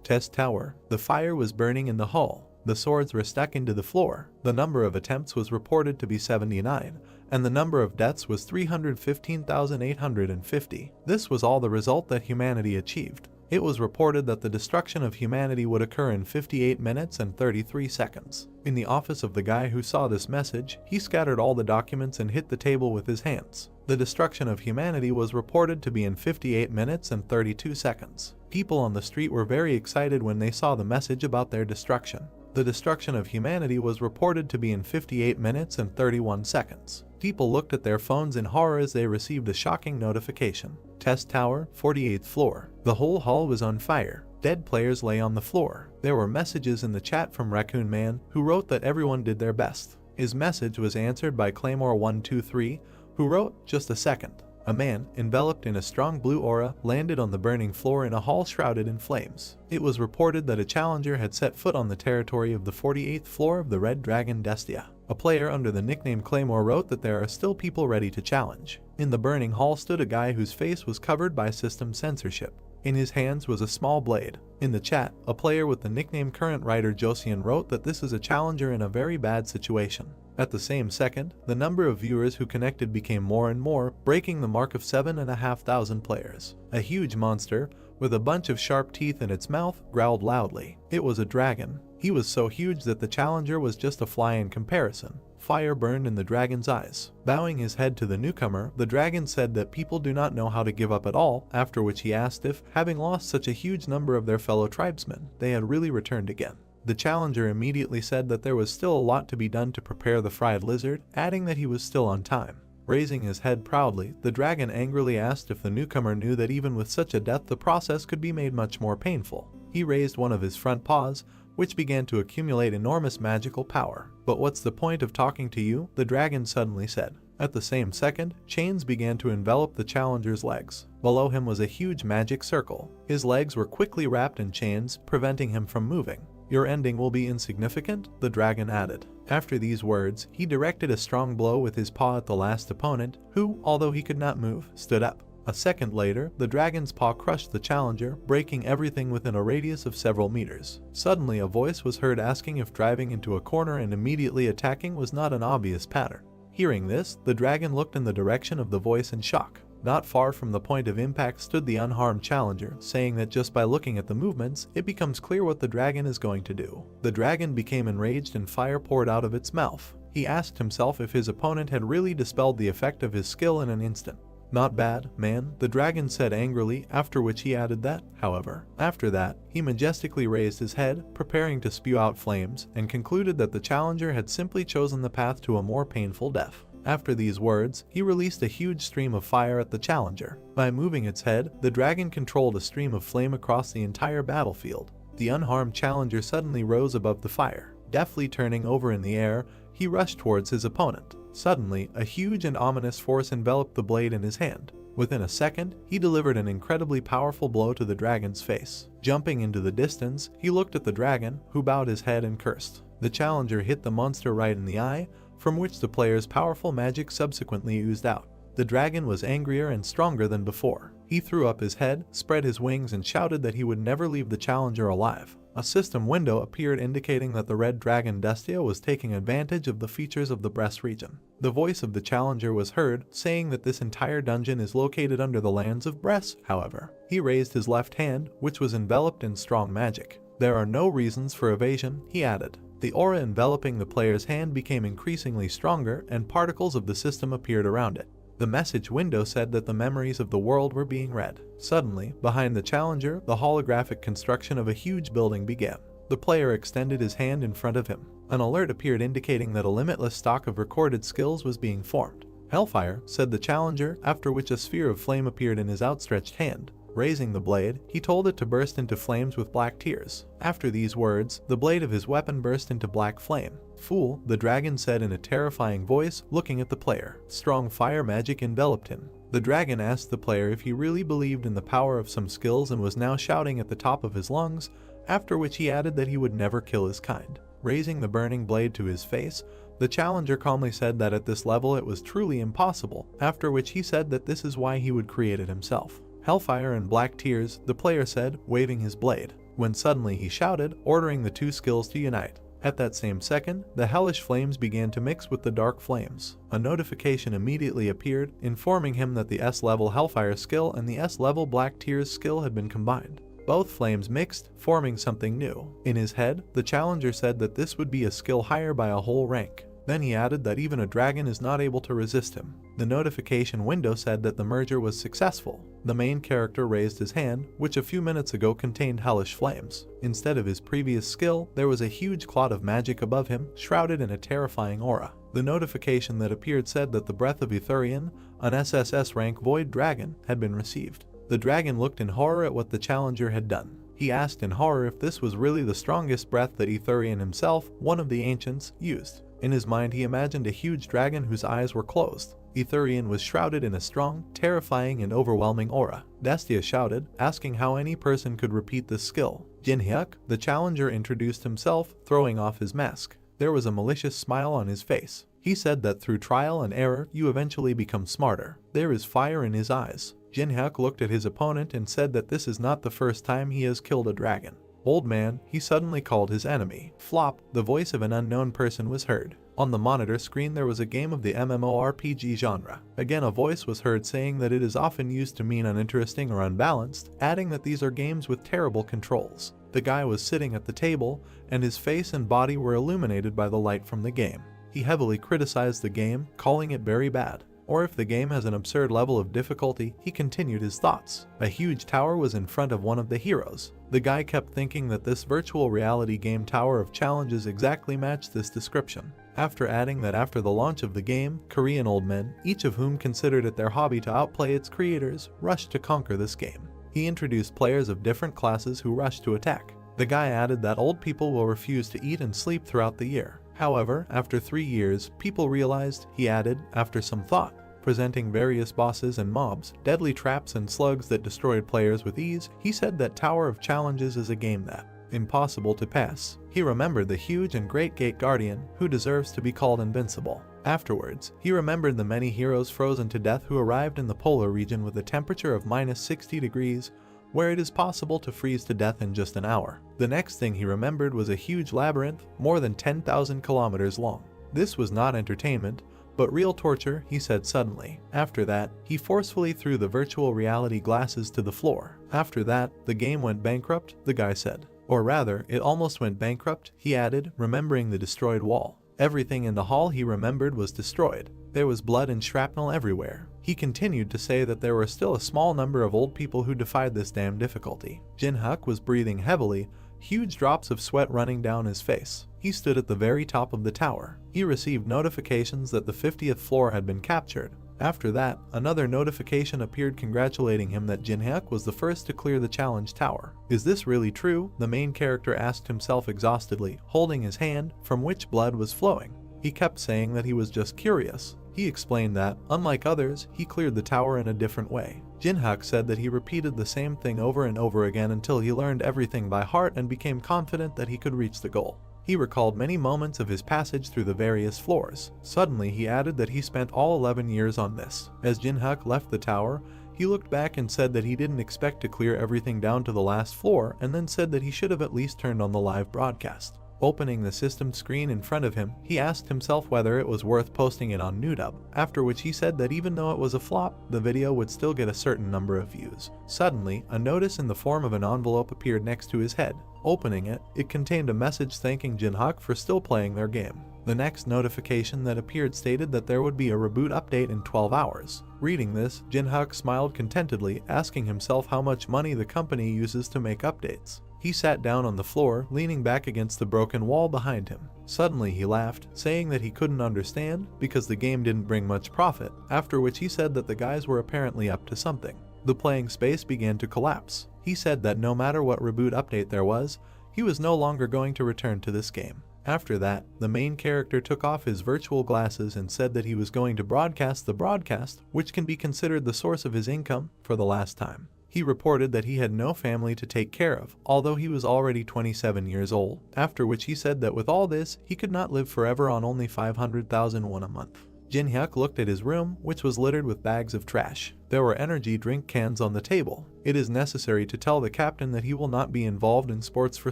Test tower. The fire was burning in the hall. The swords were stuck into the floor. The number of attempts was reported to be 79, and the number of deaths was 315,850. This was all the result that humanity achieved. It was reported that the destruction of humanity would occur in 58 minutes and 33 seconds. In the office of the guy who saw this message, he scattered all the documents and hit the table with his hands. The destruction of humanity was reported to be in 58 minutes and 32 seconds. People on the street were very excited when they saw the message about their destruction. The destruction of humanity was reported to be in 58 minutes and 31 seconds. People looked at their phones in horror as they received a shocking notification. Test tower, 48th floor. The whole hall was on fire. Dead players lay on the floor. There were messages in the chat from Raccoon Man, who wrote that everyone did their best. His message was answered by Claymore123, who wrote, "Just a second." A man, enveloped in a strong blue aura, landed on the burning floor in a hall shrouded in flames. It was reported that a challenger had set foot on the territory of the 48th floor of the Red Dragon Destia. A player under the nickname Claymore wrote that there are still people ready to challenge. In the burning hall stood a guy whose face was covered by system censorship. In his hands was a small blade. In the chat, a player with the nickname Current Writer Josian wrote that this is a challenger in a very bad situation. At the same second, the number of viewers who connected became more and more, breaking the mark of 7,500 players. A huge monster, with a bunch of sharp teeth in its mouth, growled loudly. It was a dragon. He was so huge that the challenger was just a fly in comparison. Fire burned in the dragon's eyes. Bowing his head to the newcomer, the dragon said that people do not know how to give up at all, after which he asked if, having lost such a huge number of their fellow tribesmen, they had really returned again. The challenger immediately said that there was still a lot to be done to prepare the fried lizard, adding that he was still on time. Raising his head proudly, the dragon angrily asked if the newcomer knew that even with such a death the process could be made much more painful. He raised one of his front paws, which began to accumulate enormous magical power. "But what's the point of talking to you?" the dragon suddenly said. At the same second, chains began to envelop the challenger's legs. Below him was a huge magic circle. His legs were quickly wrapped in chains, preventing him from moving. "Your ending will be insignificant," the dragon added. After these words, he directed a strong blow with his paw at the last opponent, who, although he could not move, stood up. A second later, the dragon's paw crushed the challenger, breaking everything within a radius of several meters. Suddenly a voice was heard asking if driving into a corner and immediately attacking was not an obvious pattern. Hearing this, the dragon looked in the direction of the voice in shock. Not far from the point of impact stood the unharmed challenger, saying that just by looking at the movements, it becomes clear what the dragon is going to do. The dragon became enraged and fire poured out of its mouth. He asked himself if his opponent had really dispelled the effect of his skill in an instant. "Not bad, man," the dragon said angrily, after which he added that, however. After that, he majestically raised his head, preparing to spew out flames, and concluded that the challenger had simply chosen the path to a more painful death. After these words, he released a huge stream of fire at the challenger. By moving its head, the dragon controlled a stream of flame across the entire battlefield. The unharmed challenger suddenly rose above the fire. Deftly turning over in the air, he rushed towards his opponent. Suddenly, a huge and ominous force enveloped the blade in his hand. Within a second, he delivered an incredibly powerful blow to the dragon's face. Jumping into the distance, he looked at the dragon, who bowed his head and cursed. The challenger hit the monster right in the eye, from which the player's powerful magic subsequently oozed out. The dragon was angrier and stronger than before. He threw up his head, spread his wings, and shouted that he would never leave the challenger alive. A system window appeared indicating that the Red Dragon Destia was taking advantage of the features of the breast region. The voice of the challenger was heard, saying that this entire dungeon is located under the lands of Bress, however. He raised his left hand, which was enveloped in strong magic. "There are no reasons for evasion," he added. The aura enveloping the player's hand became increasingly stronger, and particles of the system appeared around it. The message window said that the memories of the world were being read. Suddenly, behind the challenger, the holographic construction of a huge building began. The player extended his hand in front of him. An alert appeared indicating that a limitless stock of recorded skills was being formed. "Hellfire," said the challenger, after which a sphere of flame appeared in his outstretched hand. Raising the blade, he told it to burst into flames with black tears. After these words, the blade of his weapon burst into black flame. "Fool," the dragon said in a terrifying voice, looking at the player. Strong fire magic enveloped him. The dragon asked the player if he really believed in the power of some skills and was now shouting at the top of his lungs, after which he added that he would never kill his kind. Raising the burning blade to his face, the challenger calmly said that at this level it was truly impossible, after which he said that this is why he would create it himself. Hellfire and black tears, the player said, waving his blade, when suddenly he shouted, ordering the two skills to unite. At that same second, the hellish flames began to mix with the dark flames. A notification immediately appeared, informing him that the S-level Hellfire skill and the S-level Black Tears skill had been combined. Both flames mixed, forming something new. In his head, the challenger said that this would be a skill higher by a whole rank. Then he added that even a dragon is not able to resist him. The notification window said that the merger was successful. The main character raised his hand, which a few minutes ago contained hellish flames. Instead of his previous skill, there was a huge cloud of magic above him, shrouded in a terrifying aura. The notification that appeared said that the breath of Etherian, an SSS-rank void dragon, had been received. The dragon looked in horror at what the challenger had done. He asked in horror if this was really the strongest breath that Etherian himself, one of the ancients, used. In his mind he imagined a huge dragon whose eyes were closed. Etherian was shrouded in a strong, terrifying and overwhelming aura. Destia shouted, asking how any person could repeat this skill. Jinhyuk, the challenger, introduced himself, throwing off his mask. There was a malicious smile on his face. He said that through trial and error you eventually become smarter. There is fire in his eyes. Jinhyuk looked at his opponent and said that this is not the first time he has killed a dragon. Old man, he suddenly called his enemy. Flop, the voice of an unknown person was heard. On the monitor screen there was a game of the MMORPG genre. Again a voice was heard saying that it is often used to mean uninteresting or unbalanced, adding that these are games with terrible controls. The guy was sitting at the table, and his face and body were illuminated by the light from the game. He heavily criticized the game, calling it very bad. Or if the game has an absurd level of difficulty, he continued his thoughts. A huge tower was in front of one of the heroes. The guy kept thinking that this virtual reality game Tower of Challenges exactly matched this description. After adding that after the launch of the game, Korean old men, each of whom considered it their hobby to outplay its creators, rushed to conquer this game. He introduced players of different classes who rushed to attack. The guy added that old people will refuse to eat and sleep throughout the year. However, after 3 years, people realized, he added, after some thought, presenting various bosses and mobs, deadly traps and slugs that destroyed players with ease. He said that Tower of Challenges is a game that impossible to pass. He remembered the huge and great Gate Guardian, who deserves to be called invincible. Afterwards, he remembered the many heroes frozen to death who arrived in the polar region with a temperature of -60 degrees, where it is possible to freeze to death in just an hour. The next thing he remembered was a huge labyrinth, more than 10,000 kilometers long. This was not entertainment, but real torture, he said suddenly. After that, he forcefully threw the virtual reality glasses to the floor. After that, the game went bankrupt, the guy said. Or rather, it almost went bankrupt, he added, remembering the destroyed wall. Everything in the hall he remembered was destroyed. There was blood and shrapnel everywhere. He continued to say that there were still a small number of old people who defied this damn difficulty. Jinhyuk was breathing heavily, huge drops of sweat running down his face. He stood at the very top of the tower. He received notifications that the 50th floor had been captured. After that, another notification appeared congratulating him that Jinhyuk was the first to clear the challenge tower. Is this really true? The main character asked himself exhaustedly, holding his hand, from which blood was flowing. He kept saying that he was just curious. He explained that, unlike others, he cleared the tower in a different way. Jinhyuk said that he repeated the same thing over and over again until he learned everything by heart and became confident that he could reach the goal. He recalled many moments of his passage through the various floors. Suddenly, he added that he spent all 11 years on this. As Jinhyuk left the tower, he looked back and said that he didn't expect to clear everything down to the last floor, and then said that he should have at least turned on the live broadcast. Opening the system screen in front of him, he asked himself whether it was worth posting it on Newdub, after which he said that even though it was a flop, the video would still get a certain number of views. Suddenly, a notice in the form of an envelope appeared next to his head. Opening it, it contained a message thanking Jinhyuk for still playing their game. The next notification that appeared stated that there would be a reboot update in 12 hours. Reading this, Jinhyuk smiled contentedly, asking himself how much money the company uses to make updates. He sat down on the floor, leaning back against the broken wall behind him. Suddenly he laughed, saying that he couldn't understand because the game didn't bring much profit, after which he said that the guys were apparently up to something. The playing space began to collapse. He said that no matter what reboot update there was, he was no longer going to return to this game. After that, the main character took off his virtual glasses and said that he was going to broadcast the broadcast, which can be considered the source of his income, for the last time. He reported that he had no family to take care of, although he was already 27 years old, after which he said that with all this, he could not live forever on only 500,000 won a month. Jin-hyuk looked at his room, which was littered with bags of trash. There were energy drink cans on the table. "It is necessary to tell the captain that he will not be involved in sports for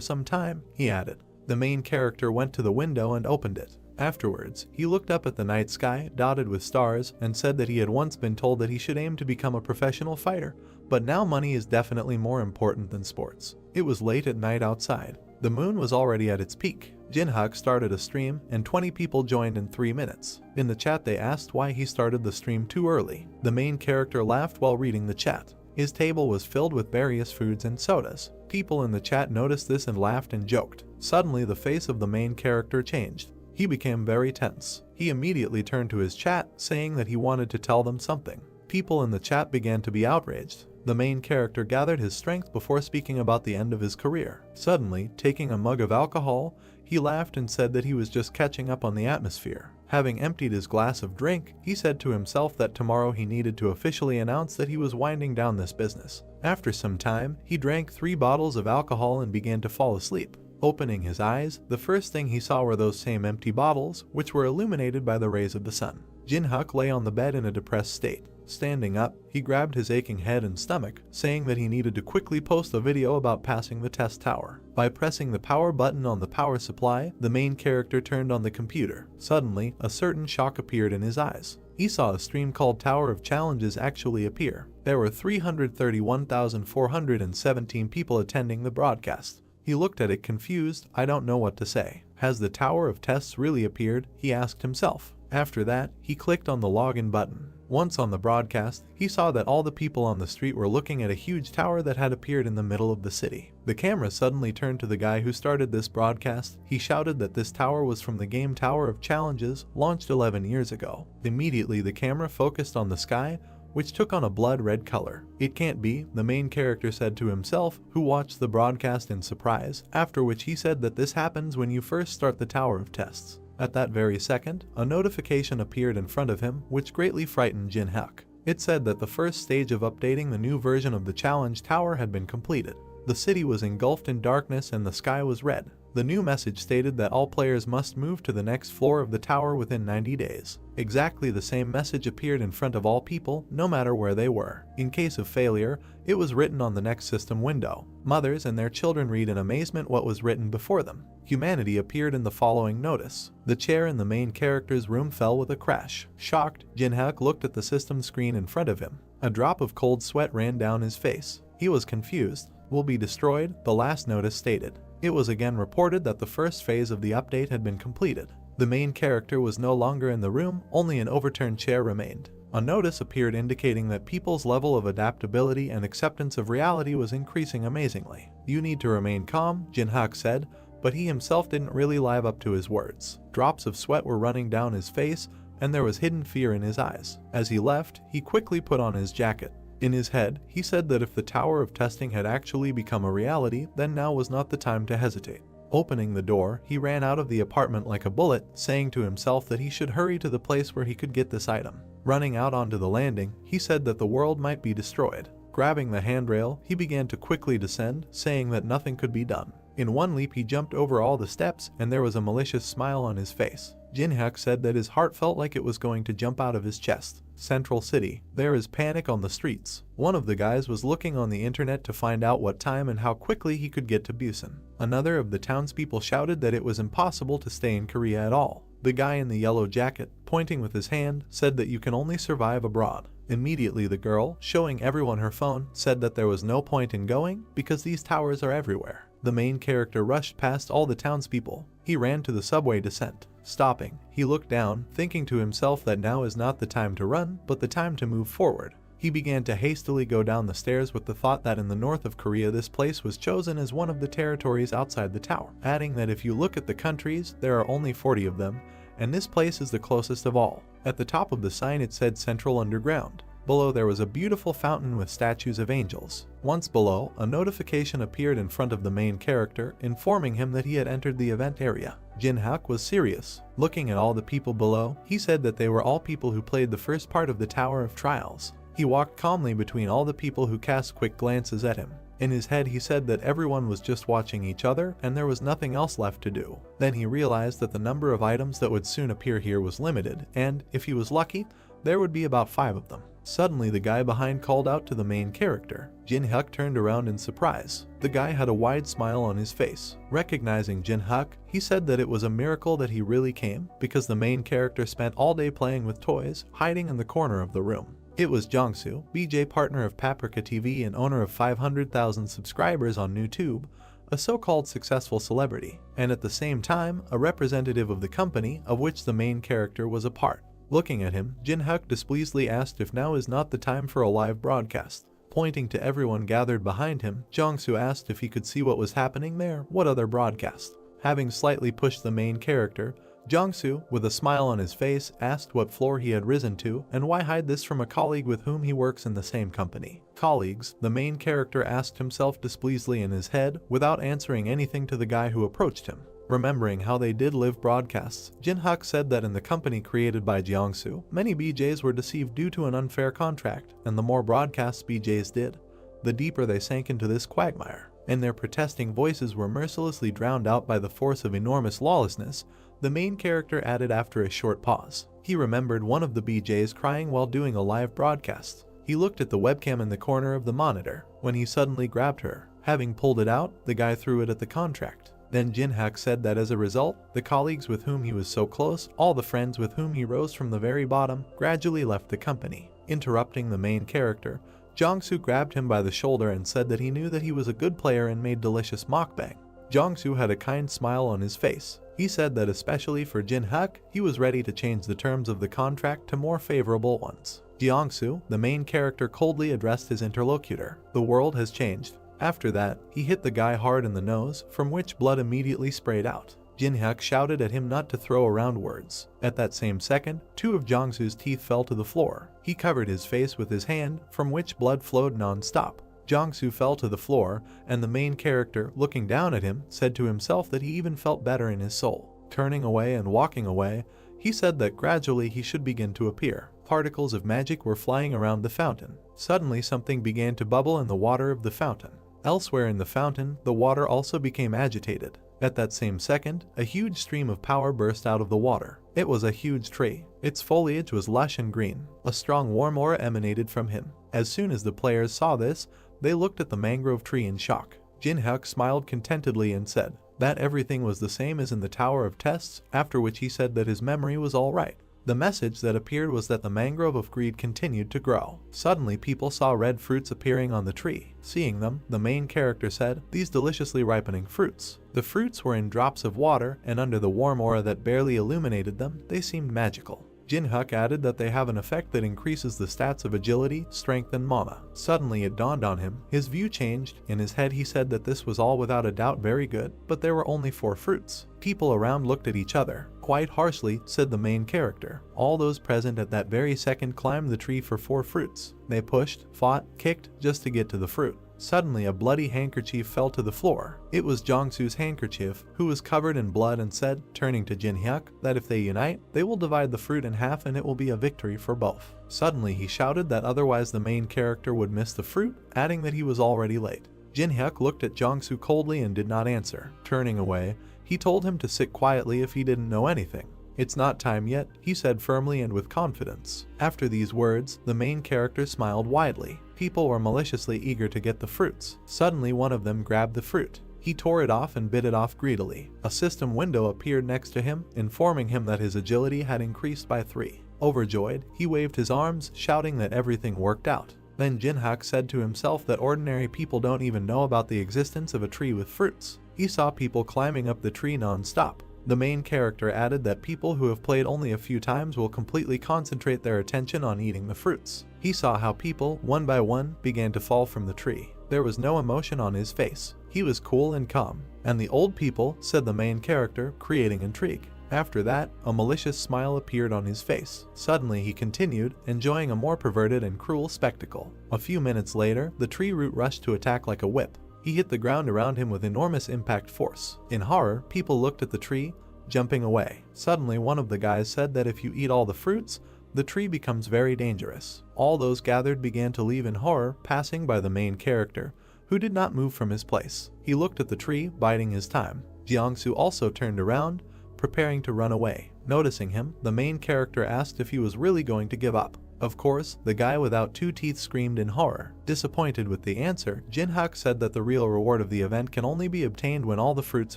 some time," he added. The main character went to the window and opened it. Afterwards, he looked up at the night sky, dotted with stars, and said that he had once been told that he should aim to become a professional fighter, but now money is definitely more important than sports. It was late at night outside. The moon was already at its peak. Jin-hyuk started a stream, and 20 people joined in 3 minutes. In the chat they asked why he started the stream too early. The main character laughed while reading the chat. His table was filled with various foods and sodas. People in the chat noticed this and laughed and joked. Suddenly the face of the main character changed. He became very tense. He immediately turned to his chat, saying that he wanted to tell them something. People in the chat began to be outraged. The main character gathered his strength before speaking about the end of his career. Suddenly, taking a mug of alcohol, he laughed and said that he was just catching up on the atmosphere. Having emptied his glass of drink, he said to himself that tomorrow he needed to officially announce that he was winding down this business. After some time, he drank 3 bottles of alcohol and began to fall asleep. Opening his eyes, the first thing he saw were those same empty bottles, which were illuminated by the rays of the sun. Jin-hyuk lay on the bed in a depressed state. Standing up, he grabbed his aching head and stomach, saying that he needed to quickly post a video about passing the test tower. By pressing the power button on the power supply, the main character turned on the computer. Suddenly, a certain shock appeared in his eyes. He saw a stream called Tower of Challenges actually appear. There were 331,417 people attending the broadcast. He looked at it confused. "I don't know what to say. Has the Tower of Tests really appeared?" he asked himself. After that, he clicked on the login button. Once on the broadcast, he saw that all the people on the street were looking at a huge tower that had appeared in the middle of the city. The camera suddenly turned to the guy who started this broadcast. He shouted that this tower was from the game Tower of Challenges, launched 11 years ago. Immediately the camera focused on the sky, which took on a blood red color. "It can't be," the main character said to himself, who watched the broadcast in surprise, after which he said that this happens when you first start the Tower of Tests. At that very second, a notification appeared in front of him, which greatly frightened Jin-hyuk. It said that the first stage of updating the new version of the challenge tower had been completed. The city was engulfed in darkness and the sky was red. The new message stated that all players must move to the next floor of the tower within 90 days. Exactly the same message appeared in front of all people, no matter where they were. In case of failure, it was written on the next system window. Mothers and their children read in amazement what was written before them. Humanity appeared in the following notice. The chair in the main character's room fell with a crash. Shocked, Jin-hyuk looked at the system screen in front of him. A drop of cold sweat ran down his face. He was confused. "Will be destroyed," the last notice stated. It was again reported that the first phase of the update had been completed. The main character was no longer in the room, only an overturned chair remained. A notice appeared indicating that people's level of adaptability and acceptance of reality was increasing amazingly. "You need to remain calm," Jin-hyuk said, but he himself didn't really live up to his words. Drops of sweat were running down his face, and there was hidden fear in his eyes. As he left, he quickly put on his jacket. In his head, he said that if the Tower of Testing had actually become a reality, then now was not the time to hesitate. Opening the door, he ran out of the apartment like a bullet, saying to himself that he should hurry to the place where he could get this item. Running out onto the landing, he said that the world might be destroyed. Grabbing the handrail, he began to quickly descend, saying that nothing could be done. In one leap he jumped over all the steps, and there was a malicious smile on his face. Jin-hyuk said that his heart felt like it was going to jump out of his chest. Central City. There is panic on the streets. One of the guys was looking on the internet to find out what time and how quickly he could get to Busan. Another of the townspeople shouted that it was impossible to stay in Korea at all. The guy in the yellow jacket, pointing with his hand, said that you can only survive abroad. Immediately the girl, showing everyone her phone, said that there was no point in going because these towers are everywhere. The main character rushed past all the townspeople. He ran to the subway descent. Stopping, he looked down, thinking to himself that now is not the time to run, but the time to move forward. He began to hastily go down the stairs with the thought that in the north of Korea this place was chosen as one of the territories outside the tower, adding that if you look at the countries, there are only 40 of them, and this place is the closest of all. At the top of the sign it said Central Underground. Below there was a beautiful fountain with statues of angels. Once below, a notification appeared in front of the main character, informing him that he had entered the event area. Jin-hyuk was serious. Looking at all the people below, he said that they were all people who played the first part of the Tower of Trials. He walked calmly between all the people who cast quick glances at him. In his head he said that everyone was just watching each other and there was nothing else left to do. Then he realized that the number of items that would soon appear here was limited, and if he was lucky, there would be about 5 of them. Suddenly the guy behind called out to the main character. Jin-hyuk turned around in surprise. The guy had a wide smile on his face. Recognizing Jin-hyuk, he said that it was a miracle that he really came, because the main character spent all day playing with toys, hiding in the corner of the room. It was Jongsu, BJ partner of Paprika TV and owner of 500,000 subscribers on YouTube, a so-called successful celebrity, and at the same time, a representative of the company of which the main character was a part. Looking at him, Jin-hyuk displeasedly asked if now is not the time for a live broadcast. Pointing to everyone gathered behind him, Jongsu asked if he could see what was happening there. What other broadcast? Having slightly pushed the main character, Jongsu, with a smile on his face, asked what floor he had risen to and why hide this from a colleague with whom he works in the same company. Colleagues, the main character asked himself displeasedly in his head without answering anything to the guy who approached him. Remembering how they did live broadcasts, Jin-hyuk said that in the company created by Jongsu, many BJs were deceived due to an unfair contract, and the more broadcasts BJs did, the deeper they sank into this quagmire, and their protesting voices were mercilessly drowned out by the force of enormous lawlessness, the main character added after a short pause. He remembered one of the BJs crying while doing a live broadcast. He looked at the webcam in the corner of the monitor, when he suddenly grabbed her. Having pulled it out, the guy threw it at the contract. Then Jin-hyuk said that as a result, the colleagues with whom he was so close, all the friends with whom he rose from the very bottom, gradually left the company. Interrupting the main character, Jongsu grabbed him by the shoulder and said that he knew that he was a good player and made delicious mukbang. Jongsu had a kind smile on his face. He said that especially for Jin-hyuk, he was ready to change the terms of the contract to more favorable ones. Jongsu, the main character, coldly addressed his interlocutor. The world has changed. After that, he hit the guy hard in the nose, from which blood immediately sprayed out. Jin-hyuk shouted at him not to throw around words. At that same second, 2 of Jongsu's teeth fell to the floor. He covered his face with his hand, from which blood flowed non-stop. Jongsu fell to the floor, and the main character, looking down at him, said to himself that he even felt better in his soul. Turning away and walking away, he said that gradually he should begin to appear. Particles of magic were flying around the fountain. Suddenly something began to bubble in the water of the fountain. Elsewhere in the fountain, the water also became agitated. At that same second, a huge stream of power burst out of the water. It was a huge tree. Its foliage was lush and green. A strong warm aura emanated from him. As soon as the players saw this, they looked at the mangrove tree in shock. Jin-hyuk smiled contentedly and said that everything was the same as in the Tower of Tests, after which he said that his memory was all right. The message that appeared was that the mangrove of greed continued to grow. Suddenly people saw red fruits appearing on the tree. Seeing them, the main character said, "These deliciously ripening fruits." The fruits were in drops of water, and under the warm aura that barely illuminated them, they seemed magical. Jin-hyuk added that they have an effect that increases the stats of agility, strength, and mana. Suddenly it dawned on him. His view changed. In his head he said that this was all without a doubt very good, but there were only 4 fruits. People around looked at each other. Quite harshly, said the main character. All those present at that very second climbed the tree for 4 fruits. They pushed, fought, kicked, just to get to the fruit. Suddenly a bloody handkerchief fell to the floor. It was Jongsu's handkerchief, who was covered in blood, and said, turning to Jin-hyuk, that if they unite, they will divide the fruit in half and it will be a victory for both. Suddenly he shouted that otherwise the main character would miss the fruit, adding that he was already late. Jin-hyuk looked at Jongsu coldly and did not answer. Turning away, he told him to sit quietly if he didn't know anything. "It's not time yet," he said firmly and with confidence. After these words, the main character smiled widely. People were maliciously eager to get the fruits. Suddenly one of them grabbed the fruit. He tore it off and bit it off greedily. A system window appeared next to him, informing him that his agility had increased by 3. Overjoyed, he waved his arms, shouting that everything worked out. Then Jin-hyuk said to himself that ordinary people don't even know about the existence of a tree with fruits. He saw people climbing up the tree non-stop. The main character added that people who have played only a few times will completely concentrate their attention on eating the fruits. He saw how people, one by one, began to fall from the tree. There was no emotion on his face. He was cool and calm. "And the old people," said the main character, creating intrigue. After that, a malicious smile appeared on his face. Suddenly he continued, enjoying a more perverted and cruel spectacle. A few minutes later, the tree root rushed to attack like a whip. He hit the ground around him with enormous impact force. In horror, people looked at the tree, jumping away. Suddenly one of the guys said that if you eat all the fruits, the tree becomes very dangerous. All those gathered began to leave in horror, passing by the main character, who did not move from his place. He looked at the tree, biding his time. Jiangsu also turned around, preparing to run away. Noticing him, the main character asked if he was really going to give up. Of course, the guy without 2 teeth screamed in horror. Disappointed with the answer, Jinhyuk said that the real reward of the event can only be obtained when all the fruits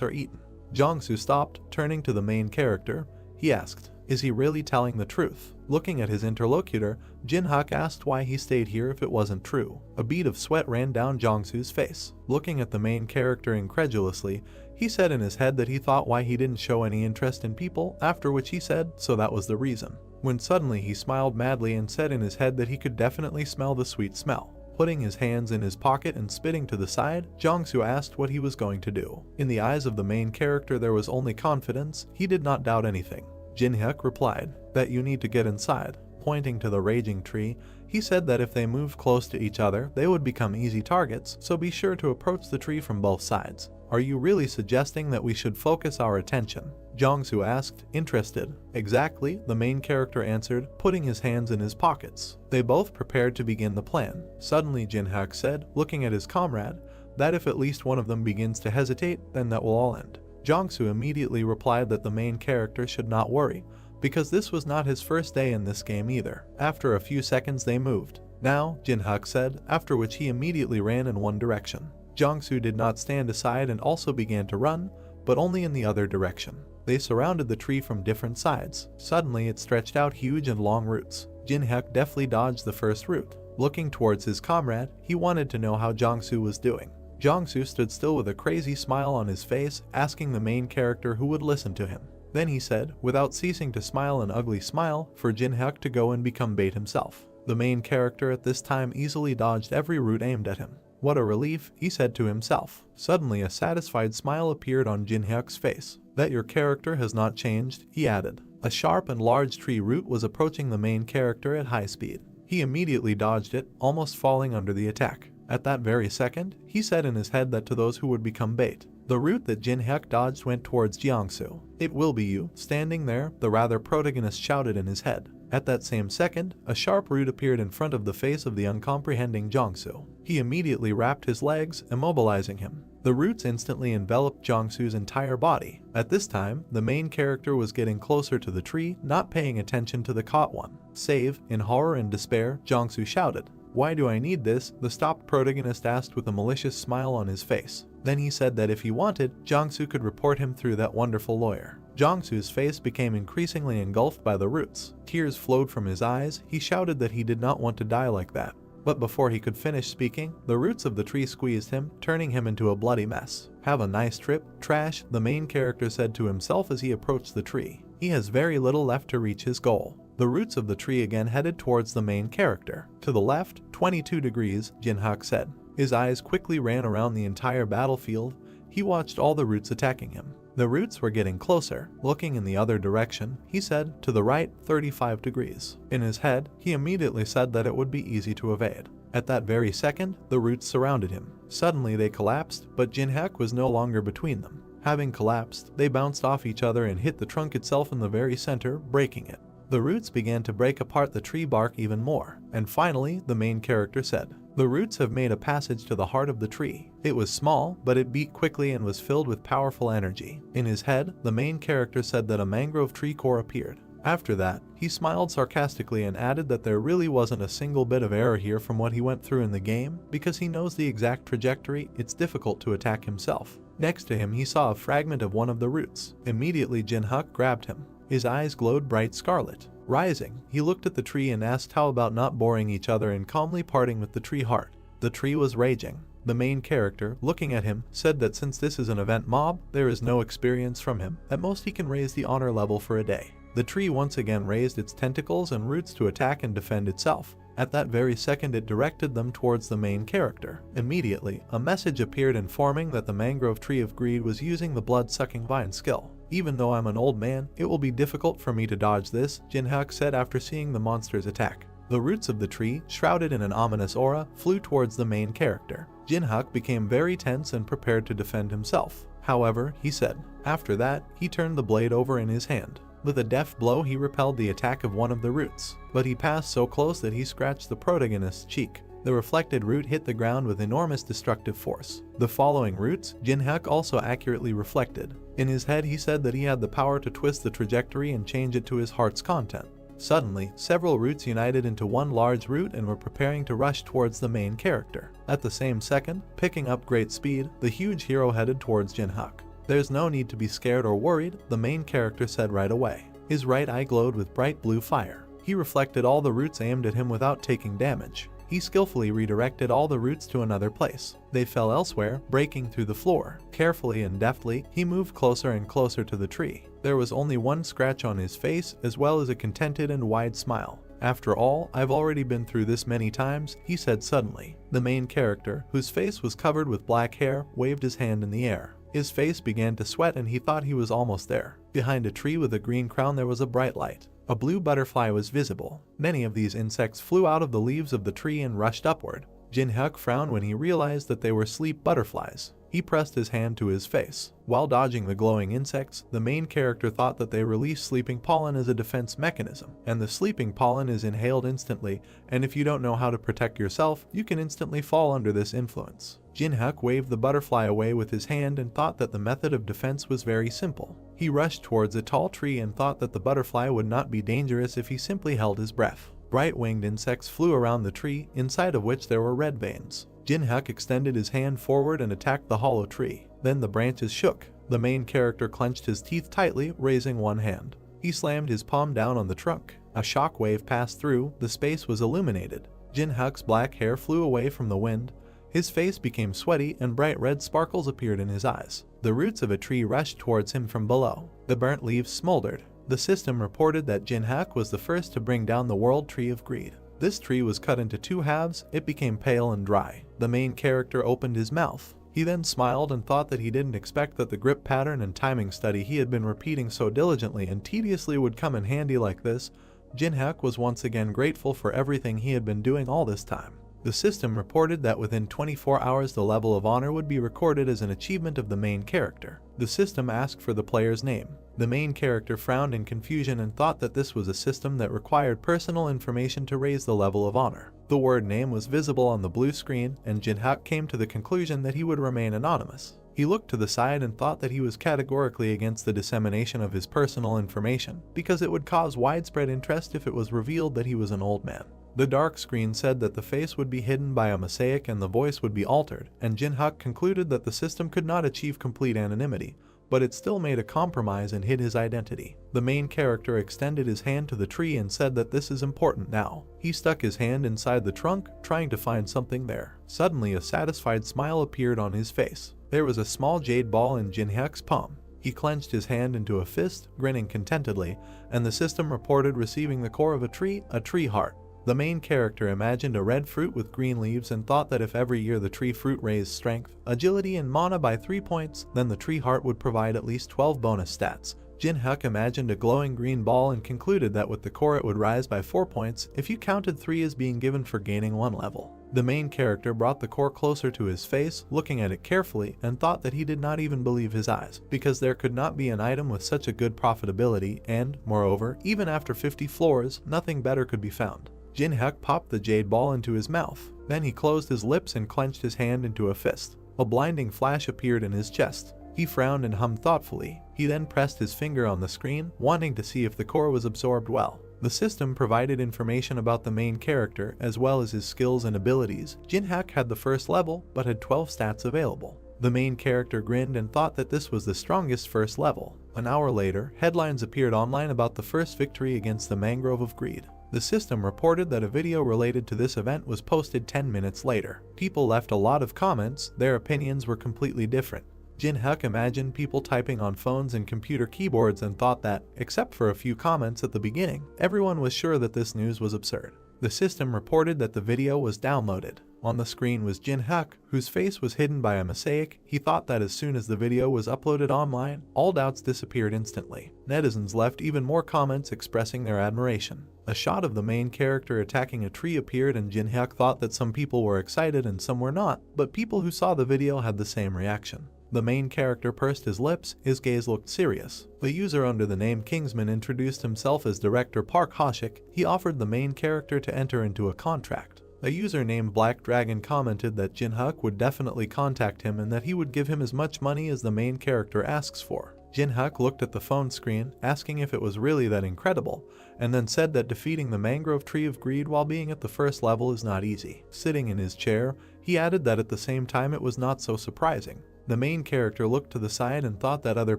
are eaten. Jiangsu stopped, turning to the main character. He asked, "Is he really telling the truth?" Looking at his interlocutor, Jinhyuk asked why he stayed here if it wasn't true. A bead of sweat ran down Jiangsu's face. Looking at the main character incredulously, he said in his head that he thought why he didn't show any interest in people, after which he said, so that was the reason. When suddenly he smiled madly and said in his head that he could definitely smell the sweet smell. Putting his hands in his pocket and spitting to the side, Jiangsu asked what he was going to do. In the eyes of the main character there was only confidence. He did not doubt anything. Jinhyuk replied, "That you need to get inside." Pointing to the raging tree, he said that if they moved close to each other, they would become easy targets, so be sure to approach the tree from both sides. "Are you really suggesting that we should focus our attention?" Jiangsu asked, interested. "Exactly," the main character answered, putting his hands in his pockets. They both prepared to begin the plan. Suddenly Jinhyuk said, looking at his comrade, that if at least one of them begins to hesitate, then that will all end. Jiangsu immediately replied that the main character should not worry, because this was not his first day in this game either. After a few seconds they moved. "Now," Jinhyuk said, after which he immediately ran in one direction. Jiangsu did not stand aside and also began to run, but only in the other direction. They surrounded the tree from different sides. Suddenly it stretched out huge and long roots. Jinhyuk deftly dodged the first root. Looking towards his comrade, he wanted to know how Jiangsu was doing. Jiangsu stood still with a crazy smile on his face, asking the main character who would listen to him. Then he said, without ceasing to smile an ugly smile, for Jinhyuk to go and become bait himself. The main character at this time easily dodged every root aimed at him. "What a relief," he said to himself. Suddenly a satisfied smile appeared on Jinhyuk's face. "That your character has not changed," he added. A sharp and large tree root was approaching the main character at high speed. He immediately dodged it, almost falling under the attack. At that very second, he said in his head that to those who would become bait. The route that Jinhyuk dodged went towards Jiangsu. "It will be you, standing there," the rather protagonist shouted in his head. At that same second, a sharp root appeared in front of the face of the uncomprehending Jiangsu. He immediately wrapped his legs, immobilizing him. The roots instantly enveloped Jiangsu's entire body. At this time, the main character was getting closer to the tree, not paying attention to the caught one. "Save!" In horror and despair, Jiangsu shouted. "Why do I need this?" the stopped protagonist asked with a malicious smile on his face. Then he said that if he wanted, Jiangsu could report him through that wonderful lawyer. Jiangsu's face became increasingly engulfed by the roots. Tears flowed from his eyes. He shouted that he did not want to die like that. But before he could finish speaking, the roots of the tree squeezed him, turning him into a bloody mess. "Have a nice trip, trash," the main character said to himself as he approached the tree. He has very little left to reach his goal. The roots of the tree again headed towards the main character. To the left, 22 degrees, Jinhyuk said. His eyes quickly ran around the entire battlefield. He watched all the roots attacking him. The roots were getting closer. Looking in the other direction, he said, "To the right, 35 degrees. In his head, he immediately said that it would be easy to evade. At that very second, the roots surrounded him. Suddenly they collapsed, but Jinhyuk was no longer between them. Having collapsed, they bounced off each other and hit the trunk itself in the very center, breaking it. The roots began to break apart the tree bark even more. And finally, the main character said, "The roots have made a passage to the heart of the tree." It was small, but it beat quickly and was filled with powerful energy. In his head, the main character said that a mangrove tree core appeared. After that, he smiled sarcastically and added that there really wasn't a single bit of error here from what he went through in the game, because he knows the exact trajectory. It's difficult to attack himself. Next to him, he saw a fragment of one of the roots. Immediately, Jinhyuk grabbed him. His eyes glowed bright scarlet. Rising, he looked at the tree and asked how about not boring each other and calmly parting with the tree heart. The tree was raging. The main character, looking at him, said that since this is an event mob, there is no experience from him. At most he can raise the honor level for a day. The tree once again raised its tentacles and roots to attack and defend itself. At that very second it directed them towards the main character. Immediately, a message appeared informing that the mangrove tree of greed was using the blood-sucking vine skill. "Even though I'm an old man, it will be difficult for me to dodge this," Jinhyuk said after seeing the monster's attack. The roots of the tree, shrouded in an ominous aura, flew towards the main character. Jinhyuk became very tense and prepared to defend himself. "However," he said. After that, he turned the blade over in his hand. With a deft blow he repelled the attack of one of the roots, but he passed so close that he scratched the protagonist's cheek. The reflected root hit the ground with enormous destructive force. The following roots, Jinhyuk also accurately reflected. In his head he said that he had the power to twist the trajectory and change it to his heart's content. Suddenly, several roots united into one large root and were preparing to rush towards the main character. At the same second, picking up great speed, the huge hero headed towards Jinhyuk. "There's no need to be scared or worried," the main character said right away. His right eye glowed with bright blue fire. He reflected all the roots aimed at him without taking damage. He skillfully redirected all the roots to another place. They fell elsewhere, breaking through the floor. Carefully and deftly, he moved closer and closer to the tree. There was only one scratch on his face, as well as a contented and wide smile. "After all, I've already been through this many times," he said suddenly. The main character, whose face was covered with black hair, waved his hand in the air. His face began to sweat and he thought he was almost there. Behind a tree with a green crown there was a bright light. A blue butterfly was visible. Many of these insects flew out of the leaves of the tree and rushed upward. Jinhyuk frowned when he realized that they were sleep butterflies. He pressed his hand to his face. While dodging the glowing insects, the main character thought that they released sleeping pollen as a defense mechanism, and the sleeping pollen is inhaled instantly, and if you don't know how to protect yourself, you can instantly fall under this influence. Jinhyuk waved the butterfly away with his hand and thought that the method of defense was very simple. He rushed towards a tall tree and thought that the butterfly would not be dangerous if he simply held his breath. Bright winged insects flew around the tree, inside of which there were red veins. Jinhyuk extended his hand forward and attacked the hollow tree. Then the branches shook. The main character clenched his teeth tightly, raising one hand. He slammed his palm down on the trunk. A shock wave passed through, the space was illuminated. Jinhyuk's black hair flew away from the wind. His face became sweaty and bright red sparkles appeared in his eyes. The roots of a tree rushed towards him from below. The burnt leaves smoldered. The system reported that Jinhyuk was the first to bring down the World Tree of Greed. This tree was cut into two halves, it became pale and dry. The main character opened his mouth. He then smiled and thought that he didn't expect that the grip pattern and timing study he had been repeating so diligently and tediously would come in handy like this. Jinhyuk was once again grateful for everything he had been doing all this time. The system reported that within 24 hours the level of honor would be recorded as an achievement of the main character. The system asked for the player's name. The main character frowned in confusion and thought that this was a system that required personal information to raise the level of honor. The word name was visible on the blue screen, and Jinhyuk came to the conclusion that he would remain anonymous. He looked to the side and thought that he was categorically against the dissemination of his personal information, because it would cause widespread interest if it was revealed that he was an old man. The dark screen said that the face would be hidden by a mosaic and the voice would be altered, and Jinhyuk concluded that the system could not achieve complete anonymity, but it still made a compromise and hid his identity. The main character extended his hand to the tree and said that this is important now. He stuck his hand inside the trunk, trying to find something there. Suddenly a satisfied smile appeared on his face. There was a small jade ball in Jinhyuk's palm. He clenched his hand into a fist, grinning contentedly, and the system reported receiving the core of a tree heart. The main character imagined a red fruit with green leaves and thought that if every year the tree fruit raised strength, agility, and mana by 3 points, then the tree heart would provide at least 12 bonus stats. Jinhyuk imagined a glowing green ball and concluded that with the core it would rise by 4 points if you counted 3 as being given for gaining 1 level. The main character brought the core closer to his face, looking at it carefully, and thought that he did not even believe his eyes, because there could not be an item with such a good profitability and, moreover, even after 50 floors, nothing better could be found. Jinhyuk popped the jade ball into his mouth. Then he closed his lips and clenched his hand into a fist. A blinding flash appeared in his chest. He frowned and hummed thoughtfully. He then pressed his finger on the screen, wanting to see if the core was absorbed well. The system provided information about the main character, as well as his skills and abilities. Jinhyuk had the first level, but had 12 stats available. The main character grinned and thought that this was the strongest first level. An hour later, headlines appeared online about the first victory against the Mangrove of Greed. The system reported that a video related to this event was posted 10 minutes later. People left a lot of comments, their opinions were completely different. Jinhyuk imagined people typing on phones and computer keyboards and thought that, except for a few comments at the beginning, everyone was sure that this news was absurd. The system reported that the video was downloaded. On the screen was Jinhyuk, whose face was hidden by a mosaic. He thought that as soon as the video was uploaded online, all doubts disappeared instantly. Netizens left even more comments expressing their admiration. A shot of the main character attacking a tree appeared and Jinhyuk thought that some people were excited and some were not, but people who saw the video had the same reaction. The main character pursed his lips, his gaze looked serious. The user under the name Kingsman introduced himself as Director Park Hoshik. He offered the main character to enter into a contract. A user named Black Dragon commented that Jinhyuk would definitely contact him and that he would give him as much money as the main character asks for. Jinhyuk looked at the phone screen, asking if it was really that incredible, and then said that defeating the mangrove tree of greed while being at the first level is not easy. Sitting in his chair, he added that at the same time it was not so surprising. The main character looked to the side and thought that other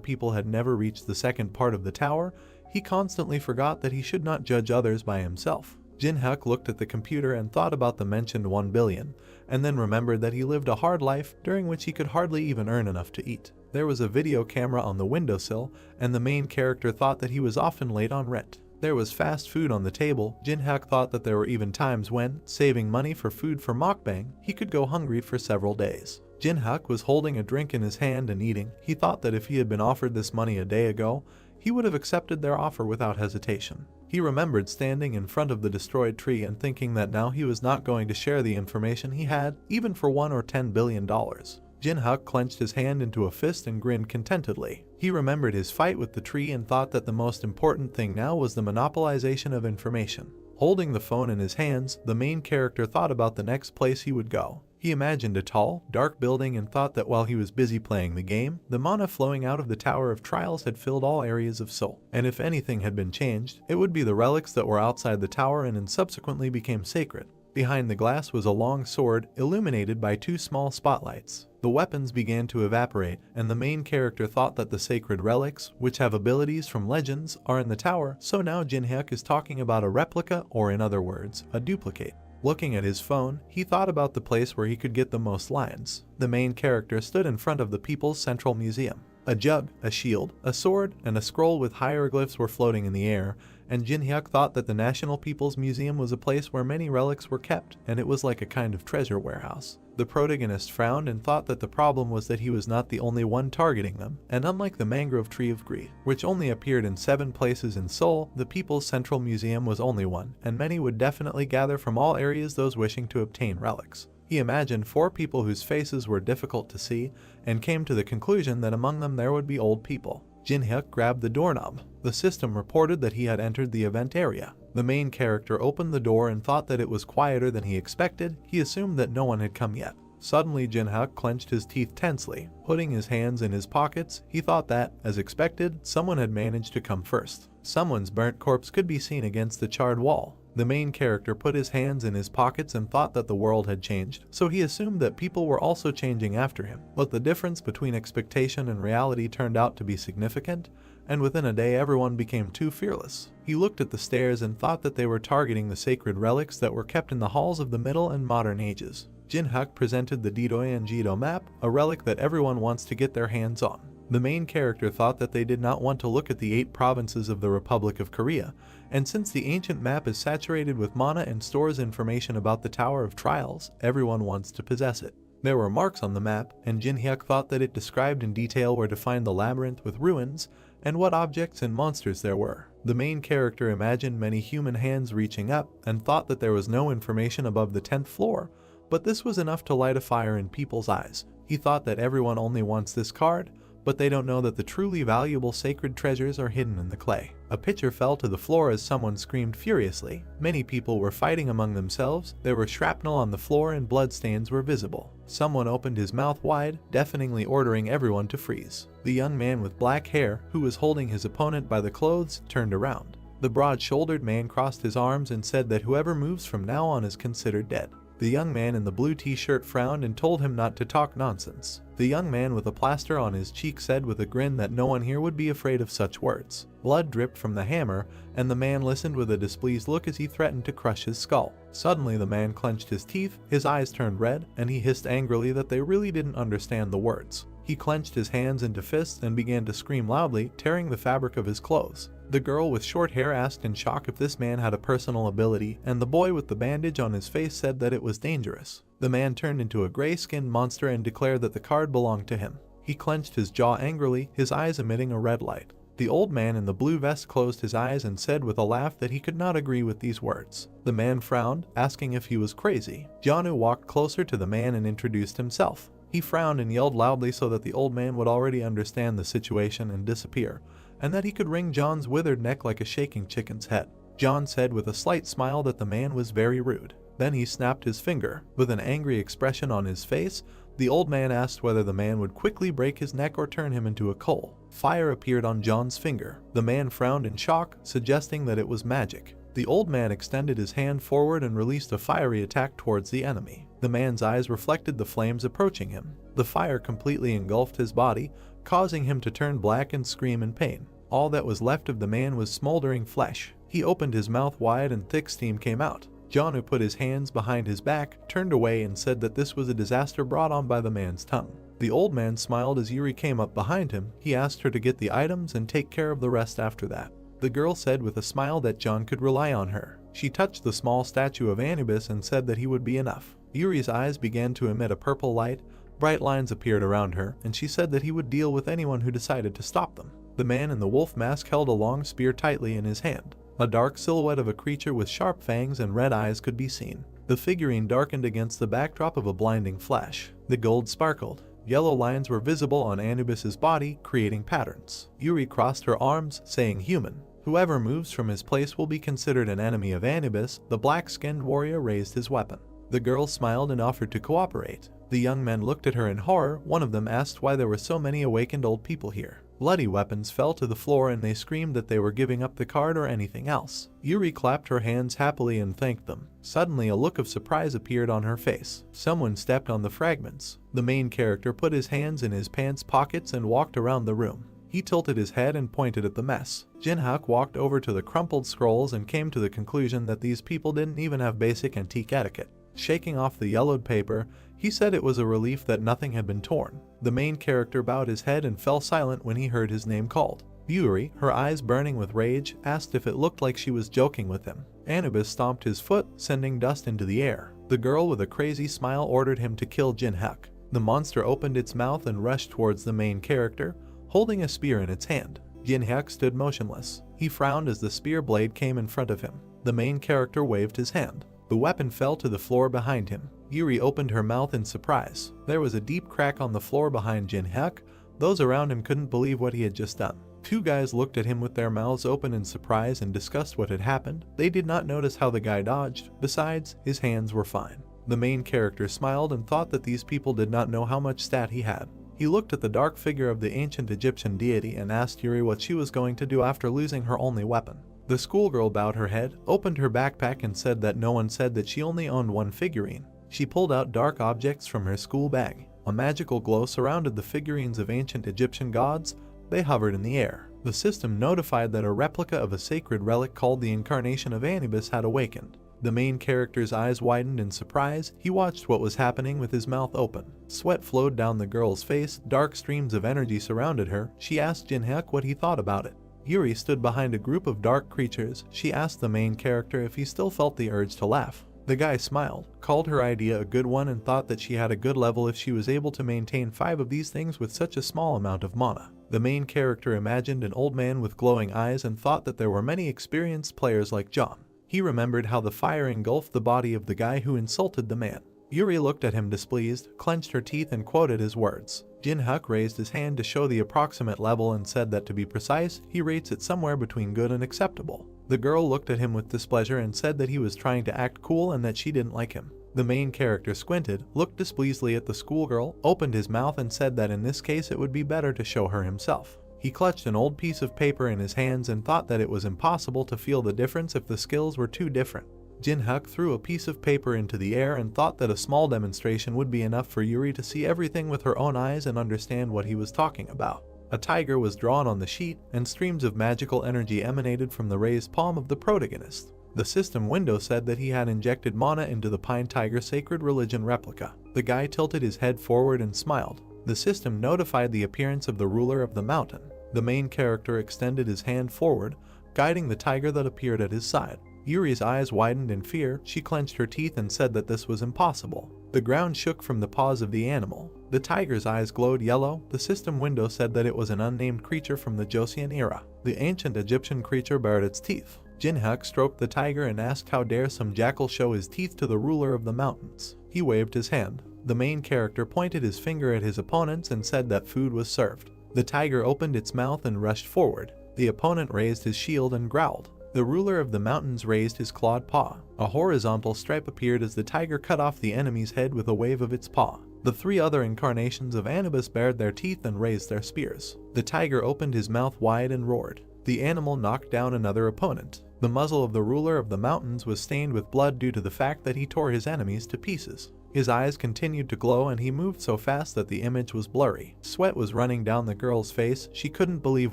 people had never reached the second part of the tower. He constantly forgot that he should not judge others by himself. Jinhyuk looked at the computer and thought about the mentioned 1 billion, and then remembered that he lived a hard life during which he could hardly even earn enough to eat. There was a video camera on the windowsill, and the main character thought that he was often late on rent. There was fast food on the table. Jinhyuk thought that there were even times when, saving money for food for mukbang, he could go hungry for several days. Jinhyuk was holding a drink in his hand and eating. He thought that if he had been offered this money a day ago, he would have accepted their offer without hesitation. He remembered standing in front of the destroyed tree and thinking that now he was not going to share the information he had, even for $1 or $10 billion. Jinhyuk clenched his hand into a fist and grinned contentedly. He remembered his fight with the tree and thought that the most important thing now was the monopolization of information. Holding the phone in his hands, the main character thought about the next place he would go. He imagined a tall, dark building and thought that while he was busy playing the game, the mana flowing out of the Tower of Trials had filled all areas of Seoul. And if anything had been changed, it would be the relics that were outside the tower and subsequently became sacred. Behind the glass was a long sword, illuminated by 2 small spotlights. The weapons began to evaporate, and the main character thought that the sacred relics, which have abilities from legends, are in the tower, so now Jinhyuk is talking about a replica, or in other words, a duplicate. Looking at his phone, he thought about the place where he could get the most lines. The main character stood in front of the People's Central Museum. A jug, a shield, a sword, and a scroll with hieroglyphs were floating in the air, and Jinhyuk thought that the National People's Museum was a place where many relics were kept, and it was like a kind of treasure warehouse. The protagonist frowned and thought that the problem was that he was not the only one targeting them, and unlike the mangrove tree of greed, which only appeared in 7 places in Seoul, the People's Central Museum was only one, and many would definitely gather from all areas those wishing to obtain relics. He imagined 4 people whose faces were difficult to see, and came to the conclusion that among them there would be old people. Jinhyuk grabbed the doorknob. The system reported that he had entered the event area. The main character opened the door and thought that it was quieter than he expected. He assumed that no one had come yet. Suddenly Jinhyuk clenched his teeth tensely. Putting his hands in his pockets, he thought that, as expected, someone had managed to come first. Someone's burnt corpse could be seen against the charred wall. The main character put his hands in his pockets and thought that the world had changed, so he assumed that people were also changing after him. But the difference between expectation and reality turned out to be significant, and within a day everyone became too fearless. He looked at the stairs and thought that they were targeting the sacred relics that were kept in the halls of the Middle and Modern Ages. Jinhyuk presented the Didoyanjido map, a relic that everyone wants to get their hands on. The main character thought that they did not want to look at the 8 provinces of the Republic of Korea, and since the ancient map is saturated with mana and stores information about the Tower of Trials, everyone wants to possess it. There were marks on the map, and Jinhyuk thought that it described in detail where to find the labyrinth with ruins, and what objects and monsters there were. The main character imagined many human hands reaching up, and thought that there was no information above the 10th floor, but this was enough to light a fire in people's eyes. He thought that everyone only wants this card, but they don't know that the truly valuable sacred treasures are hidden in the clay. A pitcher fell to the floor as someone screamed furiously. Many people were fighting among themselves. There were shrapnel on the floor and bloodstains were visible. Someone opened his mouth wide, deafeningly ordering everyone to freeze. The young man with black hair, who was holding his opponent by the clothes, turned around. The broad-shouldered man crossed his arms and said that whoever moves from now on is considered dead. The young man in the blue t-shirt frowned and told him not to talk nonsense. The young man with a plaster on his cheek said with a grin that no one here would be afraid of such words. Blood dripped from the hammer, and the man listened with a displeased look as he threatened to crush his skull. Suddenly the man clenched his teeth, his eyes turned red, and he hissed angrily that they really didn't understand the words. He clenched his hands into fists and began to scream loudly, tearing the fabric of his clothes. The girl with short hair asked in shock if this man had a personal ability, and the boy with the bandage on his face said that it was dangerous. The man turned into a gray-skinned monster and declared that the card belonged to him. He clenched his jaw angrily, his eyes emitting a red light. The old man in the blue vest closed his eyes and said with a laugh that he could not agree with these words. The man frowned, asking if he was crazy. Janu walked closer to the man and introduced himself. He frowned and yelled loudly so that the old man would already understand the situation and disappear, and that he could wring John's withered neck like a shaking chicken's head. John said with a slight smile that the man was very rude. Then he snapped his finger. With an angry expression on his face, the old man asked whether the man would quickly break his neck or turn him into a coal. Fire appeared on John's finger. The man frowned in shock, suggesting that it was magic. The old man extended his hand forward and released a fiery attack towards the enemy. The man's eyes reflected the flames approaching him. The fire completely engulfed his body, causing him to turn black and scream in pain. All that was left of the man was smoldering flesh. He opened his mouth wide and thick steam came out. John, who put his hands behind his back, turned away and said that this was a disaster brought on by the man's tongue. The old man smiled as Yuri came up behind him. He asked her to get the items and take care of the rest after that. The girl said with a smile that John could rely on her. She touched the small statue of Anubis and said that he would be enough. Yuri's eyes began to emit a purple light. Bright lines appeared around her, and she said that he would deal with anyone who decided to stop them. The man in the wolf mask held a long spear tightly in his hand. A dark silhouette of a creature with sharp fangs and red eyes could be seen. The figurine darkened against the backdrop of a blinding flash. The gold sparkled. Yellow lines were visible on Anubis's body, creating patterns. Yuri crossed her arms, saying human. Whoever moves from his place will be considered an enemy of Anubis. The black-skinned warrior raised his weapon. The girl smiled and offered to cooperate. The young men looked at her in horror. One of them asked why there were so many awakened old people here. Bloody weapons fell to the floor and they screamed that they were giving up the card or anything else. Yuri clapped her hands happily and thanked them. Suddenly a look of surprise appeared on her face. Someone stepped on the fragments. The main character put his hands in his pants pockets and walked around the room. He tilted his head and pointed at the mess. Jinhyuk walked over to the crumpled scrolls and came to the conclusion that these people didn't even have basic antique etiquette. Shaking off the yellowed paper, he said it was a relief that nothing had been torn. The main character bowed his head and fell silent when he heard his name called. Yuri, her eyes burning with rage, asked if it looked like she was joking with him. Anubis stomped his foot, sending dust into the air. The girl with a crazy smile ordered him to kill Jinhyuk. The monster opened its mouth and rushed towards the main character, holding a spear in its hand. Jinhyuk stood motionless. He frowned as the spear blade came in front of him. The main character waved his hand. The weapon fell to the floor behind him. Yuri opened her mouth in surprise. There was a deep crack on the floor behind Jinhyuk. Those around him couldn't believe what he had just done. Two guys looked at him with their mouths open in surprise and discussed what had happened. They did not notice how the guy dodged. Besides, his hands were fine. The main character smiled and thought that these people did not know how much stat he had. He looked at the dark figure of the ancient Egyptian deity and asked Yuri what she was going to do after losing her only weapon. The schoolgirl bowed her head, opened her backpack and said that no one said that she only owned one figurine. She pulled out dark objects from her school bag. A magical glow surrounded the figurines of ancient Egyptian gods. They hovered in the air. The system notified that a replica of a sacred relic called the Incarnation of Anubis had awakened. The main character's eyes widened in surprise. He watched what was happening with his mouth open. Sweat flowed down the girl's face. Dark streams of energy surrounded her. She asked Jinhyuk what he thought about it. Yuri stood behind a group of dark creatures. She asked the main character if he still felt the urge to laugh. The guy smiled, called her idea a good one and thought that she had a good level if she was able to maintain 5 of these things with such a small amount of mana. The main character imagined an old man with glowing eyes and thought that there were many experienced players like John. He remembered how the fire engulfed the body of the guy who insulted the man. Yuri looked at him displeased, clenched her teeth and quoted his words. Jinhyuk raised his hand to show the approximate level and said that to be precise, he rates it somewhere between good and acceptable. The girl looked at him with displeasure and said that he was trying to act cool and that she didn't like him. The main character squinted, looked displeasantly at the schoolgirl, opened his mouth and said that in this case it would be better to show her himself. He clutched an old piece of paper in his hands and thought that it was impossible to feel the difference if the skills were too different. Jinhyuk threw a piece of paper into the air and thought that a small demonstration would be enough for Yuri to see everything with her own eyes and understand what he was talking about. A tiger was drawn on the sheet, and streams of magical energy emanated from the raised palm of the protagonist. The system window said that he had injected mana into the Pine Tiger Sacred Religion replica. The guy tilted his head forward and smiled. The system notified the appearance of the ruler of the mountain. The main character extended his hand forward, guiding the tiger that appeared at his side. Yuri's eyes widened in fear. She clenched her teeth and said that this was impossible. The ground shook from the paws of the animal. The tiger's eyes glowed yellow. The system window said that it was an unnamed creature from the Joseon era. The ancient Egyptian creature bared its teeth. Jinhyuk stroked the tiger and asked how dare some jackal show his teeth to the ruler of the mountains. He waved his hand. The main character pointed his finger at his opponents and said that food was served. The tiger opened its mouth and rushed forward. The opponent raised his shield and growled. The ruler of the mountains raised his clawed paw. A horizontal stripe appeared as the tiger cut off the enemy's head with a wave of its paw. The 3 other incarnations of Anubis bared their teeth and raised their spears. The tiger opened his mouth wide and roared. The animal knocked down another opponent. The muzzle of the ruler of the mountains was stained with blood due to the fact that he tore his enemies to pieces. His eyes continued to glow and he moved so fast that the image was blurry. Sweat was running down the girl's face. She couldn't believe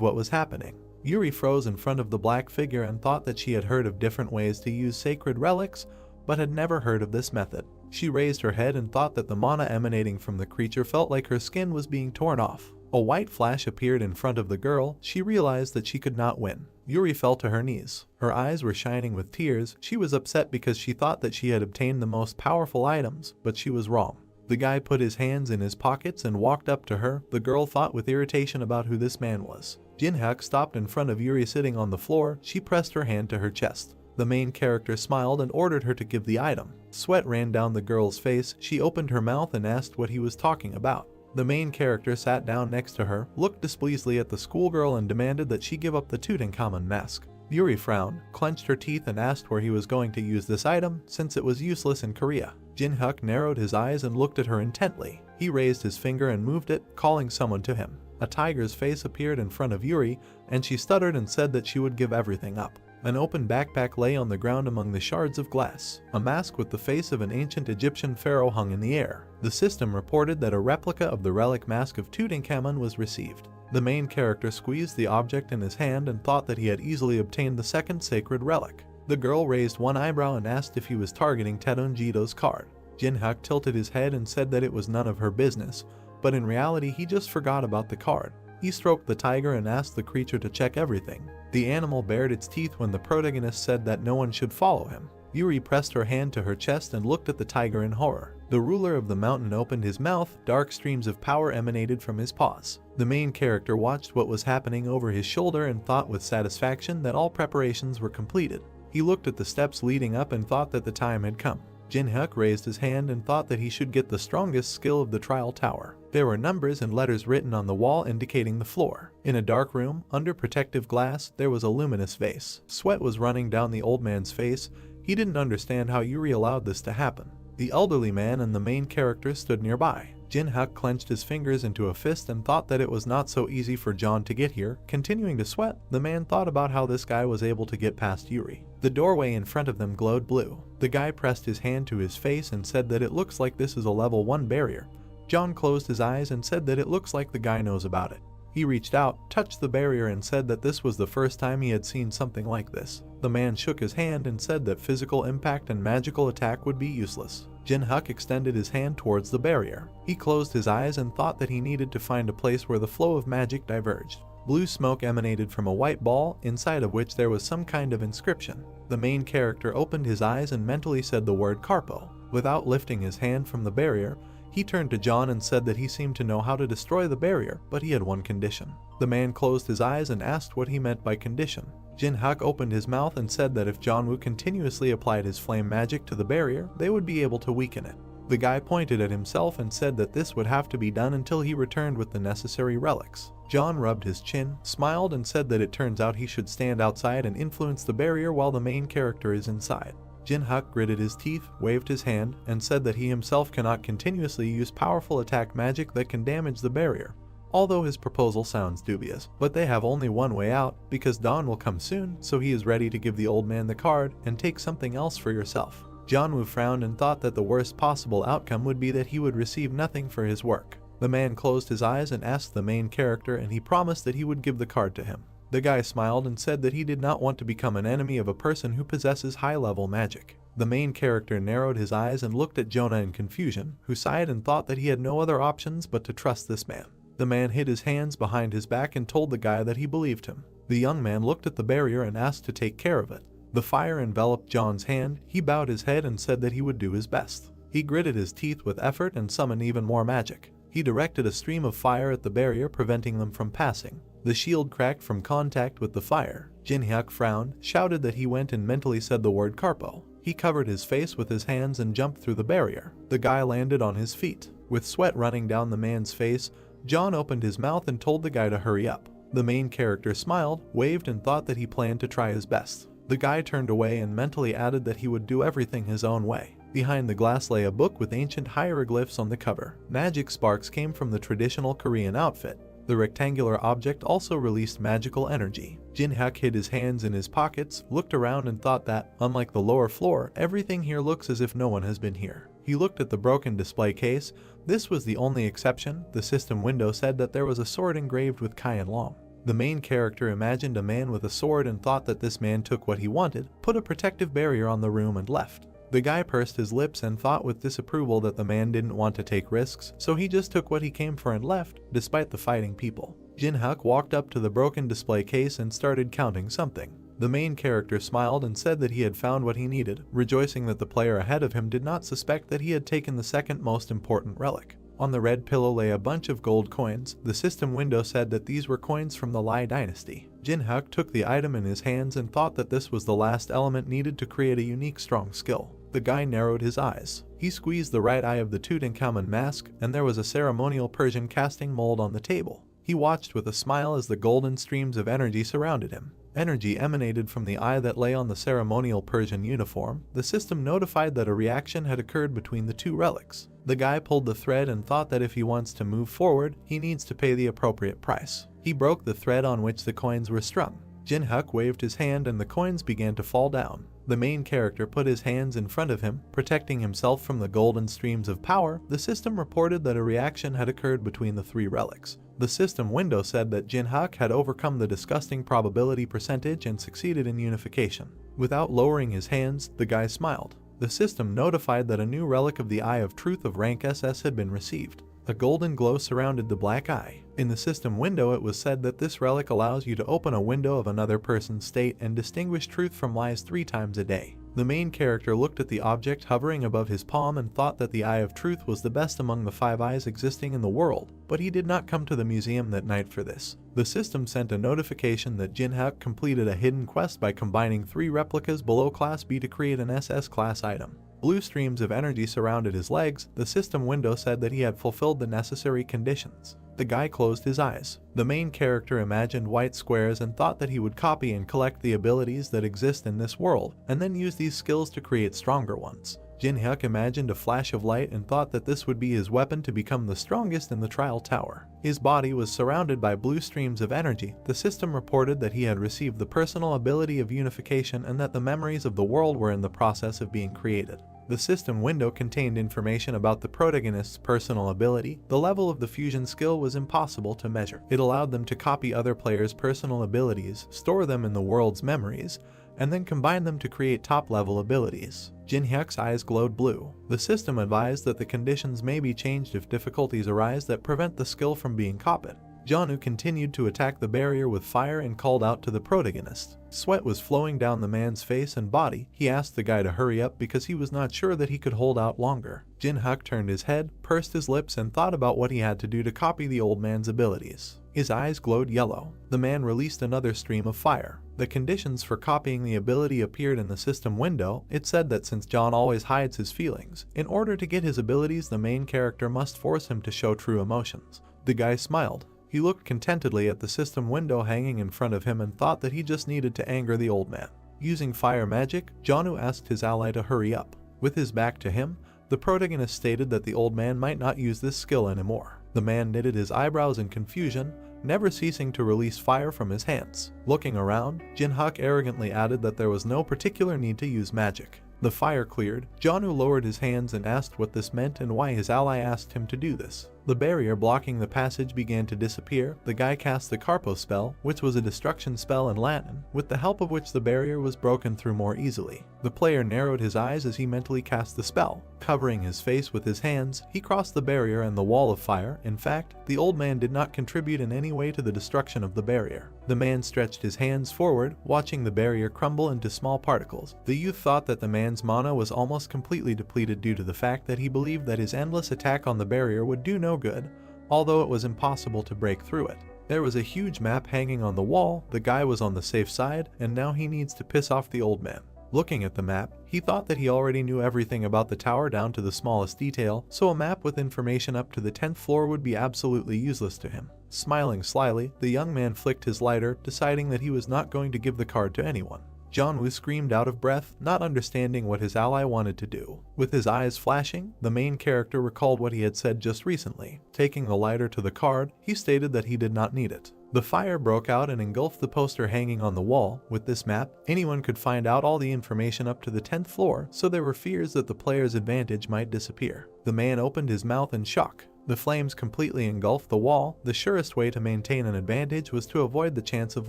what was happening. Yuri froze in front of the black figure and thought that she had heard of different ways to use sacred relics, but had never heard of this method. She raised her head and thought that the mana emanating from the creature felt like her skin was being torn off. A white flash appeared in front of the girl. She realized that she could not win. Yuri fell to her knees. Her eyes were shining with tears. She was upset because she thought that she had obtained the most powerful items, but she was wrong. The guy put his hands in his pockets and walked up to her. The girl thought with irritation about who this man was. Jinhyuk stopped in front of Yuri sitting on the floor. She pressed her hand to her chest. The main character smiled and ordered her to give the item. Sweat ran down the girl's face. She opened her mouth and asked what he was talking about. The main character sat down next to her, looked displeasantly at the schoolgirl and demanded that she give up the Tutankhamun mask. Yuri frowned, clenched her teeth and asked where he was going to use this item, since it was useless in Korea. Jinhyuk narrowed his eyes and looked at her intently. He raised his finger and moved it, calling someone to him. A tiger's face appeared in front of Yuri, and she stuttered and said that she would give everything up. An open backpack lay on the ground among the shards of glass. A mask with the face of an ancient Egyptian pharaoh hung in the air. The system reported that a replica of the relic mask of Tutankhamun was received. The main character squeezed the object in his hand and thought that he had easily obtained the second sacred relic. The girl raised one eyebrow and asked if he was targeting Tedonjido's card. Jinhyuk tilted his head and said that it was none of her business, but in reality he just forgot about the card. He stroked the tiger and asked the creature to check everything. The animal bared its teeth when the protagonist said that no one should follow him. Yuri pressed her hand to her chest and looked at the tiger in horror. The ruler of the mountain opened his mouth. Dark streams of power emanated from his paws. The main character watched what was happening over his shoulder and thought with satisfaction that all preparations were completed. He looked at the steps leading up and thought that the time had come. Jinhyuk raised his hand and thought that he should get the strongest skill of the trial tower. There were numbers and letters written on the wall indicating the floor. In a dark room, under protective glass, there was a luminous vase. Sweat was running down the old man's face. He didn't understand how Yuri allowed this to happen. The elderly man and the main character stood nearby. Jinhyuk clenched his fingers into a fist and thought that it was not so easy for John to get here. Continuing to sweat, the man thought about how this guy was able to get past Yuri. The doorway in front of them glowed blue. The guy pressed his hand to his face and said that it looks like this is a level 1 barrier. John closed his eyes and said that it looks like the guy knows about it. He reached out, touched the barrier and said that this was the first time he had seen something like this. The man shook his hand and said that physical impact and magical attack would be useless. Jinhyuk extended his hand towards the barrier. He closed his eyes and thought that he needed to find a place where the flow of magic diverged. Blue smoke emanated from a white ball, inside of which there was some kind of inscription. The main character opened his eyes and mentally said the word Carpo. Without lifting his hand from the barrier, he turned to John and said that he seemed to know how to destroy the barrier, but he had one condition. The man closed his eyes and asked what he meant by condition. Jinhyuk opened his mouth and said that if John Woo continuously applied his flame magic to the barrier, they would be able to weaken it. The guy pointed at himself and said that this would have to be done until he returned with the necessary relics. John rubbed his chin, smiled and said that it turns out he should stand outside and influence the barrier while the main character is inside. Jinhyuk gritted his teeth, waved his hand, and said that he himself cannot continuously use powerful attack magic that can damage the barrier. Although his proposal sounds dubious, but they have only one way out, because dawn will come soon, so he is ready to give the old man the card and take something else for yourself. John Woo frowned and thought that the worst possible outcome would be that he would receive nothing for his work. The man closed his eyes and asked the main character, and he promised that he would give the card to him. The guy smiled and said that he did not want to become an enemy of a person who possesses high-level magic. The main character narrowed his eyes and looked at Jonah in confusion, who sighed and thought that he had no other options but to trust this man. The man hid his hands behind his back and told the guy that he believed him. The young man looked at the barrier and asked to take care of it. The fire enveloped John's hand. He bowed his head and said that he would do his best. He gritted his teeth with effort and summoned even more magic. He directed a stream of fire at the barrier, preventing them from passing. The shield cracked from contact with the fire. Jinhyuk frowned, shouted that he went and mentally said the word Carpo. He covered his face with his hands and jumped through the barrier. The guy landed on his feet. With sweat running down the man's face, John opened his mouth and told the guy to hurry up. The main character smiled, waved and thought that he planned to try his best. The guy turned away and mentally added that he would do everything his own way. Behind the glass lay a book with ancient hieroglyphs on the cover. Magic sparks came from the traditional Korean outfit. The rectangular object also released magical energy. Jin-hyuk hid his hands in his pockets, looked around and thought that, unlike the lower floor, everything here looks as if no one has been here. He looked at the broken display case. This was the only exception. The system window said that there was a sword engraved with Kai and Long. The main character imagined a man with a sword and thought that this man took what he wanted, put a protective barrier on the room and left. The guy pursed his lips and thought with disapproval that the man didn't want to take risks, so he just took what he came for and left, despite the fighting people. Jin-hyuk walked up to the broken display case and started counting something. The main character smiled and said that he had found what he needed, rejoicing that the player ahead of him did not suspect that he had taken the second most important relic. On the red pillow lay a bunch of gold coins. The system window said that these were coins from the Lai dynasty. Jin-hyuk took the item in his hands and thought that this was the last element needed to create a unique strong skill. The guy narrowed his eyes. He squeezed the right eye of the Tutankhamun mask, and there was a ceremonial Persian casting mold on the table. He watched with a smile as the golden streams of energy surrounded him. Energy emanated from the eye that lay on the ceremonial Persian uniform. The system notified that a reaction had occurred between the two relics. The guy pulled the thread and thought that if he wants to move forward, he needs to pay the appropriate price. He broke the thread on which the coins were strung. Jin-hyuk waved his hand and the coins began to fall down. The main character put his hands in front of him, protecting himself from the golden streams of power. The system reported that a reaction had occurred between the three relics. The system window said that Jin-hyuk had overcome the disgusting probability percentage and succeeded in unification. Without lowering his hands, the guy smiled. The system notified that a new relic of the Eye of Truth of rank SS had been received. A golden glow surrounded the black eye. In the system window it was said that this relic allows you to open a window of another person's state and distinguish truth from lies 3 times a day. The main character looked at the object hovering above his palm and thought that the Eye of Truth was the best among the 5 eyes existing in the world, but he did not come to the museum that night for this. The system sent a notification that Jin-hyuk completed a hidden quest by combining 3 replicas below Class B to create an SS class item. Blue streams of energy surrounded his legs. The system window said that he had fulfilled the necessary conditions. The guy closed his eyes. The main character imagined white squares and thought that he would copy and collect the abilities that exist in this world, and then use these skills to create stronger ones. Jin-hyuk imagined a flash of light and thought that this would be his weapon to become the strongest in the trial tower. His body was surrounded by blue streams of energy. The system reported that he had received the personal ability of unification and that the memories of the world were in the process of being created. The system window contained information about the protagonist's personal ability. The level of the fusion skill was impossible to measure. It allowed them to copy other players' personal abilities, store them in the world's memories, and then combine them to create top-level abilities. Jin-hyuk's eyes glowed blue. The system advised that the conditions may be changed if difficulties arise that prevent the skill from being copied. Janu continued to attack the barrier with fire and called out to the protagonist. Sweat was flowing down the man's face and body. He asked the guy to hurry up because he was not sure that he could hold out longer. Jin-hyuk turned his head, pursed his lips, and thought about what he had to do to copy the old man's abilities. His eyes glowed yellow. The man released another stream of fire. The conditions for copying the ability appeared in the system window. It said that since John always hides his feelings, in order to get his abilities, the main character must force him to show true emotions. The guy smiled. He looked contentedly at the system window hanging in front of him and thought that he just needed to anger the old man. Using fire magic, Janu asked his ally to hurry up. With his back to him, the protagonist stated that the old man might not use this skill anymore. The man knitted his eyebrows in confusion, never ceasing to release fire from his hands. Looking around, Jin-hyuk arrogantly added that there was no particular need to use magic. The fire cleared. Janu lowered his hands and asked what this meant and why his ally asked him to do this. The barrier blocking the passage began to disappear. The guy cast the Carpo spell, which was a destruction spell in Latin, with the help of which the barrier was broken through more easily. The player narrowed his eyes as he mentally cast the spell. Covering his face with his hands, he crossed the barrier and the wall of fire. In fact, the old man did not contribute in any way to the destruction of the barrier. The man stretched his hands forward, watching the barrier crumble into small particles. The youth thought that the man's mana was almost completely depleted due to the fact that he believed that his endless attack on the barrier would do no good, although it was impossible to break through it. There was a huge map hanging on the wall. The guy was on the safe side, and now he needs to piss off the old man. Looking at the map, he thought that he already knew everything about the tower down to the smallest detail, so a map with information up to the 10th floor would be absolutely useless to him. Smiling slyly, the young man flicked his lighter, deciding that he was not going to give the card to anyone. Janwoo screamed out of breath, not understanding what his ally wanted to do. With his eyes flashing, the main character recalled what he had said just recently. Taking the lighter to the card, he stated that he did not need it. The fire broke out and engulfed the poster hanging on the wall. With this map, anyone could find out all the information up to the 10th floor, so there were fears that the player's advantage might disappear. The man opened his mouth in shock. The flames completely engulfed the wall. The surest way to maintain an advantage was to avoid the chance of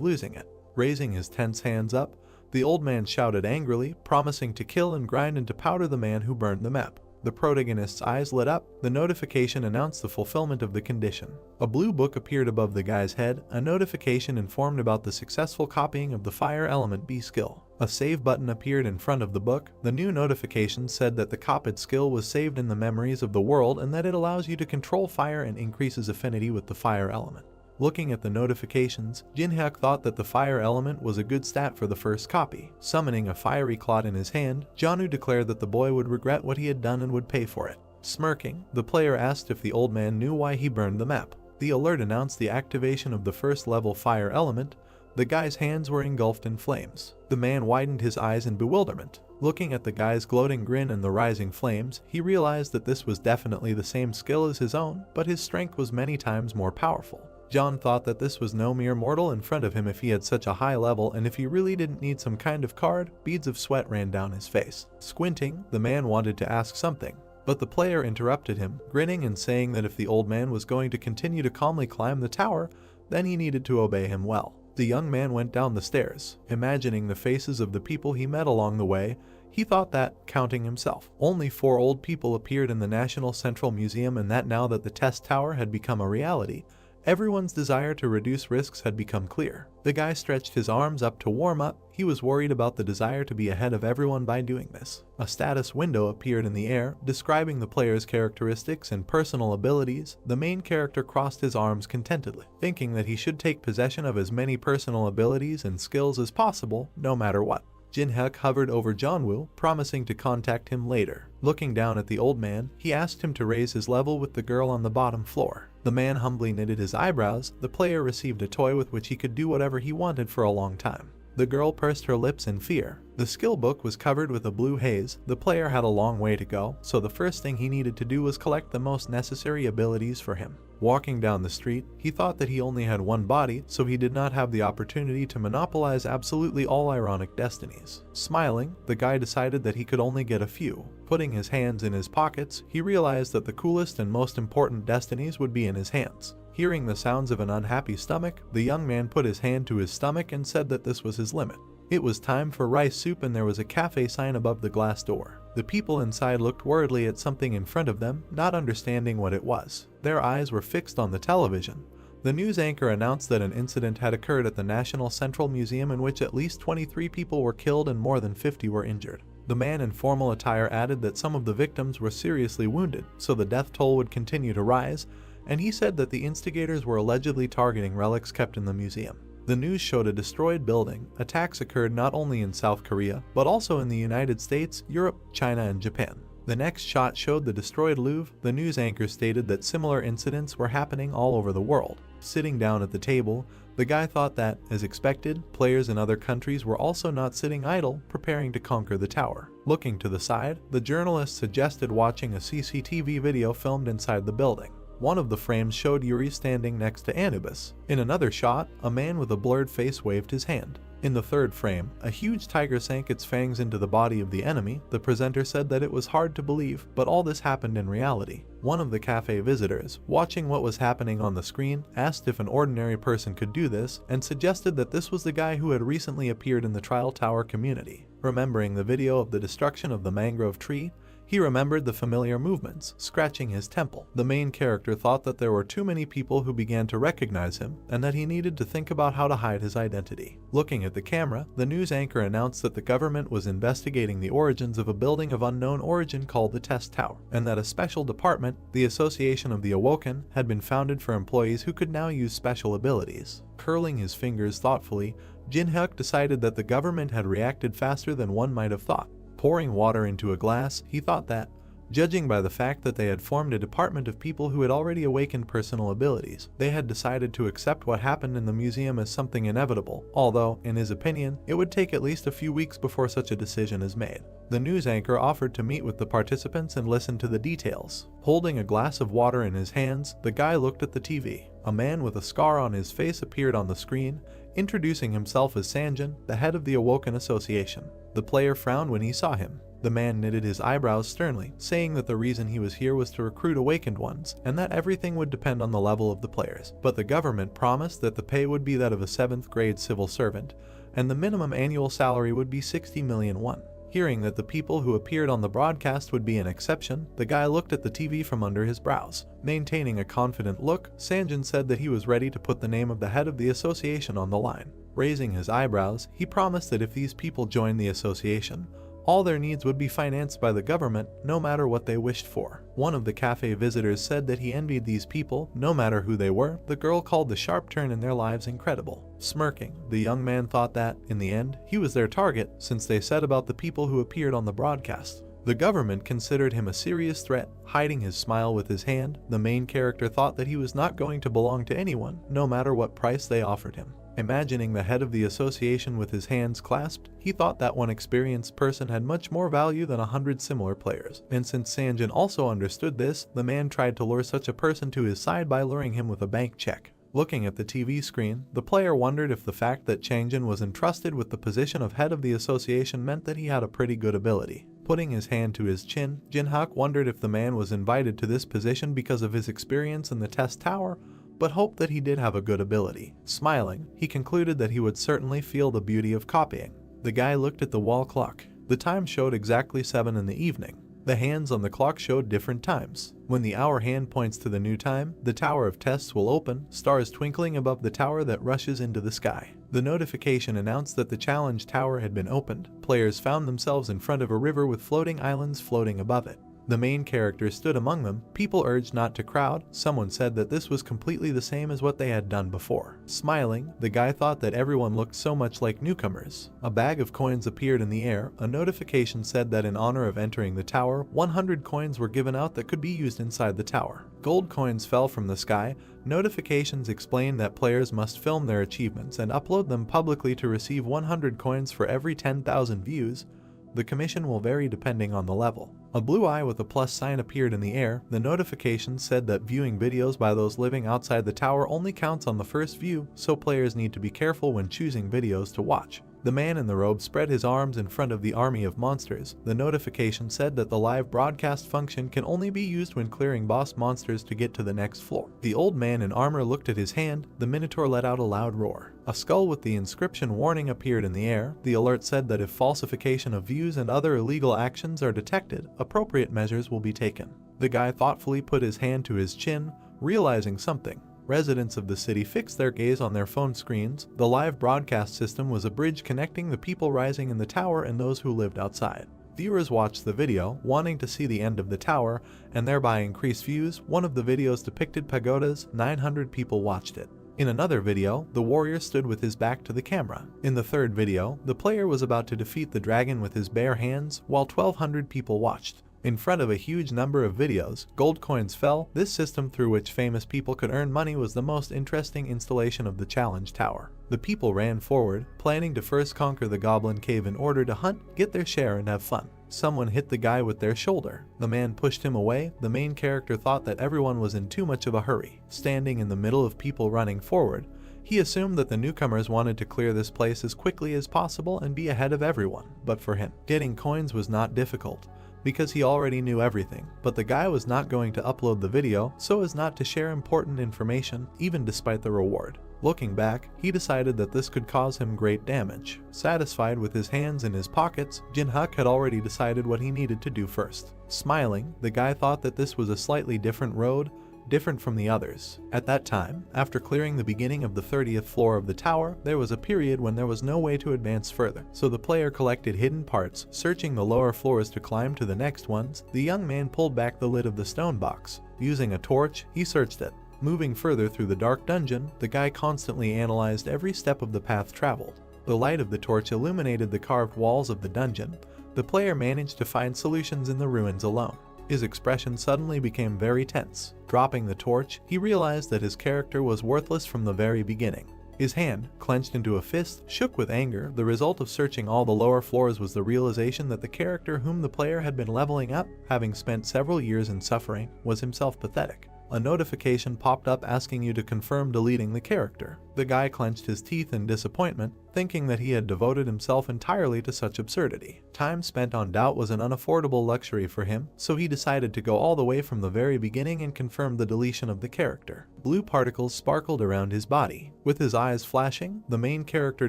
losing it. Raising his tense hands up, the old man shouted angrily, promising to kill and grind into powder the man who burned the map. The protagonist's eyes lit up. The notification announced the fulfillment of the condition. A blue book appeared above the guy's head. A notification informed about the successful copying of the Fire Element B skill. A save button appeared in front of the book. The new notification said that the copied skill was saved in the memories of the world and that it allows you to control fire and increases affinity with the fire element. Looking at the notifications, Jinhyuk thought that the fire element was a good stat for the first copy. Summoning a fiery clod in his hand, Janwoo declared that the boy would regret what he had done and would pay for it. Smirking, the player asked if the old man knew why he burned the map. The alert announced the activation of the first level fire element. The guy's hands were engulfed in flames. The man widened his eyes in bewilderment. Looking at the guy's gloating grin and the rising flames, he realized that this was definitely the same skill as his own, but his strength was many times more powerful. John thought that this was no mere mortal in front of him if he had such a high level, and if he really didn't need some kind of card. Beads of sweat ran down his face. Squinting, the man wanted to ask something, but the player interrupted him, grinning and saying that if the old man was going to continue to calmly climb the tower, then he needed to obey him well. The young man went down the stairs. Imagining the faces of the people he met along the way, he thought that, counting himself, only 4 old people appeared in the National Central Museum, and that now that the test tower had become a reality, everyone's desire to reduce risks had become clear. The guy stretched his arms up to warm up. He was worried about the desire to be ahead of everyone by doing this. A status window appeared in the air, describing the player's characteristics and personal abilities. The main character crossed his arms contentedly, thinking that he should take possession of as many personal abilities and skills as possible, no matter what. Jinhyuk hovered over Janwoo, promising to contact him later. Looking down at the old man, he asked him to raise his level with the girl on the bottom floor. The man humbly knitted his eyebrows. The player received a toy with which he could do whatever he wanted for a long time. The girl pursed her lips in fear. The skill book was covered with a blue haze. The player had a long way to go, so the first thing he needed to do was collect the most necessary abilities for him. Walking down the street, he thought that he only had one body, so he did not have the opportunity to monopolize absolutely all ironic destinies. Smiling, the guy decided that he could only get a few. Putting his hands in his pockets, he realized that the coolest and most important destinies would be in his hands. Hearing the sounds of an unhappy stomach, the young man put his hand to his stomach and said that this was his limit. It was time for rice soup, and there was a cafe sign above the glass door. The people inside looked worriedly at something in front of them, not understanding what it was. Their eyes were fixed on the television. The news anchor announced that an incident had occurred at the National Central Museum in which at least 23 people were killed and more than 50 were injured. The man in formal attire added that some of the victims were seriously wounded, so the death toll would continue to rise, and he said that the instigators were allegedly targeting relics kept in the museum. The news showed a destroyed building. Attacks occurred not only in South Korea, but also in the United States, Europe, China, and Japan. The next shot showed the destroyed Louvre. The news anchor stated that similar incidents were happening all over the world. Sitting down at the table, the guy thought that, as expected, players in other countries were also not sitting idle, preparing to conquer the tower. Looking to the side, the journalist suggested watching a CCTV video filmed inside the building. One of the frames showed Yuri standing next to Anubis. In another shot, a man with a blurred face waved his hand. In the third frame, a huge tiger sank its fangs into the body of the enemy. The presenter said that it was hard to believe, but all this happened in reality. One of the cafe visitors, watching what was happening on the screen, asked if an ordinary person could do this, and suggested that this was the guy who had recently appeared in the Trial Tower community. Remembering the video of the destruction of the mangrove tree, he remembered the familiar movements, scratching his temple. The main character thought that there were too many people who began to recognize him, and that he needed to think about how to hide his identity. Looking at the camera, the news anchor announced that the government was investigating the origins of a building of unknown origin called the Test Tower, and that a special department, the Association of the Awoken, had been founded for employees who could now use special abilities. Curling his fingers thoughtfully, Jinhyuk decided that the government had reacted faster than one might have thought. Pouring water into a glass, he thought that, Judging by the fact that they had formed a department of people who had already awakened personal abilities, they had decided to accept what happened in the museum as something inevitable, although, in his opinion, it would take at least a few weeks before such a decision is made. The news anchor offered to meet with the participants and listen to the details. Holding a glass of water in his hands, the guy looked at the TV. A man with a scar on his face appeared on the screen, introducing himself as Sanjin, the head of the Awoken Association. The player frowned when he saw him. The man knitted his eyebrows sternly, saying that the reason he was here was to recruit awakened ones, and that everything would depend on the level of the players. But the government promised that the pay would be that of a 7th grade civil servant, and the minimum annual salary would be 60 million won. Hearing that the people who appeared on the broadcast would be an exception, the guy looked at the TV from under his brows. Maintaining a confident look, Sanjin said that he was ready to put the name of the head of the association on the line. Raising his eyebrows, he promised that if these people joined the association, all their needs would be financed by the government, no matter what they wished for. One of the cafe visitors said that he envied these people, no matter who they were. The girl called the sharp turn in their lives incredible. Smirking, the young man thought that, in the end, he was their target, since they said about the people who appeared on the broadcast. The government considered him a serious threat. Hiding his smile with his hand, the main character thought that he was not going to belong to anyone, no matter what price they offered him. Imagining the head of the association with his hands clasped, he thought that one experienced person had much more value than 100 similar players. And since Sanjin also understood this, the man tried to lure such a person to his side by luring him with a bank check. Looking at the TV screen, the player wondered if the fact that Changjin was entrusted with the position of head of the association meant that he had a pretty good ability. Putting his hand to his chin, Jinhak wondered if the man was invited to this position because of his experience in the test tower, but hoped that he did have a good ability. Smiling, he concluded that he would certainly feel the beauty of copying. The guy looked at the wall clock. The time showed exactly 7 in the evening. The hands on the clock showed different times. When the hour hand points to the new time, the tower of tests will open, stars twinkling above the tower that rushes into the sky. The notification announced that the challenge tower had been opened. Players found themselves in front of a river with floating islands floating above it. The main character stood among them. People urged not to crowd. Someone said that this was completely the same as what they had done before. Smiling, the guy thought that everyone looked so much like newcomers. A bag of coins appeared in the air. A notification said that in honor of entering the tower, 100 coins were given out that could be used inside the tower. Gold coins fell from the sky. Notifications explained that players must film their achievements and upload them publicly to receive 100 coins for every 10,000 views. The commission will vary depending on the level. A blue eye with a plus sign appeared in the air. The notification said that viewing videos by those living outside the tower only counts on the first view, so players need to be careful when choosing videos to watch. The man in the robe spread his arms in front of the army of monsters. The notification said that the live broadcast function can only be used when clearing boss monsters to get to the next floor. The old man in armor looked at his hand. The minotaur let out a loud roar. A skull with the inscription warning appeared in the air. The alert said that if falsification of views and other illegal actions are detected, appropriate measures will be taken. The guy thoughtfully put his hand to his chin, realizing something. Residents of the city fixed their gaze on their phone screens. The live broadcast system was a bridge connecting the people rising in the tower and those who lived outside. Viewers watched the video, wanting to see the end of the tower, and thereby increase views. One of the videos depicted pagodas. 900 people watched it. In another video, the warrior stood with his back to the camera. In the third video, the player was about to defeat the dragon with his bare hands, while 1,200 people watched. In front of a huge number of videos, gold coins fell. This system through which famous people could earn money was the most interesting installation of the challenge tower. The people ran forward, planning to first conquer the goblin cave in order to hunt, get their share, and have fun. Someone hit the guy with their shoulder. The man pushed him away. The main character thought that everyone was in too much of a hurry. Standing in the middle of people running forward, he assumed that the newcomers wanted to clear this place as quickly as possible and be ahead of everyone. But for him, getting coins was not difficult, because he already knew everything. But the guy was not going to upload the video so as not to share important information, even despite the reward. Looking back, he decided that this could cause him great damage. Satisfied with his hands in his pockets, Jinhak had already decided what he needed to do first. Smiling, the guy thought that this was a slightly different road, different from the others. At that time, after clearing the beginning of the 30th floor of the tower, there was a period when there was no way to advance further. So the player collected hidden parts, searching the lower floors to climb to the next ones. The young man pulled back the lid of the stone box. Using a torch, he searched it. Moving further through the dark dungeon, the guy constantly analyzed every step of the path traveled. The light of the torch illuminated the carved walls of the dungeon. The player managed to find solutions in the ruins alone. His expression suddenly became very tense. Dropping the torch, he realized that his character was worthless from the very beginning. His hand, clenched into a fist, shook with anger. The result of searching all the lower floors was the realization that the character whom the player had been leveling up, having spent several years in suffering, was himself pathetic. A notification popped up asking you to confirm deleting the character. The guy clenched his teeth in disappointment, thinking that he had devoted himself entirely to such absurdity. Time spent on doubt was an unaffordable luxury for him, so he decided to go all the way from the very beginning and confirm the deletion of the character. Blue particles sparkled around his body. With his eyes flashing, the main character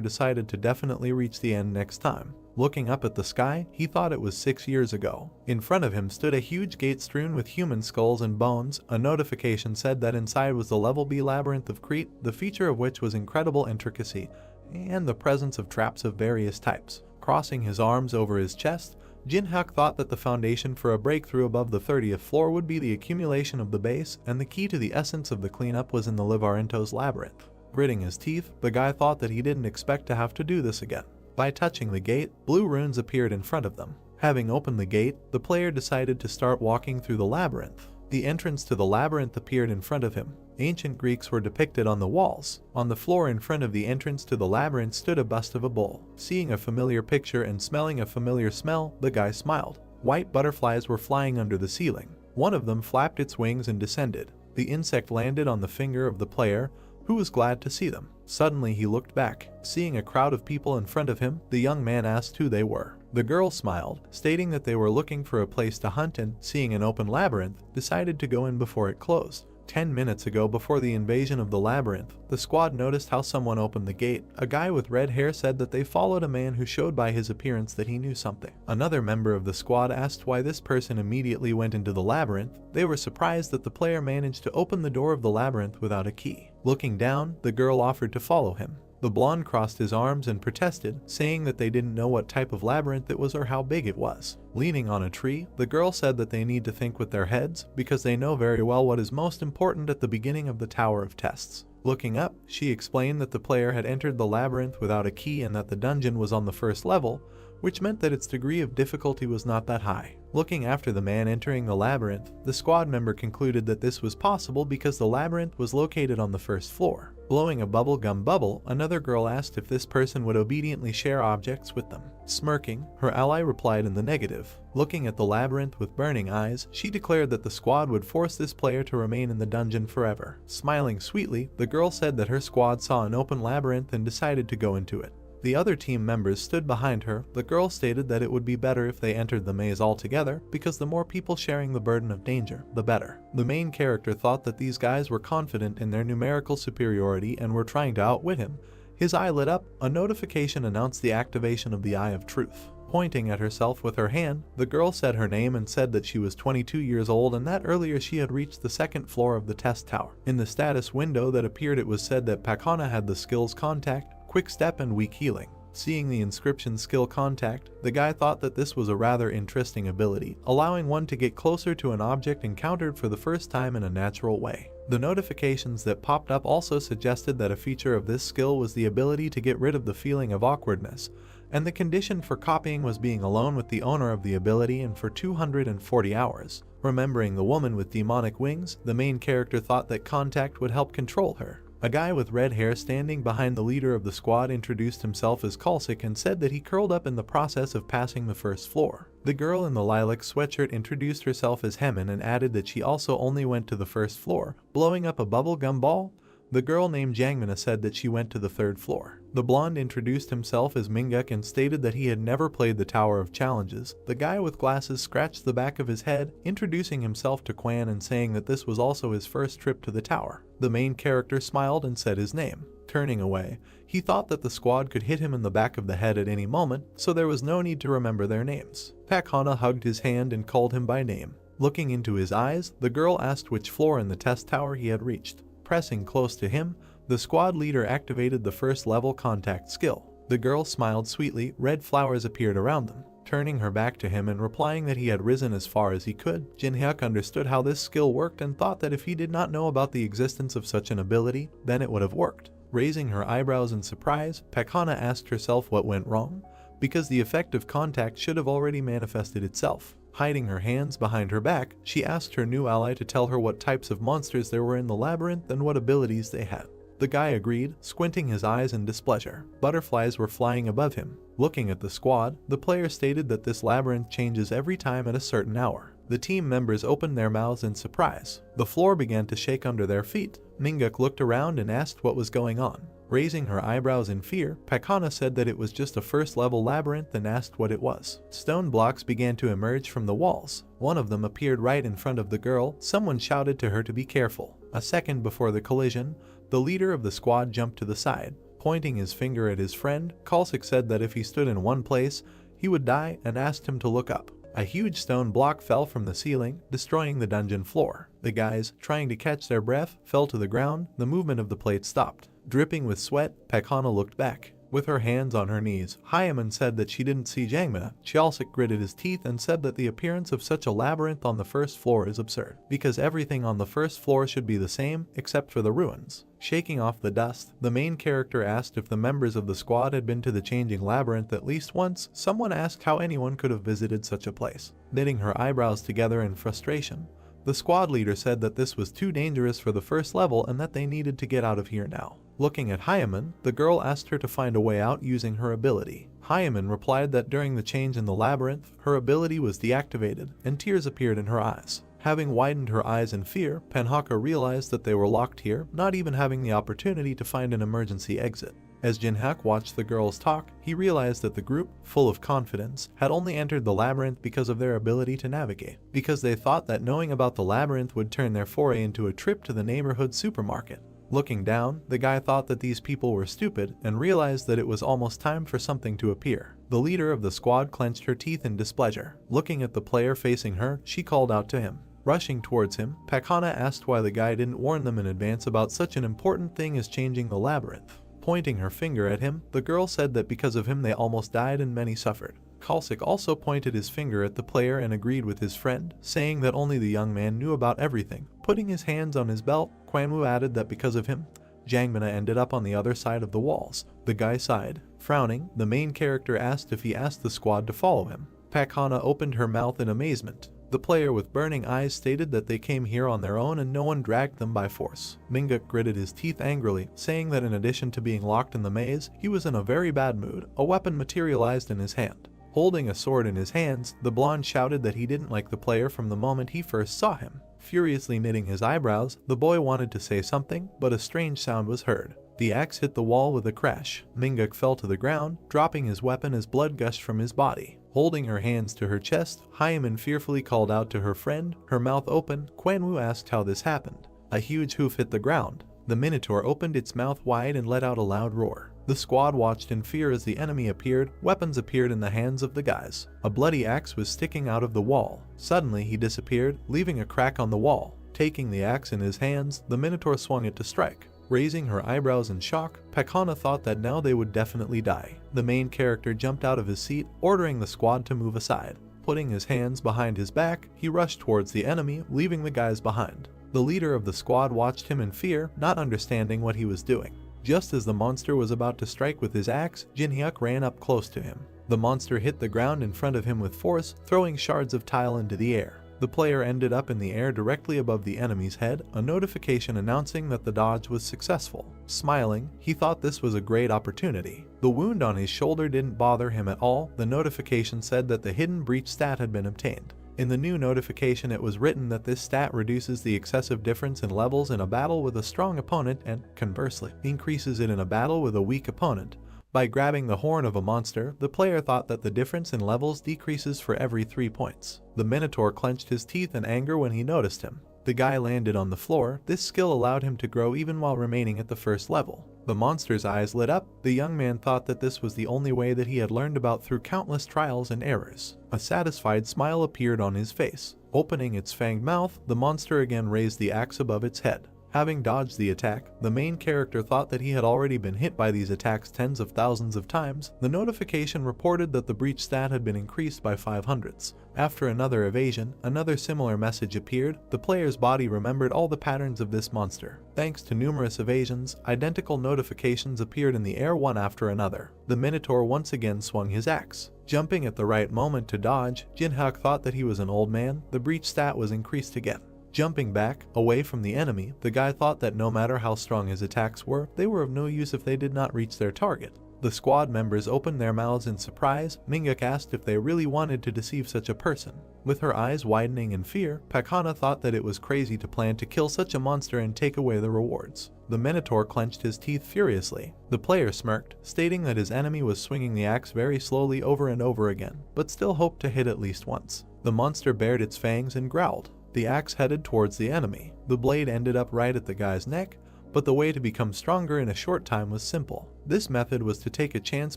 decided to definitely reach the end next time. Looking up at the sky, he thought it was 6 years ago. In front of him stood a huge gate strewn with human skulls and bones. A notification said that inside was the level B labyrinth of Crete, the feature of which was incredible intricacy, and the presence of traps of various types. Crossing his arms over his chest, Jin-hyuk thought that the foundation for a breakthrough above the 30th floor would be the accumulation of the base, and the key to the essence of the cleanup was in the Labyrinthos labyrinth. Gritting his teeth, the guy thought that he didn't expect to have to do this again. By touching the gate, blue runes appeared in front of them. Having opened the gate, the player decided to start walking through the labyrinth. The entrance to the labyrinth appeared in front of him. Ancient Greeks were depicted on the walls. On the floor in front of the entrance to the labyrinth stood a bust of a bull. Seeing a familiar picture and smelling a familiar smell, the guy smiled. White butterflies were flying under the ceiling. One of them flapped its wings and descended. The insect landed on the finger of the player, who was glad to see them. Suddenly he looked back. Seeing a crowd of people in front of him, the young man asked who they were. The girl smiled, stating that they were looking for a place to hunt and, seeing an open labyrinth, decided to go in before it closed. 10 minutes ago, before the invasion of the labyrinth, the squad noticed how someone opened the gate. A guy with red hair said that they followed a man who showed by his appearance that he knew something. Another member of the squad asked why this person immediately went into the labyrinth. They were surprised that the player managed to open the door of the labyrinth without a key. Looking down, the girl offered to follow him. The blonde crossed his arms and protested, saying that they didn't know what type of labyrinth it was or how big it was. Leaning on a tree, the girl said that they need to think with their heads, because they know very well what is most important at the beginning of the Tower of Tests. Looking up, she explained that the player had entered the labyrinth without a key and that the dungeon was on the first level, which meant that its degree of difficulty was not that high. Looking after the man entering the labyrinth, the squad member concluded that this was possible because the labyrinth was located on the first floor. Blowing a bubblegum bubble, another girl asked if this person would obediently share objects with them. Smirking, her ally replied in the negative. Looking at the labyrinth with burning eyes, she declared that the squad would force this player to remain in the dungeon forever. Smiling sweetly, the girl said that her squad saw an open labyrinth and decided to go into it. The other team members stood behind her. The girl stated that it would be better if they entered the maze altogether, because the more people sharing the burden of danger, the better. The main character thought that these guys were confident in their numerical superiority and were trying to outwit him. His eye lit up. A notification announced the activation of the Eye of Truth. Pointing at herself with her hand, the girl said her name and said that she was 22 years old and that earlier she had reached the second floor of the test tower. In the status window that appeared, it was said that Pakana had the skills Contact, Quick Step and Weak Healing. Seeing the inscription Skill Contact, the guy thought that this was a rather interesting ability, allowing one to get closer to an object encountered for the first time in a natural way. The notifications that popped up also suggested that a feature of this skill was the ability to get rid of the feeling of awkwardness, and the condition for copying was being alone with the owner of the ability and for 240 hours. Remembering the woman with demonic wings, the main character thought that Contact would help control her. A guy with red hair standing behind the leader of the squad introduced himself as Kalsik and said that he curled up in the process of passing the first floor. The girl in the lilac sweatshirt introduced herself as Hemin and added that she also only went to the first floor. Blowing up a bubblegum ball, the girl named Jangmina said that she went to the third floor. The blonde introduced himself as Minguk and stated that he had never played the Tower of Challenges. The guy with glasses scratched the back of his head, introducing himself to Quan and saying that this was also his first trip to the tower. The main character smiled and said his name. Turning away, he thought that the squad could hit him in the back of the head at any moment, so there was no need to remember their names. Pakhana hugged his hand and called him by name. Looking into his eyes, the girl asked which floor in the test tower he had reached. Pressing close to him, the squad leader activated the first level Contact skill. The girl smiled sweetly. Red flowers appeared around them. Turning her back to him and replying that he had risen as far as he could, Jin-hyuk understood how this skill worked and thought that if he did not know about the existence of such an ability, then it would have worked. Raising her eyebrows in surprise, Pakhana asked herself what went wrong, because the effect of Contact should have already manifested itself. Hiding her hands behind her back, she asked her new ally to tell her what types of monsters there were in the labyrinth and what abilities they had. The guy agreed, squinting his eyes in displeasure. Butterflies were flying above him. Looking at the squad, the player stated that this labyrinth changes every time at a certain hour. The team members opened their mouths in surprise. The floor began to shake under their feet. Minguk looked around and asked what was going on. Raising her eyebrows in fear, Pakana said that it was just a first-level labyrinth and asked what it was. Stone blocks began to emerge from the walls. One of them appeared right in front of the girl. Someone shouted to her to be careful. A second before the collision, the leader of the squad jumped to the side. Pointing his finger at his friend, Kalsik said that if he stood in one place, he would die and asked him to look up. A huge stone block fell from the ceiling, destroying the dungeon floor. The guys, trying to catch their breath, fell to the ground. The movement of the plate stopped. Dripping with sweat, Pakana looked back. With her hands on her knees, Hyaman said that she didn't see Jangmina. Chalsik gritted his teeth and said that the appearance of such a labyrinth on the first floor is absurd, because everything on the first floor should be the same, except for the ruins. Shaking off the dust, the main character asked if the members of the squad had been to the changing labyrinth at least once. Someone asked how anyone could have visited such a place. Knitting her eyebrows together in frustration, the squad leader said that this was too dangerous for the first level and that they needed to get out of here now. Looking at Hyaman, the girl asked her to find a way out using her ability. Hyaman replied that during the change in the labyrinth, her ability was deactivated, and tears appeared in her eyes. Having widened her eyes in fear, Panhaka realized that they were locked here, not even having the opportunity to find an emergency exit. As Jinhak watched the girls talk, he realized that the group, full of confidence, had only entered the labyrinth because of their ability to navigate, because they thought that knowing about the labyrinth would turn their foray into a trip to the neighborhood supermarket. Looking down, the guy thought that these people were stupid and realized that it was almost time for something to appear. The leader of the squad clenched her teeth in displeasure. Looking at the player facing her, she called out to him. Rushing towards him, Pakana asked why the guy didn't warn them in advance about such an important thing as changing the labyrinth. Pointing her finger at him, the girl said that because of him they almost died and many suffered. Kalsik also pointed his finger at the player and agreed with his friend, saying that only the young man knew about everything. Putting his hands on his belt, Quanwu added that because of him, Jangmina ended up on the other side of the walls. The guy sighed. Frowning, the main character asked if he asked the squad to follow him. Pakana opened her mouth in amazement. The player with burning eyes stated that they came here on their own and no one dragged them by force. Minguk gritted his teeth angrily, saying that in addition to being locked in the maze, he was in a very bad mood. A weapon materialized in his hand. Holding a sword in his hands, the blonde shouted that he didn't like the player from the moment he first saw him. Furiously knitting his eyebrows, the boy wanted to say something, but a strange sound was heard. The axe hit the wall with a crash. Minguk fell to the ground, dropping his weapon as blood gushed from his body. Holding her hands to her chest, Hyaman fearfully called out to her friend, her mouth open. Quanwu asked how this happened. A huge hoof hit the ground. The Minotaur opened its mouth wide and let out a loud roar. The squad watched in fear as the enemy appeared. Weapons appeared in the hands of the guys. A bloody axe was sticking out of the wall. Suddenly he disappeared, leaving a crack on the wall. Taking the axe in his hands, the Minotaur swung it to strike. Raising her eyebrows in shock, Pakana thought that now they would definitely die. The main character jumped out of his seat, ordering the squad to move aside. Putting his hands behind his back, he rushed towards the enemy, leaving the guys behind. The leader of the squad watched him in fear, not understanding what he was doing. Just as the monster was about to strike with his axe, Jinhyuk ran up close to him. The monster hit the ground in front of him with force, throwing shards of tile into the air. The player ended up in the air directly above the enemy's head, a notification announcing that the dodge was successful. Smiling, he thought this was a great opportunity. The wound on his shoulder didn't bother him at all. The notification said that the hidden breach stat had been obtained. In the new notification it was written that this stat reduces the excessive difference in levels in a battle with a strong opponent and, conversely, increases it in a battle with a weak opponent. By grabbing the horn of a monster, the player thought that the difference in levels decreases for every 3 points. The Minotaur clenched his teeth in anger when he noticed him. The guy landed on the floor. This skill allowed him to grow even while remaining at the first level. The monster's eyes lit up. The young man thought that this was the only way that he had learned about through countless trials and errors. A satisfied smile appeared on his face. Opening its fanged mouth, the monster again raised the axe above its head. Having dodged the attack, the main character thought that he had already been hit by these attacks tens of thousands of times. The notification reported that the breach stat had been increased by 500s. After another evasion, another similar message appeared. The player's body remembered all the patterns of this monster. Thanks to numerous evasions, identical notifications appeared in the air one after another. The Minotaur once again swung his axe. Jumping at the right moment to dodge, Jinhyuk thought that he was an old man. The breach stat was increased again. Jumping back, away from the enemy, the guy thought that no matter how strong his attacks were, they were of no use if they did not reach their target. The squad members opened their mouths in surprise. Manga asked if they really wanted to deceive such a person. With her eyes widening in fear, Pakana thought that it was crazy to plan to kill such a monster and take away the rewards. The Minotaur clenched his teeth furiously. The player smirked, stating that his enemy was swinging the axe very slowly over and over again, but still hoped to hit at least once. The monster bared its fangs and growled. The axe headed towards the enemy. The blade ended up right at the guy's neck, but the way to become stronger in a short time was simple. This method was to take a chance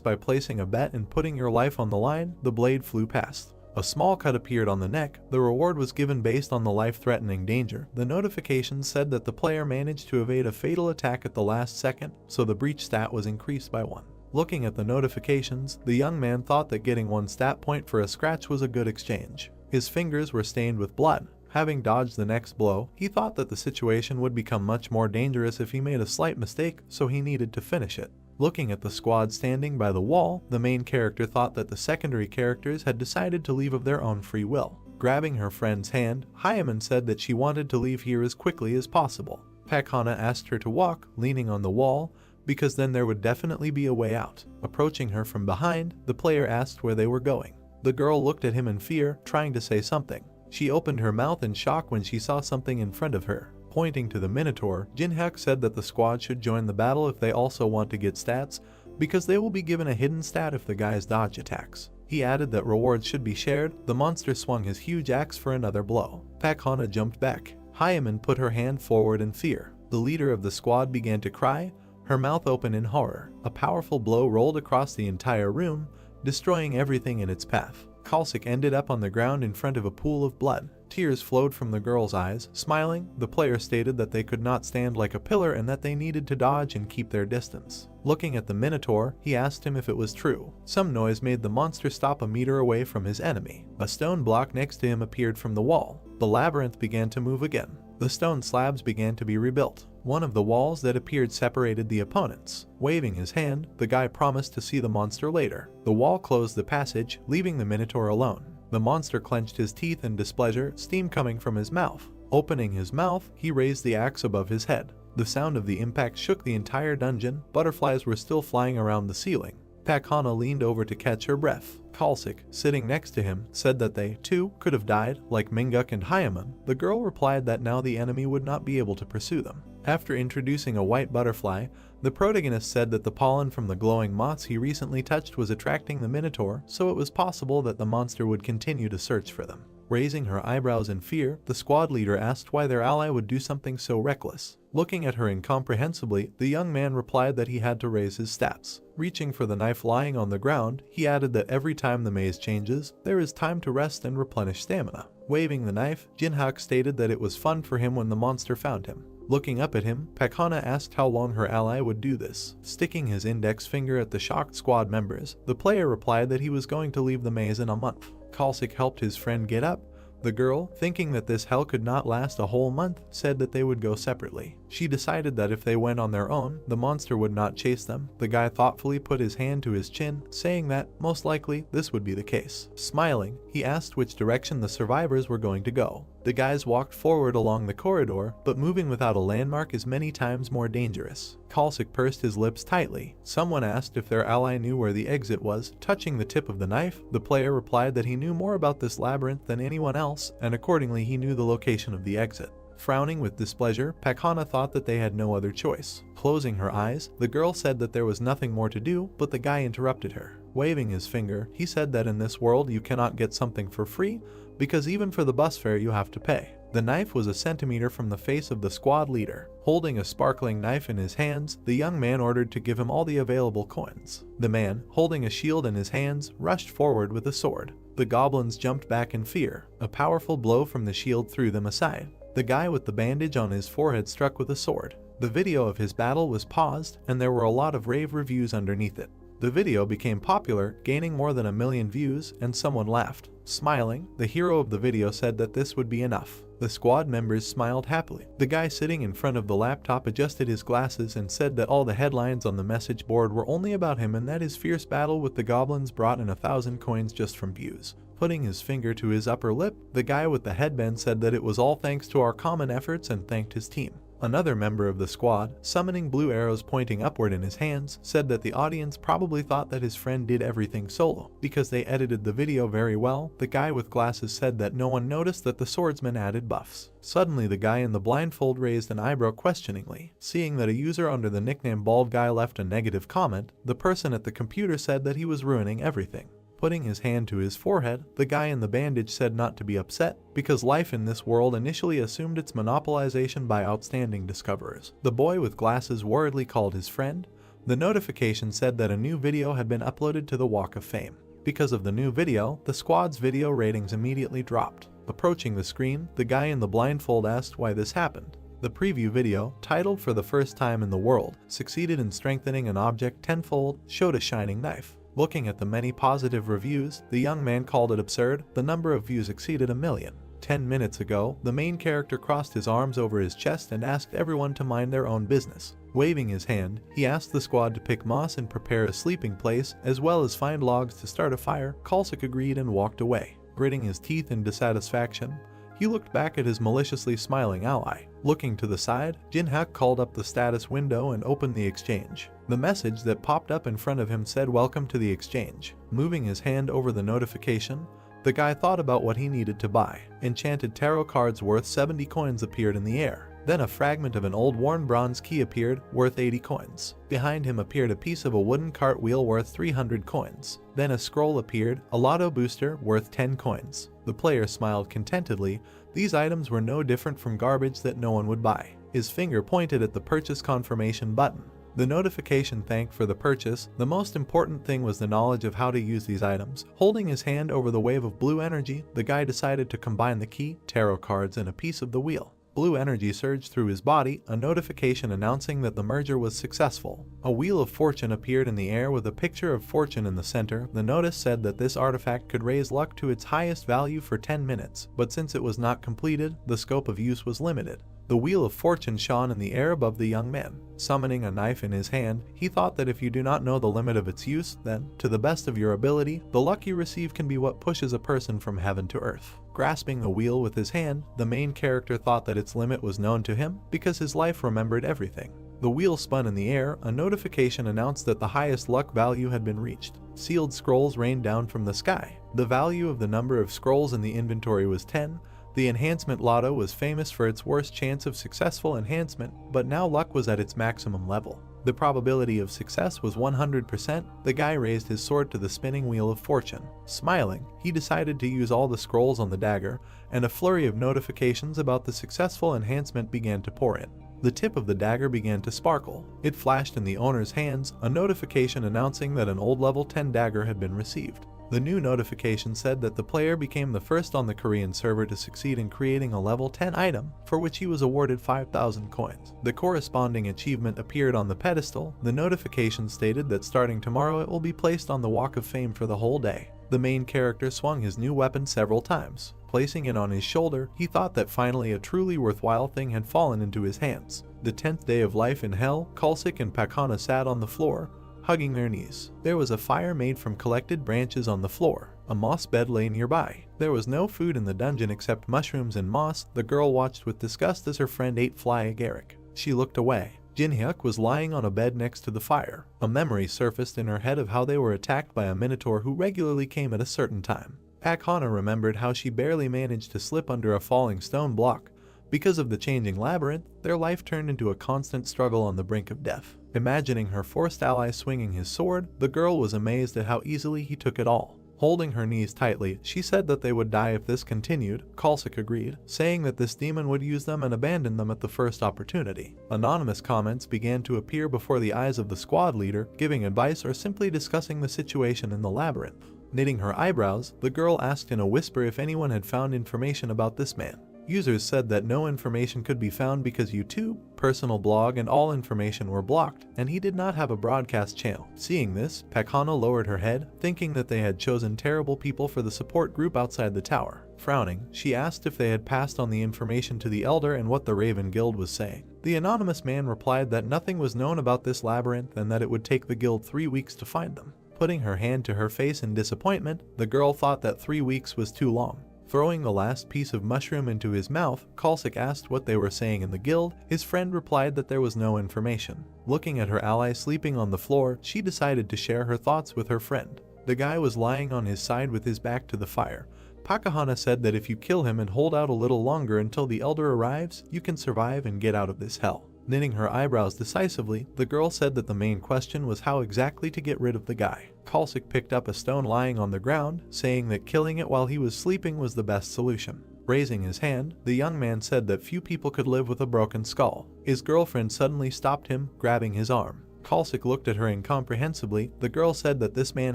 by placing a bet and putting your life on the line. The blade flew past. A small cut appeared on the neck. The reward was given based on the life-threatening danger. The notification said that the player managed to evade a fatal attack at the last second, so the breach stat was increased by 1. Looking at the notifications, the young man thought that getting 1 stat point for a scratch was a good exchange. His fingers were stained with blood. Having dodged the next blow, he thought that the situation would become much more dangerous if he made a slight mistake, so he needed to finish it. Looking at the squad standing by the wall, the main character thought that the secondary characters had decided to leave of their own free will. Grabbing her friend's hand, Hyaman said that she wanted to leave here as quickly as possible. Pakana asked her to walk, leaning on the wall, because then there would definitely be a way out. Approaching her from behind, the player asked where they were going. The girl looked at him in fear, trying to say something. She opened her mouth in shock when she saw something in front of her. Pointing to the Minotaur, Jinhyuk said that the squad should join the battle if they also want to get stats, because they will be given a hidden stat if the guy's dodge attacks. He added that rewards should be shared. The monster swung his huge axe for another blow. Pakana jumped back. Hyaman put her hand forward in fear. The leader of the squad began to cry, her mouth open in horror. A powerful blow rolled across the entire room, destroying everything in its path. Kalsik ended up on the ground in front of a pool of blood. Tears flowed from the girl's eyes. Smiling, the player stated that they could not stand like a pillar and that they needed to dodge and keep their distance. Looking at the Minotaur, he asked him if it was true. Some noise made the monster stop a meter away from his enemy. A stone block next to him appeared from the wall. The labyrinth began to move again. The stone slabs began to be rebuilt. One of the walls that appeared separated the opponents. Waving his hand, the guy promised to see the monster later. The wall closed the passage, leaving the Minotaur alone. The monster clenched his teeth in displeasure, steam coming from his mouth. Opening his mouth, he raised the axe above his head. The sound of the impact shook the entire dungeon. Butterflies were still flying around the ceiling. Pakana leaned over to catch her breath. Kalsik, sitting next to him, said that they, too, could have died, like Minguk and Hyaman. The girl replied that now the enemy would not be able to pursue them. After introducing a white butterfly, the protagonist said that the pollen from the glowing moths he recently touched was attracting the Minotaur, so it was possible that the monster would continue to search for them. Raising her eyebrows in fear, the squad leader asked why their ally would do something so reckless. Looking at her incomprehensibly, the young man replied that he had to raise his stats. Reaching for the knife lying on the ground, he added that every time the maze changes, there is time to rest and replenish stamina. Waving the knife, Jinhyuk stated that it was fun for him when the monster found him. Looking up at him, Pakana asked how long her ally would do this. Sticking his index finger at the shocked squad members, the player replied that he was going to leave the maze in a month. Kalsik helped his friend get up. The girl, thinking that this hell could not last a whole month, said that they would go separately. She decided that if they went on their own, the monster would not chase them. The guy thoughtfully put his hand to his chin, saying that, most likely, this would be the case. Smiling, he asked which direction the survivors were going to go. The guys walked forward along the corridor, but moving without a landmark is many times more dangerous. Kalsik pursed his lips tightly. Someone asked if their ally knew where the exit was. Touching the tip of the knife, the player replied that he knew more about this labyrinth than anyone else, and accordingly he knew the location of the exit. Frowning with displeasure, Pakana thought that they had no other choice. Closing her eyes, the girl said that there was nothing more to do, but the guy interrupted her. Waving his finger, he said that in this world you cannot get something for free, because even for the bus fare you have to pay. The knife was a centimeter from the face of the squad leader. Holding a sparkling knife in his hands, the young man ordered to give him all the available coins. The man, holding a shield in his hands, rushed forward with a sword. The goblins jumped back in fear. A powerful blow from the shield threw them aside. The guy with the bandage on his forehead struck with a sword. The video of his battle was paused, and there were a lot of rave reviews underneath it. The video became popular, gaining more than 1 million views, and someone laughed. Smiling, the hero of the video said that this would be enough. The squad members smiled happily. The guy sitting in front of the laptop adjusted his glasses and said that all the headlines on the message board were only about him and that his fierce battle with the goblins brought in 1,000 coins just from views. Putting his finger to his upper lip, the guy with the headband said that it was all thanks to our common efforts and thanked his team. Another member of the squad, summoning blue arrows pointing upward in his hands, said that the audience probably thought that his friend did everything solo. Because they edited the video very well, the guy with glasses said that no one noticed that the swordsman added buffs. Suddenly the guy in the blindfold raised an eyebrow questioningly. Seeing that a user under the nickname Bald Guy left a negative comment, the person at the computer said that he was ruining everything. Putting his hand to his forehead, the guy in the bandage said not to be upset, because life in this world initially assumed its monopolization by outstanding discoverers. The boy with glasses worriedly called his friend. The notification said that a new video had been uploaded to the Walk of Fame. Because of the new video, the squad's video ratings immediately dropped. Approaching the screen, the guy in the blindfold asked why this happened. The preview video, titled "For the First Time in the World," succeeded in strengthening an object tenfold, showed a shining knife. Looking at the many positive reviews, the young man called it absurd. The number of views exceeded 1 million. 10 minutes ago, the main character crossed his arms over his chest and asked everyone to mind their own business. Waving his hand, he asked the squad to pick moss and prepare a sleeping place, as well as find logs to start a fire. Kalsik agreed and walked away. Gritting his teeth in dissatisfaction, he looked back at his maliciously smiling ally. Looking to the side, Jinhyuk called up the status window and opened the exchange. The message that popped up in front of him said "Welcome to the exchange." Moving his hand over the notification, the guy thought about what he needed to buy. Enchanted tarot cards worth 70 coins appeared in the air. Then a fragment of an old worn bronze key appeared, worth 80 coins. Behind him appeared a piece of a wooden cartwheel worth 300 coins. Then a scroll appeared, a lotto booster worth 10 coins. The player smiled contentedly. These items were no different from garbage that no one would buy. His finger pointed at the purchase confirmation button. The notification thanked for the purchase. The most important thing was the knowledge of how to use these items. Holding his hand over the wave of blue energy, the guy decided to combine the key, tarot cards, and a piece of the wheel. Blue energy surged through his body, a notification announcing that the merger was successful. A wheel of fortune appeared in the air with a picture of fortune in the center. The notice said that this artifact could raise luck to its highest value for 10 minutes, but since it was not completed, the scope of use was limited. The wheel of fortune shone in the air above the young man. Summoning a knife in his hand, he thought that if you do not know the limit of its use, then, to the best of your ability, the luck you receive can be what pushes a person from heaven to earth. Grasping the wheel with his hand, the main character thought that its limit was known to him because his life remembered everything. The wheel spun in the air. A notification announced that the highest luck value had been reached. Sealed scrolls rained down from the sky. The value of the number of scrolls in the inventory was 10. The enhancement lotto was famous for its worst chance of successful enhancement, but now luck was at its maximum level. The probability of success was 100%. The guy raised his sword to the spinning wheel of fortune. Smiling, he decided to use all the scrolls on the dagger, and a flurry of notifications about the successful enhancement began to pour in. The tip of the dagger began to sparkle. It flashed in the owner's hands, a notification announcing that an old level 10 dagger had been received. The new notification said that the player became the first on the Korean server to succeed in creating a level 10 item, for which he was awarded 5,000 coins. The corresponding achievement appeared on the pedestal. The notification stated that starting tomorrow it will be placed on the Walk of Fame for the whole day. The main character swung his new weapon several times. Placing it on his shoulder, he thought that finally a truly worthwhile thing had fallen into his hands. The 10th day of life in hell, Kalsik and Pakana sat on the floor, hugging their knees. There was a fire made from collected branches on the floor. A moss bed lay nearby. There was no food in the dungeon except mushrooms and moss. The girl watched with disgust as her friend ate fly agaric. She looked away. Jinhyuk was lying on a bed next to the fire. A memory surfaced in her head of how they were attacked by a minotaur who regularly came at a certain time. Pakana remembered how she barely managed to slip under a falling stone block. Because of the changing labyrinth, their life turned into a constant struggle on the brink of death. Imagining her forced ally swinging his sword, the girl was amazed at how easily he took it all. Holding her knees tightly, she said that they would die if this continued. Kalsik agreed, saying that this demon would use them and abandon them at the first opportunity. Anonymous comments began to appear before the eyes of the squad leader, giving advice or simply discussing the situation in the labyrinth. Knitting her eyebrows, the girl asked in a whisper if anyone had found information about this man. Users said that no information could be found because YouTube, personal blog, and all information were blocked, and he did not have a broadcast channel. Seeing this, Pakana lowered her head, thinking that they had chosen terrible people for the support group outside the tower. Frowning, she asked if they had passed on the information to the Elder and what the Raven Guild was saying. The anonymous man replied that nothing was known about this labyrinth and that it would take the guild 3 weeks to find them. Putting her hand to her face in disappointment, the girl thought that 3 weeks was too long. Throwing the last piece of mushroom into his mouth, Kalsik asked what they were saying in the guild. His friend replied that there was no information. Looking at her ally sleeping on the floor, she decided to share her thoughts with her friend. The guy was lying on his side with his back to the fire. Pakahana said that if you kill him and hold out a little longer until the Elder arrives, you can survive and get out of this hell. Knitting her eyebrows decisively, the girl said that the main question was how exactly to get rid of the guy. Kalsik picked up a stone lying on the ground, saying that killing it while he was sleeping was the best solution. Raising his hand, the young man said that few people could live with a broken skull. His girlfriend suddenly stopped him, grabbing his arm. Kalsik looked at her incomprehensibly. The girl said that this man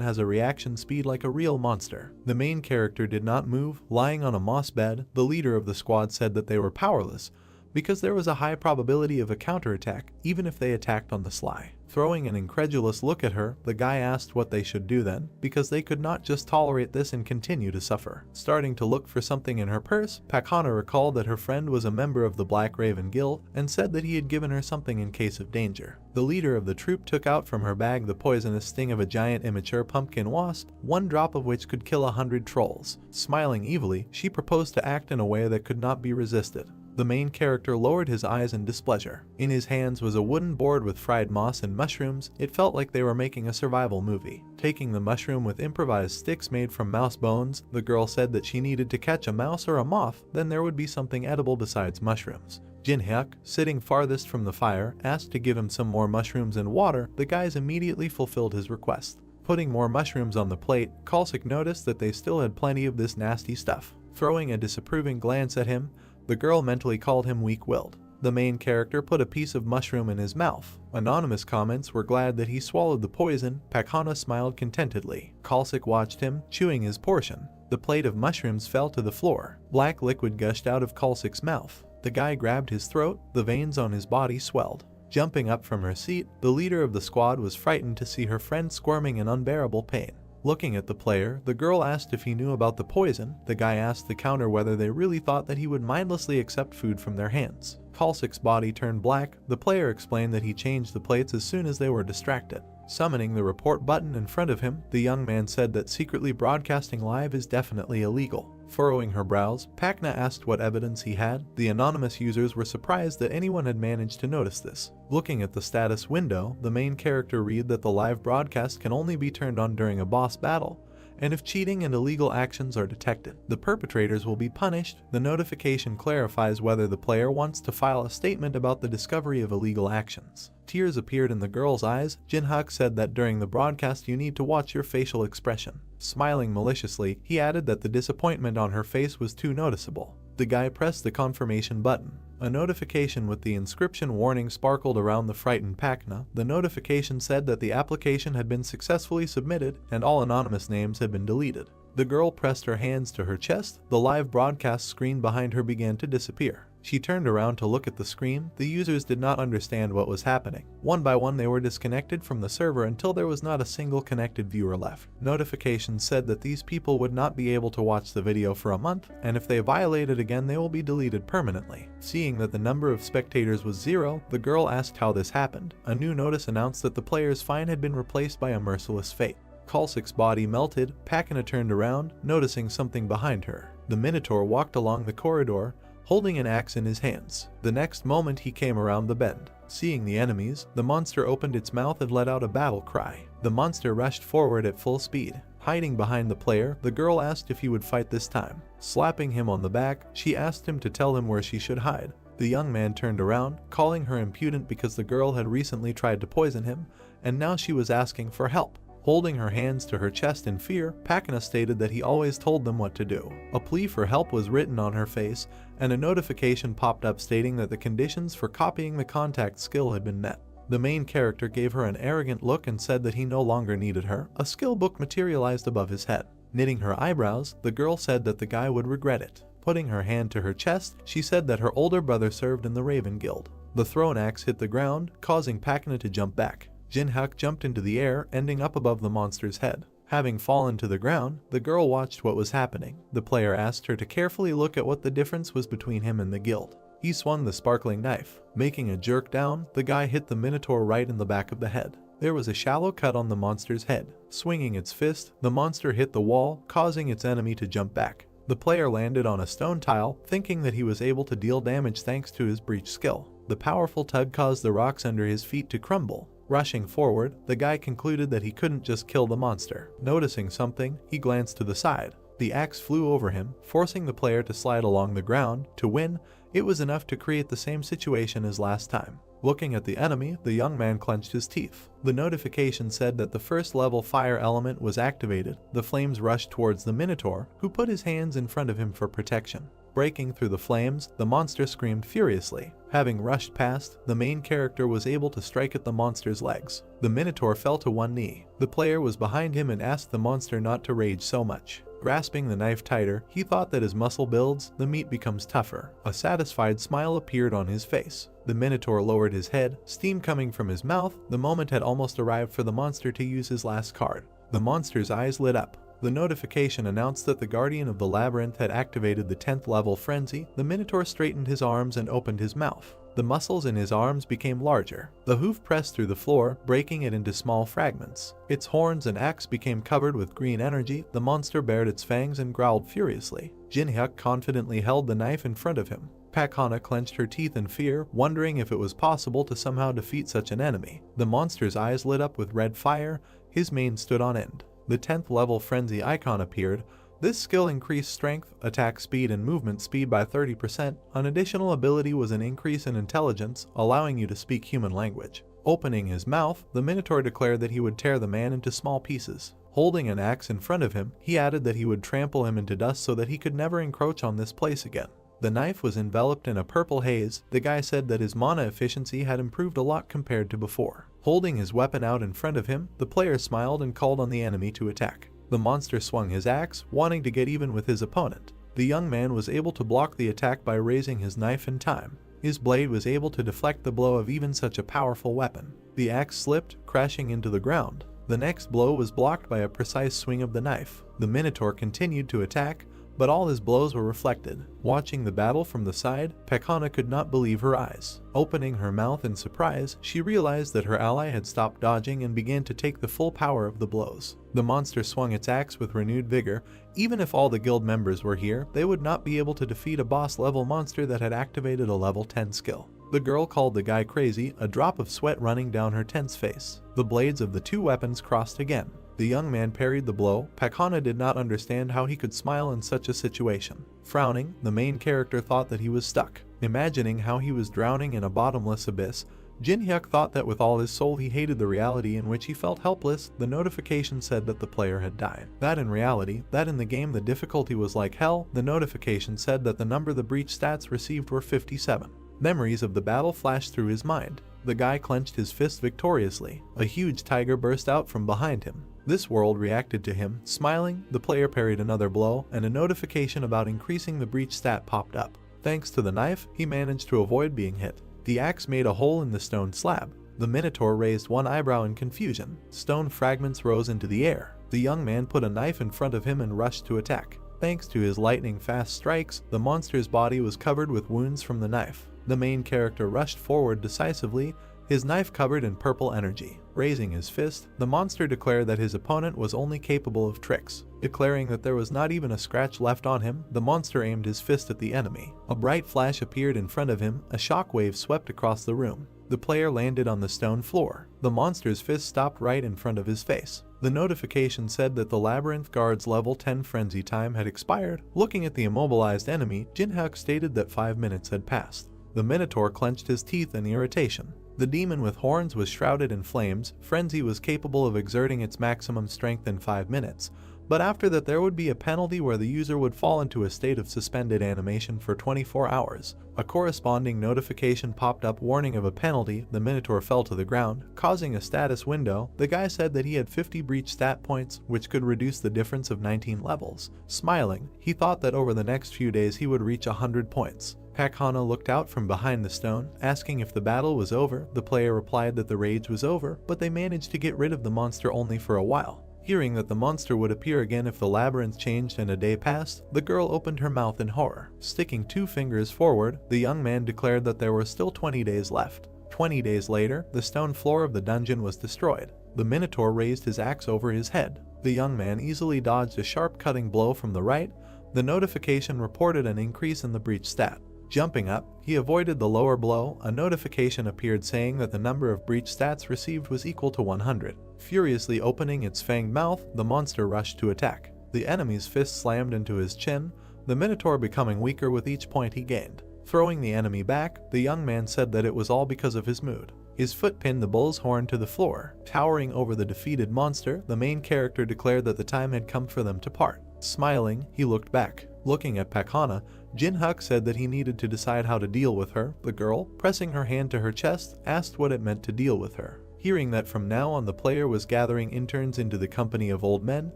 has a reaction speed like a real monster. The main character did not move. Lying on a moss bed, the leader of the squad said that they were powerless, because there was a high probability of a counterattack, even if they attacked on the sly. Throwing an incredulous look at her, the guy asked what they should do then, because they could not just tolerate this and continue to suffer. Starting to look for something in her purse, Pakana recalled that her friend was a member of the Black Raven Guild and said that he had given her something in case of danger. The leader of the troop took out from her bag the poisonous sting of a giant immature pumpkin wasp, 1 drop of which could kill 100 trolls. Smiling evilly, she proposed to act in a way that could not be resisted. The main character lowered his eyes in displeasure. In his hands was a wooden board with fried moss and mushrooms. It felt like they were making a survival movie. Taking the mushroom with improvised sticks made from mouse bones, the girl said that she needed to catch a mouse or a moth, then there would be something edible besides mushrooms. Jinhyuk, sitting farthest from the fire, asked to give him some more mushrooms and water. The guys immediately fulfilled his request. Putting more mushrooms on the plate, Kalsik noticed that they still had plenty of this nasty stuff. Throwing a disapproving glance at him, the girl mentally called him weak-willed. The main character put a piece of mushroom in his mouth. Anonymous comments were glad that he swallowed the poison. Pakana smiled contentedly. Kalsik watched him, chewing his portion. The plate of mushrooms fell to the floor. Black liquid gushed out of Kalsik's mouth. The guy grabbed his throat. The veins on his body swelled. Jumping up from her seat, the leader of the squad was frightened to see her friend squirming in unbearable pain. Looking at the player, the girl asked if he knew about the poison. The guy asked the counter whether they really thought that he would mindlessly accept food from their hands. Kalsik's body turned black. The player explained that he changed the plates as soon as they were distracted. Summoning the report button in front of him, the young man said that secretly broadcasting live is definitely illegal. Furrowing her brows, Pakna asked what evidence he had. The anonymous users were surprised that anyone had managed to notice this. Looking at the status window, the main character read that the live broadcast can only be turned on during a boss battle, and if cheating and illegal actions are detected, the perpetrators will be punished. The notification clarifies whether the player wants to file a statement about the discovery of illegal actions. Tears appeared in the girl's eyes. Jinhyuk said that during the broadcast you need to watch your facial expression. Smiling maliciously, he added that the disappointment on her face was too noticeable. The guy pressed the confirmation button. A notification with the inscription warning sparkled around the frightened Pakna. The notification said that the application had been successfully submitted and all anonymous names had been deleted. The girl pressed her hands to her chest. The live broadcast screen behind her began to disappear. She turned around to look at the screen. The users did not understand what was happening. One by one they were disconnected from the server until there was not a single connected viewer left. Notifications said that these people would not be able to watch the video for a month, and if they violate it again they will be deleted permanently. Seeing that the number of spectators was 0, the girl asked how this happened. A new notice announced that the player's fine had been replaced by a merciless fate. Kalsik's body melted. Pakana turned around, noticing something behind her. The Minotaur walked along the corridor, holding an axe in his hands. The next moment he came around the bend. Seeing the enemies, the monster opened its mouth and let out a battle cry. The monster rushed forward at full speed. Hiding behind the player, the girl asked if he would fight this time. Slapping him on the back, she asked him to tell him where she should hide. The young man turned around, calling her impudent because the girl had recently tried to poison him, and now she was asking for help. Holding her hands to her chest in fear, Pakana stated that he always told them what to do. A plea for help was written on her face, and a notification popped up stating that the conditions for copying the contact skill had been met. The main character gave her an arrogant look and said that he no longer needed her. A skill book materialized above his head. Knitting her eyebrows, the girl said that the guy would regret it. Putting her hand to her chest, she said that her older brother served in the Raven Guild. The thrown axe hit the ground, causing Pakna to jump back. Jinhyuk jumped into the air, ending up above the monster's head. Having fallen to the ground, the girl watched what was happening. The player asked her to carefully look at what the difference was between him and the guild. He swung the sparkling knife. Making a jerk down, the guy hit the Minotaur right in the back of the head. There was a shallow cut on the monster's head. Swinging its fist, the monster hit the wall, causing its enemy to jump back. The player landed on a stone tile, thinking that he was able to deal damage thanks to his breach skill. The powerful tug caused the rocks under his feet to crumble. Rushing forward, the guy concluded that he couldn't just kill the monster. Noticing something, he glanced to the side. The axe flew over him, forcing the player to slide along the ground. To win, it was enough to create the same situation as last time. Looking at the enemy, the young man clenched his teeth. The notification said that the first level fire element was activated. The flames rushed towards the Minotaur, who put his hands in front of him for protection. Breaking through the flames, the monster screamed furiously. Having rushed past, the main character was able to strike at the monster's legs. The Minotaur fell to one knee. The player was behind him and asked the monster not to rage so much. Grasping the knife tighter, he thought that as muscle builds, the meat becomes tougher. A satisfied smile appeared on his face. The Minotaur lowered his head, steam coming from his mouth. The moment had almost arrived for the monster to use his last card. The monster's eyes lit up. The notification announced that the Guardian of the Labyrinth had activated the 10th level frenzy. The Minotaur straightened his arms and opened his mouth. The muscles in his arms became larger. The hoof pressed through the floor, breaking it into small fragments. Its horns and axe became covered with green energy. The monster bared its fangs and growled furiously. Jinhyuk confidently held the knife in front of him. Pakana clenched her teeth in fear, wondering if it was possible to somehow defeat such an enemy. The monster's eyes lit up with red fire. His mane stood on end. The 10th level frenzy icon appeared. This skill increased strength, attack speed, and movement speed by 30%. An additional ability was an increase in intelligence, allowing you to speak human language. Opening his mouth, the Minotaur declared that he would tear the man into small pieces. Holding an axe in front of him, he added that he would trample him into dust so that he could never encroach on this place again. The knife was enveloped in a purple haze. The guy said that his mana efficiency had improved a lot compared to before. Holding his weapon out in front of him, the player smiled and called on the enemy to attack. The monster swung his axe, wanting to get even with his opponent. The young man was able to block the attack by raising his knife in time. His blade was able to deflect the blow of even such a powerful weapon. The axe slipped, crashing into the ground. The next blow was blocked by a precise swing of the knife. The Minotaur continued to attack, but all his blows were reflected. Watching the battle from the side, Pakana could not believe her eyes. Opening her mouth in surprise, she realized that her ally had stopped dodging and began to take the full power of the blows. The monster swung its axe with renewed vigor. Even if all the guild members were here, they would not be able to defeat a boss-level monster that had activated a level 10 skill. The girl called the guy crazy, a drop of sweat running down her tense face. The blades of the two weapons crossed again. The young man parried the blow. Pakana did not understand how he could smile in such a situation. Frowning, the main character thought that he was stuck. Imagining how he was drowning in a bottomless abyss, Jinhyuk thought that with all his soul he hated the reality in which he felt helpless. The notification said that the player had died. That in reality, that in the game the difficulty was like hell. The notification said that the number the breach stats received were 57. Memories of the battle flashed through his mind. The guy clenched his fist victoriously. A huge tiger burst out from behind him. This world reacted to him. Smiling, the player parried another blow, and a notification about increasing the breach stat popped up. Thanks to the knife, he managed to avoid being hit. The axe made a hole in the stone slab. The Minotaur raised one eyebrow in confusion. Stone fragments rose into the air. The young man put a knife in front of him and rushed to attack. Thanks to his lightning-fast strikes, the monster's body was covered with wounds from the knife. The main character rushed forward decisively, his knife covered in purple energy. Raising his fist, the monster declared that his opponent was only capable of tricks. Declaring that there was not even a scratch left on him, the monster aimed his fist at the enemy. A bright flash appeared in front of him. A shockwave swept across the room. The player landed on the stone floor. The monster's fist stopped right in front of his face. The notification said that the Labyrinth Guard's level 10 frenzy time had expired. Looking at the immobilized enemy, Jinhyuk stated that 5 minutes had passed. The Minotaur clenched his teeth in irritation. The demon with horns was shrouded in flames. Frenzy was capable of exerting its maximum strength in 5 minutes. but after that there would be a penalty where the user would fall into a state of suspended animation for 24 hours. A corresponding notification popped up warning of a penalty. The Minotaur fell to the ground, causing a status window. The guy said that he had 50 breach stat points, which could reduce the difference of 19 levels. Smiling, he thought that over the next few days he would reach 100 points. Pakana looked out from behind the stone, asking if the battle was over. The player replied that the rage was over, but they managed to get rid of the monster only for a while. Hearing that the monster would appear again if the labyrinth changed and a day passed, the girl opened her mouth in horror. Sticking 2 fingers forward, the young man declared that there were still 20 days left. 20 days later, the stone floor of the dungeon was destroyed. The Minotaur raised his axe over his head. The young man easily dodged a sharp cutting blow from the right. The notification reported an increase in the breach stat. Jumping up, he avoided the lower blow. A notification appeared saying that the number of breach stats received was equal to 100. Furiously opening its fanged mouth, the monster rushed to attack. The enemy's fist slammed into his chin, the Minotaur becoming weaker with each point he gained. Throwing the enemy back, the young man said that it was all because of his mood. His foot pinned the bull's horn to the floor. Towering over the defeated monster, the main character declared that the time had come for them to part. Smiling, he looked back. Looking at Pakana, Jin-Huk said that he needed to decide how to deal with her. The girl, pressing her hand to her chest, asked what it meant to deal with her. Hearing that from now on the player was gathering interns into the company of old men,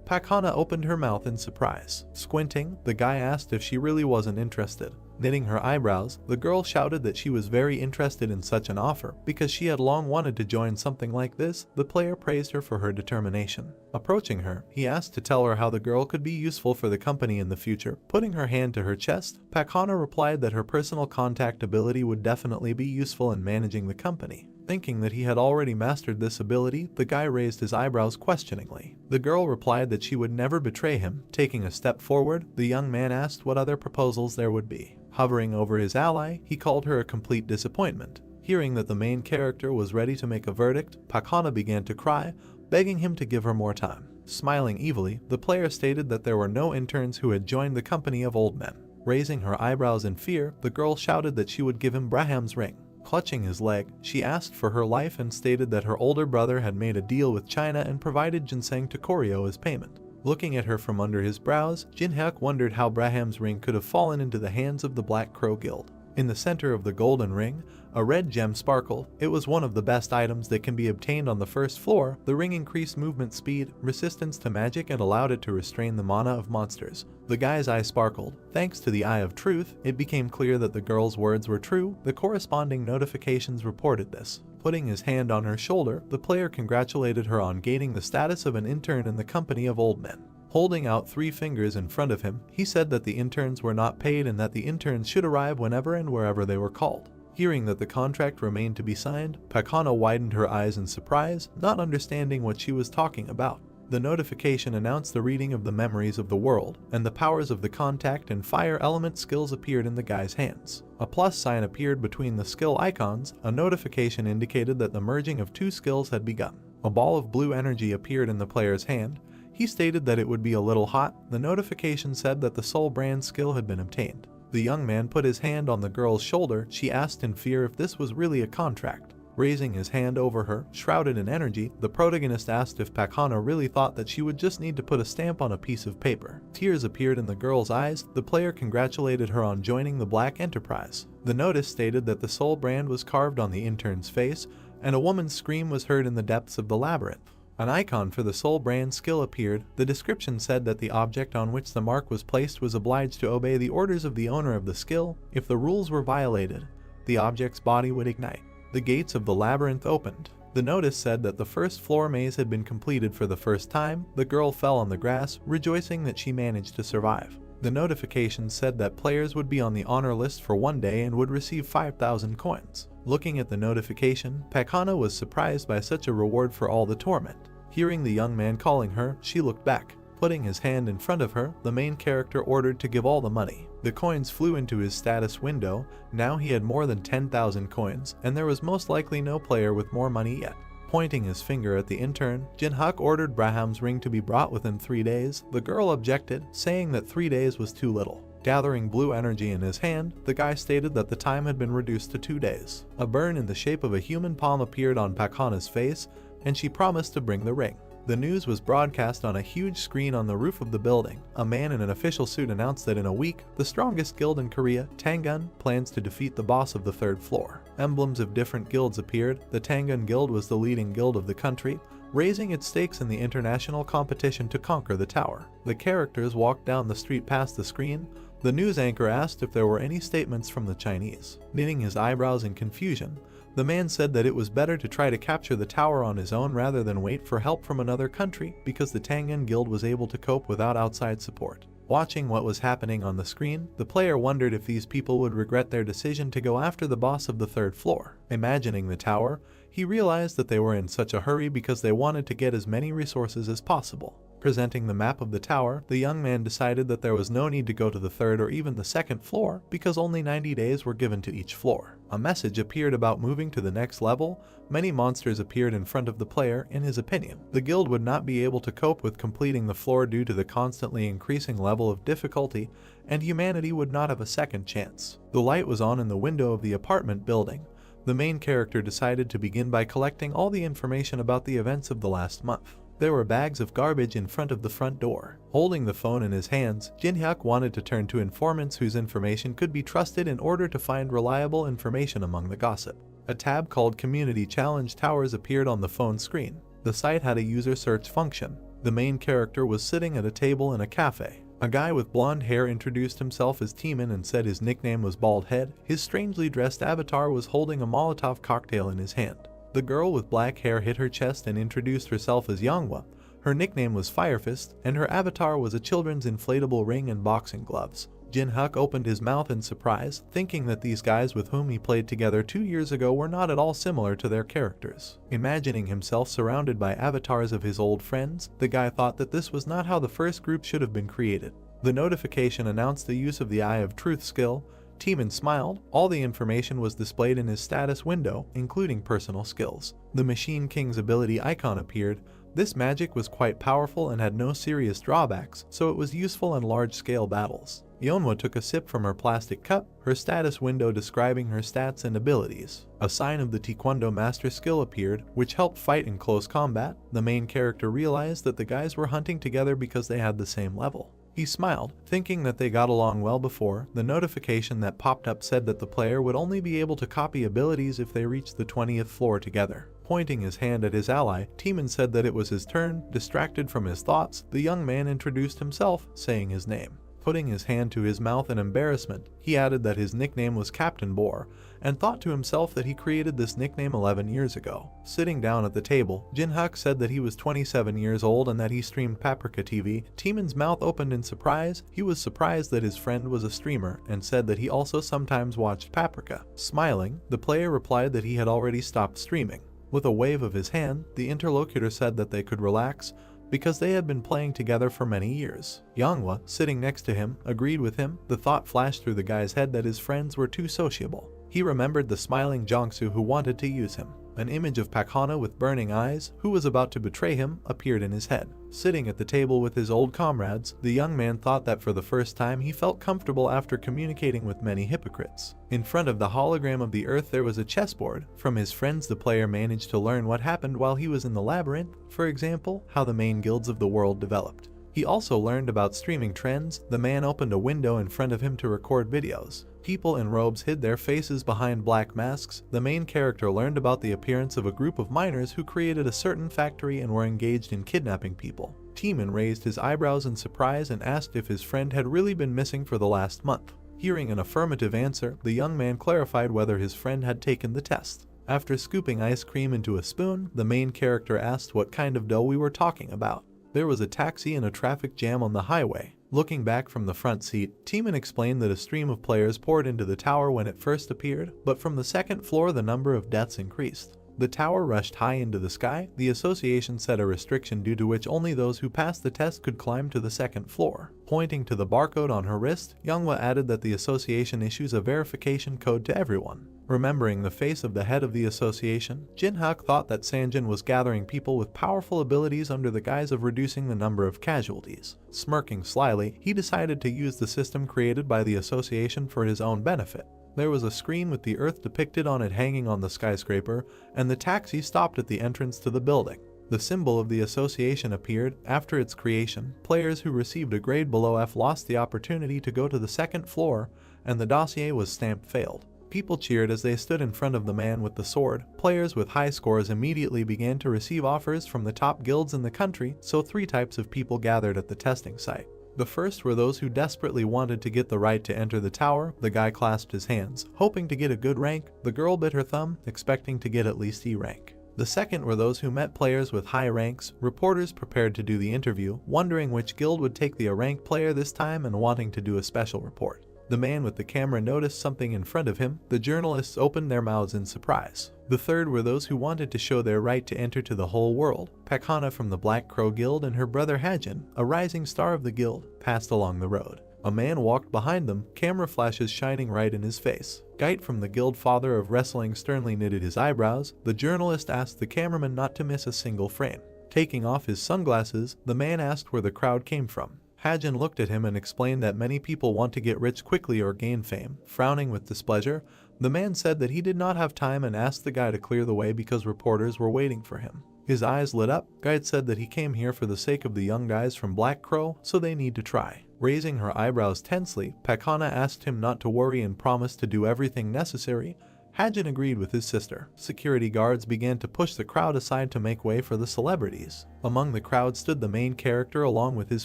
Pakana opened her mouth in surprise. Squinting, the guy asked if she really wasn't interested. Knitting her eyebrows, the girl shouted that she was very interested in such an offer because she had long wanted to join something like this. The player praised her for her determination. Approaching her, he asked to tell her how the girl could be useful for the company in the future. Putting her hand to her chest, Pakana replied that her personal contact ability would definitely be useful in managing the company. Thinking that he had already mastered this ability, the guy raised his eyebrows questioningly. The girl replied that she would never betray him. Taking a step forward, the young man asked what other proposals there would be. Hovering over his ally, he called her a complete disappointment. Hearing that the main character was ready to make a verdict, Pakana began to cry, begging him to give her more time. Smiling evilly, the player stated that there were no interns who had joined the company of old men. Raising her eyebrows in fear, the girl shouted that she would give him Braham's ring. Clutching his leg, she asked for her life and stated that her older brother had made a deal with China and provided ginseng to Koryo as payment. Looking at her from under his brows, Jin-Hyuk wondered how Braham's ring could have fallen into the hands of the Black Crow Guild. In the center of the golden ring, a red gem sparkled. It was one of the best items that can be obtained on the first floor. The ring increased movement speed, resistance to magic, and allowed it to restrain the mana of monsters. The guy's eye sparkled. Thanks to the Eye of Truth, it became clear that the girl's words were true. The corresponding notifications reported this. Putting his hand on her shoulder, the player congratulated her on gaining the status of an intern in the company of old men. Holding out 3 fingers in front of him, he said that the interns were not paid and that the interns should arrive whenever and wherever they were called. Hearing that the contract remained to be signed, Pakana widened her eyes in surprise, not understanding what she was talking about. The notification announced the reading of the memories of the world, and the powers of the contact and fire element skills appeared in the guy's hands. A plus sign appeared between the skill icons. A notification indicated that the merging of 2 skills had begun. A ball of blue energy appeared in the player's hand. He stated that it would be a little hot. The notification said that the soul brand skill had been obtained. The young man put his hand on the girl's shoulder. She asked in fear if this was really a contract. Raising his hand over her, shrouded in energy, the protagonist asked if Pakana really thought that she would just need to put a stamp on a piece of paper. Tears appeared in the girl's eyes. The player congratulated her on joining the Black Enterprise. The notice stated that the soul brand was carved on the intern's face, and a woman's scream was heard in the depths of the labyrinth. An icon for the soul brand skill appeared. The description said that the object on which the mark was placed was obliged to obey the orders of the owner of the skill. If the rules were violated, the object's body would ignite. The gates of the labyrinth opened. The notice said that the first floor maze had been completed for the first time. The girl fell on the grass, rejoicing that she managed to survive. The notification said that players would be on the honor list for 1 day and would receive 5,000 coins. Looking at the notification, Pakana was surprised by such a reward for all the torment. Hearing the young man calling her, she looked back. Putting his hand in front of her, the main character ordered to give all the money. The coins flew into his status window. Now he had more than 10,000 coins, and there was most likely no player with more money yet. Pointing his finger at the intern, Jin-Huk ordered Braham's ring to be brought within 3 days. The girl objected, saying that 3 days was too little. Gathering blue energy in his hand, the guy stated that the time had been reduced to 2 days. A burn in the shape of a human palm appeared on Pakana's face, and she promised to bring the ring. The news was broadcast on a huge screen on the roof of the building. A man in an official suit announced that in a week, the strongest guild in Korea, Tangun, plans to defeat the boss of the third floor. Emblems of different guilds appeared. The Tangun Guild was the leading guild of the country, raising its stakes in the international competition to conquer the tower. The characters walked down the street past the screen. The news anchor asked if there were any statements from the Chinese. Knitting his eyebrows in confusion, the man said that it was better to try to capture the tower on his own rather than wait for help from another country because the Tangun Guild was able to cope without outside support. Watching what was happening on the screen, the player wondered if these people would regret their decision to go after the boss of the third floor. Imagining the tower, he realized that they were in such a hurry because they wanted to get as many resources as possible. Presenting the map of the tower, the young man decided that there was no need to go to the third or even the second floor because only 90 days were given to each floor. A message appeared about moving to the next level. Many monsters appeared in front of the player. In his opinion, the guild would not be able to cope with completing the floor due to the constantly increasing level of difficulty, and humanity would not have a second chance. The light was on in the window of the apartment building. The main character decided to begin by collecting all the information about the events of the last month. There were bags of garbage in front of the front door. Holding the phone in his hands, Jin-hyuk wanted to turn to informants whose information could be trusted in order to find reliable information among the gossip. A tab called Community Challenge Towers appeared on the phone screen. The site had a user search function. The main character was sitting at a table in a cafe. A guy with blonde hair introduced himself as Teeman and said his nickname was Bald Head. His strangely dressed avatar was holding a Molotov cocktail in his hand. The girl with black hair hit her chest and introduced herself as Yanghwa. Her nickname was Firefist, and her avatar was a children's inflatable ring and boxing gloves. Jin-hyuk opened his mouth in surprise, thinking that these guys with whom he played together 2 years ago were not at all similar to their characters. Imagining himself surrounded by avatars of his old friends, the guy thought that this was not how the first group should have been created. The notification announced the use of the Eye of Truth skill. Teeman smiled. All the information was displayed in his status window, including personal skills. The Machine King's ability icon appeared. This magic was quite powerful and had no serious drawbacks, so it was useful in large-scale battles. Yeonhwa took a sip from her plastic cup, her status window describing her stats and abilities. A sign of the Taekwondo Master skill appeared, which helped fight in close combat. The main character realized that the guys were hunting together because they had the same level. He smiled, thinking that they got along well before. The notification that popped up said that the player would only be able to copy abilities if they reached the 20th floor together. Pointing his hand at his ally, Teeman said that it was his turn. Distracted from his thoughts, the young man introduced himself, saying his name. Putting his hand to his mouth in embarrassment, he added that his nickname was Captain Boar, and thought to himself that he created this nickname 11 years ago. Sitting down at the table, Jin-hyuk said that he was 27 years old and that he streamed Paprika TV. Teeman's mouth opened in surprise. He was surprised that his friend was a streamer and said that he also sometimes watched Paprika. Smiling, the player replied that he had already stopped streaming. With a wave of his hand, the interlocutor said that they could relax because they had been playing together for many years. Yanghwa, sitting next to him, agreed with him. The thought flashed through the guy's head that his friends were too sociable. He remembered the smiling Jongsu who wanted to use him. An image of Pak Hana with burning eyes, who was about to betray him, appeared in his head. Sitting at the table with his old comrades, the young man thought that for the first time he felt comfortable after communicating with many hypocrites. In front of the hologram of the earth there was a chessboard. From his friends the player managed to learn what happened while he was in the labyrinth, for example, how the main guilds of the world developed. He also learned about streaming trends. The man opened a window in front of him to record videos. People in robes hid their faces behind black masks. The main character learned about the appearance of a group of miners who created a certain factory and were engaged in kidnapping people. Teeman raised his eyebrows in surprise and asked if his friend had really been missing for the last month. Hearing an affirmative answer, the young man clarified whether his friend had taken the test. After scooping ice cream into a spoon, the main character asked what kind of dough we were talking about. There was a taxi and a traffic jam on the highway. Looking back from the front seat, Teeman explained that a stream of players poured into the tower when it first appeared, but from the second floor the number of deaths increased. The tower rushed high into the sky. The association set a restriction due to which only those who passed the test could climb to the second floor. Pointing to the barcode on her wrist, Yanghwa added that the association issues a verification code to everyone. Remembering the face of the head of the association, Jin-hyuk thought that Sanjin was gathering people with powerful abilities under the guise of reducing the number of casualties. Smirking slyly, he decided to use the system created by the association for his own benefit. There was a screen with the earth depicted on it hanging on the skyscraper, and the taxi stopped at the entrance to the building. The symbol of the association appeared. After its creation, players who received a grade below F lost the opportunity to go to the second floor, and the dossier was stamped failed. People cheered as they stood in front of the man with the sword. Players with high scores immediately began to receive offers from the top guilds in the country, so 3 types of people gathered at the testing site. The first were those who desperately wanted to get the right to enter the tower. The guy clasped his hands, hoping to get a good rank. The girl bit her thumb, expecting to get at least E rank. The second were those who met players with high ranks, reporters prepared to do the interview, wondering which guild would take the A-rank player this time and wanting to do a special report. The man with the camera noticed something in front of him. The journalists opened their mouths in surprise. The third were those who wanted to show their right to enter to the whole world. Pakhana from the Black Crow Guild and her brother Hajin, a rising star of the guild, passed along the road. A man walked behind them, camera flashes shining right in his face. Gait from the guild father of wrestling sternly knitted his eyebrows. The journalist asked the cameraman not to miss a single frame. Taking off his sunglasses, the man asked where the crowd came from. Hajin looked at him and explained that many people want to get rich quickly or gain fame. Frowning with displeasure, the man said that he did not have time and asked the guy to clear the way because reporters were waiting for him. His eyes lit up. Guide said that he came here for the sake of the young guys from Black Crow, so they need to try. Raising her eyebrows tensely, Pakhana asked him not to worry and promised to do everything necessary. Hajin agreed with his sister. Security guards began to push the crowd aside to make way for the celebrities. Among the crowd stood the main character along with his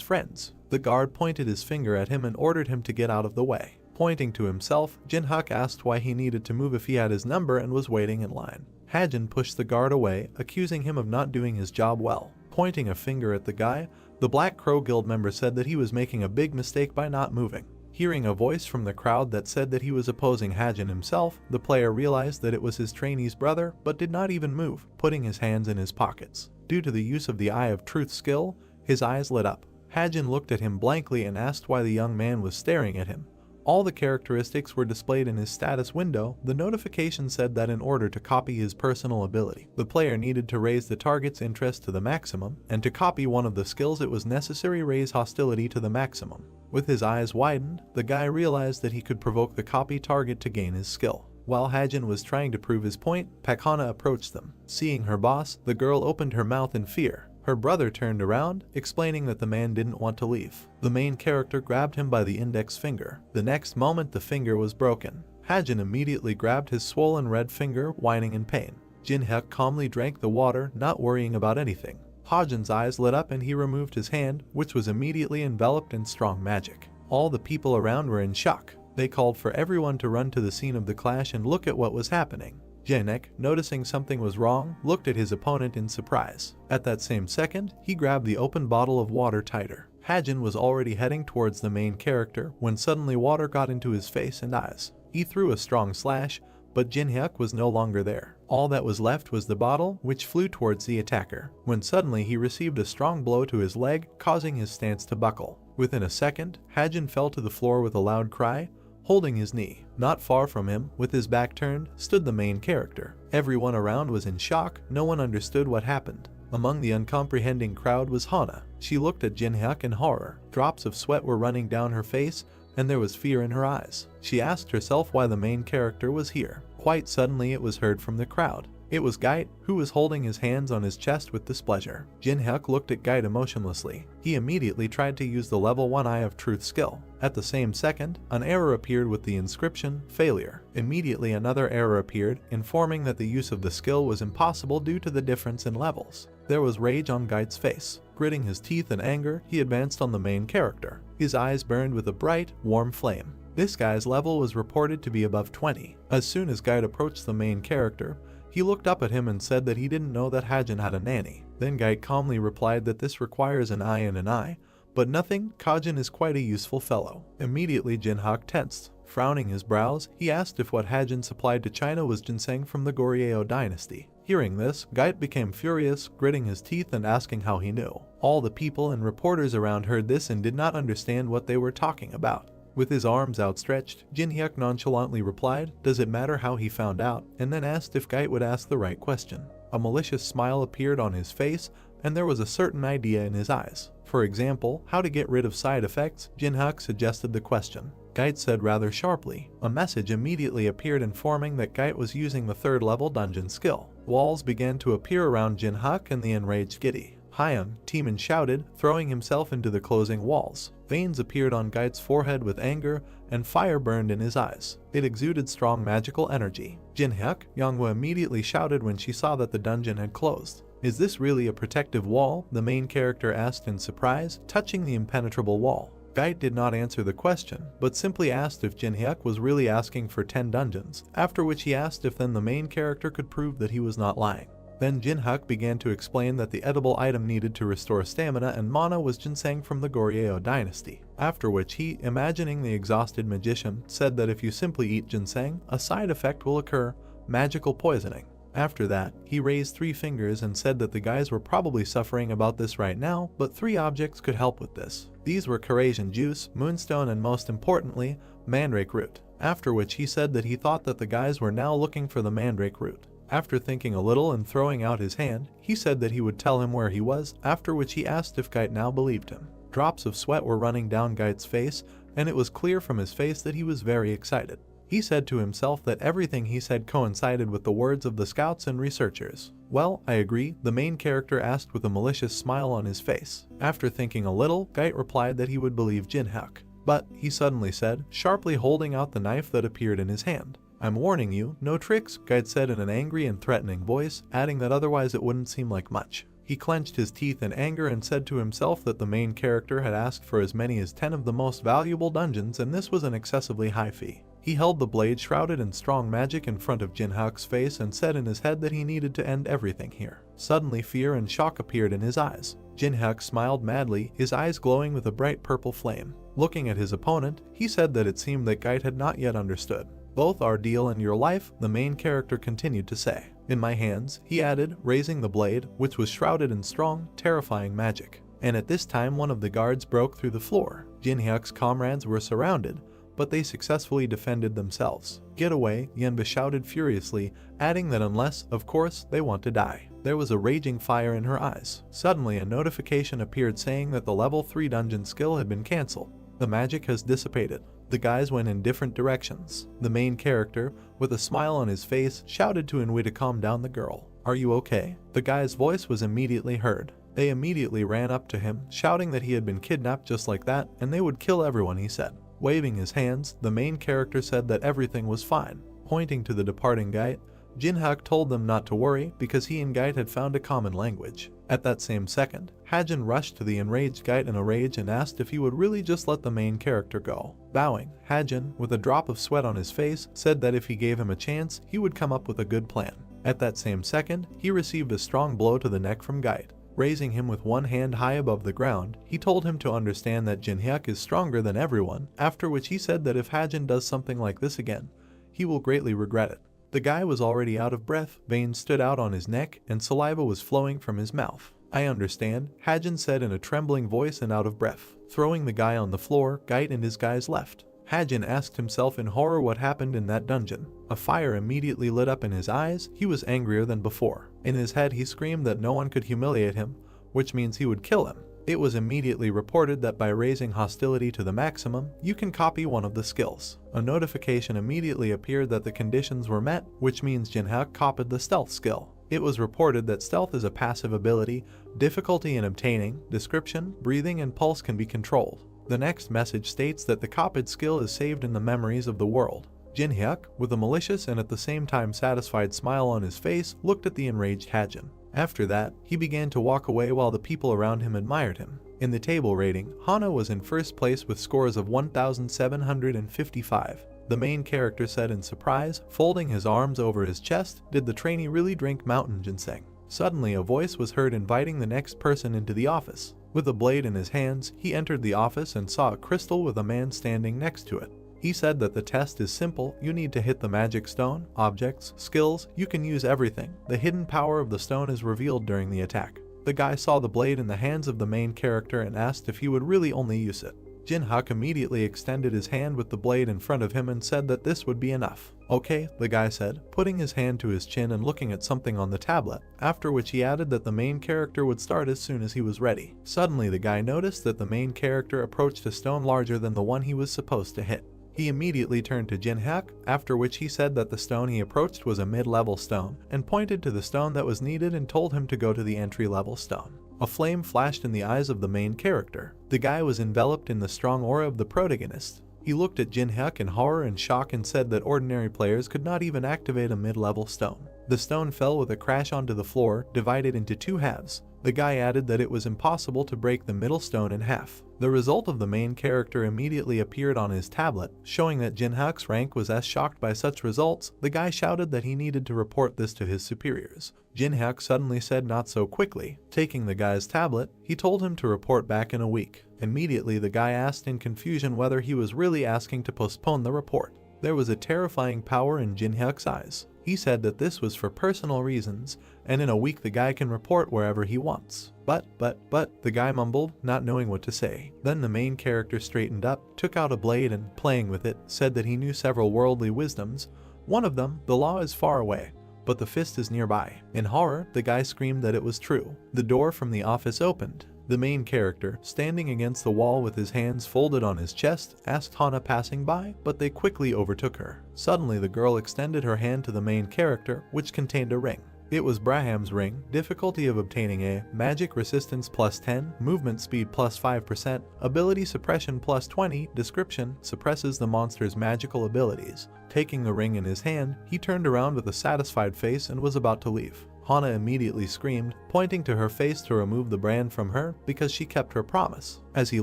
friends. The guard pointed his finger at him and ordered him to get out of the way. Pointing to himself, Jinhak asked why he needed to move if he had his number and was waiting in line. Hajin pushed the guard away, accusing him of not doing his job well. Pointing a finger at the guy, the Black Crow Guild member said that he was making a big mistake by not moving. Hearing a voice from the crowd that said that he was opposing Hajin himself, the player realized that it was his trainee's brother, but did not even move, putting his hands in his pockets. Due to the use of the Eye of Truth skill, his eyes lit up. Hajin looked at him blankly and asked why the young man was staring at him. All the characteristics were displayed in his status window. The notification said that in order to copy his personal ability, the player needed to raise the target's interest to the maximum, and to copy one of the skills it was necessary to raise hostility to the maximum. With his eyes widened, the guy realized that he could provoke the copy target to gain his skill. While Hajin was trying to prove his point, Pakhana approached them. Seeing her boss, the girl opened her mouth in fear. Her brother turned around, explaining that the man didn't want to leave. The main character grabbed him by the index finger. The next moment the finger was broken. Hajin immediately grabbed his swollen red finger, whining in pain. Jinhak calmly drank the water, not worrying about anything. Hajin's eyes lit up and he removed his hand, which was immediately enveloped in strong magic. All the people around were in shock. They called for everyone to run to the scene of the clash and look at what was happening. Janek, noticing something was wrong, looked at his opponent in surprise. At that same second, he grabbed the open bottle of water tighter. Hajin was already heading towards the main character when suddenly water got into his face and eyes. He threw a strong slash, but Jinhyuk was no longer there. All that was left was the bottle, which flew towards the attacker, when suddenly he received a strong blow to his leg, causing his stance to buckle. Within a second, Hajin fell to the floor with a loud cry, holding his knee. Not far from him, with his back turned, stood the main character. Everyone around was in shock. No one understood what happened. Among the uncomprehending crowd was Hana. She looked at Jinhyuk in horror. Drops of sweat were running down her face, and there was fear in her eyes. She asked herself why the main character was here. Quite suddenly it was heard from the crowd. It was Gait, who was holding his hands on his chest with displeasure. Jinhyuk looked at Gait emotionlessly. He immediately tried to use the level 1 Eye of Truth skill. At the same second, an error appeared with the inscription, Failure. Immediately another error appeared, informing that the use of the skill was impossible due to the difference in levels. There was rage on Gait's face. Gritting his teeth in anger, he advanced on the main character. His eyes burned with a bright, warm flame. This guy's level was reported to be above 20. As soon as Gait approached the main character, he looked up at him and said that he didn't know that Hajin had a nanny. Then Gait calmly replied that this requires an eye and an eye, but nothing, Kajin is quite a useful fellow. Immediately Jinhyuk tensed. Frowning his brows, he asked if what Hajin supplied to China was ginseng from the Goryeo dynasty. Hearing this, Gait became furious, gritting his teeth and asking how he knew. All the people and reporters around heard this and did not understand what they were talking about. With his arms outstretched, Jinhyuk nonchalantly replied, "Does it matter how he found out?" and then asked if Gait would ask the right question. A malicious smile appeared on his face, and there was a certain idea in his eyes. For example, how to get rid of side effects, Jinhyuk suggested the question. Gait said rather sharply. A message immediately appeared informing that Gait was using the 3rd level dungeon skill. Walls began to appear around Jinhyuk and the enraged Giddy. Hyung, Teeman shouted, throwing himself into the closing walls. Veins appeared on Gait's forehead with anger, and fire burned in his eyes. It exuded strong magical energy. Jinhyuk, Yonghwa immediately shouted when she saw that the dungeon had closed. "Is this really a protective wall?" the main character asked in surprise, touching the impenetrable wall. Gait did not answer the question, but simply asked if Jinhyuk was really asking for 10 dungeons, after which he asked if then the main character could prove that he was not lying. Then Jinhyuk began to explain that the edible item needed to restore stamina and mana was ginseng from the Goryeo dynasty, after which he, imagining the exhausted magician, said that if you simply eat ginseng, a side effect will occur, magical poisoning. After that, he raised 3 fingers and said that the guys were probably suffering about this right now, but 3 objects could help with this. These were Carasian juice, moonstone, and most importantly, mandrake root, after which he said that he thought that the guys were now looking for the mandrake root. After thinking a little and throwing out his hand, he said that he would tell him where he was, after which he asked if Gait now believed him. Drops of sweat were running down Gait's face, and it was clear from his face that he was very excited. He said to himself that everything he said coincided with the words of the scouts and researchers. "Well, I agree," the main character asked with a malicious smile on his face. After thinking a little, Gait replied that he would believe Jinhyuk. But, he suddenly said, sharply holding out the knife that appeared in his hand. "I'm warning you, no tricks," Gait said in an angry and threatening voice, adding that otherwise it wouldn't seem like much. He clenched his teeth in anger and said to himself that the main character had asked for as many as 10 of the most valuable dungeons, and this was an excessively high fee. He held the blade shrouded in strong magic in front of Jinhyuk's face and said in his head that he needed to end everything here. Suddenly fear and shock appeared in his eyes. Jinhyuk smiled madly, his eyes glowing with a bright purple flame. Looking at his opponent, he said that it seemed that Gait had not yet understood. "Both our deal and your life," the main character continued to say. "In my hands," he added, raising the blade, which was shrouded in strong, terrifying magic. And at this time one of the guards broke through the floor. Jinhyuk's comrades were surrounded, but they successfully defended themselves. "Get away," Yenba shouted furiously, adding that unless, of course, they want to die. There was a raging fire in her eyes. Suddenly a notification appeared saying that the level 3 dungeon skill had been cancelled. The magic has dissipated. The guys went in different directions. The main character, with a smile on his face, shouted to Inui to calm down the girl. "Are you okay?" The guy's voice was immediately heard. They immediately ran up to him, shouting that he had been kidnapped just like that, and they would kill everyone, he said. Waving his hands, the main character said that everything was fine. Pointing to the departing Gait, Jinhyuk told them not to worry because he and Gait had found a common language. At that same second, Hajin rushed to the enraged Gait in a rage and asked if he would really just let the main character go. Bowing, Hajin, with a drop of sweat on his face, said that if he gave him a chance, he would come up with a good plan. At that same second, he received a strong blow to the neck from Gait. Raising him with one hand high above the ground, he told him to understand that Jinhyuk is stronger than everyone, after which he said that if Hajin does something like this again, he will greatly regret it. The guy was already out of breath, veins stood out on his neck, and saliva was flowing from his mouth. "I understand," Hajin said in a trembling voice and out of breath. Throwing the guy on the floor, Gait and his guys left. Hajin asked himself in horror what happened in that dungeon. A fire immediately lit up in his eyes. He was angrier than before. In his head he screamed that no one could humiliate him, which means he would kill him. It was immediately reported that by raising hostility to the maximum, you can copy one of the skills. A notification immediately appeared that the conditions were met, which means Jinhyuk copied the stealth skill. It was reported that stealth is a passive ability, difficulty in obtaining, description, breathing, and pulse can be controlled. The next message states that the copied skill is saved in the memories of the world. Jinhyuk, with a malicious and at the same time satisfied smile on his face, looked at the enraged Hajin. After that, he began to walk away while the people around him admired him. In the table rating, Hana was in first place with scores of 1,755. The main character said in surprise, folding his arms over his chest, "Did the trainee really drink mountain ginseng?" Suddenly a voice was heard inviting the next person into the office. With a blade in his hands, he entered the office and saw a crystal with a man standing next to it. He said that the test is simple, you need to hit the magic stone, objects, skills, you can use everything. The hidden power of the stone is revealed during the attack. The guy saw the blade in the hands of the main character and asked if he would really only use it. Jinhyuk immediately extended his hand with the blade in front of him and said that this would be enough. "Okay," the guy said, putting his hand to his chin and looking at something on the tablet, after which he added that the main character would start as soon as he was ready. Suddenly the guy noticed that the main character approached a stone larger than the one he was supposed to hit. He immediately turned to Jinhyuk, after which he said that the stone he approached was a mid-level stone, and pointed to the stone that was needed and told him to go to the entry-level stone. A flame flashed in the eyes of the main character. The guy was enveloped in the strong aura of the protagonist. He looked at Jinhyuk in horror and shock and said that ordinary players could not even activate a mid-level stone. The stone fell with a crash onto the floor, divided into two halves. The guy added that it was impossible to break the middle stone in half. The result of the main character immediately appeared on his tablet, showing that Jinhyuk's rank was as shocked by such results. The guy shouted that he needed to report this to his superiors. Jinhyuk suddenly said not so quickly. Taking the guy's tablet, he told him to report back in a week. Immediately the guy asked in confusion whether he was really asking to postpone the report. There was a terrifying power in Jinhyuk's eyes. He said that this was for personal reasons, and in a week the guy can report wherever he wants. But, the guy mumbled, not knowing what to say. Then the main character straightened up, took out a blade and, playing with it, said that he knew several worldly wisdoms. One of them, the law is far away, but the fist is nearby. In horror, the guy screamed that it was true. The door from the office opened. The main character, standing against the wall with his hands folded on his chest, asked Hana passing by, but they quickly overtook her. Suddenly the girl extended her hand to the main character, which contained a ring. It was Braham's ring. Difficulty of obtaining a magic resistance plus 10, movement speed plus 5%, ability suppression plus 20, description, suppresses the monster's magical abilities. Taking the ring in his hand, he turned around with a satisfied face and was about to leave. Hana immediately screamed, pointing to her face to remove the brand from her because she kept her promise. As he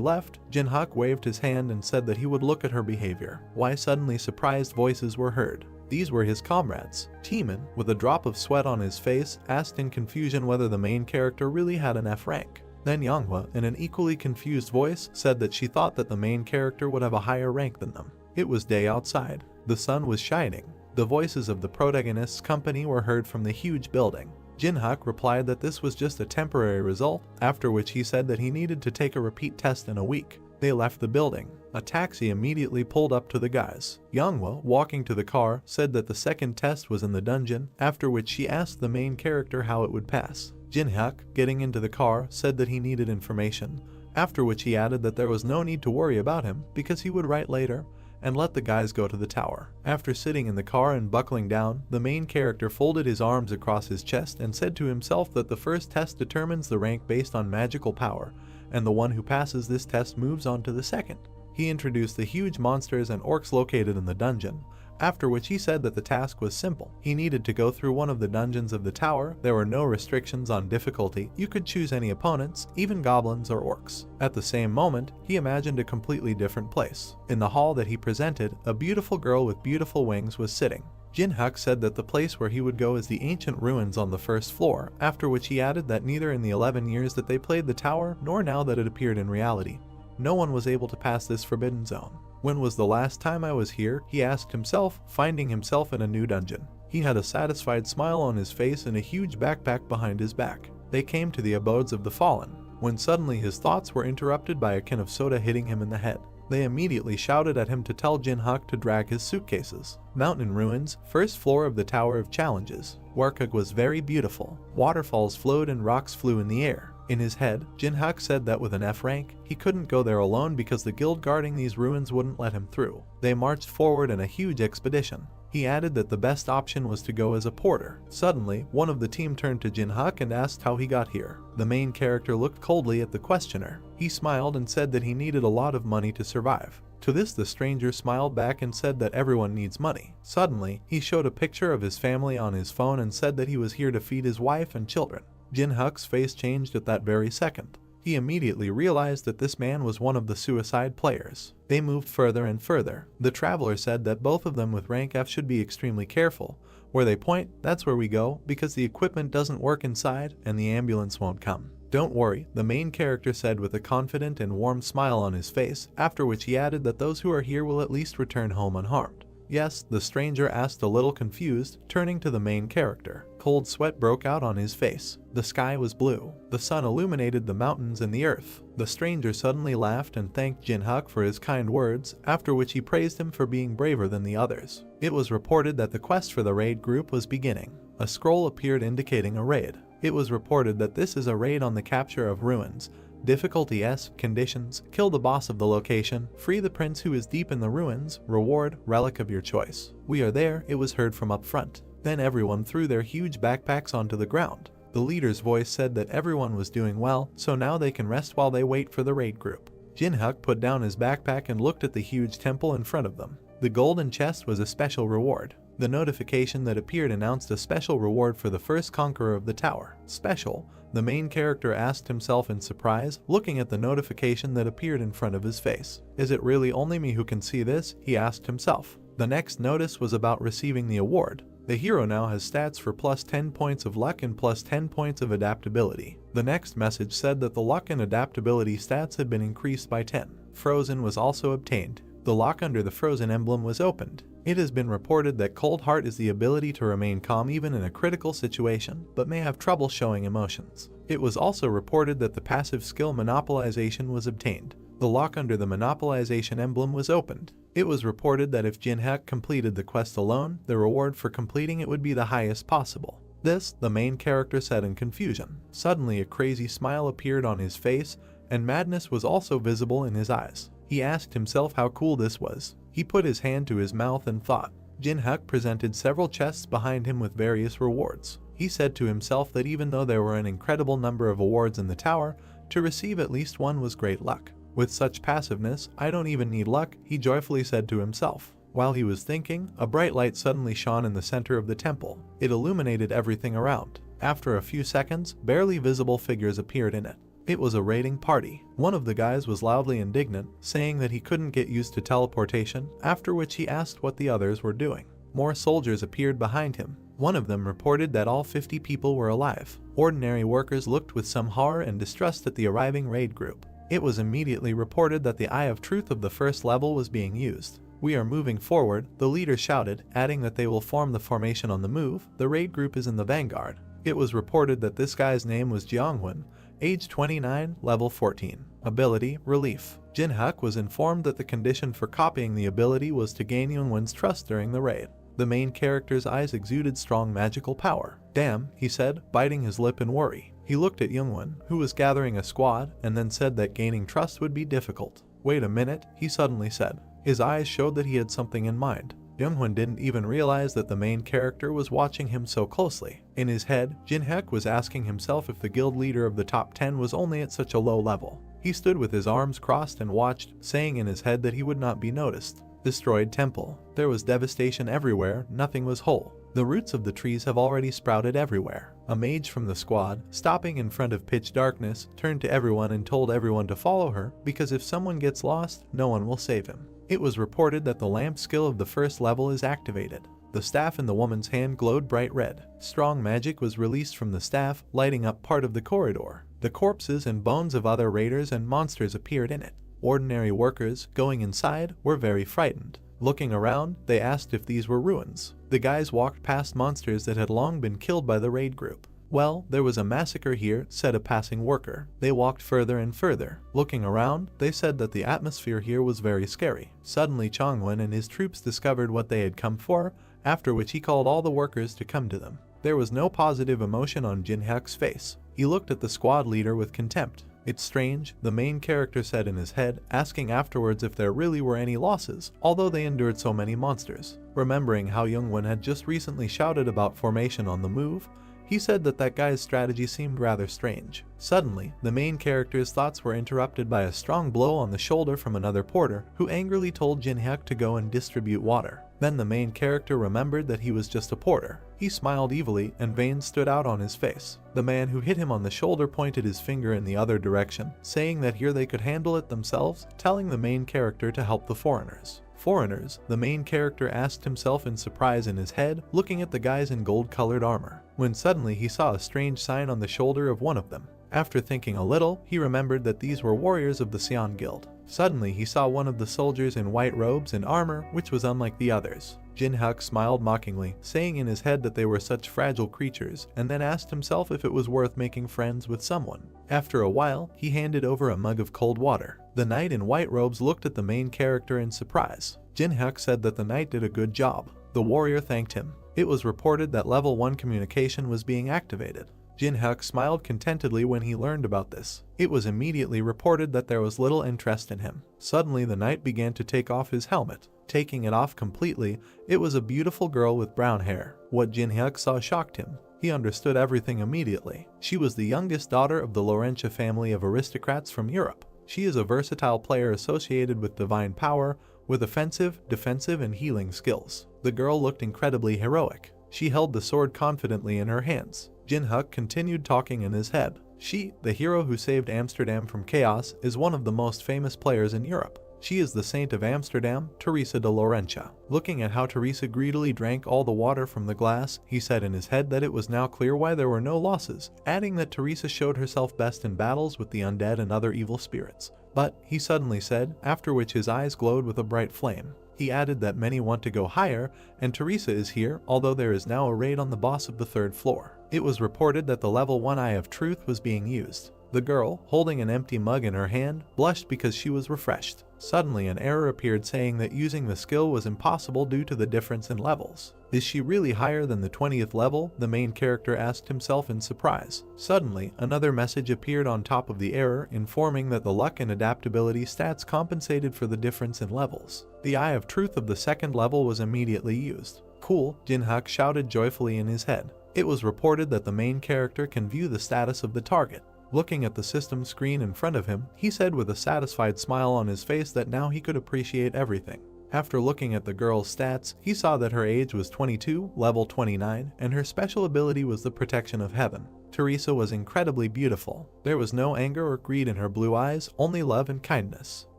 left, Jinhyuk waved his hand and said that he would look at her behavior. Why suddenly surprised voices were heard. These were his comrades. Teeman, with a drop of sweat on his face, asked in confusion whether the main character really had an F rank. Then Yanghwa, in an equally confused voice, said that she thought that the main character would have a higher rank than them. It was day outside. The sun was shining. The voices of the protagonist's company were heard from the huge building. Jinhyuk replied that this was just a temporary result, after which he said that he needed to take a repeat test in a week. They left the building. A taxi immediately pulled up to the guys. Yanghwa, walking to the car, said that the second test was in the dungeon, after which she asked the main character how it would pass. Jinhyuk, getting into the car, said that he needed information, after which he added that there was no need to worry about him because he would write later, and let the guys go to the tower. After sitting in the car and buckling down, the main character folded his arms across his chest and said to himself that the first test determines the rank based on magical power, and the one who passes this test moves on to the second. He introduced the huge monsters and orcs located in the dungeon, after which he said that the task was simple. He needed to go through one of the dungeons of the tower. There were no restrictions on difficulty. You could choose any opponents, even goblins or orcs. At the same moment, he imagined a completely different place. In the hall that he presented, a beautiful girl with beautiful wings was sitting. Jinhyuk said that the place where he would go is the ancient ruins on the first floor, after which he added that neither in the 11 years that they played the tower, nor now that it appeared in reality, no one was able to pass this forbidden zone. When was the last time I was here? He asked himself, finding himself in a new dungeon. He had a satisfied smile on his face and a huge backpack behind his back. They came to the abodes of the fallen, when suddenly his thoughts were interrupted by a can of soda hitting him in the head. They immediately shouted at him to tell Jinhyuk to drag his suitcases. Mountain ruins, first floor of the Tower of Challenges. Warkug was very beautiful. Waterfalls flowed and rocks flew in the air. In his head, Jinhyuk said that with an F rank, he couldn't go there alone because the guild guarding these ruins wouldn't let him through. They marched forward in a huge expedition. He added that the best option was to go as a porter. Suddenly, one of the team turned to Jinhyuk and asked how he got here. The main character looked coldly at the questioner. He smiled and said that he needed a lot of money to survive. To this the stranger smiled back and said that everyone needs money. Suddenly, he showed a picture of his family on his phone and said that he was here to feed his wife and children. Jinhyuk's face changed at that very second. He immediately realized that this man was one of the suicide players. They moved further and further. The traveler said that both of them with rank F should be extremely careful. Where they point, that's where we go, because the equipment doesn't work inside and the ambulance won't come. Don't worry, the main character said with a confident and warm smile on his face, after which he added that those who are here will at least return home unharmed. Yes, the stranger asked, a little confused, turning to the main character. Cold sweat broke out on his face. The sky was blue. The sun illuminated the mountains and the earth. The stranger suddenly laughed and thanked Jinhyuk for his kind words, after which he praised him for being braver than the others. It was reported that the quest for the raid group was beginning. A scroll appeared indicating a raid. It was reported that this is a raid on the capture of ruins. Difficulty S, conditions, kill the boss of the location, free the prince who is deep in the ruins, reward, relic of your choice. We are there, it was heard from up front. Then everyone threw their huge backpacks onto the ground. The leader's voice said that everyone was doing well, so now they can rest while they wait for the raid group. Jinhyuk put down his backpack and looked at the huge temple in front of them. The golden chest was a special reward. The notification that appeared announced a special reward for the first conqueror of the tower. Special, the main character asked himself in surprise, looking at the notification that appeared in front of his face. Is it really only me who can see this? He asked himself. The next notice was about receiving the award. The hero now has stats for plus 10 points of luck and plus 10 points of adaptability. The next message said that the luck and adaptability stats had been increased by 10. Frozen was also obtained. The lock under the frozen emblem was opened. It has been reported that Cold Heart is the ability to remain calm even in a critical situation, but may have trouble showing emotions. It was also reported that the passive skill Monopolization was obtained. The lock under the Monopolization emblem was opened. It was reported that if Jinhyuk completed the quest alone, the reward for completing it would be the highest possible. This, the main character said in confusion. Suddenly a crazy smile appeared on his face, and madness was also visible in his eyes. He asked himself how cool this was. He put his hand to his mouth and thought. Jinhyuk presented several chests behind him with various rewards. He said to himself that even though there were an incredible number of awards in the tower, to receive at least one was great luck. With such passiveness, I don't even need luck, he joyfully said to himself. While he was thinking, a bright light suddenly shone in the center of the temple. It illuminated everything around. After a few seconds, barely visible figures appeared in it. It was a raiding party. One of the guys was loudly indignant, saying that he couldn't get used to teleportation, after which he asked what the others were doing. More soldiers appeared behind him. One of them reported that all 50 people were alive. Ordinary workers looked with some horror and distrust at the arriving raid group. It was immediately reported that the Eye of Truth of the first level was being used. We are moving forward, the leader shouted, adding that they will form the formation on the move. The raid group is in the vanguard. It was reported that this guy's name was Jeonghwan, age 29, level 14. Ability, Relief. Jinhyuk was informed that the condition for copying the ability was to gain Jeonghwan's trust during the raid. The main character's eyes exuded strong magical power. Damn, he said, biting his lip in worry. He looked at Jeonghwan, who was gathering a squad, and then said that gaining trust would be difficult. Wait a minute, he suddenly said. His eyes showed that he had something in mind. Jeonghwan didn't even realize that the main character was watching him so closely. In his head, Jinhyuk was asking himself if the guild leader of the top 10 was only at such a low level. He stood with his arms crossed and watched, saying in his head that he would not be noticed. Destroyed temple. There was devastation everywhere, nothing was whole. The roots of the trees have already sprouted everywhere. A mage from the squad, stopping in front of pitch darkness, turned to everyone and told everyone to follow her, because if someone gets lost, no one will save him. It was reported that the lamp skill of the first level is activated. The staff in the woman's hand glowed bright red. Strong magic was released from the staff, lighting up part of the corridor. The corpses and bones of other raiders and monsters appeared in it. Ordinary workers, going inside, were very frightened. Looking around, they asked if these were ruins. The guys walked past monsters that had long been killed by the raid group. Well, there was a massacre here, said a passing worker. They walked further and further. Looking around, they said that the atmosphere here was very scary. Suddenly Jeonghwan and his troops discovered what they had come for, after which he called all the workers to come to them. There was no positive emotion on Jinhyuk's face. He looked at the squad leader with contempt. It's strange, the main character said in his head, asking afterwards if there really were any losses, although they endured so many monsters. Remembering how Jeonghwan had just recently shouted about formation on the move, he said that guy's strategy seemed rather strange. Suddenly, the main character's thoughts were interrupted by a strong blow on the shoulder from another porter, who angrily told Jinhyuk to go and distribute water. Then the main character remembered that he was just a porter. He smiled evilly, and veins stood out on his face. The man who hit him on the shoulder pointed his finger in the other direction, saying that here they could handle it themselves, telling the main character to help the foreigners. Foreigners, the main character asked himself in surprise in his head, looking at the guys in gold-colored armor, when suddenly he saw a strange sign on the shoulder of one of them. After thinking a little, he remembered that these were warriors of the Sion Guild. Suddenly he saw one of the soldiers in white robes and armor, which was unlike the others. Jinhyuk smiled mockingly, saying in his head that they were such fragile creatures, and then asked himself if it was worth making friends with someone. After a while, he handed over a mug of cold water. The knight in white robes looked at the main character in surprise. Jinhyuk said that the knight did a good job. The warrior thanked him. It was reported that level 1 communication was being activated. Jin-hyuk smiled contentedly when he learned about this. It was immediately reported that there was little interest in him. Suddenly the knight began to take off his helmet. Taking it off completely, it was a beautiful girl with brown hair. What Jin-hyuk saw shocked him. He understood everything immediately. She was the youngest daughter of the Laurentia family of aristocrats from Europe. She is a versatile player associated with divine power, with offensive, defensive, and healing skills. The girl looked incredibly heroic. She held the sword confidently in her hands. Jin-hyuk continued talking in his head. She, the hero who saved Amsterdam from chaos, is one of the most famous players in Europe. She is the Saint of Amsterdam, Teresa de Laurentia. Looking at how Teresa greedily drank all the water from the glass, he said in his head that it was now clear why there were no losses, adding that Teresa showed herself best in battles with the undead and other evil spirits. But, he suddenly said, after which his eyes glowed with a bright flame. He added that many want to go higher, and Teresa is here, although there is now a raid on the boss of the 3rd floor. It was reported that the level 1 Eye of Truth was being used. The girl, holding an empty mug in her hand, blushed because she was refreshed. Suddenly an error appeared saying that using the skill was impossible due to the difference in levels. Is she really higher than the 20th level? The main character asked himself in surprise. Suddenly, another message appeared on top of the error, informing that the luck and adaptability stats compensated for the difference in levels. The Eye of Truth of the 2nd level was immediately used. Cool, Jin-hyuk shouted joyfully in his head. It was reported that the main character can view the status of the target. Looking at the system screen in front of him, he said with a satisfied smile on his face that now he could appreciate everything. After looking at the girl's stats, he saw that her age was 22, level 29, and her special ability was the protection of heaven. Teresa was incredibly beautiful. There was no anger or greed in her blue eyes, only love and kindness.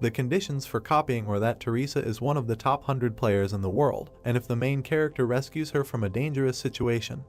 The conditions for copying were that Teresa is one of the top 100 players in the world, and if the main character rescues her from a dangerous situation,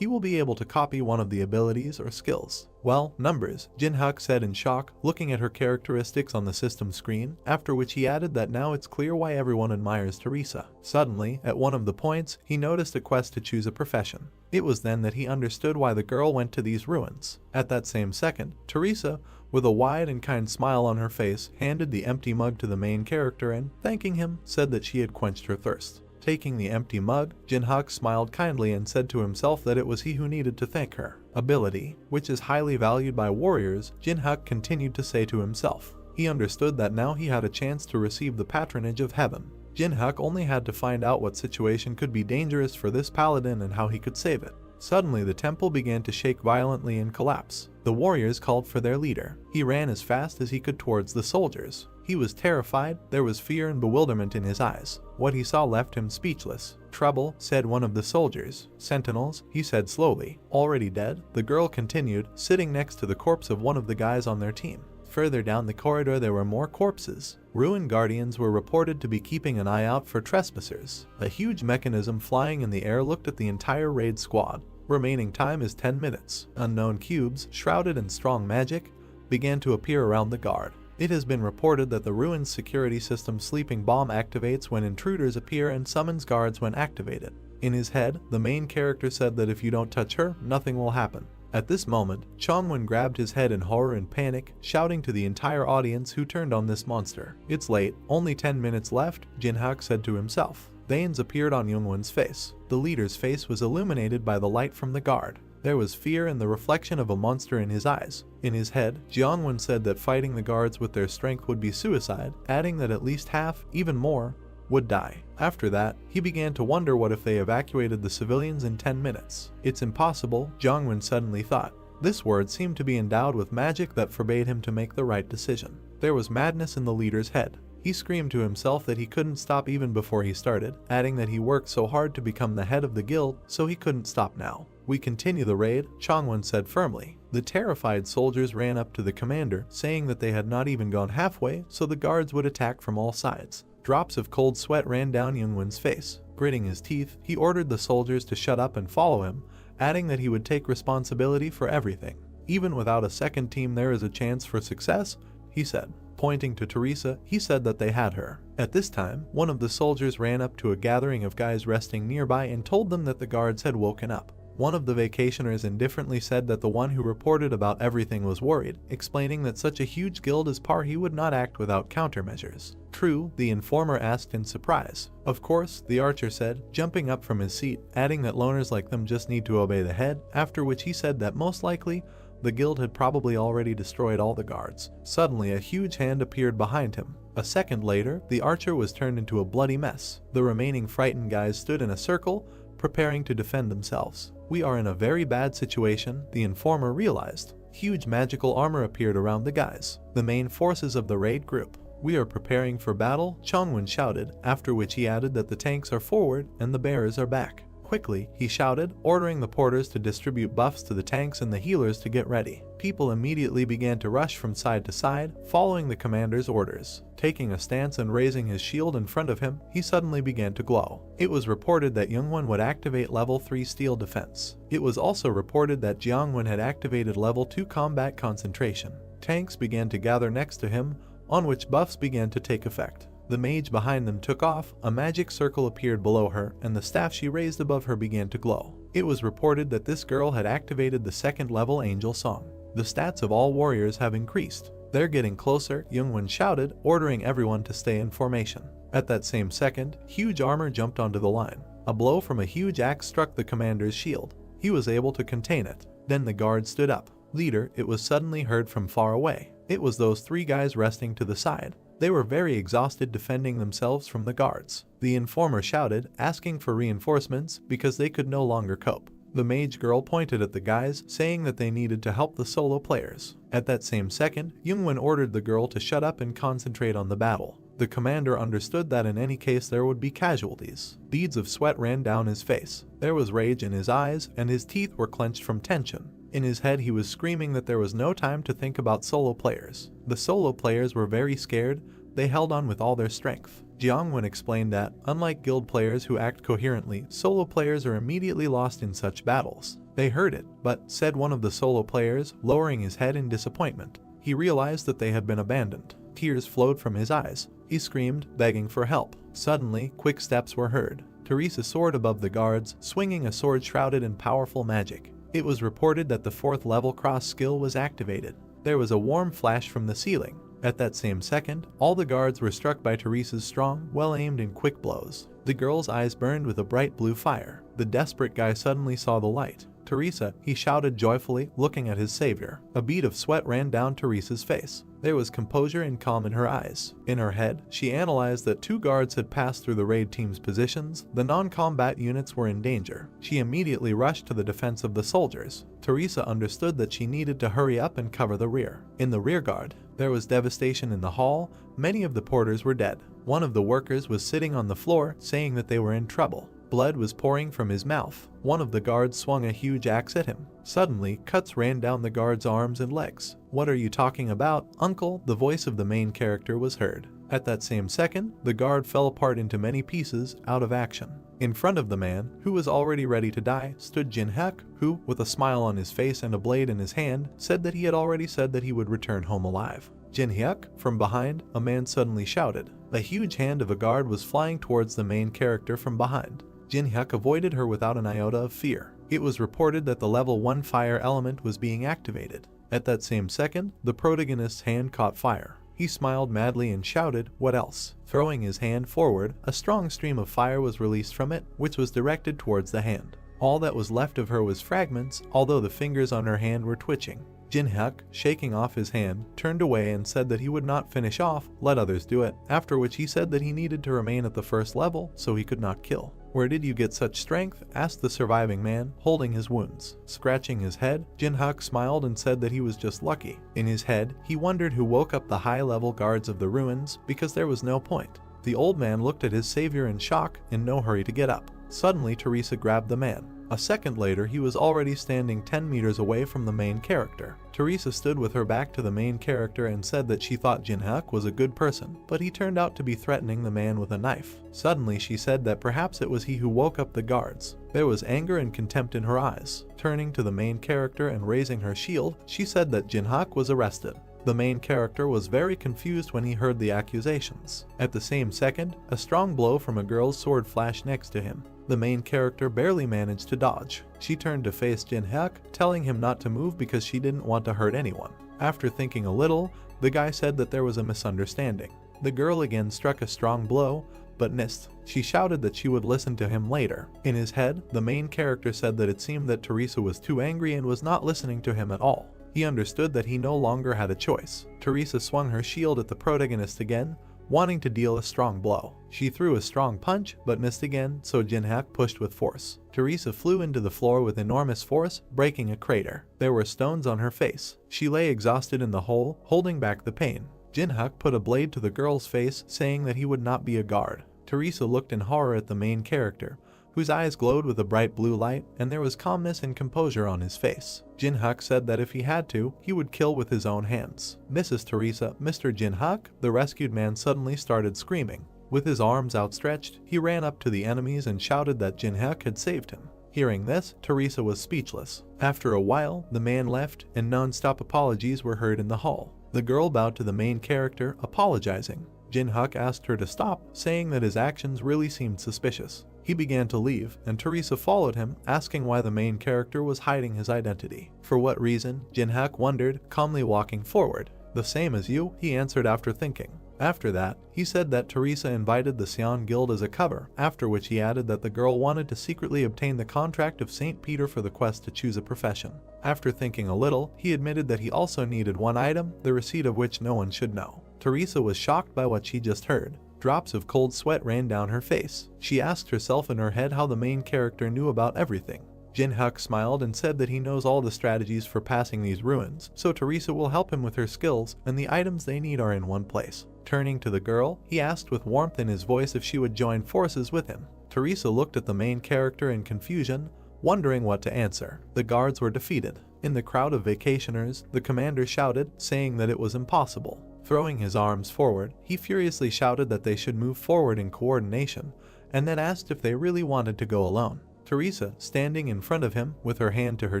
he will be able to copy one of the abilities or skills. Well, numbers, Jin-hyuk said in shock, looking at her characteristics on the system screen, after which he added that now it's clear why everyone admires Teresa. Suddenly, at one of the points, he noticed a quest to choose a profession. It was then that he understood why the girl went to these ruins. At that same second, Teresa, with a wide and kind smile on her face, handed the empty mug to the main character and, thanking him, said that she had quenched her thirst. Taking the empty mug, Jin-hyuk smiled kindly and said to himself that it was he who needed to thank her. Ability, which is highly valued by warriors, Jin-hyuk continued to say to himself. He understood that now he had a chance to receive the patronage of heaven. Jin-hyuk only had to find out what situation could be dangerous for this paladin and how he could save it. Suddenly the temple began to shake violently and collapse. The warriors called for their leader. He ran as fast as he could towards the soldiers. He was terrified, there was fear and bewilderment in his eyes. What he saw left him speechless. Trouble, said one of the soldiers. Sentinels, he said slowly. Already dead? The girl continued, sitting next to the corpse of one of the guys on their team. Further down the corridor there were more corpses. Ruined guardians were reported to be keeping an eye out for trespassers. A huge mechanism flying in the air looked at the entire raid squad. Remaining time is 10 minutes. Unknown cubes, shrouded in strong magic, began to appear around the guard. It has been reported that the ruin's security system sleeping bomb activates when intruders appear and summons guards when activated. In his head, the main character said that if you don't touch her, nothing will happen. At this moment, Chongwon grabbed his head in horror and panic, shouting to the entire audience who turned on this monster. It's late, only 10 minutes left, Jin-hyuk said to himself. Veins appeared on Youngwon's face. The leader's face was illuminated by the light from the guard. There was fear and the reflection of a monster in his eyes. In his head, Jeongwon said that fighting the guards with their strength would be suicide, adding that at least half, even more, would die. After that, he began to wonder what if they evacuated the civilians in 10 minutes. It's impossible, Jeongwon suddenly thought. This word seemed to be endowed with magic that forbade him to make the right decision. There was madness in the leader's head. He screamed to himself that he couldn't stop even before he started, adding that he worked so hard to become the head of the guild, so he couldn't stop now. We continue the raid, Chongwon said firmly. The terrified soldiers ran up to the commander, saying that they had not even gone halfway, so the guards would attack from all sides. Drops of cold sweat ran down Youngwon's face. Gritting his teeth, he ordered the soldiers to shut up and follow him, adding that he would take responsibility for everything. Even without a second team there is a chance for success, he said. Pointing to Teresa, he said that they had her. At this time, one of the soldiers ran up to a gathering of guys resting nearby and told them that the guards had woken up. One of the vacationers indifferently said that the one who reported about everything was worried, explaining that such a huge guild as Parhi would not act without countermeasures. True, the informer asked in surprise. Of course, the archer said, jumping up from his seat, adding that loners like them just need to obey the head, after which he said that most likely, the guild had probably already destroyed all the guards. Suddenly, a huge hand appeared behind him. A second later, the archer was turned into a bloody mess. The remaining frightened guys stood in a circle, preparing to defend themselves. We are in a very bad situation, the informer realized. Huge magical armor appeared around the guys, the main forces of the raid group. We are preparing for battle, Chongwon shouted, after which he added that the tanks are forward and the bearers are back. Quickly, he shouted, ordering the porters to distribute buffs to the tanks and the healers to get ready. People immediately began to rush from side to side, following the commander's orders. Taking a stance and raising his shield in front of him, he suddenly began to glow. It was reported that Youngwon would activate level 3 steel defense. It was also reported that Jiangwon had activated level 2 combat concentration. Tanks began to gather next to him, on which buffs began to take effect. The mage behind them took off, a magic circle appeared below her, and the staff she raised above her began to glow. It was reported that this girl had activated the second level angel song. The stats of all warriors have increased. They're getting closer, Youngwon shouted, ordering everyone to stay in formation. At that same second, huge armor jumped onto the line. A blow from a huge axe struck the commander's shield. He was able to contain it. Then the guard stood up. Leader, it was suddenly heard from far away. It was those three guys resting to the side. They were very exhausted defending themselves from the guards. The informer shouted, asking for reinforcements because they could no longer cope. The mage girl pointed at the guys, saying that they needed to help the solo players. At that same second, Youngwon ordered the girl to shut up and concentrate on the battle. The commander understood that in any case there would be casualties. Beads of sweat ran down his face. There was rage in his eyes, and his teeth were clenched from tension. In his head he was screaming that there was no time to think about solo players. The solo players were very scared. They held on with all their strength. Jiangwon explained that, unlike guild players who act coherently, solo players are immediately lost in such battles. They heard it, but, said one of the solo players, lowering his head in disappointment. He realized that they had been abandoned. Tears flowed from his eyes. He screamed, begging for help. Suddenly, quick steps were heard. Teresa soared above the guards, swinging a sword shrouded in powerful magic. It was reported that the 4th level cross skill was activated. There was a warm flash from the ceiling. At that same second, all the guards were struck by Teresa's strong, well-aimed and quick blows. The girl's eyes burned with a bright blue fire. The desperate guy suddenly saw the light. Teresa, he shouted joyfully, looking at his savior. A bead of sweat ran down Teresa's face. There was composure and calm in her eyes. In her head, she analyzed that 2 guards had passed through the raid team's positions. The non-combat units were in danger. She immediately rushed to the defense of the soldiers. Teresa understood that she needed to hurry up and cover the rear. In the rear guard, there was devastation in the hall. Many of the porters were dead. One of the workers was sitting on the floor, saying that they were in trouble. Blood was pouring from his mouth. One of the guards swung a huge axe at him. Suddenly, cuts ran down the guard's arms and legs. "What are you talking about, uncle?" The voice of the main character was heard. At that same second, the guard fell apart into many pieces, out of action. In front of the man, who was already ready to die, stood Jin-hyuk, who, with a smile on his face and a blade in his hand, said that he had already said that he would return home alive. Jin-hyuk, from behind, a man suddenly shouted. A huge hand of a guard was flying towards the main character from behind. Jin-hyuk avoided her without an iota of fear. It was reported that the level 1 fire element was being activated. At that same second, the protagonist's hand caught fire. He smiled madly and shouted, "What else?" Throwing his hand forward, a strong stream of fire was released from it, which was directed towards the hand. All that was left of her was fragments, although the fingers on her hand were twitching. Jin-hyuk, shaking off his hand, turned away and said that he would not finish off, let others do it, after which he said that he needed to remain at the 1st level so he could not kill. "Where did you get such strength?" asked the surviving man, holding his wounds. Scratching his head, Jin-hyuk smiled and said that he was just lucky. In his head, he wondered who woke up the high-level guards of the ruins, because there was no point. The old man looked at his savior in shock, in no hurry to get up. Suddenly, Teresa grabbed the man. A second later, he was already standing 10 meters away from the main character. Teresa stood with her back to the main character and said that she thought Jin-hyuk was a good person, but he turned out to be threatening the man with a knife. Suddenly, she said that perhaps it was he who woke up the guards. There was anger and contempt in her eyes. Turning to the main character and raising her shield, she said that Jin-hyuk was arrested. The main character was very confused when he heard the accusations. At the same second, a strong blow from a girl's sword flashed next to him. The main character barely managed to dodge. She turned to face Jin-hyuk, telling him not to move because she didn't want to hurt anyone. After thinking a little, the guy said that there was a misunderstanding. The girl again struck a strong blow, but missed. She shouted that she would listen to him later. In his head, the main character said that it seemed that Teresa was too angry and was not listening to him at all. He understood that he no longer had a choice. Teresa swung her shield at the protagonist again, wanting to deal a strong blow. She threw a strong punch, but missed again, so Jin-hyuk pushed with force. Teresa flew into the floor with enormous force, breaking a crater. There were stones on her face. She lay exhausted in the hole, holding back the pain. Jin-hyuk put a blade to the girl's face, saying that he would not be a guard. Teresa looked in horror at the main character, whose eyes glowed with a bright blue light, and there was calmness and composure on his face. Jin-hyuk said that if he had to, he would kill with his own hands. Mrs. Teresa, Mr. Jin-hyuk, the rescued man suddenly started screaming. With his arms outstretched, he ran up to the enemies and shouted that Jin-hyuk had saved him. Hearing this, Teresa was speechless. After a while, the man left, and non-stop apologies were heard in the hall. The girl bowed to the main character, apologizing. Jin-hyuk asked her to stop, saying that his actions really seemed suspicious. He began to leave, and Teresa followed him, asking why the main character was hiding his identity. For what reason, Jin-hyuk wondered, calmly walking forward. "The same as you," he answered after thinking. After that, he said that Teresa invited the Sion Guild as a cover, after which he added that the girl wanted to secretly obtain the contract of St. Peter for the quest to choose a profession. After thinking a little, he admitted that he also needed one item, the receipt of which no one should know. Teresa was shocked by what she just heard. Drops of cold sweat ran down her face. She asked herself in her head how the main character knew about everything. Jin-hyuk smiled and said that he knows all the strategies for passing these ruins, so Teresa will help him with her skills, and the items they need are in one place. Turning to the girl, he asked with warmth in his voice if she would join forces with him. Teresa looked at the main character in confusion, wondering what to answer. The guards were defeated. In the crowd of vacationers, the commander shouted, saying that it was impossible. Throwing his arms forward, he furiously shouted that they should move forward in coordination, and then asked if they really wanted to go alone. Teresa, standing in front of him with her hand to her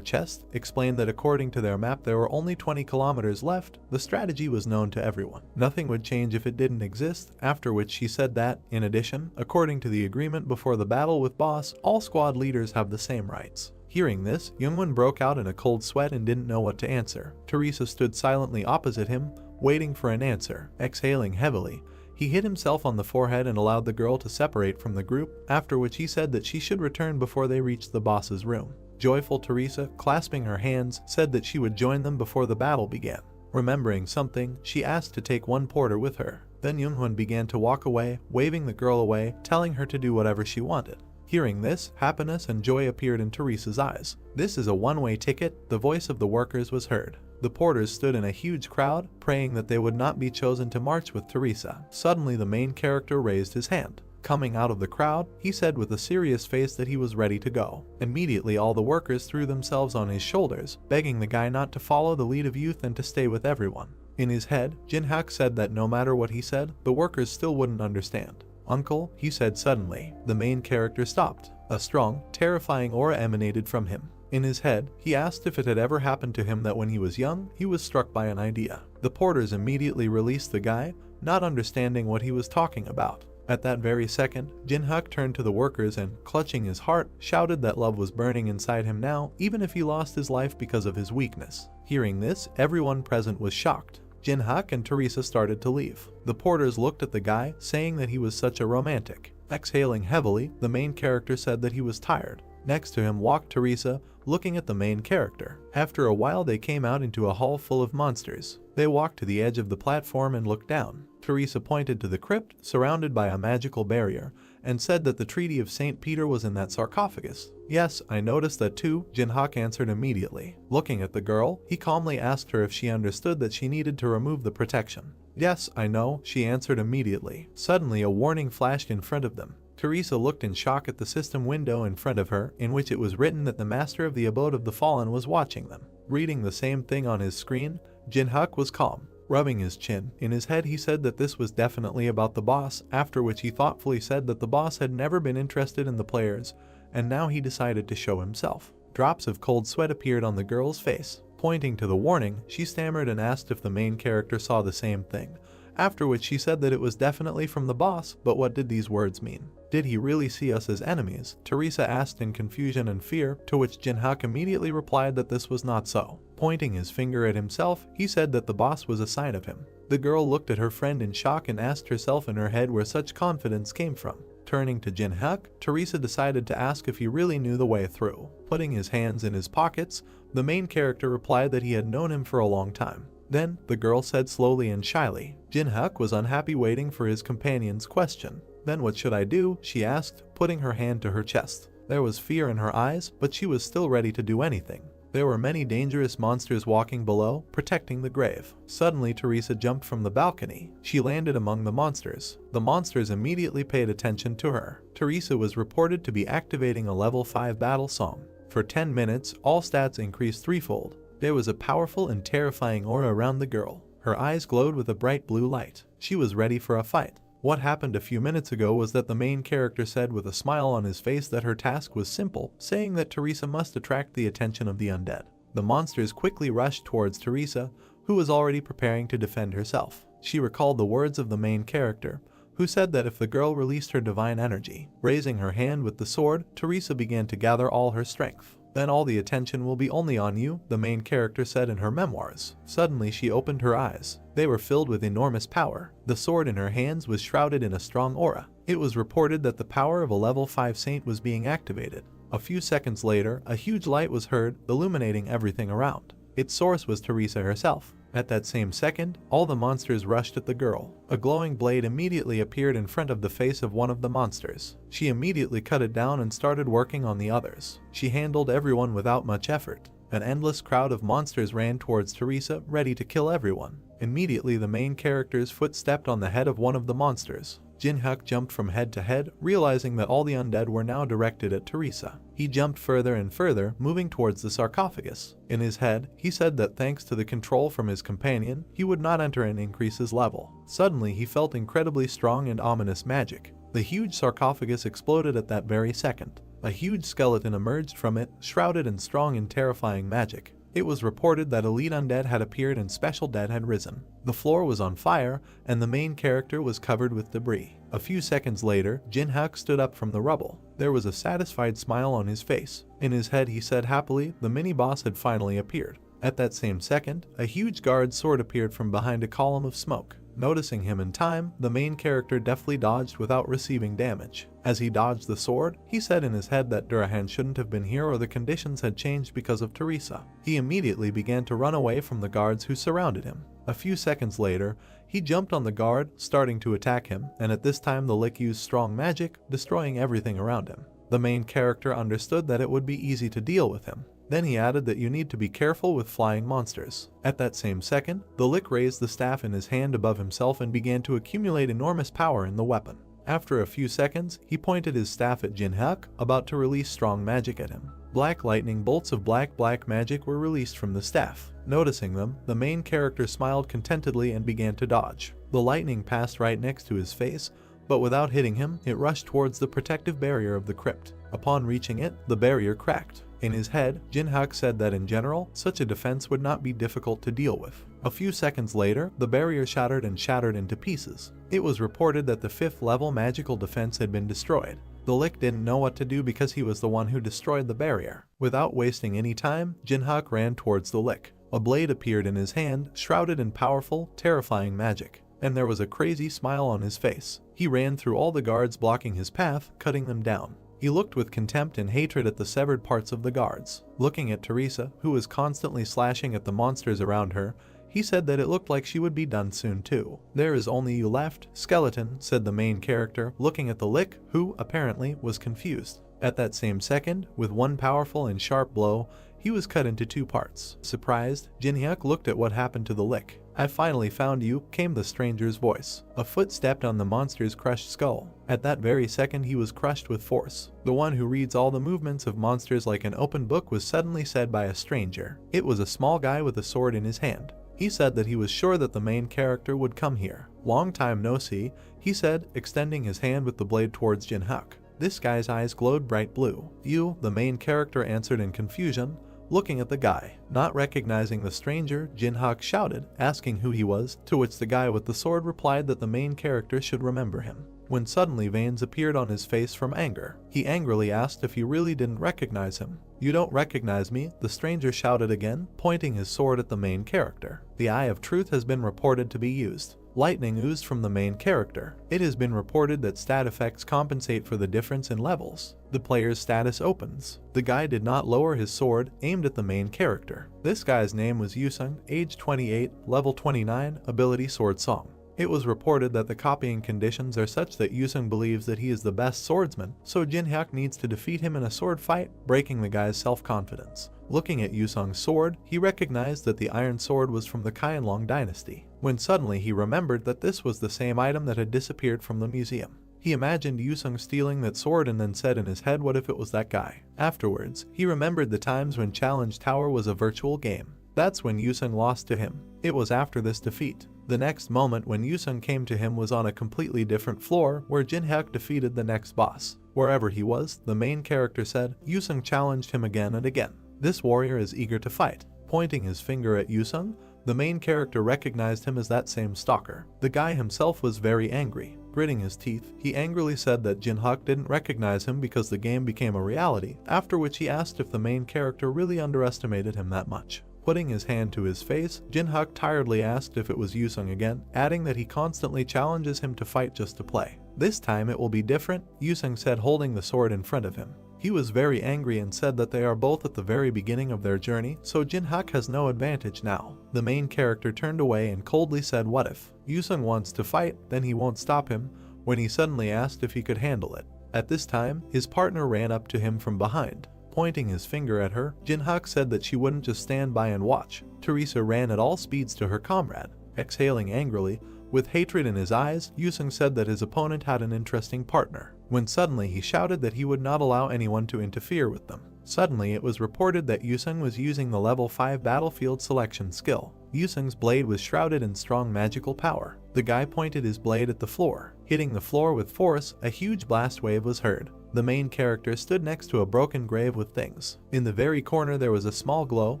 chest, explained that according to their map there were only 20 kilometers left. The strategy was known to everyone. Nothing would change if it didn't exist, after which she said that, in addition, according to the agreement before the battle with Boss, all squad leaders have the same rights. Hearing this, Youngwon broke out in a cold sweat and didn't know what to answer. Teresa stood silently opposite him, waiting for an answer. Exhaling heavily, he hit himself on the forehead and allowed the girl to separate from the group, after which he said that she should return before they reached the boss's room. Joyful Teresa, clasping her hands, said that she would join them before the battle began. Remembering something, she asked to take one porter with her. Then Youngwon began to walk away, waving the girl away, telling her to do whatever she wanted. Hearing this, happiness and joy appeared in Teresa's eyes. "This is a one-way ticket," the voice of the workers was heard. The porters stood in a huge crowd, praying that they would not be chosen to march with Teresa. Suddenly the main character raised his hand. Coming out of the crowd, he said with a serious face that he was ready to go. Immediately all the workers threw themselves on his shoulders, begging the guy not to follow the lead of youth and to stay with everyone. In his head, Jin-hyuk said that no matter what he said, the workers still wouldn't understand. "Uncle," he said suddenly. The main character stopped. A strong, terrifying aura emanated from him. In his head, he asked if it had ever happened to him that when he was young, he was struck by an idea. The porters immediately released the guy, not understanding what he was talking about. At that very second, Jin-hyuk turned to the workers and, clutching his heart, shouted that love was burning inside him now, even if he lost his life because of his weakness. Hearing this, everyone present was shocked. Jin-hyuk and Teresa started to leave. The porters looked at the guy, saying that he was such a romantic. Exhaling heavily, the main character said that he was tired. Next to him walked Teresa, looking at the main character. After a while they came out into a hall full of monsters. They walked to the edge of the platform and looked down. Teresa pointed to the crypt, surrounded by a magical barrier, and said that the Treaty of St. Peter was in that sarcophagus. "Yes, I noticed that too," Jin-hyuk answered immediately. Looking at the girl, he calmly asked her if she understood that she needed to remove the protection. "Yes, I know," she answered immediately. Suddenly a warning flashed in front of them. Teresa looked in shock at the system window in front of her, in which it was written that the master of the abode of the fallen was watching them. Reading the same thing on his screen, Jin-hyuk was calm, rubbing his chin. In his head he said that this was definitely about the boss, after which he thoughtfully said that the boss had never been interested in the players, and now he decided to show himself. Drops of cold sweat appeared on the girl's face. Pointing to the warning, she stammered and asked if the main character saw the same thing, after which she said that it was definitely from the boss, but what did these words mean? Did he really see us as enemies? Teresa asked in confusion and fear, to which Jinhyuk immediately replied that this was not so. Pointing his finger at himself, he said that the boss was a sign of him. The girl looked at her friend in shock and asked herself in her head where such confidence came from. Turning to Jinhyuk, Teresa decided to ask if he really knew the way through. Putting his hands in his pockets, the main character replied that he had known him for a long time. Then, the girl said slowly and shyly. Jinhyuk was unhappy waiting for his companion's question. Then what should I do? She asked, putting her hand to her chest. There was fear in her eyes, but she was still ready to do anything. There were many dangerous monsters walking below, protecting the grave. Suddenly, Teresa jumped from the balcony. She landed among the monsters. The monsters immediately paid attention to her. Teresa was reported to be activating a level 5 battle song. For 10 minutes, all stats increased threefold. There was a powerful and terrifying aura around the girl. Her eyes glowed with a bright blue light. She was ready for a fight. What happened a few minutes ago was that the main character said with a smile on his face that her task was simple, saying that Teresa must attract the attention of the undead. The monsters quickly rushed towards Teresa, who was already preparing to defend herself. She recalled the words of the main character, who said that if the girl released her divine energy, raising her hand with the sword, Teresa began to gather all her strength. Then all the attention will be only on you, the main character said in her memoirs. Suddenly she opened her eyes. They were filled with enormous power. The sword in her hands was shrouded in a strong aura. It was reported that the power of a level 5 saint was being activated. A few seconds later, a huge light was heard, illuminating everything around. Its source was Teresa herself. At that same second, all the monsters rushed at the girl. A glowing blade immediately appeared in front of the face of one of the monsters. She immediately cut it down and started working on the others. She handled everyone without much effort. An endless crowd of monsters ran towards Teresa, ready to kill everyone. Immediately, the main character's foot stepped on the head of one of the monsters. Jinhyuk jumped from head to head, realizing that all the undead were now directed at Teresa. He jumped further and further, moving towards the sarcophagus. In his head, he said that thanks to the control from his companion, he would not enter and increase his level. Suddenly, he felt incredibly strong and ominous magic. The huge sarcophagus exploded at that very second. A huge skeleton emerged from it, shrouded in strong and terrifying magic. It was reported that elite undead had appeared and special dead had risen. The floor was on fire, and the main character was covered with debris. A few seconds later, Jinhyuk stood up from the rubble. There was a satisfied smile on his face. In his head he said happily, the mini-boss had finally appeared. At that same second, a huge guard sword appeared from behind a column of smoke. Noticing him in time, the main character deftly dodged without receiving damage. As he dodged the sword, he said in his head that Durahan shouldn't have been here or the conditions had changed because of Teresa. He immediately began to run away from the guards who surrounded him. A few seconds later, he jumped on the guard, starting to attack him, and at this time the lick used strong magic, destroying everything around him. The main character understood that it would be easy to deal with him. Then he added that you need to be careful with flying monsters. At that same second, the lick raised the staff in his hand above himself and began to accumulate enormous power in the weapon. After a few seconds, he pointed his staff at Jinhyuk, about to release strong magic at him. Black lightning bolts of black magic were released from the staff. Noticing them, the main character smiled contentedly and began to dodge. The lightning passed right next to his face, but without hitting him, it rushed towards the protective barrier of the crypt. Upon reaching it, the barrier cracked. In his head, Jinhyuk said that in general, such a defense would not be difficult to deal with. A few seconds later, the barrier shattered into pieces. It was reported that the 5th level magical defense had been destroyed. The lick didn't know what to do because he was the one who destroyed the barrier. Without wasting any time, Jinhyuk ran towards the lick. A blade appeared in his hand, shrouded in powerful, terrifying magic. And there was a crazy smile on his face. He ran through all the guards blocking his path, cutting them down. He looked with contempt and hatred at the severed parts of the guards. Looking at Teresa, who was constantly slashing at the monsters around her, he said that it looked like she would be done soon too. "There is only you left, skeleton," said the main character, looking at the lick, who, apparently, was confused. At that same second, with one powerful and sharp blow, he was cut into 2 parts. Surprised, Jinhyuk looked at what happened to the lick. "I finally found you," came the stranger's voice. A foot stepped on the monster's crushed skull. At that very second he was crushed with force. The one who reads all the movements of monsters like an open book was suddenly said by a stranger. It was a small guy with a sword in his hand. He said that he was sure that the main character would come here. "Long time no see," he said, extending his hand with the blade towards Jinhyuk. This guy's eyes glowed bright blue. "You," the main character answered in confusion, looking at the guy. Not recognizing the stranger, Jinhyuk shouted, asking who he was, to which the guy with the sword replied that the main character should remember him. When suddenly veins appeared on his face from anger, he angrily asked if he really didn't recognize him. "You don't recognize me?" the stranger shouted again, pointing his sword at the main character. The Eye of Truth has been reported to be used. Lightning oozed from the main character. It has been reported that stat effects compensate for the difference in levels. The player's status opens. The guy did not lower his sword, aimed at the main character. This guy's name was Yusung, age 28, level 29, ability Sword Song. It was reported that the copying conditions are such that Yusung believes that he is the best swordsman, so Jinhyuk needs to defeat him in a sword fight, breaking the guy's self-confidence. Looking at Yusung's sword, he recognized that the iron sword was from the Qianlong dynasty, when suddenly he remembered that this was the same item that had disappeared from the museum. He imagined Yusung stealing that sword and then said in his head, what if it was that guy? Afterwards, he remembered the times when Challenge Tower was a virtual game. That's when Yusung lost to him. It was after this defeat. The next moment when Yusung came to him was on a completely different floor where Jinhyuk defeated the next boss. Wherever he was, the main character said, Yusung challenged him again and again. This warrior is eager to fight. Pointing his finger at Yusung, the main character recognized him as that same stalker. The guy himself was very angry. Gritting his teeth, he angrily said that Jinhyuk didn't recognize him because the game became a reality, after which he asked if the main character really underestimated him that much. Putting his hand to his face, Jinhyuk tiredly asked if it was Yusung again, adding that he constantly challenges him to fight just to play. This time it will be different, Yusung said, holding the sword in front of him. He was very angry and said that they are both at the very beginning of their journey, so Jinhyuk has no advantage now. The main character turned away and coldly said, what if Yusung wants to fight, then he won't stop him, when he suddenly asked if he could handle it. At this time, his partner ran up to him from behind. Pointing his finger at her, Jinhyuk said that she wouldn't just stand by and watch. Teresa ran at all speeds to her comrade. Exhaling angrily, with hatred in his eyes, Yusung said that his opponent had an interesting partner, when suddenly he shouted that he would not allow anyone to interfere with them. Suddenly it was reported that Yusung was using the level 5 battlefield selection skill. Yusung's blade was shrouded in strong magical power. The guy pointed his blade at the floor. Hitting the floor with force, a huge blast wave was heard. The main character stood next to a broken grave with things. In the very corner there was a small glow,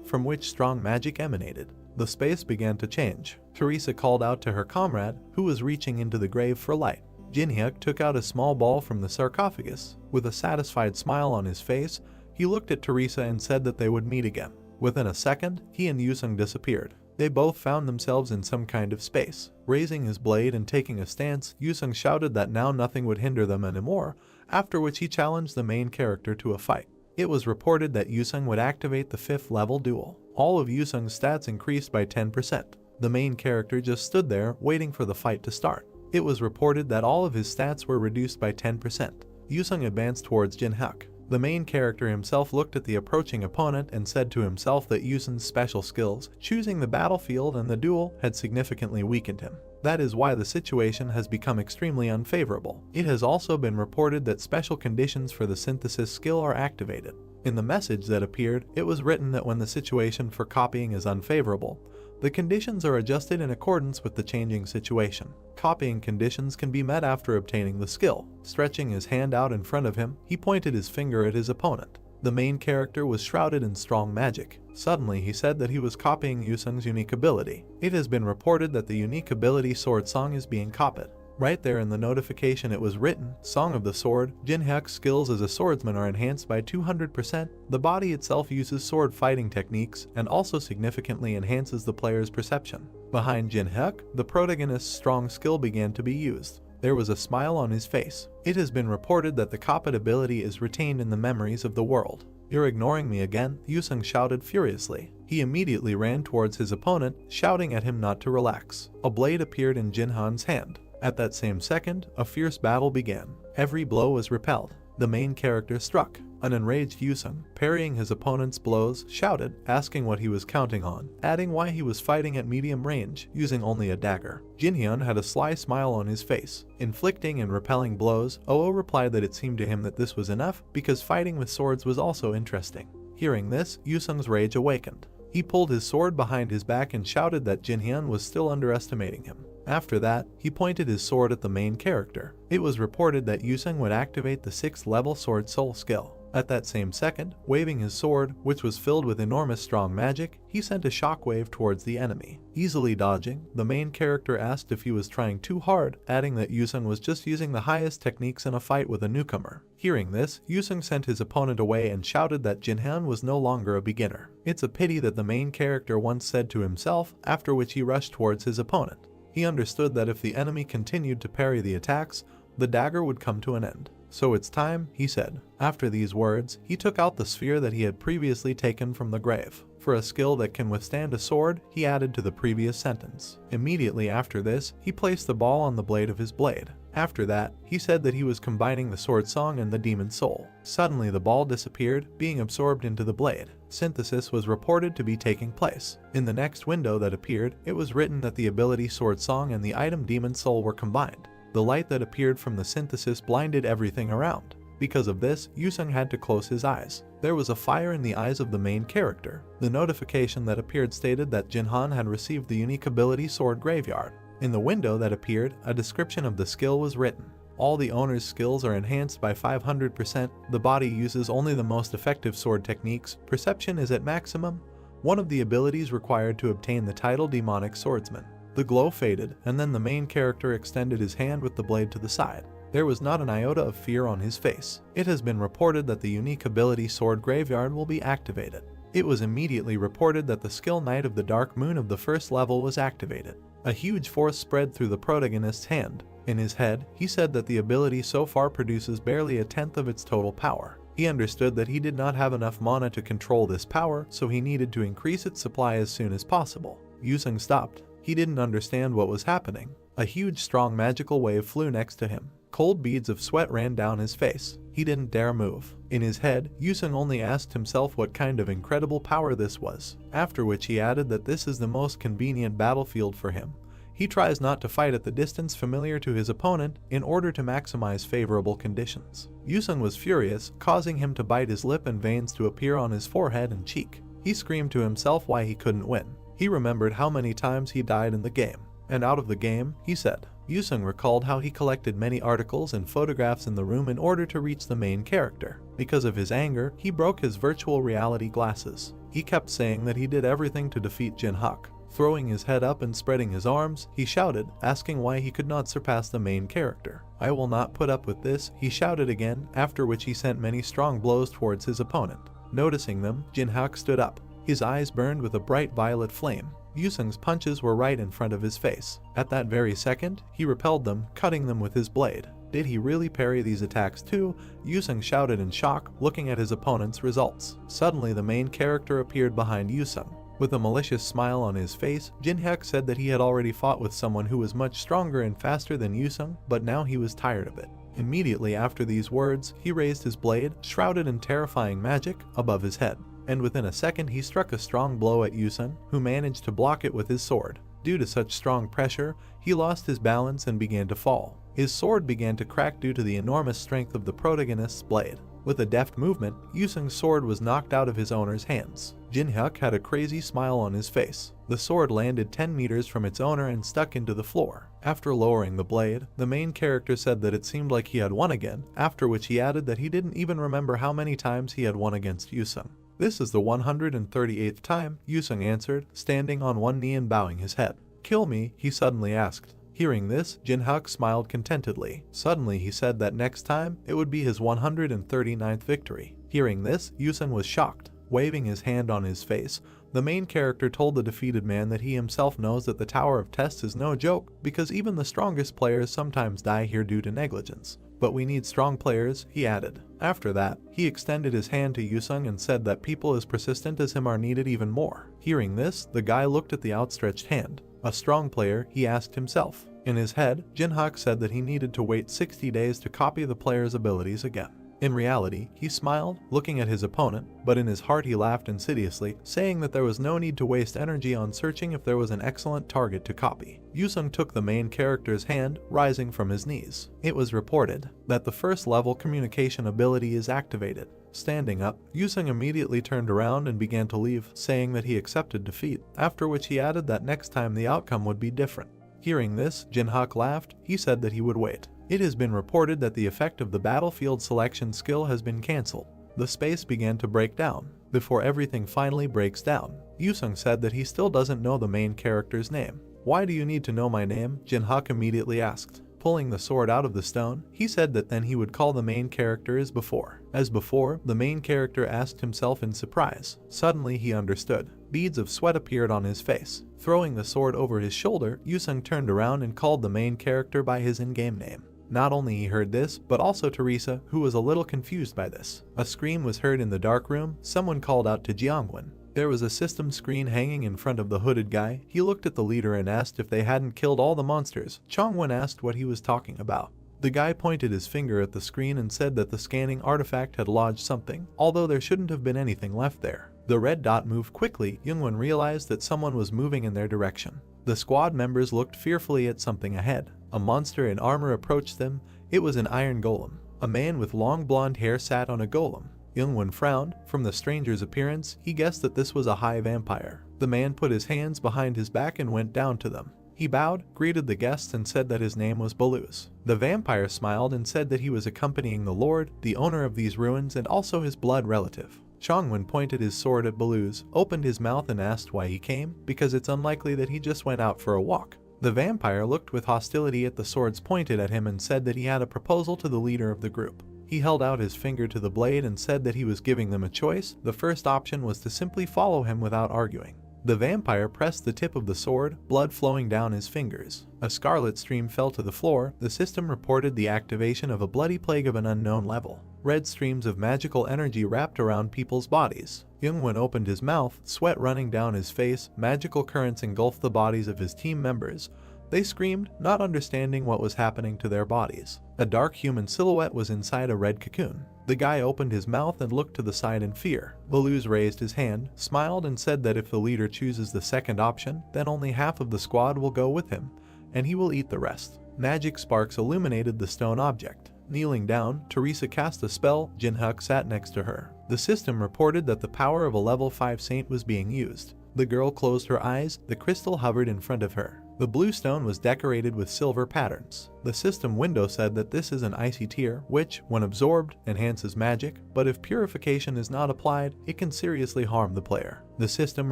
from which strong magic emanated. The space began to change. Teresa called out to her comrade, who was reaching into the grave for light. Jinhyuk took out a small ball from the sarcophagus. With a satisfied smile on his face, he looked at Teresa and said that they would meet again. Within a second, he and Yusung disappeared. They both found themselves in some kind of space. Raising his blade and taking a stance, Yusung shouted that now nothing would hinder them anymore, after which he challenged the main character to a fight. It was reported that Yusung would activate the 5th level duel. All of Yusung's stats increased by 10%. The main character just stood there, waiting for the fight to start. It was reported that all of his stats were reduced by 10%. Yusung advanced towards Jinhyuk. The main character himself looked at the approaching opponent and said to himself that Yusung's special skills, choosing the battlefield and the duel, had significantly weakened him. That is why the situation has become extremely unfavorable. It has also been reported that special conditions for the synthesis skill are activated. In the message that appeared, it was written that when the situation for copying is unfavorable, the conditions are adjusted in accordance with the changing situation. Copying conditions can be met after obtaining the skill. Stretching his hand out in front of him, he pointed his finger at his opponent. The main character was shrouded in strong magic. Suddenly he said that he was copying Yusung's unique ability. It has been reported that the unique ability Sword Song is being copied. Right there in the notification it was written, Song of the Sword, Jinhyuk's skills as a swordsman are enhanced by 200%. The body itself uses sword fighting techniques and also significantly enhances the player's perception. Behind Jinhyuk, the protagonist's strong skill began to be used. There was a smile on his face. It has been reported that the copied ability is retained in the memories of the world. You're ignoring me again, Yusung shouted furiously. He immediately ran towards his opponent, shouting at him not to relax. A blade appeared in Jinhan's hand. At that same second, a fierce battle began. Every blow was repelled. The main character struck. An enraged Yusung, parrying his opponent's blows, shouted, asking what he was counting on, adding why he was fighting at medium range, using only a dagger. Jinhyun had a sly smile on his face. Inflicting and repelling blows, Oo replied that it seemed to him that this was enough, because fighting with swords was also interesting. Hearing this, Yusung's rage awakened. He pulled his sword behind his back and shouted that Jinhyun was still underestimating him. After that, he pointed his sword at the main character. It was reported that Yusung would activate the 6th level Sword Soul skill. At that same second, waving his sword, which was filled with enormous strong magic, he sent a shockwave towards the enemy. Easily dodging, the main character asked if he was trying too hard, adding that Yusung was just using the highest techniques in a fight with a newcomer. Hearing this, Yusung sent his opponent away and shouted that Jinhan was no longer a beginner. It's a pity that the main character once said to himself, after which he rushed towards his opponent. He understood that if the enemy continued to parry the attacks, the dagger would come to an end. So it's time, he said. After these words, he took out the sphere that he had previously taken from the grave. For a skill that can withstand a sword, he added to the previous sentence. Immediately after this, he placed the ball on the blade of his blade. After that, he said that he was combining the sword song and the demon soul. Suddenly the ball disappeared, being absorbed into the blade. Synthesis was reported to be taking place. In the next window that appeared, it was written that the ability sword song and the item demon soul were combined. The light that appeared from the synthesis blinded everything around. Because of this, Yusung had to close his eyes. There was a fire in the eyes of the main character. The notification that appeared stated that Jinhan had received the unique ability Sword Graveyard. In the window that appeared, a description of the skill was written. All the owner's skills are enhanced by 500%, the body uses only the most effective sword techniques, perception is at maximum, one of the abilities required to obtain the title Demonic Swordsman. The glow faded, and then the main character extended his hand with the blade to the side. There was not an iota of fear on his face. It has been reported that the unique ability Sword Graveyard will be activated. It was immediately reported that the skill Knight of the Dark Moon of the first level was activated. A huge force spread through the protagonist's hand. In his head, he said that the ability so far produces barely a tenth of its total power. He understood that he did not have enough mana to control this power, so he needed to increase its supply as soon as possible. Yusung stopped. He didn't understand what was happening. A huge strong magical wave flew next to him. Cold beads of sweat ran down his face. He didn't dare move. In his head, Yusung only asked himself what kind of incredible power this was, after which he added that this is the most convenient battlefield for him. He tries not to fight at the distance familiar to his opponent in order to maximize favorable conditions. Yusung was furious, causing him to bite his lip and veins to appear on his forehead and cheek. He screamed to himself why he couldn't win. He remembered how many times he died in the game. And out of the game, he said. Yusung recalled how he collected many articles and photographs in the room in order to reach the main character. Because of his anger, he broke his virtual reality glasses. He kept saying that he did everything to defeat Jinhak. Throwing his head up and spreading his arms, he shouted, asking why he could not surpass the main character. "I will not put up with this," he shouted again, after which he sent many strong blows towards his opponent. Noticing them, Jinhak stood up. His eyes burned with a bright violet flame. Yusung's punches were right in front of his face. At that very second, he repelled them, cutting them with his blade. Did he really parry these attacks too? Yusung shouted in shock, looking at his opponent's results. Suddenly the main character appeared behind Yusung. With a malicious smile on his face, Jinhak said that he had already fought with someone who was much stronger and faster than Yusung, but now he was tired of it. Immediately after these words, he raised his blade, shrouded in terrifying magic, above his head. And within a second he struck a strong blow at Yusung, who managed to block it with his sword. Due to such strong pressure, he lost his balance and began to fall. His sword began to crack due to the enormous strength of the protagonist's blade. With a deft movement, Yusung's sword was knocked out of his owner's hands. Jinhyuk had a crazy smile on his face. The sword landed 10 meters from its owner and stuck into the floor. After lowering the blade, the main character said that it seemed like he had won again, after which he added that he didn't even remember how many times he had won against Yusung. "This is the 138th time," Yusung answered, standing on one knee and bowing his head. "Kill me?" he suddenly asked. Hearing this, Jinhyuk smiled contentedly. Suddenly he said that next time, it would be his 139th victory. Hearing this, Yusung was shocked. Waving his hand on his face, the main character told the defeated man that he himself knows that the Tower of Tests is no joke, because even the strongest players sometimes die here due to negligence. "But we need strong players," he added. After that, he extended his hand to Yusung and said that people as persistent as him are needed even more. Hearing this, the guy looked at the outstretched hand. A strong player, he asked himself. In his head, Jinhyuk said that he needed to wait 60 days to copy the player's abilities again. In reality, he smiled, looking at his opponent, but in his heart he laughed insidiously, saying that there was no need to waste energy on searching if there was an excellent target to copy. Yusung took the main character's hand, rising from his knees. It was reported that the first level communication ability is activated. Standing up, Yusung immediately turned around and began to leave, saying that he accepted defeat, after which he added that next time the outcome would be different. Hearing this, Jinhyuk laughed. He said that he would wait. It has been reported that the effect of the battlefield selection skill has been cancelled. The space began to break down. Before everything finally breaks down, Yusung said that he still doesn't know the main character's name. "Why do you need to know my name?" Jin-hyuk immediately asked. Pulling the sword out of the stone, he said that then he would call the main character as before. As before, the main character asked himself in surprise. Suddenly he understood. Beads of sweat appeared on his face. Throwing the sword over his shoulder, Yusung turned around and called the main character by his in-game name. Not only he heard this, but also Teresa, who was a little confused by this. A scream was heard in the dark room. Someone called out to Jiangwen. There was a system screen hanging in front of the hooded guy. He looked at the leader and asked if they hadn't killed all the monsters. Chongwen asked what he was talking about. The guy pointed his finger at the screen and said that the scanning artifact had lodged something, although there shouldn't have been anything left there. The red dot moved quickly. Youngwon realized that someone was moving in their direction. The squad members looked fearfully at something ahead. A monster in armor approached them. It was an iron golem. A man with long blonde hair sat on a golem. Youngwon frowned. From the stranger's appearance, he guessed that this was a high vampire. The man put his hands behind his back and went down to them. He bowed, greeted the guests, and said that his name was Baluz. The vampire smiled and said that he was accompanying the lord, the owner of these ruins, and also his blood relative. Chongwen pointed his sword at Baluz, opened his mouth and asked why he came, because it's unlikely that he just went out for a walk. The vampire looked with hostility at the swords pointed at him and said that he had a proposal to the leader of the group. He held out his finger to the blade and said that he was giving them a choice. The first option was to simply follow him without arguing. The vampire pressed the tip of the sword, blood flowing down his fingers. A scarlet stream fell to the floor. The system reported the activation of a bloody plague of an unknown level. Red streams of magical energy wrapped around people's bodies. Youngwon opened his mouth, sweat running down his face. Magical currents engulfed the bodies of his team members. They screamed, not understanding what was happening to their bodies. A dark human silhouette was inside a red cocoon. The guy opened his mouth and looked to the side in fear. Baluz raised his hand, smiled, and said that if the leader chooses the second option, then only half of the squad will go with him, and he will eat the rest. Magic sparks illuminated the stone object. Kneeling down, Teresa cast a spell. Jin-hyuk sat next to her. The system reported that the power of a level 5 saint was being used. The girl closed her eyes. The crystal hovered in front of her. The blue stone was decorated with silver patterns. The system window said that this is an icy tear, which, when absorbed, enhances magic, but if purification is not applied, it can seriously harm the player. The system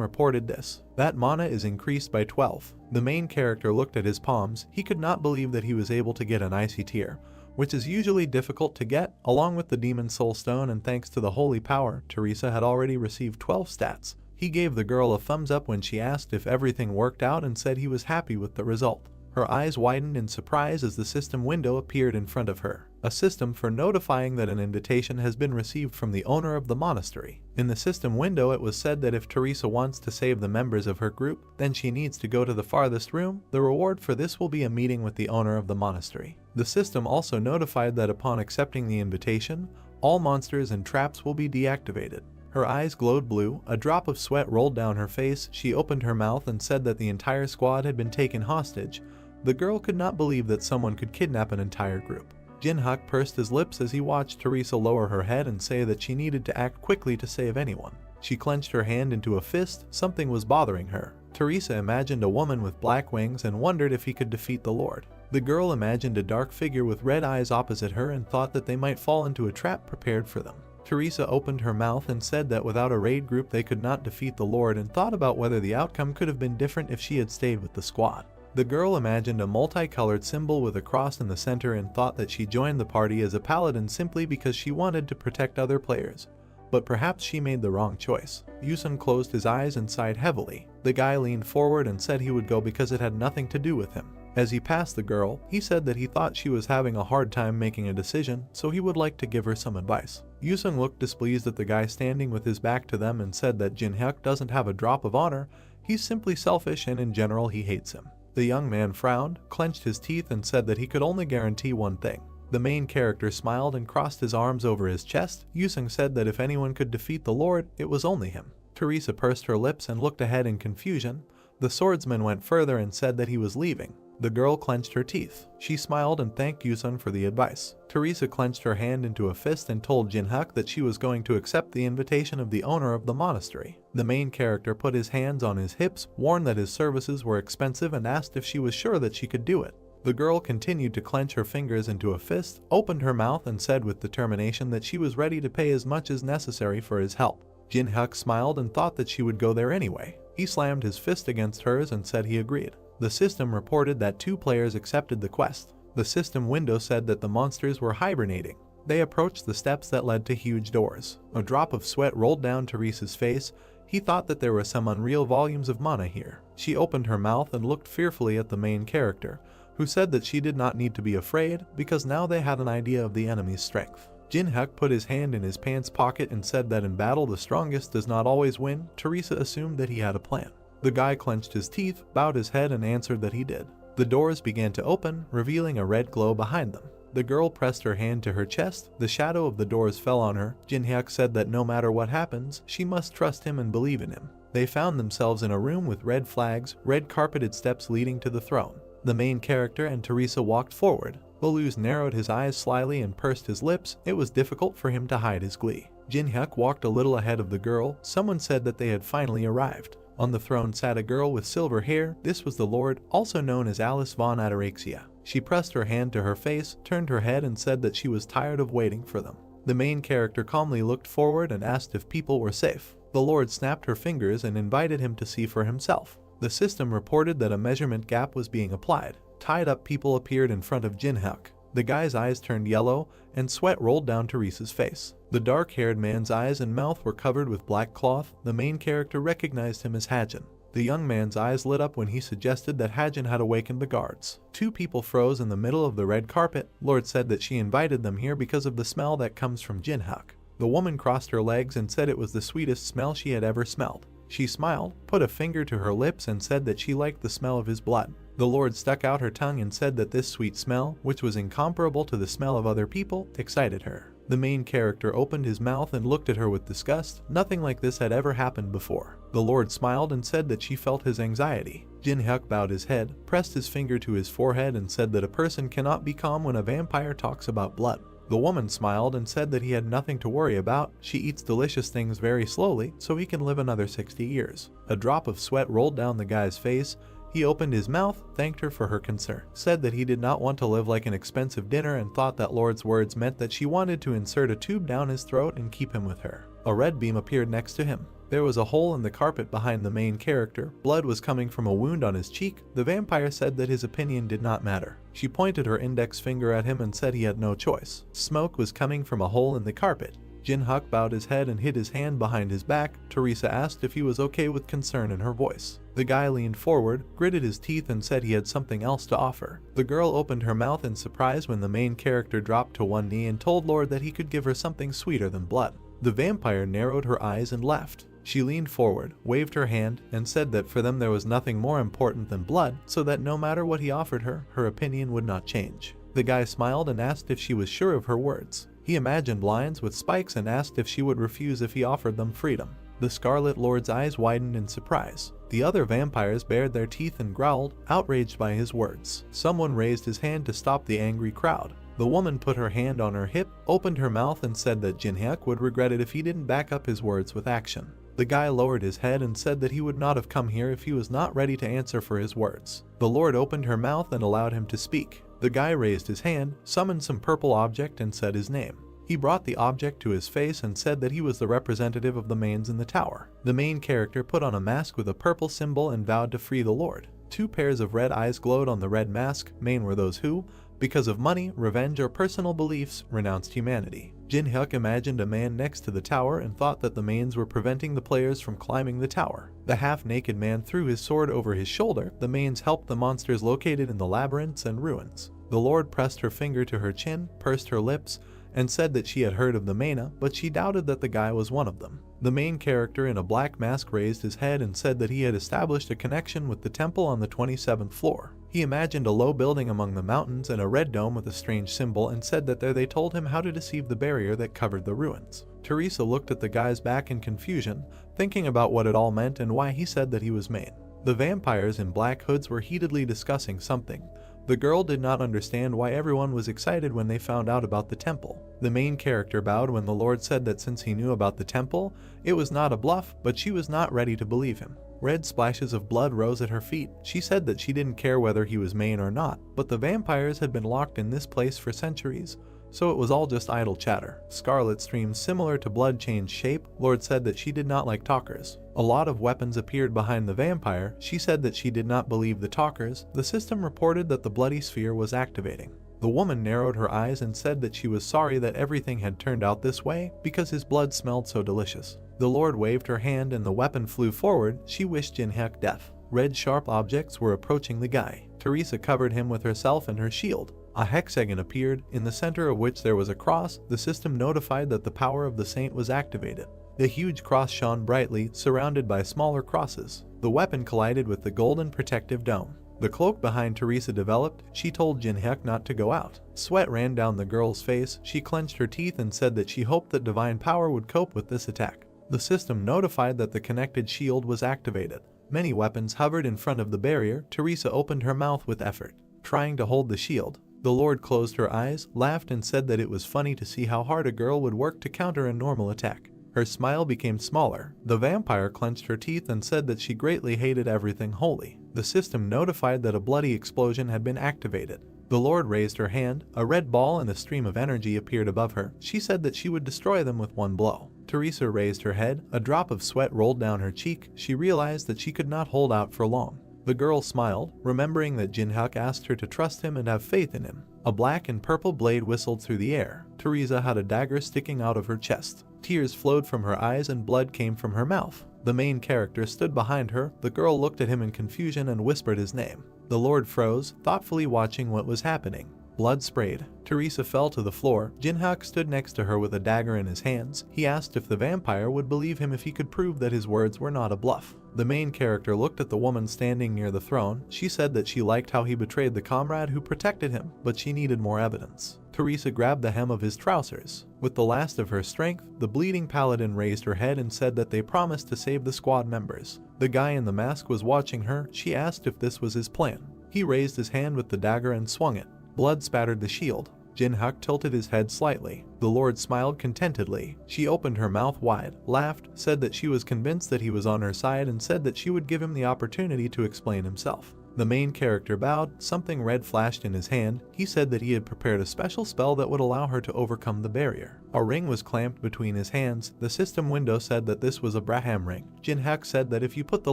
reported this. That mana is increased by 12. The main character looked at his palms. He could not believe that he was able to get an icy tear, which is usually difficult to get, along with the Demon Soul Stone, and thanks to the holy power, Teresa had already received 12 stats. He gave the girl a thumbs up when she asked if everything worked out and said he was happy with the result. Her eyes widened in surprise as the system window appeared in front of her. A system for notifying that an invitation has been received from the owner of the monastery. In the system window it was said that if Teresa wants to save the members of her group, then she needs to go to the farthest room. The reward for this will be a meeting with the owner of the monastery. The system also notified that upon accepting the invitation, all monsters and traps will be deactivated. Her eyes glowed blue. A drop of sweat rolled down her face. She opened her mouth and said that the entire squad had been taken hostage. The girl could not believe that someone could kidnap an entire group. Jin-hyuk pursed his lips as he watched Teresa lower her head and say that she needed to act quickly to save anyone. She clenched her hand into a fist. Something was bothering her. Teresa imagined a woman with black wings and wondered if he could defeat the Lord. The girl imagined a dark figure with red eyes opposite her and thought that they might fall into a trap prepared for them. Teresa opened her mouth and said that without a raid group they could not defeat the Lord, and thought about whether the outcome could have been different if she had stayed with the squad. The girl imagined a multicolored symbol with a cross in the center and thought that she joined the party as a paladin simply because she wanted to protect other players. But perhaps she made the wrong choice. Yusung closed his eyes and sighed heavily. The guy leaned forward and said he would go because it had nothing to do with him. As he passed the girl, he said that he thought she was having a hard time making a decision, so he would like to give her some advice. Yusung looked displeased at the guy standing with his back to them and said that Jin-hyuk doesn't have a drop of honor. He's simply selfish and in general he hates him. The young man frowned, clenched his teeth, and said that he could only guarantee one thing. The main character smiled and crossed his arms over his chest. Yusung said that if anyone could defeat the Lord, it was only him. Teresa pursed her lips and looked ahead in confusion. The swordsman went further and said that he was leaving. The girl clenched her teeth. She smiled and thanked Yusung for the advice. Teresa clenched her hand into a fist and told Jin-hyuk that she was going to accept the invitation of the owner of the monastery. The main character put his hands on his hips, warned that his services were expensive, and asked if she was sure that she could do it. The girl continued to clench her fingers into a fist, opened her mouth and said with determination that she was ready to pay as much as necessary for his help. Jin-hyuk smiled and thought that she would go there anyway. He slammed his fist against hers and said he agreed. The system reported that 2 players accepted the quest. The system window said that the monsters were hibernating. They approached the steps that led to huge doors. A drop of sweat rolled down Teresa's face. He thought that there were some unreal volumes of mana here. She opened her mouth and looked fearfully at the main character, who said that she did not need to be afraid because now they had an idea of the enemy's strength. Jin-hyuk put his hand in his pants pocket and said that in battle the strongest does not always win. Teresa assumed that he had a plan. The guy clenched his teeth, bowed his head and answered that he did. The doors began to open, revealing a red glow behind them. The girl pressed her hand to her chest. The shadow of the doors fell on her. Jin-hyuk said that no matter what happens, she must trust him and believe in him. They found themselves in a room with red flags, red carpeted steps leading to the throne. The main character and Teresa walked forward. Baluz narrowed his eyes slyly and pursed his lips. It was difficult for him to hide his glee. Jin-hyuk walked a little ahead of the girl. Someone said that they had finally arrived. On the throne sat a girl with silver hair. This was the Lord, also known as Alice von Ataraxia. She pressed her hand to her face, turned her head and said that she was tired of waiting for them. The main character calmly looked forward and asked if people were safe. The Lord snapped her fingers and invited him to see for himself. The system reported that a measurement gap was being applied. Tied up people appeared in front of Jin-hyuk. The guy's eyes turned yellow, and sweat rolled down Teresa's face. The dark-haired man's eyes and mouth were covered with black cloth. The main character recognized him as Hajin. The young man's eyes lit up when he suggested that Hajin had awakened the guards. 2 people froze in the middle of the red carpet. Lord said that she invited them here because of the smell that comes from Jin-hyuk. The woman crossed her legs and said it was the sweetest smell she had ever smelled. She smiled, put a finger to her lips and said that she liked the smell of his blood. The Lord stuck out her tongue and said that this sweet smell, which was incomparable to the smell of other people, excited her. The main character opened his mouth and looked at her with disgust. Nothing like this had ever happened before. The Lord smiled and said that she felt his anxiety. Jin-hyuk bowed his head, pressed his finger to his forehead and said that a person cannot be calm when a vampire talks about blood. The woman smiled and said that he had nothing to worry about. She eats delicious things very slowly, so he can live another 60 years. A drop of sweat rolled down the guy's face. He opened his mouth, thanked her for her concern, said that he did not want to live like an expensive dinner and thought that Lord's words meant that she wanted to insert a tube down his throat and keep him with her. A red beam appeared next to him. There was a hole in the carpet behind the main character. Blood was coming from a wound on his cheek. The vampire said that his opinion did not matter. She pointed her index finger at him and said he had no choice. Smoke was coming from a hole in the carpet. Jin-hyuk bowed his head and hid his hand behind his back. Teresa asked if he was okay with concern in her voice. The guy leaned forward, gritted his teeth and said he had something else to offer. The girl opened her mouth in surprise when the main character dropped to one knee and told Lord that he could give her something sweeter than blood. The vampire narrowed her eyes and left. She leaned forward, waved her hand, and said that for them there was nothing more important than blood, so that no matter what he offered her, her opinion would not change. The guy smiled and asked if she was sure of her words. He imagined lions with spikes and asked if she would refuse if he offered them freedom. The Scarlet Lord's eyes widened in surprise. The other vampires bared their teeth and growled, outraged by his words. Someone raised his hand to stop the angry crowd. The woman put her hand on her hip, opened her mouth and said that Jin-hyuk would regret it if he didn't back up his words with action. The guy lowered his head and said that he would not have come here if he was not ready to answer for his words. The Lord opened her mouth and allowed him to speak. The guy raised his hand, summoned some purple object and said his name. He brought the object to his face and said that he was the representative of the mains in the tower. The main character put on a mask with a purple symbol and vowed to free the Lord. 2 pairs of red eyes glowed on the red mask. Main were those who, because of money, revenge, or personal beliefs, renounced humanity. Jin-hyuk imagined a man next to the tower and thought that the mains were preventing the players from climbing the tower. The half-naked man threw his sword over his shoulder. The mains helped the monsters located in the labyrinths and ruins. The Lord pressed her finger to her chin, pursed her lips, and said that she had heard of the Mana, but she doubted that the guy was one of them. The main character in a black mask raised his head and said that he had established a connection with the temple on the 27th floor. He imagined a low building among the mountains and a red dome with a strange symbol and said that there they told him how to deceive the barrier that covered the ruins. Teresa looked at the guy's back in confusion, thinking about what it all meant and why he said that he was Main. The vampires in black hoods were heatedly discussing something. The girl did not understand why everyone was excited when they found out about the temple. The main character bowed when the Lord said that since he knew about the temple, it was not a bluff, but she was not ready to believe him. Red splashes of blood rose at her feet. She said that she didn't care whether he was main or not, but the vampires had been locked in this place for centuries, so it was all just idle chatter. Scarlet streams similar to blood changed shape. Lord said that she did not like talkers. A lot of weapons appeared behind the vampire. She said that she did not believe the talkers. The system reported that the bloody sphere was activating. The woman narrowed her eyes and said that she was sorry that everything had turned out this way because his blood smelled so delicious. The Lord waved her hand and the weapon flew forward. She wished Jinhyuk death. Red sharp objects were approaching the guy. Teresa covered him with herself and her shield. A hexagon appeared, in the center of which there was a cross. The system notified that the power of the saint was activated. The huge cross shone brightly, surrounded by smaller crosses. The weapon collided with the golden protective dome. The cloak behind Teresa developed. She told Jinhyuk not to go out. Sweat ran down the girl's face. She clenched her teeth and said that she hoped that divine power would cope with this attack. The system notified that the connected shield was activated. Many weapons hovered in front of the barrier. Teresa opened her mouth with effort, trying to hold the shield. The Lord closed her eyes, laughed and said that it was funny to see how hard a girl would work to counter a normal attack. Her smile became smaller. The vampire clenched her teeth and said that she greatly hated everything holy. The system notified that a bloody explosion had been activated. The Lord raised her hand. A red ball and a stream of energy appeared above her. She said that she would destroy them with one blow. Teresa raised her head. A drop of sweat rolled down her cheek. She realized that she could not hold out for long. The girl smiled, remembering that Jinhyuk asked her to trust him and have faith in him. A black and purple blade whistled through the air. Teresa had a dagger sticking out of her chest. Tears flowed from her eyes and blood came from her mouth. The main character stood behind her. The girl looked at him in confusion and whispered his name. The Lord froze, thoughtfully watching what was happening. Blood sprayed. Teresa fell to the floor. Jinhyuk stood next to her with a dagger in his hands. He asked if the vampire would believe him if he could prove that his words were not a bluff. The main character looked at the woman standing near the throne. She said that she liked how he betrayed the comrade who protected him, but she needed more evidence. Teresa grabbed the hem of his trousers. With the last of her strength, the bleeding paladin raised her head and said that they promised to save the squad members. The guy in the mask was watching her. She asked if this was his plan. He raised his hand with the dagger and swung it. Blood spattered the shield. Jinhyuk tilted his head slightly. The Lord smiled contentedly. She opened her mouth wide, laughed, said that she was convinced that he was on her side and said that she would give him the opportunity to explain himself. The main character bowed. Something red flashed in his hand. He said that he had prepared a special spell that would allow her to overcome the barrier. A ring was clamped between his hands. The system window said that this was a Braham ring. Jinhyuk said that if you put the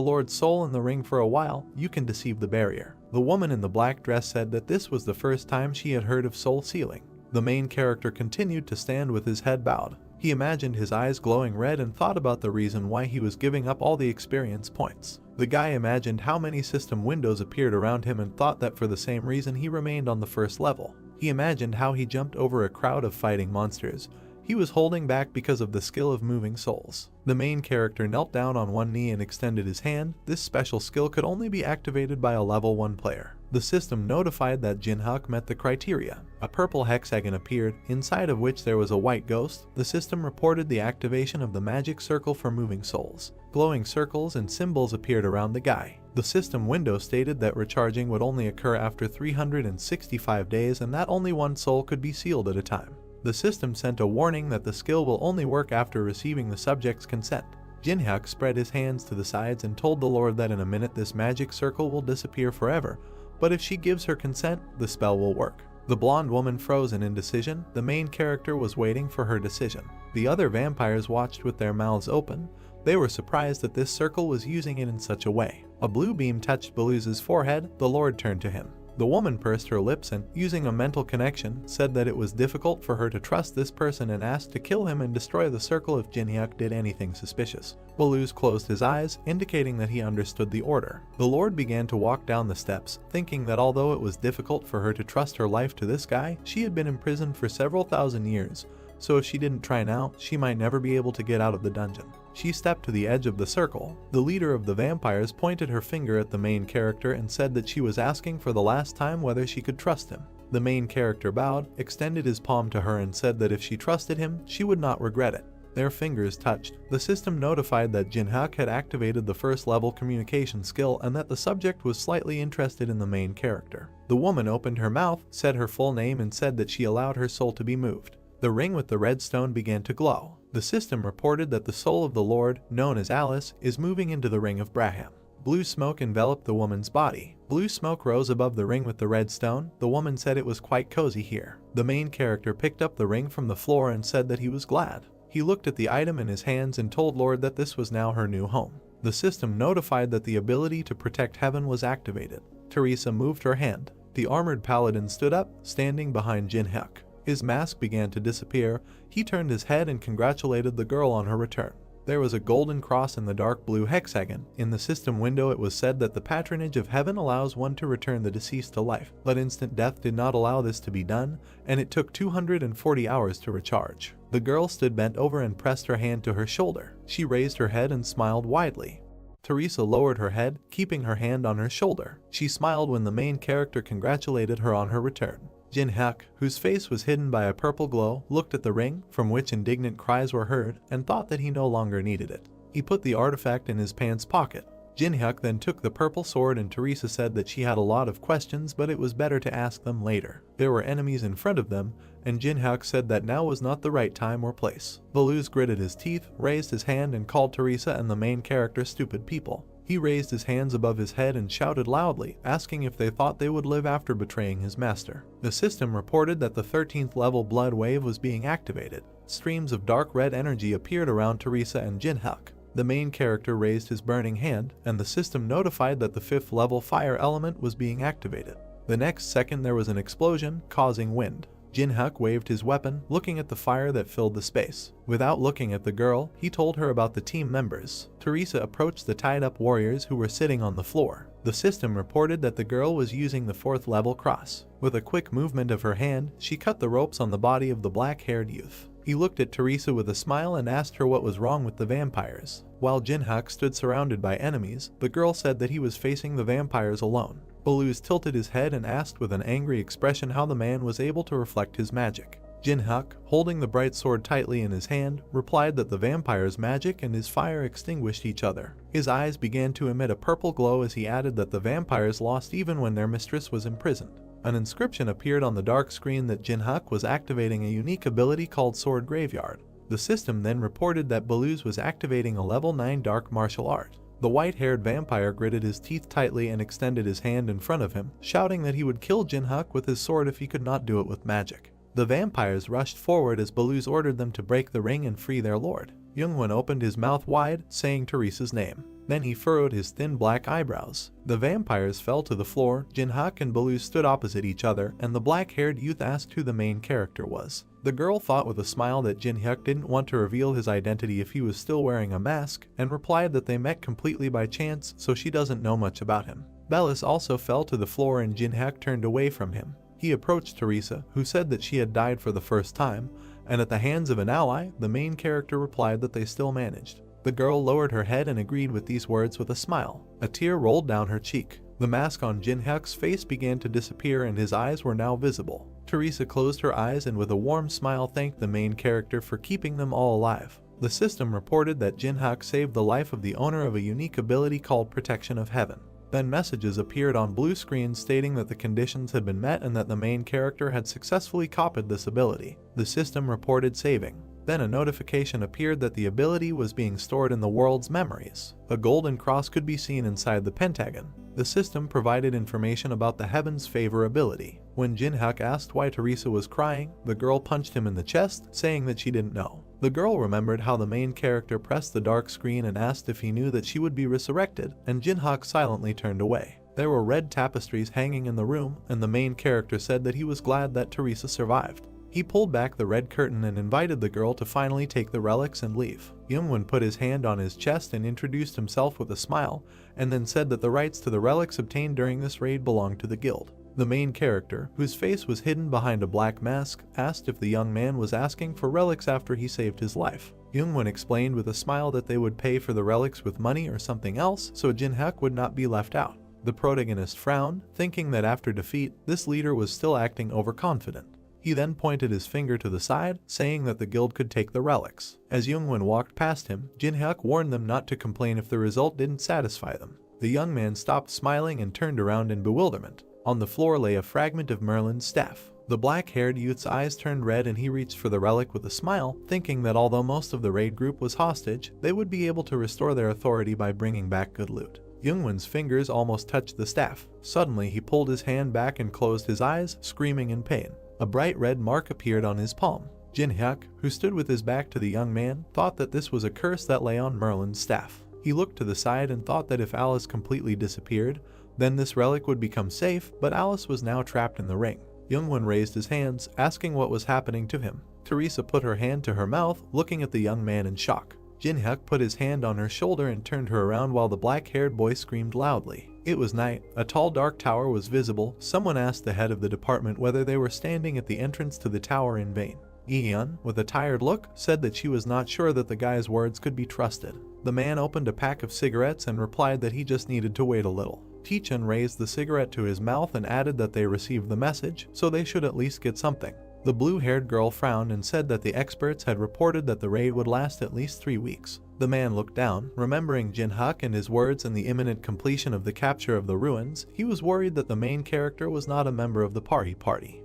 Lord's soul in the ring for a while, you can deceive the barrier. The woman in the black dress said that this was the first time she had heard of soul sealing. The main character continued to stand with his head bowed. He imagined his eyes glowing red and thought about the reason why he was giving up all the experience points. The guy imagined how many system windows appeared around him and thought that for the same reason he remained on the first level. He imagined how he jumped over a crowd of fighting monsters. He was holding back because of the skill of moving souls. The main character knelt down on one knee and extended his hand. This special skill could only be activated by a level 1 player. The system notified that Jinhyuk met the criteria. A purple hexagon appeared, inside of which there was a white ghost. The system reported the activation of the magic circle for moving souls. Glowing circles and symbols appeared around the guy. The system window stated that recharging would only occur after 365 days and that only one soul could be sealed at a time. The system sent a warning that the skill will only work after receiving the subject's consent. Jinhyuk spread his hands to the sides and told the Lord that in a minute this magic circle will disappear forever, but if she gives her consent, the spell will work. The blonde woman froze in indecision. The main character was waiting for her decision. The other vampires watched with their mouths open. They were surprised that this circle was using it in such a way. A blue beam touched Beluse's forehead. The Lord turned to him. The woman pursed her lips and, using a mental connection, said that it was difficult for her to trust this person and asked to kill him and destroy the circle if Jinhyuk did anything suspicious. Beluse closed his eyes, indicating that he understood the order. The Lord began to walk down the steps, thinking that although it was difficult for her to trust her life to this guy, she had been imprisoned for several thousand years, so if she didn't try now, she might never be able to get out of the dungeon. She stepped to the edge of the circle. The leader of the vampires pointed her finger at the main character and said that she was asking for the last time whether she could trust him. The main character bowed, extended his palm to her and said that if she trusted him, she would not regret it. Their fingers touched. The system notified that Jinhyuk had activated the first level communication skill and that the subject was slightly interested in the main character. The woman opened her mouth, said her full name and said that she allowed her soul to be moved. The ring with the red stone began to glow. The system reported that the soul of the Lord, known as Alice, is moving into the ring of Braham. Blue smoke enveloped the woman's body. Blue smoke rose above the ring with the red stone. The woman said it was quite cozy here. The main character picked up the ring from the floor and said that he was glad. He looked at the item in his hands and told Lord that this was now her new home. The system notified that the ability to protect heaven was activated. Teresa moved her hand. The armored paladin stood up, standing behind Jin-hyuk. His mask began to disappear. He turned his head and congratulated the girl on her return. There was a golden cross in the dark blue hexagon. In the system window it was said that the patronage of heaven allows one to return the deceased to life, but instant death did not allow this to be done, and it took 240 hours to recharge. The girl stood bent over and pressed her hand to her shoulder. She raised her head and smiled widely. Teresa lowered her head, keeping her hand on her shoulder. She smiled when the main character congratulated her on her return. Jin-hyuk, whose face was hidden by a purple glow, looked at the ring, from which indignant cries were heard, and thought that he no longer needed it. He put the artifact in his pants pocket. Jin-hyuk then took the purple sword, and Teresa said that she had a lot of questions, but it was better to ask them later. There were enemies in front of them, and Jin-hyuk said that now was not the right time or place. Baluz gritted his teeth, raised his hand, and called Teresa and the main character stupid people. He raised his hands above his head and shouted loudly, asking if they thought they would live after betraying his master. The system reported that the 13th level blood wave was being activated. Streams of dark red energy appeared around Teresa and Jin-hyuk. The main character raised his burning hand, and the system notified that the 5th level fire element was being activated. The next second there was an explosion, causing wind. Jin-hyuk waved his weapon, looking at the fire that filled the space. Without looking at the girl, he told her about the team members. Teresa approached the tied-up warriors who were sitting on the floor. The system reported that the girl was using the 4th level cross. With a quick movement of her hand, she cut the ropes on the body of the black-haired youth. He looked at Teresa with a smile and asked her what was wrong with the vampires. While Jin-hyuk stood surrounded by enemies, the girl said that he was facing the vampires alone. Baluz tilted his head and asked with an angry expression how the man was able to reflect his magic. Jin-hyuk, holding the bright sword tightly in his hand, replied that the vampire's magic and his fire extinguished each other. His eyes began to emit a purple glow as he added that the vampires lost even when their mistress was imprisoned. An inscription appeared on the dark screen that Jin-hyuk was activating a unique ability called Sword Graveyard. The system then reported that Baluz was activating a level 9 dark martial art. The white-haired vampire gritted his teeth tightly and extended his hand in front of him, shouting that he would kill Jin-hyuk with his sword if he could not do it with magic. The vampires rushed forward as Baluz ordered them to break the ring and free their lord. Youngwon opened his mouth wide, saying Teresa's name. Then he furrowed his thin black eyebrows. The vampires fell to the floor. Jin-hyuk and Baluz stood opposite each other, and the black-haired youth asked who the main character was. The girl thought with a smile that Jin-hyuk didn't want to reveal his identity if he was still wearing a mask, and replied that they met completely by chance, so she doesn't know much about him. Bellis also fell to the floor and Jin-hyuk turned away from him. He approached Teresa, who said that she had died for the first time, and at the hands of an ally, the main character replied that they still managed. The girl lowered her head and agreed with these words with a smile. A tear rolled down her cheek. The mask on Jin-hyuk's face began to disappear and his eyes were now visible. Teresa closed her eyes and with a warm smile thanked the main character for keeping them all alive. The system reported that Jin-hyuk saved the life of the owner of a unique ability called Protection of Heaven. Then messages appeared on blue screens stating that the conditions had been met and that the main character had successfully copied this ability. The system reported saving. Then a notification appeared that the ability was being stored in the world's memories. A golden cross could be seen inside the pentagon. The system provided information about the Heaven's Favor ability. When Jin-hyuk asked why Teresa was crying, the girl punched him in the chest, saying that she didn't know. The girl remembered how the main character pressed the dark screen and asked if he knew that she would be resurrected, and Jin-hyuk silently turned away. There were red tapestries hanging in the room, and the main character said that he was glad that Teresa survived. He pulled back the red curtain and invited the girl to finally take the relics and leave. Youngwon put his hand on his chest and introduced himself with a smile, and then said that the rights to the relics obtained during this raid belonged to the guild. The main character, whose face was hidden behind a black mask, asked if the young man was asking for relics after he saved his life. Youngwon explained with a smile that they would pay for the relics with money or something else, so Jin-hyuk would not be left out. The protagonist frowned, thinking that after defeat, this leader was still acting overconfident. He then pointed his finger to the side, saying that the guild could take the relics. As Youngwon walked past him, Jin-hyuk warned them not to complain if the result didn't satisfy them. The young man stopped smiling and turned around in bewilderment. On the floor lay a fragment of Merlin's staff. The black-haired youth's eyes turned red and he reached for the relic with a smile, thinking that although most of the raid group was hostage, they would be able to restore their authority by bringing back good loot. Youngwon's fingers almost touched the staff. Suddenly, he pulled his hand back and closed his eyes, screaming in pain. A bright red mark appeared on his palm. Jin-hyuk, who stood with his back to the young man, thought that this was a curse that lay on Merlin's staff. He looked to the side and thought that if Alice completely disappeared, then this relic would become safe, but Alice was now trapped in the ring. Youngwon raised his hands, asking what was happening to him. Teresa put her hand to her mouth, looking at the young man in shock. Jin-hyuk put his hand on her shoulder and turned her around while the black-haired boy screamed loudly. It was night. A tall dark tower was visible. Someone asked the head of the department whether they were standing at the entrance to the tower in vain. Ihyun, with a tired look, said that she was not sure that the guy's words could be trusted. The man opened a pack of cigarettes and replied that he just needed to wait a little. Taechun raised the cigarette to his mouth and added that they received the message, so they should at least get something. The blue-haired girl frowned and said that the experts had reported that the raid would last at least 3 weeks. The man looked down, remembering Jin-hyuk and his words and the imminent completion of the capture of the ruins. He was worried that the main character was not a member of the party.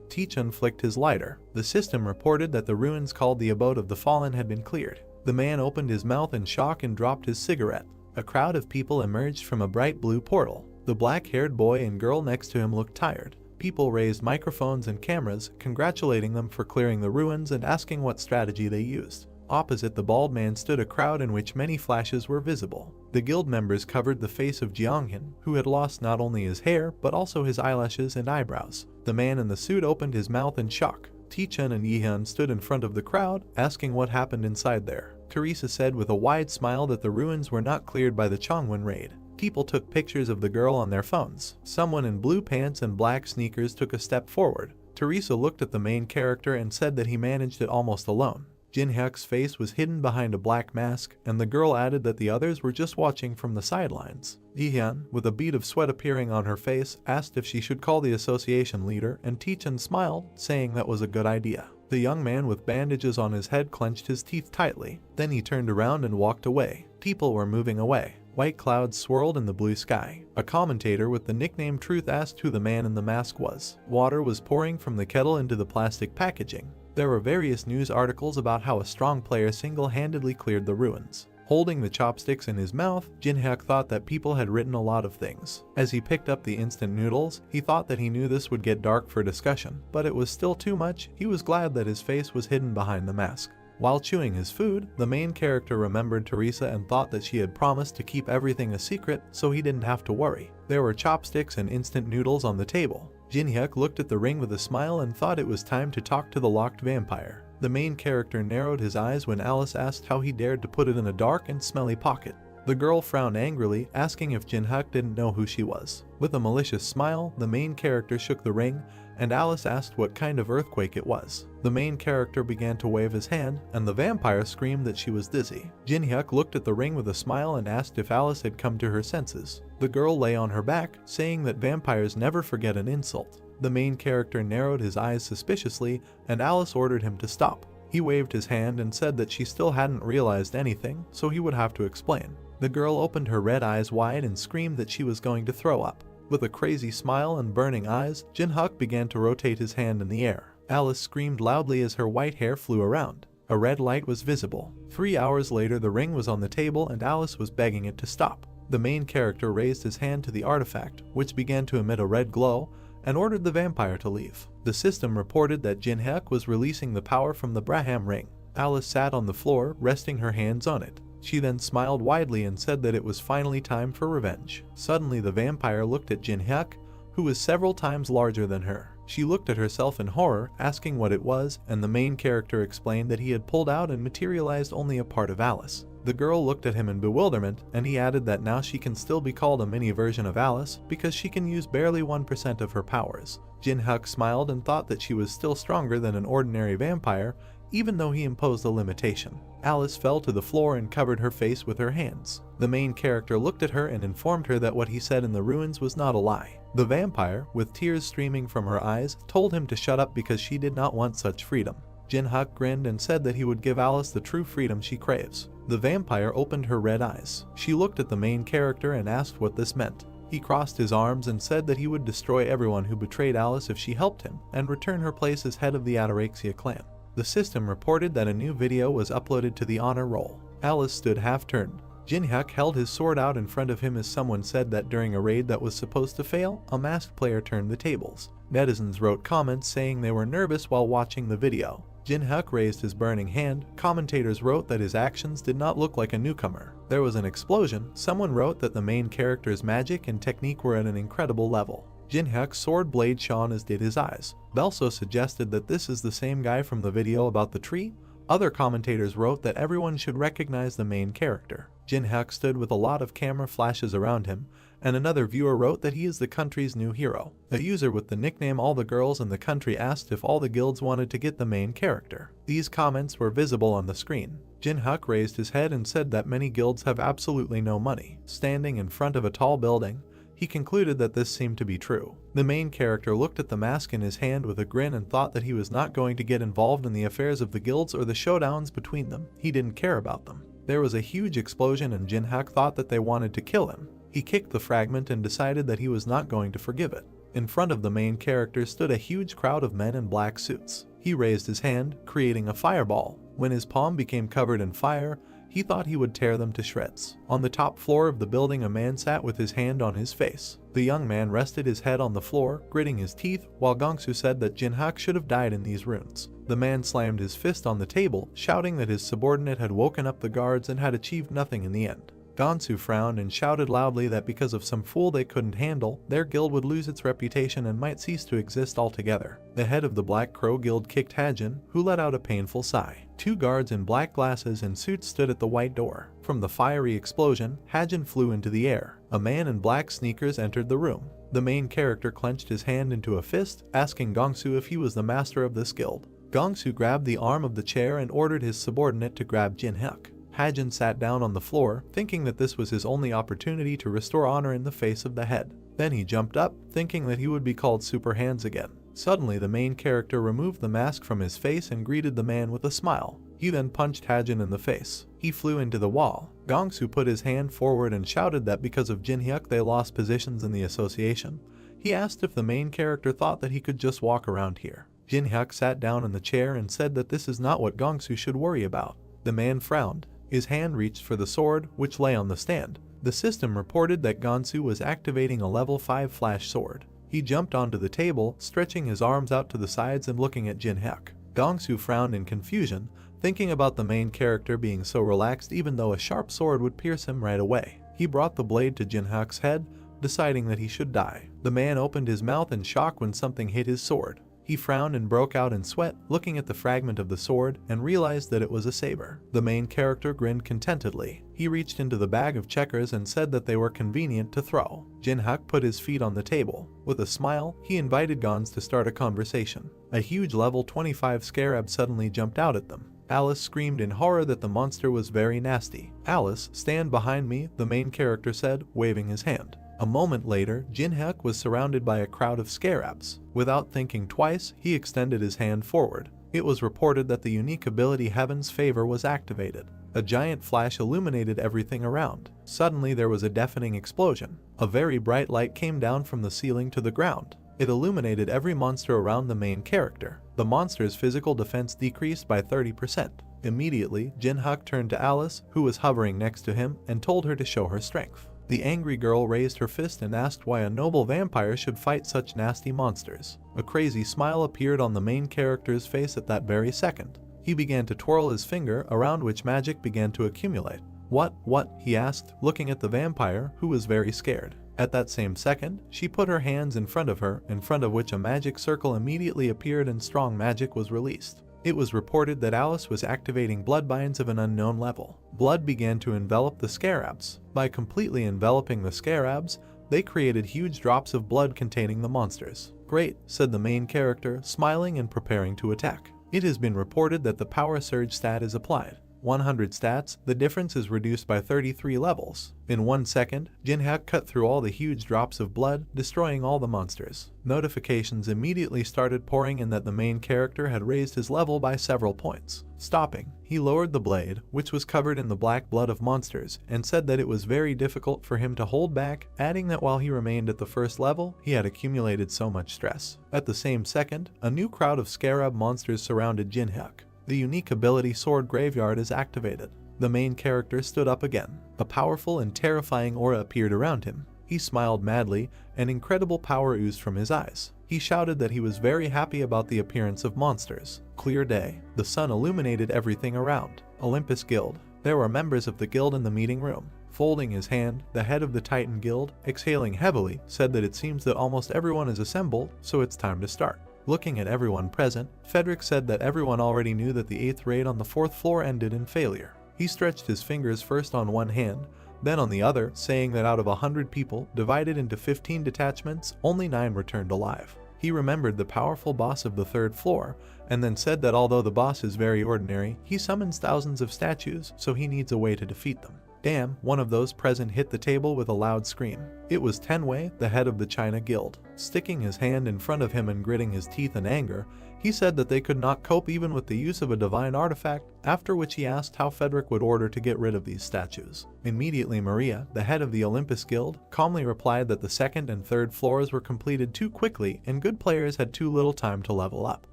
Taechun flicked his lighter. The system reported that the ruins called the Abode of the Fallen had been cleared. The man opened his mouth in shock and dropped his cigarette. A crowd of people emerged from a bright blue portal. The black-haired boy and girl next to him looked tired. People raised microphones and cameras, congratulating them for clearing the ruins and asking what strategy they used. Opposite the bald man stood a crowd in which many flashes were visible. The guild members covered the face of Jeonghyun, who had lost not only his hair, but also his eyelashes and eyebrows. The man in the suit opened his mouth in shock. Taechun and Ihyun stood in front of the crowd, asking what happened inside there. Teresa said with a wide smile that the ruins were not cleared by the Chongwon raid. People took pictures of the girl on their phones. Someone in blue pants and black sneakers took a step forward. Teresa looked at the main character and said that he managed it almost alone. Jin-hyuk's face was hidden behind a black mask, and the girl added that the others were just watching from the sidelines. Ihyun, with a bead of sweat appearing on her face, asked if she should call the association leader, and Taechun smiled, saying that was a good idea. The young man with bandages on his head clenched his teeth tightly. Then he turned around and walked away. People were moving away. White clouds swirled in the blue sky. A commentator with the nickname Truth asked who the man in the mask was. Water was pouring from the kettle into the plastic packaging. There were various news articles about how a strong player single-handedly cleared the ruins. Holding the chopsticks in his mouth, Jin-hyuk thought that people had written a lot of things. As he picked up the instant noodles, he thought that he knew this would get dark for discussion, but it was still too much. He was glad that his face was hidden behind the mask. While chewing his food, the main character remembered Teresa and thought that she had promised to keep everything a secret, so he didn't have to worry. There were chopsticks and instant noodles on the table. Jin-hyuk looked at the ring with a smile and thought it was time to talk to the locked vampire. The main character narrowed his eyes when Alice asked how he dared to put it in a dark and smelly pocket. The girl frowned angrily, asking if Jin-hyuk didn't know who she was. With a malicious smile, the main character shook the ring, and Alice asked what kind of earthquake it was. The main character began to wave his hand, and the vampire screamed that she was dizzy. Jin-hyuk looked at the ring with a smile and asked if Alice had come to her senses. The girl lay on her back, saying that vampires never forget an insult. The main character narrowed his eyes suspiciously, and Alice ordered him to stop. He waved his hand and said that she still hadn't realized anything, so he would have to explain. The girl opened her red eyes wide and screamed that she was going to throw up. With a crazy smile and burning eyes, Jin-hyuk began to rotate his hand in the air. Alice screamed loudly as her white hair flew around. A red light was visible. 3 hours later, the ring was on the table and Alice was begging it to stop. The main character raised his hand to the artifact, which began to emit a red glow, and ordered the vampire to leave. The system reported that Jin-hyuk was releasing the power from the Braham ring. Alice sat on the floor, resting her hands on it. She then smiled widely and said that it was finally time for revenge. Suddenly the vampire looked at Jin-hyuk, who was several times larger than her. She looked at herself in horror, asking what it was, and the main character explained that he had pulled out and materialized only a part of Alice. The girl looked at him in bewilderment, and he added that now she can still be called a mini version of Alice because she can use barely 1% of her powers. Jin-hyuk smiled and thought that she was still stronger than an ordinary vampire, even though he imposed a limitation. Alice fell to the floor and covered her face with her hands. The main character looked at her and informed her that what he said in the ruins was not a lie. The vampire, with tears streaming from her eyes, told him to shut up because she did not want such freedom. Jin-hyuk grinned and said that he would give Alice the true freedom she craves. The vampire opened her red eyes. She looked at the main character and asked what this meant. He crossed his arms and said that he would destroy everyone who betrayed Alice if she helped him and return her place as head of the Ataraxia clan. The system reported that a new video was uploaded to the honor roll. Alice stood half-turned. Jinhyuk held his sword out in front of him as someone said that during a raid that was supposed to fail, a masked player turned the tables. Netizens wrote comments saying they were nervous while watching the video. Jinhyuk raised his burning hand. Commentators wrote that his actions did not look like a newcomer. There was an explosion. Someone wrote that the main character's magic and technique were at an incredible level. Jinhyuk's sword blade shone as did his eyes. Belso suggested that this is the same guy from the video about the tree. Other commentators wrote that everyone should recognize the main character. Jinhyuk stood with a lot of camera flashes around him, and another viewer wrote that he is the country's new hero. A user with the nickname All the Girls in the Country asked if all the guilds wanted to get the main character. These comments were visible on the screen. Jinhyuk raised his head and said that many guilds have absolutely no money. Standing in front of a tall building, he concluded that this seemed to be true. The main character looked at the mask in his hand with a grin and thought that he was not going to get involved in the affairs of the guilds or the showdowns between them. He didn't care about them. There was a huge explosion and Jinhyuk thought that they wanted to kill him. He kicked the fragment and decided that he was not going to forgive it. In front of the main character stood a huge crowd of men in black suits. He raised his hand, creating a fireball. When his palm became covered in fire, he thought he would tear them to shreds. On the top floor of the building, a man sat with his hand on his face. The young man rested his head on the floor, gritting his teeth, while Gongsu said that Jinhyuk should have died in these runes. The man slammed his fist on the table, shouting that his subordinate had woken up the guards and had achieved nothing in the end. Gongsu frowned and shouted loudly that because of some fool they couldn't handle, their guild would lose its reputation and might cease to exist altogether. The head of the Black Crow Guild kicked Hajin, who let out a painful sigh. Two guards in black glasses and suits stood at the white door. From the fiery explosion, Hajin flew into the air. A man in black sneakers entered the room. The main character clenched his hand into a fist, asking Gongsu if he was the master of this guild. Gongsu grabbed the arm of the chair and ordered his subordinate to grab Jinhyuk. Hajin sat down on the floor, thinking that this was his only opportunity to restore honor in the face of the head. Then he jumped up, thinking that he would be called Super Hands again. Suddenly, the main character removed the mask from his face and greeted the man with a smile. He then punched Hajin in the face. He flew into the wall. Gongsu put his hand forward and shouted that because of Jinhyuk they lost positions in the association. He asked if the main character thought that he could just walk around here. Jinhyuk sat down in the chair and said that this is not what Gongsu should worry about. The man frowned. His hand reached for the sword, which lay on the stand. The system reported that Gongsu was activating a level 5 flash sword. He jumped onto the table, stretching his arms out to the sides and looking at Jinhyuk. Gongsu frowned in confusion, thinking about the main character being so relaxed even though a sharp sword would pierce him right away. He brought the blade to Jinhyuk's head, deciding that he should die. The man opened his mouth in shock when something hit his sword. He frowned and broke out in sweat, looking at the fragment of the sword, and realized that it was a saber. The main character grinned contentedly. He reached into the bag of checkers and said that they were convenient to throw. Jinhyuk put his feet on the table. With a smile, he invited Gons to start a conversation. A huge level 25 scarab suddenly jumped out at them. Alice screamed in horror that the monster was very nasty. "Alice, stand behind me," the main character said, waving his hand. A moment later, Jinhyuk was surrounded by a crowd of scarabs. Without thinking twice, he extended his hand forward. It was reported that the unique ability Heaven's Favor was activated. A giant flash illuminated everything around. Suddenly there was a deafening explosion. A very bright light came down from the ceiling to the ground. It illuminated every monster around the main character. The monster's physical defense decreased by 30%. Immediately, Jinhyuk turned to Alice, who was hovering next to him, and told her to show her strength. The angry girl raised her fist and asked why a noble vampire should fight such nasty monsters. A crazy smile appeared on the main character's face at that very second. He began to twirl his finger, around which magic began to accumulate. What? He asked, looking at the vampire, who was very scared. At that same second, she put her hands in front of her, in front of which a magic circle immediately appeared and strong magic was released. It was reported that Alice was activating bloodbinds of an unknown level. Blood began to envelop the scarabs. By completely enveloping the scarabs, they created huge drops of blood containing the monsters. "Great," said the main character, smiling and preparing to attack. It has been reported that the power surge stat is applied. 100 stats, the difference is reduced by 33 levels. In 1 second, Jinho cut through all the huge drops of blood, destroying all the monsters. Notifications immediately started pouring in that the main character had raised his level by several points. Stopping, he lowered the blade, which was covered in the black blood of monsters, and said that it was very difficult for him to hold back, adding that while he remained at the first level, he had accumulated so much stress. At the same second, a new crowd of scarab monsters surrounded Jinho. The unique ability Sword Graveyard is activated. The main character stood up again. A powerful and terrifying aura appeared around him. He smiled madly, and incredible power oozed from his eyes. He shouted that he was very happy about the appearance of monsters. Clear day. The sun illuminated everything around. Olympus Guild. There were members of the guild in the meeting room. Folding his hand, the head of the Titan Guild, exhaling heavily, said that it seems that almost everyone is assembled, so it's time to start. Looking at everyone present, Frederick said that everyone already knew that the 8th raid on the 4th floor ended in failure. He stretched his fingers first on one hand, then on the other, saying that out of 100 people, divided into 15 detachments, only 9 returned alive. He remembered the powerful boss of the 3rd floor, and then said that although the boss is very ordinary, he summons thousands of statues, so he needs a way to defeat them. Damn, one of those present hit the table with a loud scream. It was Tenwei, the head of the China Guild. Sticking his hand in front of him and gritting his teeth in anger, he said that they could not cope even with the use of a divine artifact, after which he asked how Frederick would order to get rid of these statues. Immediately Maria, the head of the Olympus Guild, calmly replied that the 2nd and 3rd floors were completed too quickly and good players had too little time to level up.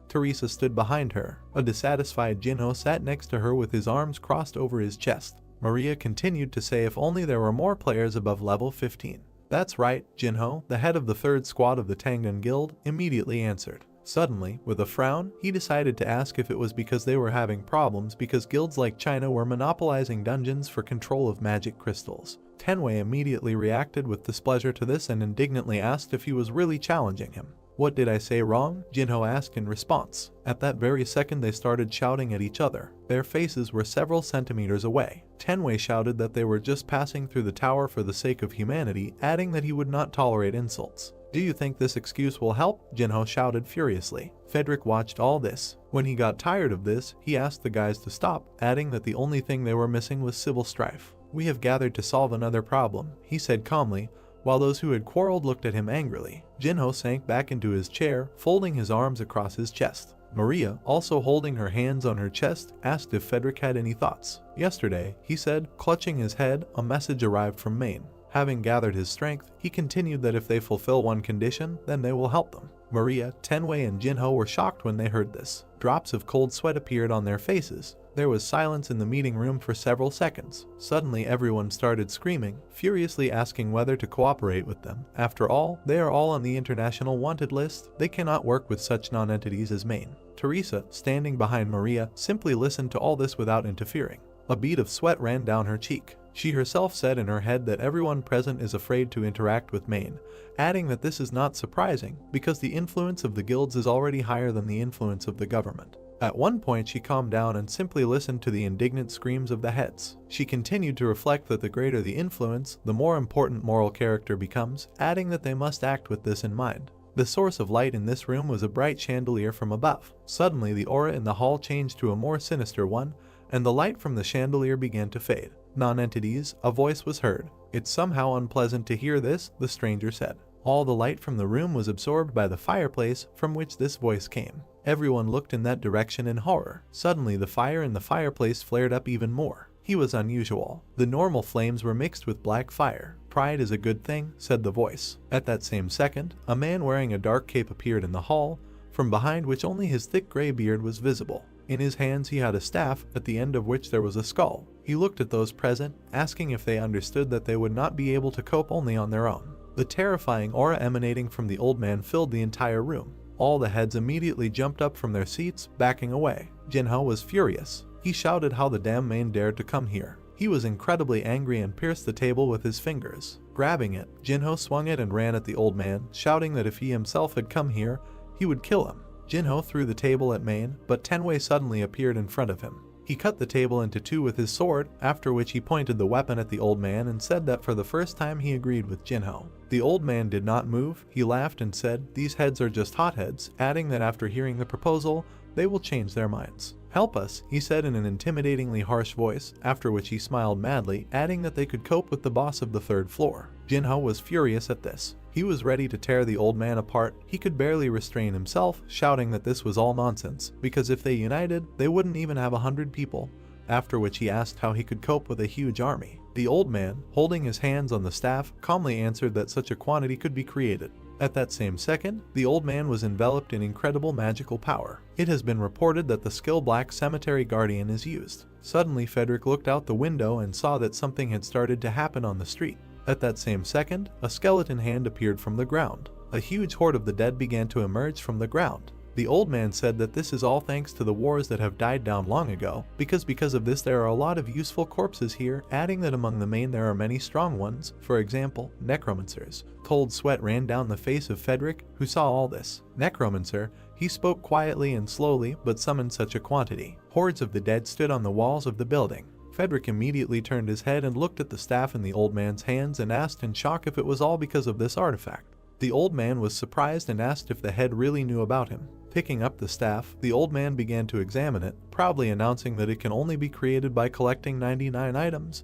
Teresa stood behind her. A dissatisfied Jinho sat next to her with his arms crossed over his chest. Maria continued to say if only there were more players above level 15. That's right, Jinho, the head of the 3rd squad of the Tengan Guild, immediately answered. Suddenly, with a frown, he decided to ask if it was because they were having problems because guilds like China were monopolizing dungeons for control of magic crystals. Tenwei immediately reacted with displeasure to this and indignantly asked if he was really challenging him. What did I say wrong? Jinho asked in response. At that very second they started shouting at each other. Their faces were several centimeters away. Tenwei shouted that they were just passing through the tower for the sake of humanity, adding that he would not tolerate insults. Do you think this excuse will help? Jinho shouted furiously. Frederick watched all this. When he got tired of this, he asked the guys to stop, adding that the only thing they were missing was civil strife. We have gathered to solve another problem, he said calmly, while those who had quarreled looked at him angrily. Jinho sank back into his chair, folding his arms across his chest. Maria, also holding her hands on her chest, asked if Frederick had any thoughts. Yesterday, he said, clutching his head, a message arrived from Maine. Having gathered his strength, he continued that if they fulfill one condition, then they will help them. Maria, Tenwei, and Jinho were shocked when they heard this. Drops of cold sweat appeared on their faces. There was silence in the meeting room for several seconds. Suddenly everyone started screaming, furiously asking whether to cooperate with them. After all, they are all on the international wanted list. They cannot work with such non-entities as Maine. Teresa, standing behind Maria, simply listened to all this without interfering. A bead of sweat ran down her cheek. She herself said in her head that everyone present is afraid to interact with Maine, adding that this is not surprising because the influence of the guilds is already higher than the influence of the government. At one point she calmed down and simply listened to the indignant screams of the heads. She continued to reflect that the greater the influence, the more important moral character becomes, adding that they must act with this in mind. The source of light in this room was a bright chandelier from above. Suddenly the aura in the hall changed to a more sinister one, and the light from the chandelier began to fade. Non-entities, a voice was heard. It's somehow unpleasant to hear this, the stranger said. All the light from the room was absorbed by the fireplace from which this voice came. Everyone looked in that direction in horror. Suddenly the fire in the fireplace flared up even more. He was unusual. The normal flames were mixed with black fire. Pride is a good thing, said the voice. At that same second, a man wearing a dark cape appeared in the hall, from behind which only his thick gray beard was visible. In his hands he had a staff, at the end of which there was a skull. He looked at those present, asking if they understood that they would not be able to cope only on their own. The terrifying aura emanating from the old man filled the entire room. All the heads immediately jumped up from their seats, backing away. Jinho was furious. He shouted how the damn man dared to come here. He was incredibly angry and pierced the table with his fingers. Grabbing it, Jinho swung it and ran at the old man, shouting that if he himself had come here, he would kill him. Jinho threw the table at Maine, but Tenwei suddenly appeared in front of him. He cut the table into two with his sword, after which he pointed the weapon at the old man and said that for the first time he agreed with Jinho. The old man did not move. He laughed and said, "These heads are just hotheads," adding that after hearing the proposal, they will change their minds. "Help us," he said in an intimidatingly harsh voice, after which he smiled madly, adding that they could cope with the boss of the third floor. Jinho was furious at this. He was ready to tear the old man apart. He could barely restrain himself, shouting that this was all nonsense, because if they united, they wouldn't even have 100 people. After which he asked how he could cope with a huge army. The old man, holding his hands on the staff, calmly answered that such a quantity could be created. At that same second, the old man was enveloped in incredible magical power. It has been reported that the skill Black Cemetery Guardian is used. Suddenly Frederick looked out the window and saw that something had started to happen on the street. At that same second, a skeleton hand appeared from the ground. A huge horde of the dead began to emerge from the ground. The old man said that this is all thanks to the wars that have died down long ago, because of this there are a lot of useful corpses here, adding that among the main there are many strong ones, for example, necromancers. Cold sweat ran down the face of Frederick, who saw all this. Necromancer, he spoke quietly and slowly, but summoned such a quantity. Hordes of the dead stood on the walls of the building. Frederick immediately turned his head and looked at the staff in the old man's hands and asked in shock if it was all because of this artifact. The old man was surprised and asked if the head really knew about him. Picking up the staff, the old man began to examine it, proudly announcing that it can only be created by collecting 99 items.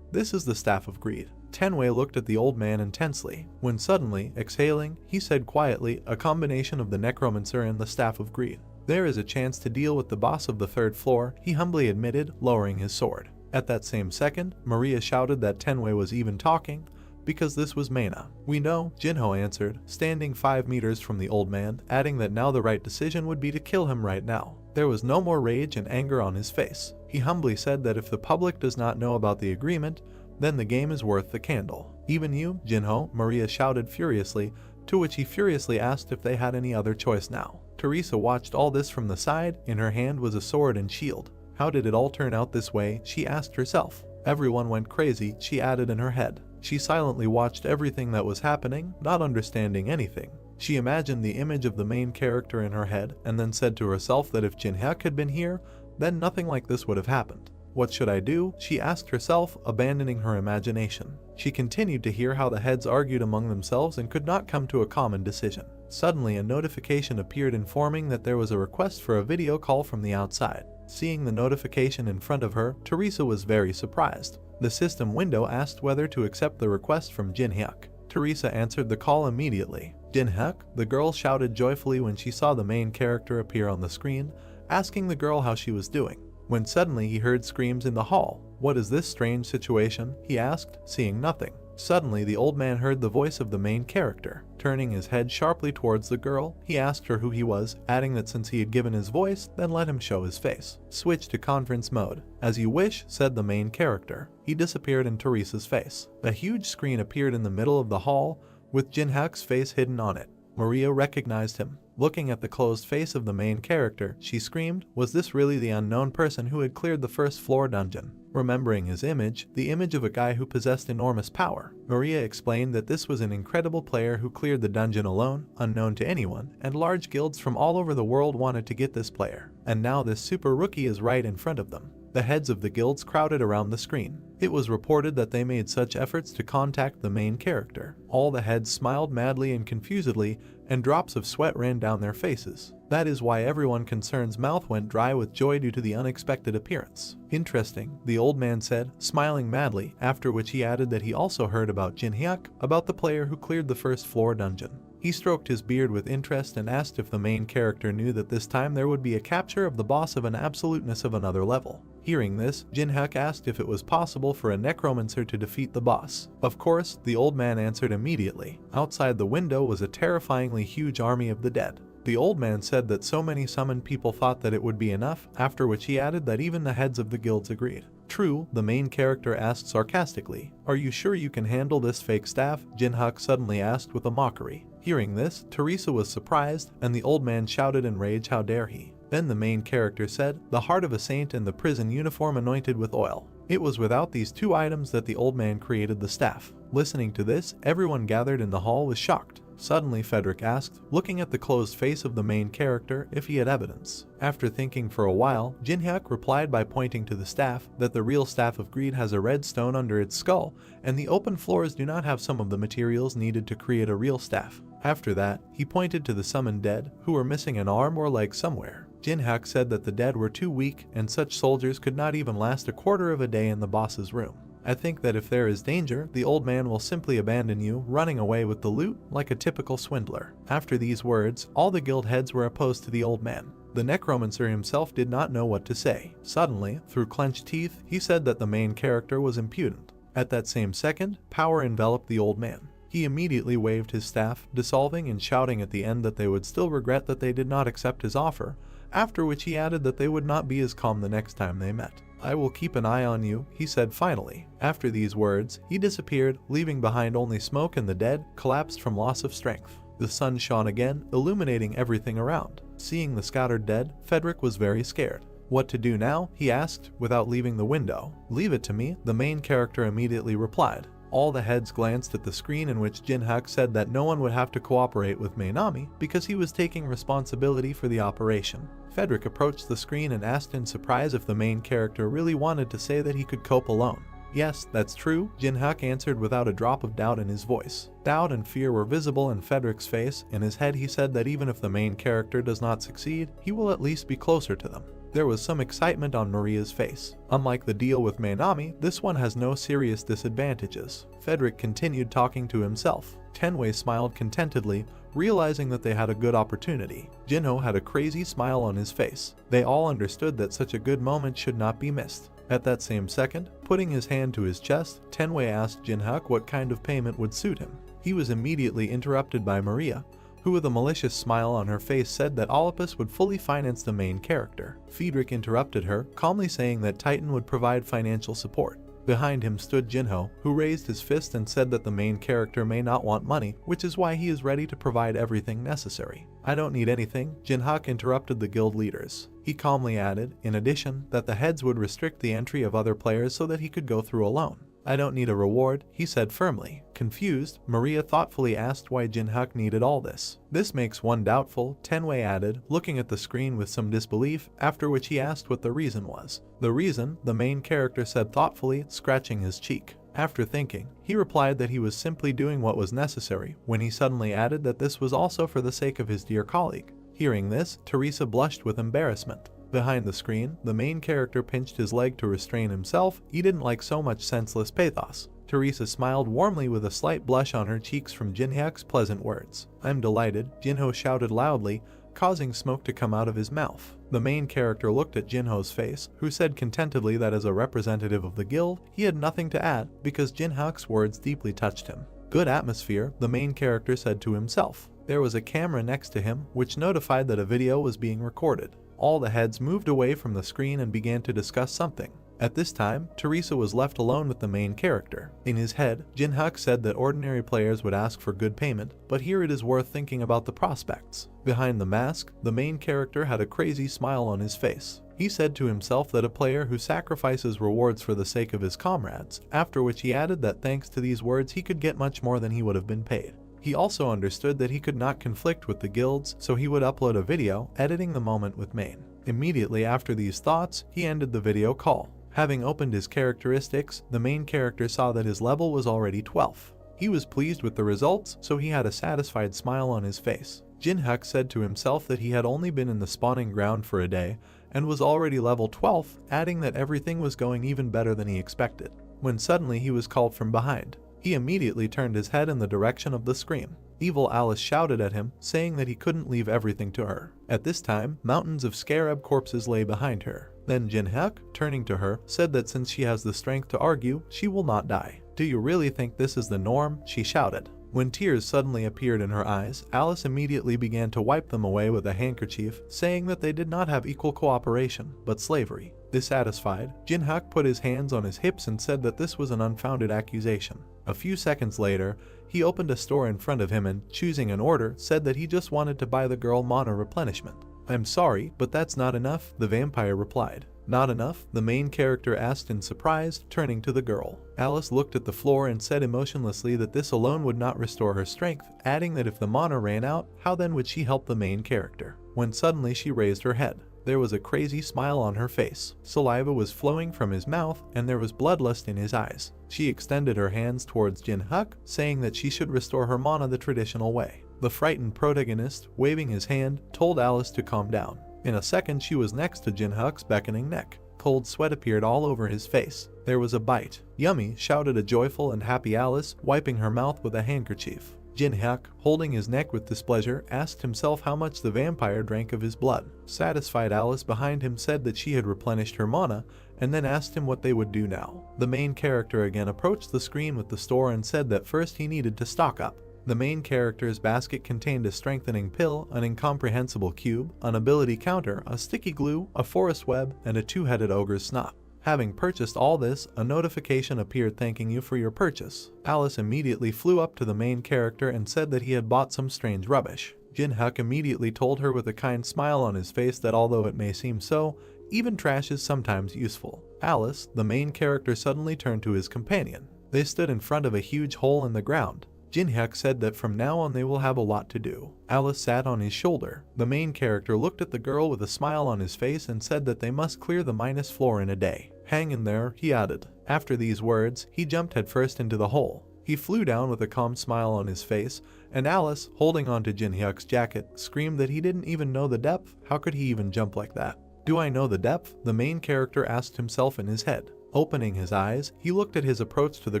"This is the Staff of Greed." Tenwei looked at the old man intensely, when suddenly, exhaling, he said quietly, "A combination of the necromancer and the Staff of Greed. There is a chance to deal with the boss of the third floor," he humbly admitted, lowering his sword. At that same second, Maria shouted that Tenwei was even talking, because this was Mana. "We know," Jinho answered, standing 5 meters from the old man, adding that now the right decision would be to kill him right now. There was no more rage and anger on his face. He humbly said that if the public does not know about the agreement, then the game is worth the candle. "Even you, Jinho," Maria shouted furiously, to which he furiously asked if they had any other choice now. Teresa watched all this from the side. In her hand was a sword and shield. How did it all turn out this way, she asked herself. Everyone went crazy, she added in her head. She silently watched everything that was happening, not understanding anything. She imagined the image of the main character in her head, and then said to herself that if Jinhyuk had been here, then nothing like this would have happened. "What should I do?" she asked herself, abandoning her imagination. She continued to hear how the heads argued among themselves and could not come to a common decision. Suddenly a notification appeared informing that there was a request for a video call from the outside. Seeing the notification in front of her, Teresa was very surprised. The system window asked whether to accept the request from Jinhyuk. Teresa answered the call immediately. "Jinhyuk?" the girl shouted joyfully when she saw the main character appear on the screen, asking the girl how she was doing. When suddenly he heard screams in the hall. "What is this strange situation?" he asked, seeing nothing. Suddenly the old man heard the voice of the main character. Turning his head sharply towards the girl, he asked her who he was, adding that since he had given his voice, then let him show his face. Switch to conference mode. "As you wish," said the main character. He disappeared in Teresa's face. A huge screen appeared in the middle of the hall, with Jinhyuk's face hidden on it. Maria recognized him. Looking at the closed face of the main character, she screamed, was this really the unknown person who had cleared the first floor dungeon? Remembering his image, the image of a guy who possessed enormous power, Maria explained that this was an incredible player who cleared the dungeon alone, unknown to anyone, and large guilds from all over the world wanted to get this player. And now this super rookie is right in front of them. The heads of the guilds crowded around the screen. It was reported that they made such efforts to contact the main character. All the heads smiled madly and confusedly, and drops of sweat ran down their faces. That is why everyone concerned's mouth went dry with joy due to the unexpected appearance. "Interesting," the old man said, smiling madly, after which he added that he also heard about Jinhyuk, about the player who cleared the first floor dungeon. He stroked his beard with interest and asked if the main character knew that this time there would be a capture of the boss of an absoluteness of another level. Hearing this, Jinhyuk asked if it was possible for a necromancer to defeat the boss. Of course, the old man answered immediately. Outside the window was a terrifyingly huge army of the dead. The old man said that so many summoned people thought that it would be enough, after which he added that even the heads of the guilds agreed. "True," the main character asked sarcastically. "Are you sure you can handle this fake staff?" Jinhyuk suddenly asked with a mockery. Hearing this, Teresa was surprised, and the old man shouted in rage, "How dare he?" Then the main character said, "The heart of a saint and the prison uniform anointed with oil." It was without these two items that the old man created the staff. Listening to this, everyone gathered in the hall was shocked. Suddenly Frederick asked, looking at the closed face of the main character, if he had evidence. After thinking for a while, Jinhyuk replied by pointing to the staff, that the real Staff of Greed has a red stone under its skull, and the open floors do not have some of the materials needed to create a real staff. After that, he pointed to the summoned dead, who were missing an arm or leg somewhere. Jin-hyuk said that the dead were too weak and such soldiers could not even last a quarter of a day in the boss's room. I think that if there is danger, the old man will simply abandon you, running away with the loot like a typical swindler. After these words, all the guild heads were opposed to the old man. The necromancer himself did not know what to say. Suddenly, through clenched teeth, he said that the main character was impudent. At that same second, power enveloped the old man. He immediately waved his staff, dissolving and shouting at the end that they would still regret that they did not accept his offer, after which he added that they would not be as calm the next time they met. "I will keep an eye on you," he said finally. After these words, he disappeared, leaving behind only smoke, and the dead collapsed from loss of strength. The sun shone again, illuminating everything around. Seeing the scattered dead, Frederick was very scared. "What to do now?" he asked, without leaving the window. "Leave it to me," the main character immediately replied. All the heads glanced at the screen in which Jin-hyuk said that no one would have to cooperate with Mainami because he was taking responsibility for the operation. Frederick approached the screen and asked in surprise if the main character really wanted to say that he could cope alone. "Yes, that's true," Jin-hyuk answered without a drop of doubt in his voice. Doubt and fear were visible in Frederick's face. In his head he said that even if the main character does not succeed, he will at least be closer to them. There was some excitement on Maria's face. Unlike the deal with Mainami, this one has no serious disadvantages. Frederick continued talking to himself. Tenwei smiled contentedly, realizing that they had a good opportunity. Jinho had a crazy smile on his face. They all understood that such a good moment should not be missed. At that same second, putting his hand to his chest, Tenwei asked Jin-hyuk what kind of payment would suit him. He was immediately interrupted by Maria, who with a malicious smile on her face said that Olympus would fully finance the main character. Friedrich interrupted her, calmly saying that Titan would provide financial support. Behind him stood Jinho, who raised his fist and said that the main character may not want money, which is why he is ready to provide everything necessary. "I don't need anything," Jin-hyuk interrupted the guild leaders. He calmly added, in addition, that the heads would restrict the entry of other players so that he could go through alone. "I don't need a reward," he said firmly. Confused, Maria thoughtfully asked why Jin-hyuk needed all this. "This makes one doubtful," Tenwei added, looking at the screen with some disbelief, after which he asked what the reason was. "The reason," the main character said thoughtfully, scratching his cheek. After thinking, he replied that he was simply doing what was necessary, when he suddenly added that this was also for the sake of his dear colleague. Hearing this, Teresa blushed with embarrassment. Behind the screen, the main character pinched his leg to restrain himself. He didn't like so much senseless pathos. Teresa smiled warmly with a slight blush on her cheeks from Jin-hyuk's pleasant words. "I'm delighted," Jinho shouted loudly, causing smoke to come out of his mouth. The main character looked at Jinho's face, who said contentedly that as a representative of the guild, he had nothing to add because Jin-hyuk's words deeply touched him. "Good atmosphere," the main character said to himself. There was a camera next to him, which notified that a video was being recorded. All the heads moved away from the screen and began to discuss something. At this time, Teresa was left alone with the main character. In his head, Jin-hyuk said that ordinary players would ask for good payment, but here it is worth thinking about the prospects. Behind the mask, the main character had a crazy smile on his face. He said to himself that a player who sacrifices rewards for the sake of his comrades, after which he added that thanks to these words he could get much more than he would have been paid. He also understood that he could not conflict with the guilds, so he would upload a video, editing the moment with Main. Immediately after these thoughts, he ended the video call. Having opened his characteristics, the main character saw that his level was already 12. He was pleased with the results, so he had a satisfied smile on his face. Jin-hyuk said to himself that he had only been in the spawning ground for a day, and was already level 12, adding that everything was going even better than he expected. When suddenly he was called from behind. He immediately turned his head in the direction of the scream. Evil Alice shouted at him, saying that he couldn't leave everything to her. At this time, mountains of scarab corpses lay behind her. Then Jin-hyuk, turning to her, said that since she has the strength to argue, she will not die. "Do you really think this is the norm?" she shouted. When tears suddenly appeared in her eyes, Alice immediately began to wipe them away with a handkerchief, saying that they did not have equal cooperation, but slavery. Dissatisfied, Jin-hyuk put his hands on his hips and said that this was an unfounded accusation. A few seconds later, he opened a store in front of him and, choosing an order, said that he just wanted to buy the girl mana replenishment. "I'm sorry, but that's not enough," the vampire replied. "Not enough?" the main character asked in surprise, turning to the girl. Alice looked at the floor and said emotionlessly that this alone would not restore her strength, adding that if the mana ran out, how then would she help the main character? When suddenly she raised her head. There was a crazy smile on her face. Saliva was flowing from his mouth, and there was bloodlust in his eyes. She extended her hands towards Jin-hyuk, saying that she should restore her mana the traditional way. The frightened protagonist, waving his hand, told Alice to calm down. In a second she was next to Jinhyuk's beckoning neck. Cold sweat appeared all over his face. There was a bite. "Yummy," shouted a joyful and happy Alice, wiping her mouth with a handkerchief. Jinhyuk, holding his neck with displeasure, asked himself how much the vampire drank of his blood. Satisfied Alice behind him said that she had replenished her mana, and then asked him what they would do now. The main character again approached the screen with the store and said that first he needed to stock up. The main character's basket contained a strengthening pill, an incomprehensible cube, an ability counter, a sticky glue, a forest web, and a two-headed ogre's snot. Having purchased all this, a notification appeared thanking you for your purchase. Alice immediately flew up to the main character and said that he had bought some strange rubbish. Jinhyuk immediately told her with a kind smile on his face that although it may seem so, even trash is sometimes useful. Alice, the main character, suddenly turned to his companion. They stood in front of a huge hole in the ground. Jinhyuk said that from now on they will have a lot to do. Alice sat on his shoulder. The main character looked at the girl with a smile on his face and said that they must clear the minus floor in a day. "Hang in there," he added. After these words, he jumped headfirst into the hole. He flew down with a calm smile on his face, and Alice, holding onto Jinhyuk's jacket, screamed that he didn't even know the depth. How could he even jump like that? "Do I know the depth?" the main character asked himself in his head. Opening his eyes, he looked at his approach to the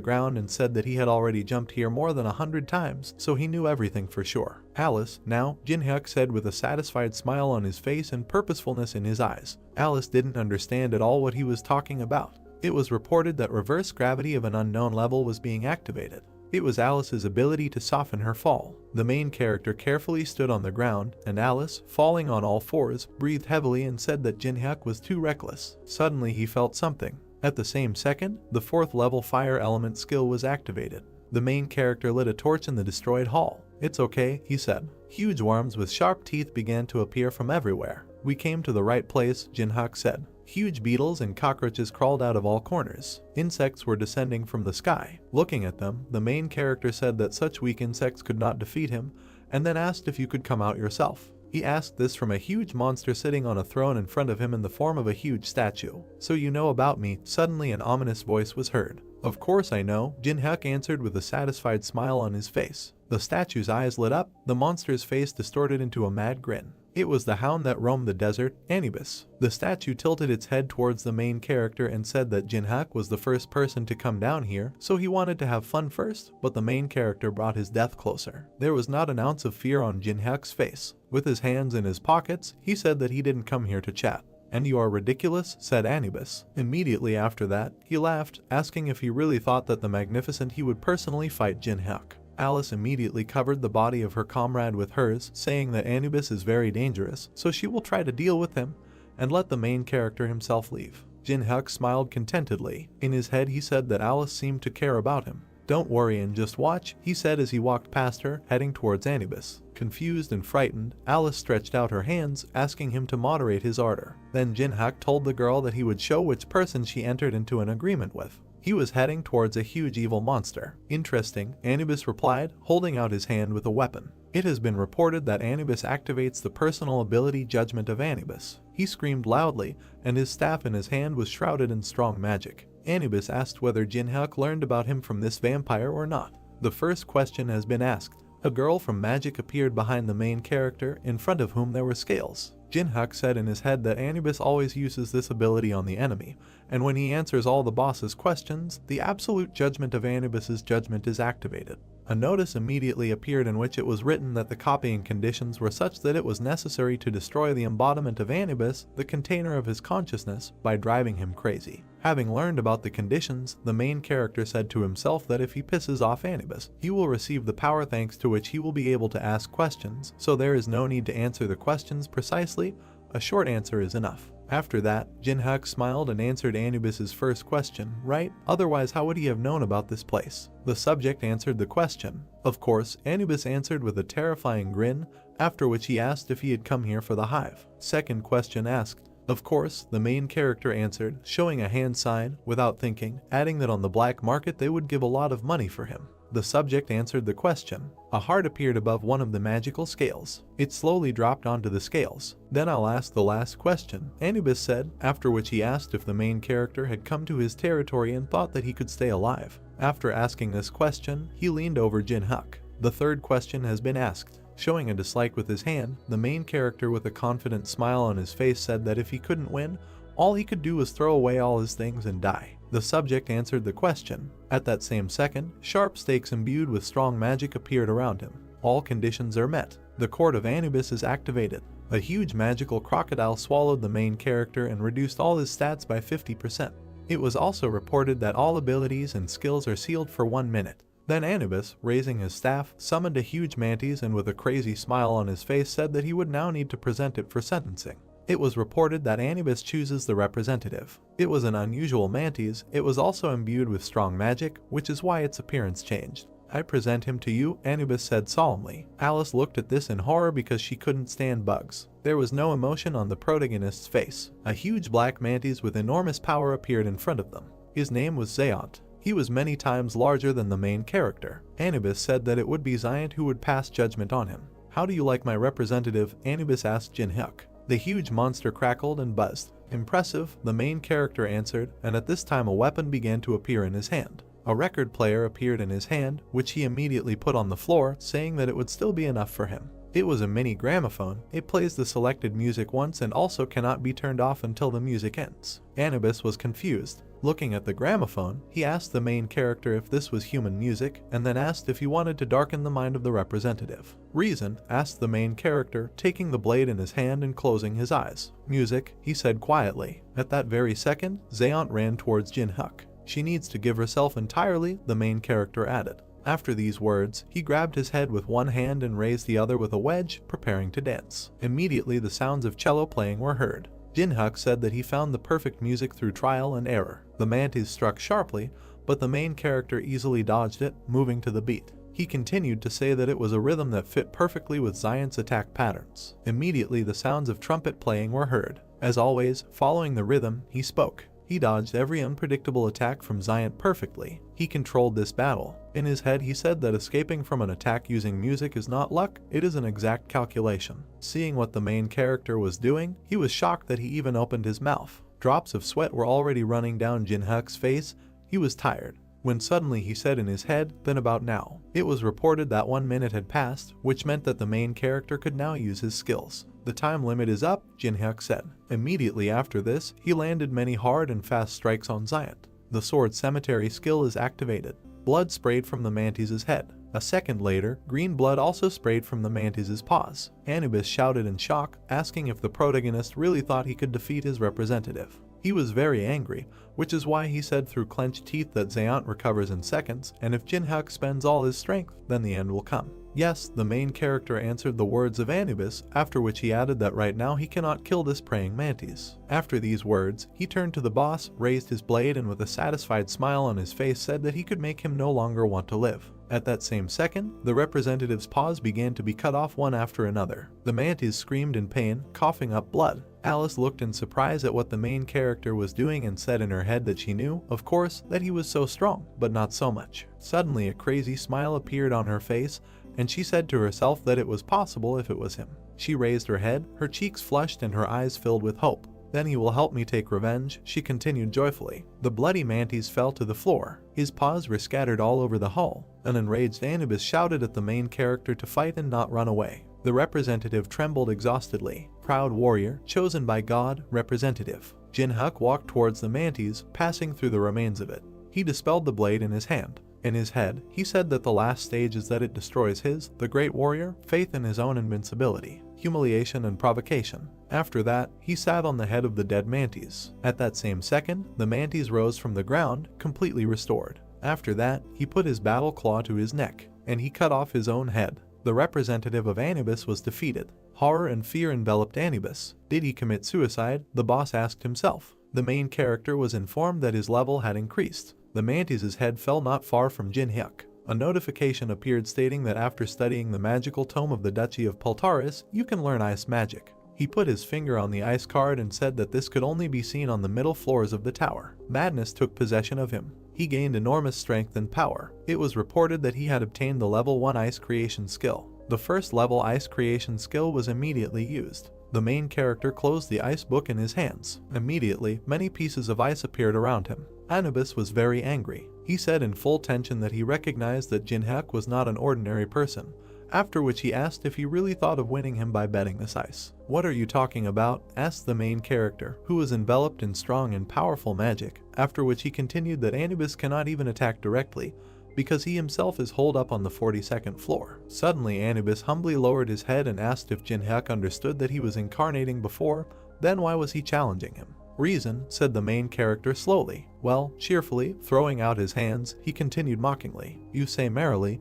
ground and said that he had already jumped here more than 100 times, so he knew everything for sure. "Alice, now," Jinhyuk said with a satisfied smile on his face and purposefulness in his eyes. Alice didn't understand at all what he was talking about. It was reported that reverse gravity of an unknown level was being activated. It was Alice's ability to soften her fall. The main character carefully stood on the ground, and Alice, falling on all fours, breathed heavily and said that Jinhyuk was too reckless. Suddenly he felt something. At the same second, the 4th level fire element skill was activated. The main character lit a torch in the destroyed hall. "It's okay," he said. Huge worms with sharp teeth began to appear from everywhere. "We came to the right place," Jinhyuk said. Huge beetles and cockroaches crawled out of all corners. Insects were descending from the sky. Looking at them, the main character said that such weak insects could not defeat him, and then asked if you could come out yourself. He asked this from a huge monster sitting on a throne in front of him in the form of a huge statue. "So you know about me?" Suddenly an ominous voice was heard. "Of course I know," Jinhyuk answered with a satisfied smile on his face. The statue's eyes lit up, the monster's face distorted into a mad grin. It was the hound that roamed the desert, Anubis. The statue tilted its head towards the main character and said that Jinhyuk was the first person to come down here, so he wanted to have fun first, but the main character brought his death closer. There was not an ounce of fear on Jinhyuk's face. With his hands in his pockets, he said that he didn't come here to chat. "And you are ridiculous," said Anubis. Immediately after that, he laughed, asking if he really thought that the Magnificent he would personally fight Jinhyuk. Alice immediately covered the body of her comrade with hers, saying that Anubis is very dangerous, so she will try to deal with him and let the main character himself leave. Jinhyuk smiled contentedly. In his head he said that Alice seemed to care about him. "Don't worry and just watch," he said as he walked past her, heading towards Anubis. Confused and frightened, Alice stretched out her hands, asking him to moderate his ardor. Then Jinhyuk told the girl that he would show which person she entered into an agreement with. He was heading towards a huge evil monster. "Interesting," Anubis replied, holding out his hand with a weapon. It has been reported that Anubis activates the personal ability Judgment of Anubis. He screamed loudly, and his staff in his hand was shrouded in strong magic. Anubis asked whether Jinhyuk learned about him from this vampire or not. The first question has been asked. A girl from magic appeared behind the main character, in front of whom there were scales. Jinhyuk said in his head that Anubis always uses this ability on the enemy, and when he answers all the boss's questions, the absolute judgment of Anubis's judgment is activated. A notice immediately appeared in which it was written that the copying conditions were such that it was necessary to destroy the embodiment of Anubis, the container of his consciousness, by driving him crazy. Having learned about the conditions, the main character said to himself that if he pisses off Anubis, he will receive the power thanks to which he will be able to ask questions, so there is no need to answer the questions precisely, a short answer is enough. After that, Jinhyuk smiled and answered Anubis's first question, right? Otherwise how would he have known about this place? The subject answered the question. Of course, Anubis answered with a terrifying grin, after which he asked if he had come here for the hive. Second question asked. Of course, the main character answered, showing a hand sign, without thinking, adding that on the black market they would give a lot of money for him. The subject answered the question. A heart appeared above one of the magical scales. It slowly dropped onto the scales. "Then I'll ask the last question," Anubis said, after which he asked if the main character had come to his territory and thought that he could stay alive. After asking this question, he leaned over Jinhyuk. The third question has been asked. Showing a dislike with his hand, the main character with a confident smile on his face said that if he couldn't win, all he could do was throw away all his things and die. The subject answered the question. At that same second, sharp stakes imbued with strong magic appeared around him. All conditions are met. The Court of Anubis is activated. A huge magical crocodile swallowed the main character and reduced all his stats by 50%. It was also reported that all abilities and skills are sealed for 1 minute. Then Anubis, raising his staff, summoned a huge mantis and with a crazy smile on his face said that he would now need to present it for sentencing. It was reported that Anubis chooses the representative. It was an unusual mantis. It was also imbued with strong magic, which is why its appearance changed. "I present him to you," Anubis said solemnly. Alice looked at this in horror because she couldn't stand bugs. There was no emotion on the protagonist's face. A huge black mantis with enormous power appeared in front of them. His name was Zayant. He was many times larger than the main character. Anubis said that it would be Zayant who would pass judgment on him. "How do you like my representative?" Anubis asked Jinhyuk. The huge monster crackled and buzzed. "Impressive," the main character answered, and at this time a weapon began to appear in his hand. A record player appeared in his hand, which he immediately put on the floor, saying that it would still be enough for him. It was a mini gramophone. It plays the selected music once and also cannot be turned off until the music ends. Anubis was confused. Looking at the gramophone, he asked the main character if this was human music, and then asked if he wanted to darken the mind of the representative. "Reason?" asked the main character, taking the blade in his hand and closing his eyes. "Music," he said quietly. At that very second, Zayant ran towards Jinhyuk. "She needs to give herself entirely," the main character added. After these words, he grabbed his head with one hand and raised the other with a wedge, preparing to dance. Immediately the sounds of cello playing were heard. Jinhyuk said that he found the perfect music through trial and error. The mantis struck sharply, but the main character easily dodged it, moving to the beat. He continued to say that it was a rhythm that fit perfectly with Zayant's attack patterns. Immediately the sounds of trumpet playing were heard. As always, following the rhythm, he spoke. He dodged every unpredictable attack from Zayant perfectly. He controlled this battle. In his head he said that escaping from an attack using music is not luck, it is an exact calculation. Seeing what the main character was doing, he was shocked that he even opened his mouth. Drops of sweat were already running down Jinhyuk's face. He was tired. When suddenly he said in his head, "Then about now." It was reported that 1 minute had passed, which meant that the main character could now use his skills. "The time limit is up," Jinhyuk said. Immediately after this, he landed many hard and fast strikes on Zayant. The sword cemetery skill is activated. Blood sprayed from the mantis's head. A second later, green blood also sprayed from the mantis's paws. Anubis shouted in shock, asking if the protagonist really thought he could defeat his representative. He was very angry, which is why he said through clenched teeth that Zayant recovers in seconds, and if Jinhyuk spends all his strength, then the end will come. "Yes," the main character answered the words of Anubis, after which he added that right now he cannot kill this praying mantis. After these words, he turned to the boss, raised his blade, and with a satisfied smile on his face said that he could make him no longer want to live. At that same second, the representative's paws began to be cut off one after another. The mantis screamed in pain, coughing up blood. Alice looked in surprise at what the main character was doing and said in her head that she knew, of course, that he was so strong, but not so much. Suddenly a crazy smile appeared on her face, and she said to herself that it was possible if it was him. She raised her head, her cheeks flushed and her eyes filled with hope. "Then he will help me take revenge," she continued joyfully. The bloody mantis fell to the floor. His paws were scattered all over the hall. An enraged Anubis shouted at the main character to fight and not run away. The representative trembled exhaustedly. "Proud warrior, chosen by God, representative." Jinhyuk walked towards the mantis, passing through the remains of it. He dispelled the blade in his hand. In his head, he said that the last stage is that it destroys his, the great warrior, faith in his own invincibility, humiliation and provocation. After that, he sat on the head of the dead mantis. At that same second, the mantis rose from the ground, completely restored. After that, he put his battle claw to his neck, and he cut off his own head. The representative of Anubis was defeated. Horror and fear enveloped Anubis. Did he commit suicide? The boss asked himself. The main character was informed that his level had increased. The mantis's head fell not far from Jinhyuk. A notification appeared stating that after studying the magical tome of the Duchy of Peltaris, you can learn ice magic. He put his finger on the ice card and said that this could only be seen on the middle floors of the tower. Madness took possession of him. He gained enormous strength and power. It was reported that he had obtained the level 1 ice creation skill. The first level ice creation skill was immediately used. The main character closed the ice book in his hands. Immediately, many pieces of ice appeared around him. Anubis was very angry. He said in full tension that he recognized that Jinhyuk was not an ordinary person, after which he asked if he really thought of winning him by betting this ice. "What are you talking about?" asked the main character, who was enveloped in strong and powerful magic, after which he continued that Anubis cannot even attack directly, because he himself is holed up on the 42nd floor. Suddenly Anubis humbly lowered his head and asked if Jinhyuk understood that he was incarnating before, then why was he challenging him? "Reason," said the main character slowly. "Well," cheerfully, throwing out his hands, he continued mockingly. You say merrily,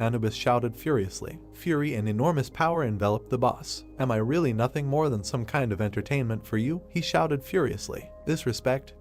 Anubis shouted furiously. Fury and enormous power enveloped the boss. "Am I really nothing more than some kind of entertainment for you?" he shouted furiously. Disrespect,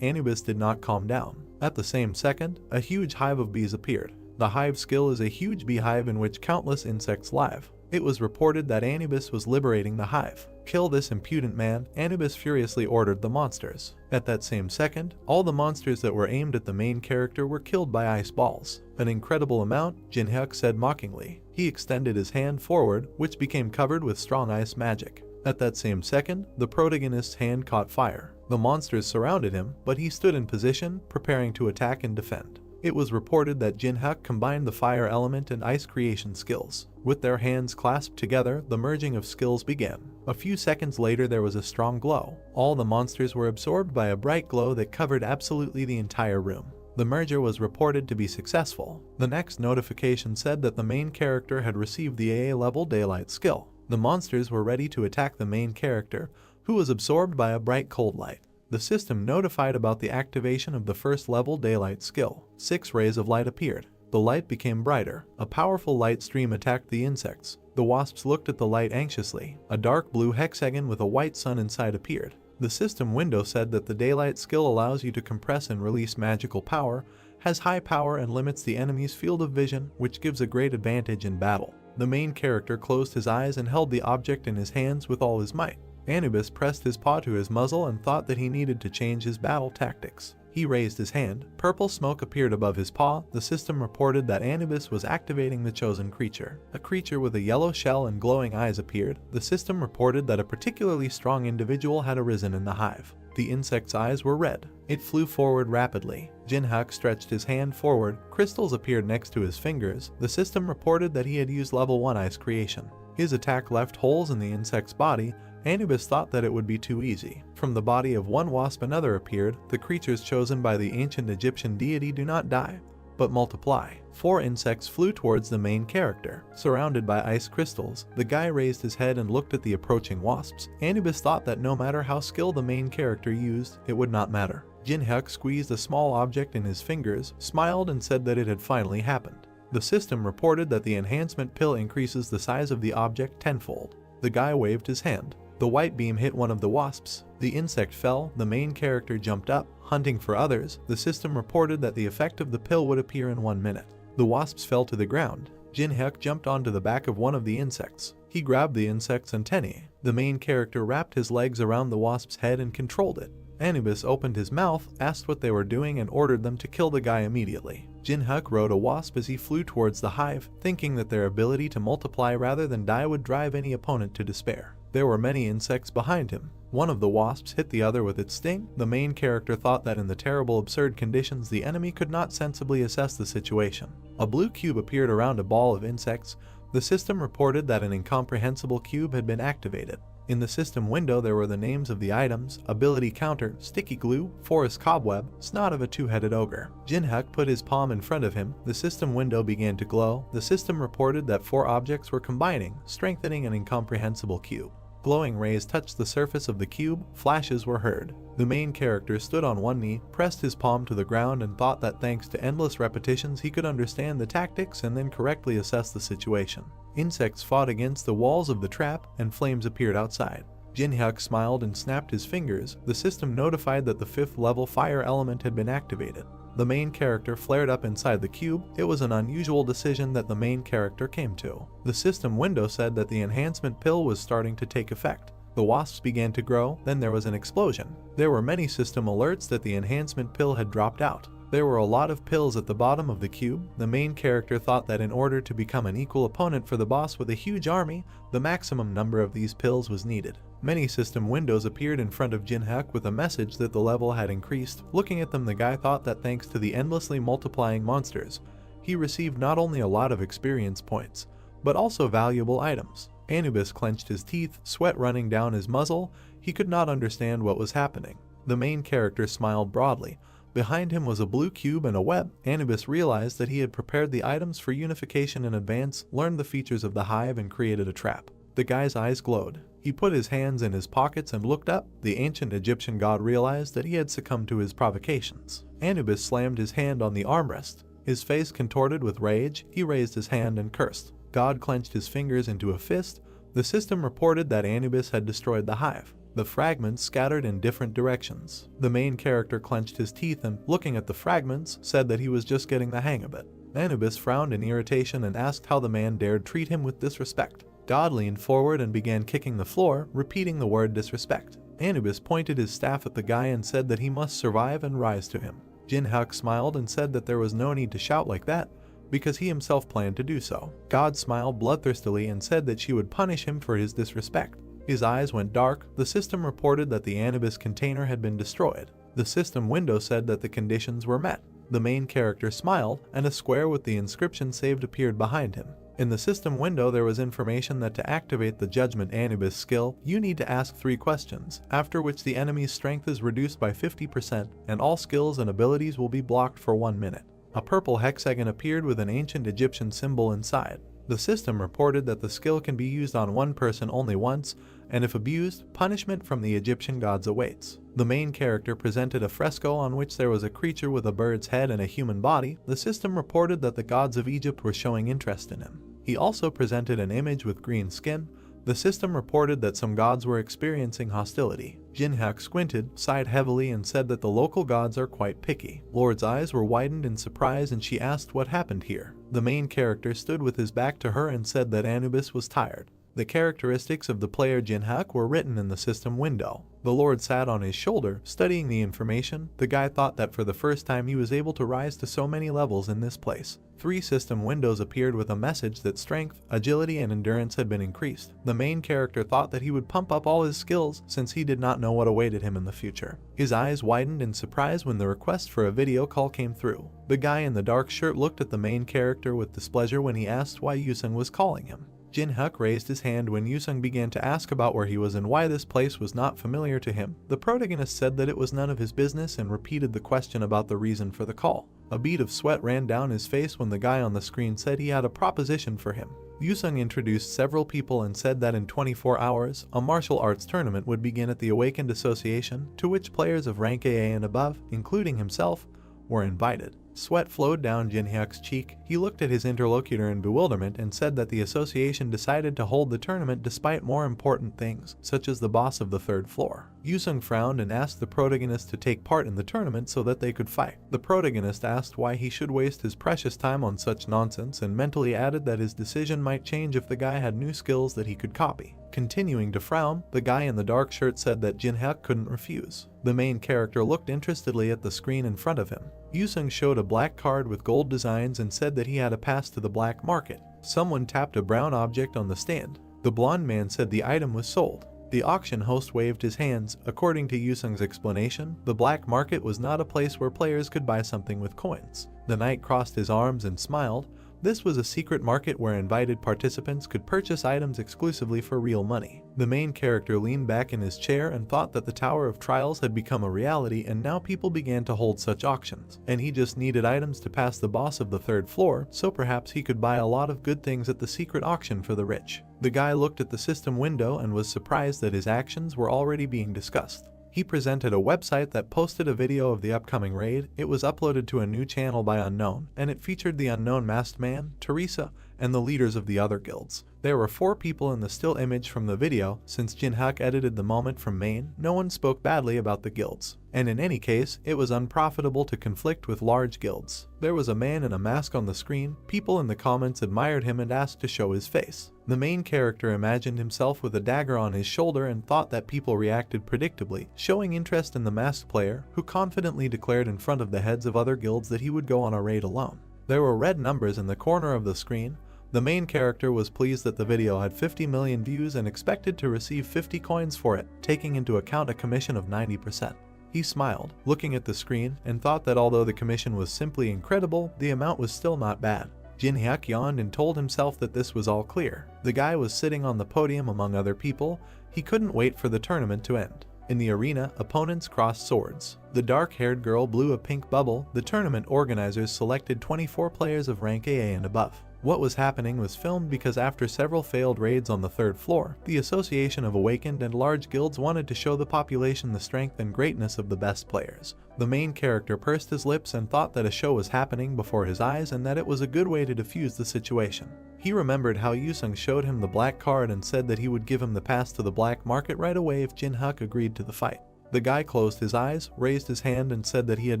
Anubis did not calm down. At the same second, a huge hive of bees appeared. The hive skill is a huge beehive in which countless insects live. It was reported that Anubis was liberating the hive. "Kill this impudent man," Anubis furiously ordered the monsters. At that same second, all the monsters that were aimed at the main character were killed by ice balls. "An incredible amount," Jinhyuk said mockingly. He extended his hand forward, which became covered with strong ice magic. At that same second, the protagonist's hand caught fire. The monsters surrounded him, but he stood in position, preparing to attack and defend. It was reported that Jinhyuk combined the fire element and ice creation skills. With their hands clasped together, the merging of skills began. A few seconds later there was a strong glow. All the monsters were absorbed by a bright glow that covered absolutely the entire room. The merger was reported to be successful. The next notification said that the main character had received the AA level daylight skill. The monsters were ready to attack the main character, who was absorbed by a bright cold light. The system notified about the activation of the first level daylight skill. 6 rays of light appeared. The light became brighter. A powerful light stream attacked the insects. The wasps looked at the light anxiously. A dark blue hexagon with a white sun inside appeared. The system window said that the daylight skill allows you to compress and release magical power, has high power and limits the enemy's field of vision, which gives a great advantage in battle. The main character closed his eyes and held the object in his hands with all his might. Anubis pressed his paw to his muzzle and thought that he needed to change his battle tactics. He raised his hand. Purple smoke appeared above his paw. The system reported that Anubis was activating the chosen creature. A creature with a yellow shell and glowing eyes appeared. The system reported that a particularly strong individual had arisen in the hive. The insect's eyes were red. It flew forward rapidly. Jinhyuk stretched his hand forward. Crystals appeared next to his fingers. The system reported that he had used level 1 ice creation. His attack left holes in the insect's body. Anubis thought that it would be too easy. From the body of one wasp another appeared. The creatures chosen by the ancient Egyptian deity do not die, but multiply. 4 insects flew towards the main character. Surrounded by ice crystals, the guy raised his head and looked at the approaching wasps. Anubis thought that no matter how skilled the main character used, it would not matter. Jinhyuk squeezed a small object in his fingers, smiled and said that it had finally happened. The system reported that the enhancement pill increases the size of the object tenfold. The guy waved his hand. The white beam hit one of the wasps. The insect fell. The main character jumped up, hunting for others. The system reported that the effect of the pill would appear in 1 minute. The wasps fell to the ground. Jinhyuk jumped onto the back of one of the insects. He grabbed the insect's antennae. The main character wrapped his legs around the wasp's head and controlled it. Anubis opened his mouth, asked what they were doing and ordered them to kill the guy immediately. Jinhyuk rode a wasp as he flew towards the hive, thinking that their ability to multiply rather than die would drive any opponent to despair. There were many insects behind him. One of the wasps hit the other with its sting. The main character thought that in the terrible absurd conditions the enemy could not sensibly assess the situation. A blue cube appeared around a ball of insects. The system reported that an incomprehensible cube had been activated. In the system window there were the names of the items: ability counter, sticky glue, forest cobweb, snot of a 2-headed ogre. Jinhyuk put his palm in front of him. The system window began to glow. The system reported that 4 objects were combining, strengthening an incomprehensible cube. Glowing rays touched the surface of the cube. Flashes were heard. The main character stood on one knee, pressed his palm to the ground and thought that thanks to endless repetitions he could understand the tactics and then correctly assess the situation. Insects fought against the walls of the trap and flames appeared outside. Jinhyuk smiled and snapped his fingers. The system notified that the 5th level fire element had been activated. The main character flared up inside the cube. It was an unusual decision that the main character came to. The system window said that the enhancement pill was starting to take effect. The wasps began to grow, then there was an explosion. There were many system alerts that the enhancement pill had dropped out. There were a lot of pills at the bottom of the cube. The main character thought that in order to become an equal opponent for the boss with a huge army, the maximum number of these pills was needed. Many system windows appeared in front of Jinhyuk with a message that the level had increased. Looking at them, the guy thought that thanks to the endlessly multiplying monsters, he received not only a lot of experience points, but also valuable items. Anubis clenched his teeth, sweat running down his muzzle. He could not understand what was happening. The main character smiled broadly. Behind him was a blue cube and a web. Anubis realized that he had prepared the items for unification in advance, learned the features of the hive, and created a trap. The guy's eyes glowed. He put his hands in his pockets and looked up. The ancient Egyptian god realized that he had succumbed to his provocations. Anubis slammed his hand on the armrest. His face contorted with rage. He raised his hand and cursed. God clenched his fingers into a fist. The system reported that Anubis had destroyed the hive. The fragments scattered in different directions. The main character clenched his teeth and, looking at the fragments, said that he was just getting the hang of it. Anubis frowned in irritation and asked how the man dared treat him with disrespect. God leaned forward and began kicking the floor, repeating the word disrespect. Anubis pointed his staff at the guy and said that he must survive and rise to him. Jinhak smiled and said that there was no need to shout like that, because he himself planned to do so. God smiled bloodthirstily and said that she would punish him for his disrespect. His eyes went dark. The system reported that the Anubis container had been destroyed. The system window said that the conditions were met. The main character smiled, and a square with the inscription saved appeared behind him. In the system window there was information that to activate the Judgment Anubis skill, you need to ask 3 questions, after which the enemy's strength is reduced by 50% and all skills and abilities will be blocked for 1 minute. A purple hexagon appeared with an ancient Egyptian symbol inside. The system reported that the skill can be used on one person only once, and if abused, punishment from the Egyptian gods awaits. The main character presented a fresco on which there was a creature with a bird's head and a human body. The system reported that the gods of Egypt were showing interest in him. He also presented an image with green skin. The system reported that some gods were experiencing hostility. Jinhak squinted, sighed heavily, and said that the local gods are quite picky. Lord's eyes were widened in surprise and she asked what happened here. The main character stood with his back to her and said that Anubis was tired. The characteristics of the player Jinhak were written in the system window. The Lord sat on his shoulder, studying the information. The guy thought that for the first time he was able to rise to so many levels in this place. 3 system windows appeared with a message that strength, agility, and endurance had been increased. The main character thought that he would pump up all his skills since he did not know what awaited him in the future. His eyes widened in surprise when the request for a video call came through. The guy in the dark shirt looked at the main character with displeasure when he asked why Yusung was calling him. Jinhak raised his hand when Yusung began to ask about where he was and why this place was not familiar to him. The protagonist said that it was none of his business and repeated the question about the reason for the call. A bead of sweat ran down his face when the guy on the screen said he had a proposition for him. Yusung introduced several people and said that in 24 hours, a martial arts tournament would begin at the Awakened Association, to which players of rank AA and above, including himself, were invited. Sweat flowed down Jinhyuk's cheek. He looked at his interlocutor in bewilderment and said that the association decided to hold the tournament despite more important things, such as the boss of the 3rd floor. Yusung frowned and asked the protagonist to take part in the tournament so that they could fight. The protagonist asked why he should waste his precious time on such nonsense and mentally added that his decision might change if the guy had new skills that he could copy. Continuing to frown, the guy in the dark shirt said that Jinhyuk couldn't refuse. The main character looked interestedly at the screen in front of him. Yusung showed a black card with gold designs and said that he had a pass to the black market. Someone tapped a brown object on the stand. The blonde man said the item was sold. The auction host waved his hands. According to Yusung's explanation, the black market was not a place where players could buy something with coins. The knight crossed his arms and smiled. This was a secret market where invited participants could purchase items exclusively for real money. The main character leaned back in his chair and thought that the Tower of Trials had become a reality and now people began to hold such auctions. And he just needed items to pass the boss of the 3rd floor, so perhaps he could buy a lot of good things at the secret auction for the rich. The guy looked at the system window and was surprised that his actions were already being discussed. He presented a website that posted a video of the upcoming raid. It was uploaded to a new channel by Unknown, and it featured the Unknown Masked Man, Teresa, and the leaders of the other guilds. There were 4 people in the still image from the video. Since Jinhyuk edited the moment from main, no one spoke badly about the guilds. And in any case, it was unprofitable to conflict with large guilds. There was a man in a mask on the screen. People in the comments admired him and asked to show his face. The main character imagined himself with a dagger on his shoulder and thought that people reacted predictably, showing interest in the masked player, who confidently declared in front of the heads of other guilds that he would go on a raid alone. There were red numbers in the corner of the screen. The main character was pleased that the video had 50 million views and expected to receive 50 coins for it, taking into account a commission of 90%. He smiled, looking at the screen, and thought that although the commission was simply incredible, the amount was still not bad. Jin-hyuk yawned and told himself that this was all clear. The guy was sitting on the podium among other people. He couldn't wait for the tournament to end. In the arena, opponents crossed swords. The dark-haired girl blew a pink bubble. The tournament organizers selected 24 players of rank AA and above. What was happening was filmed because after several failed raids on the third floor, the Association of Awakened and large guilds wanted to show the population the strength and greatness of the best players. The main character pursed his lips and thought that a show was happening before his eyes and that it was a good way to defuse the situation. He remembered how Yusung showed him the black card and said that he would give him the pass to the black market right away if Jin-hyuk agreed to the fight. The guy closed his eyes, raised his hand and said that he had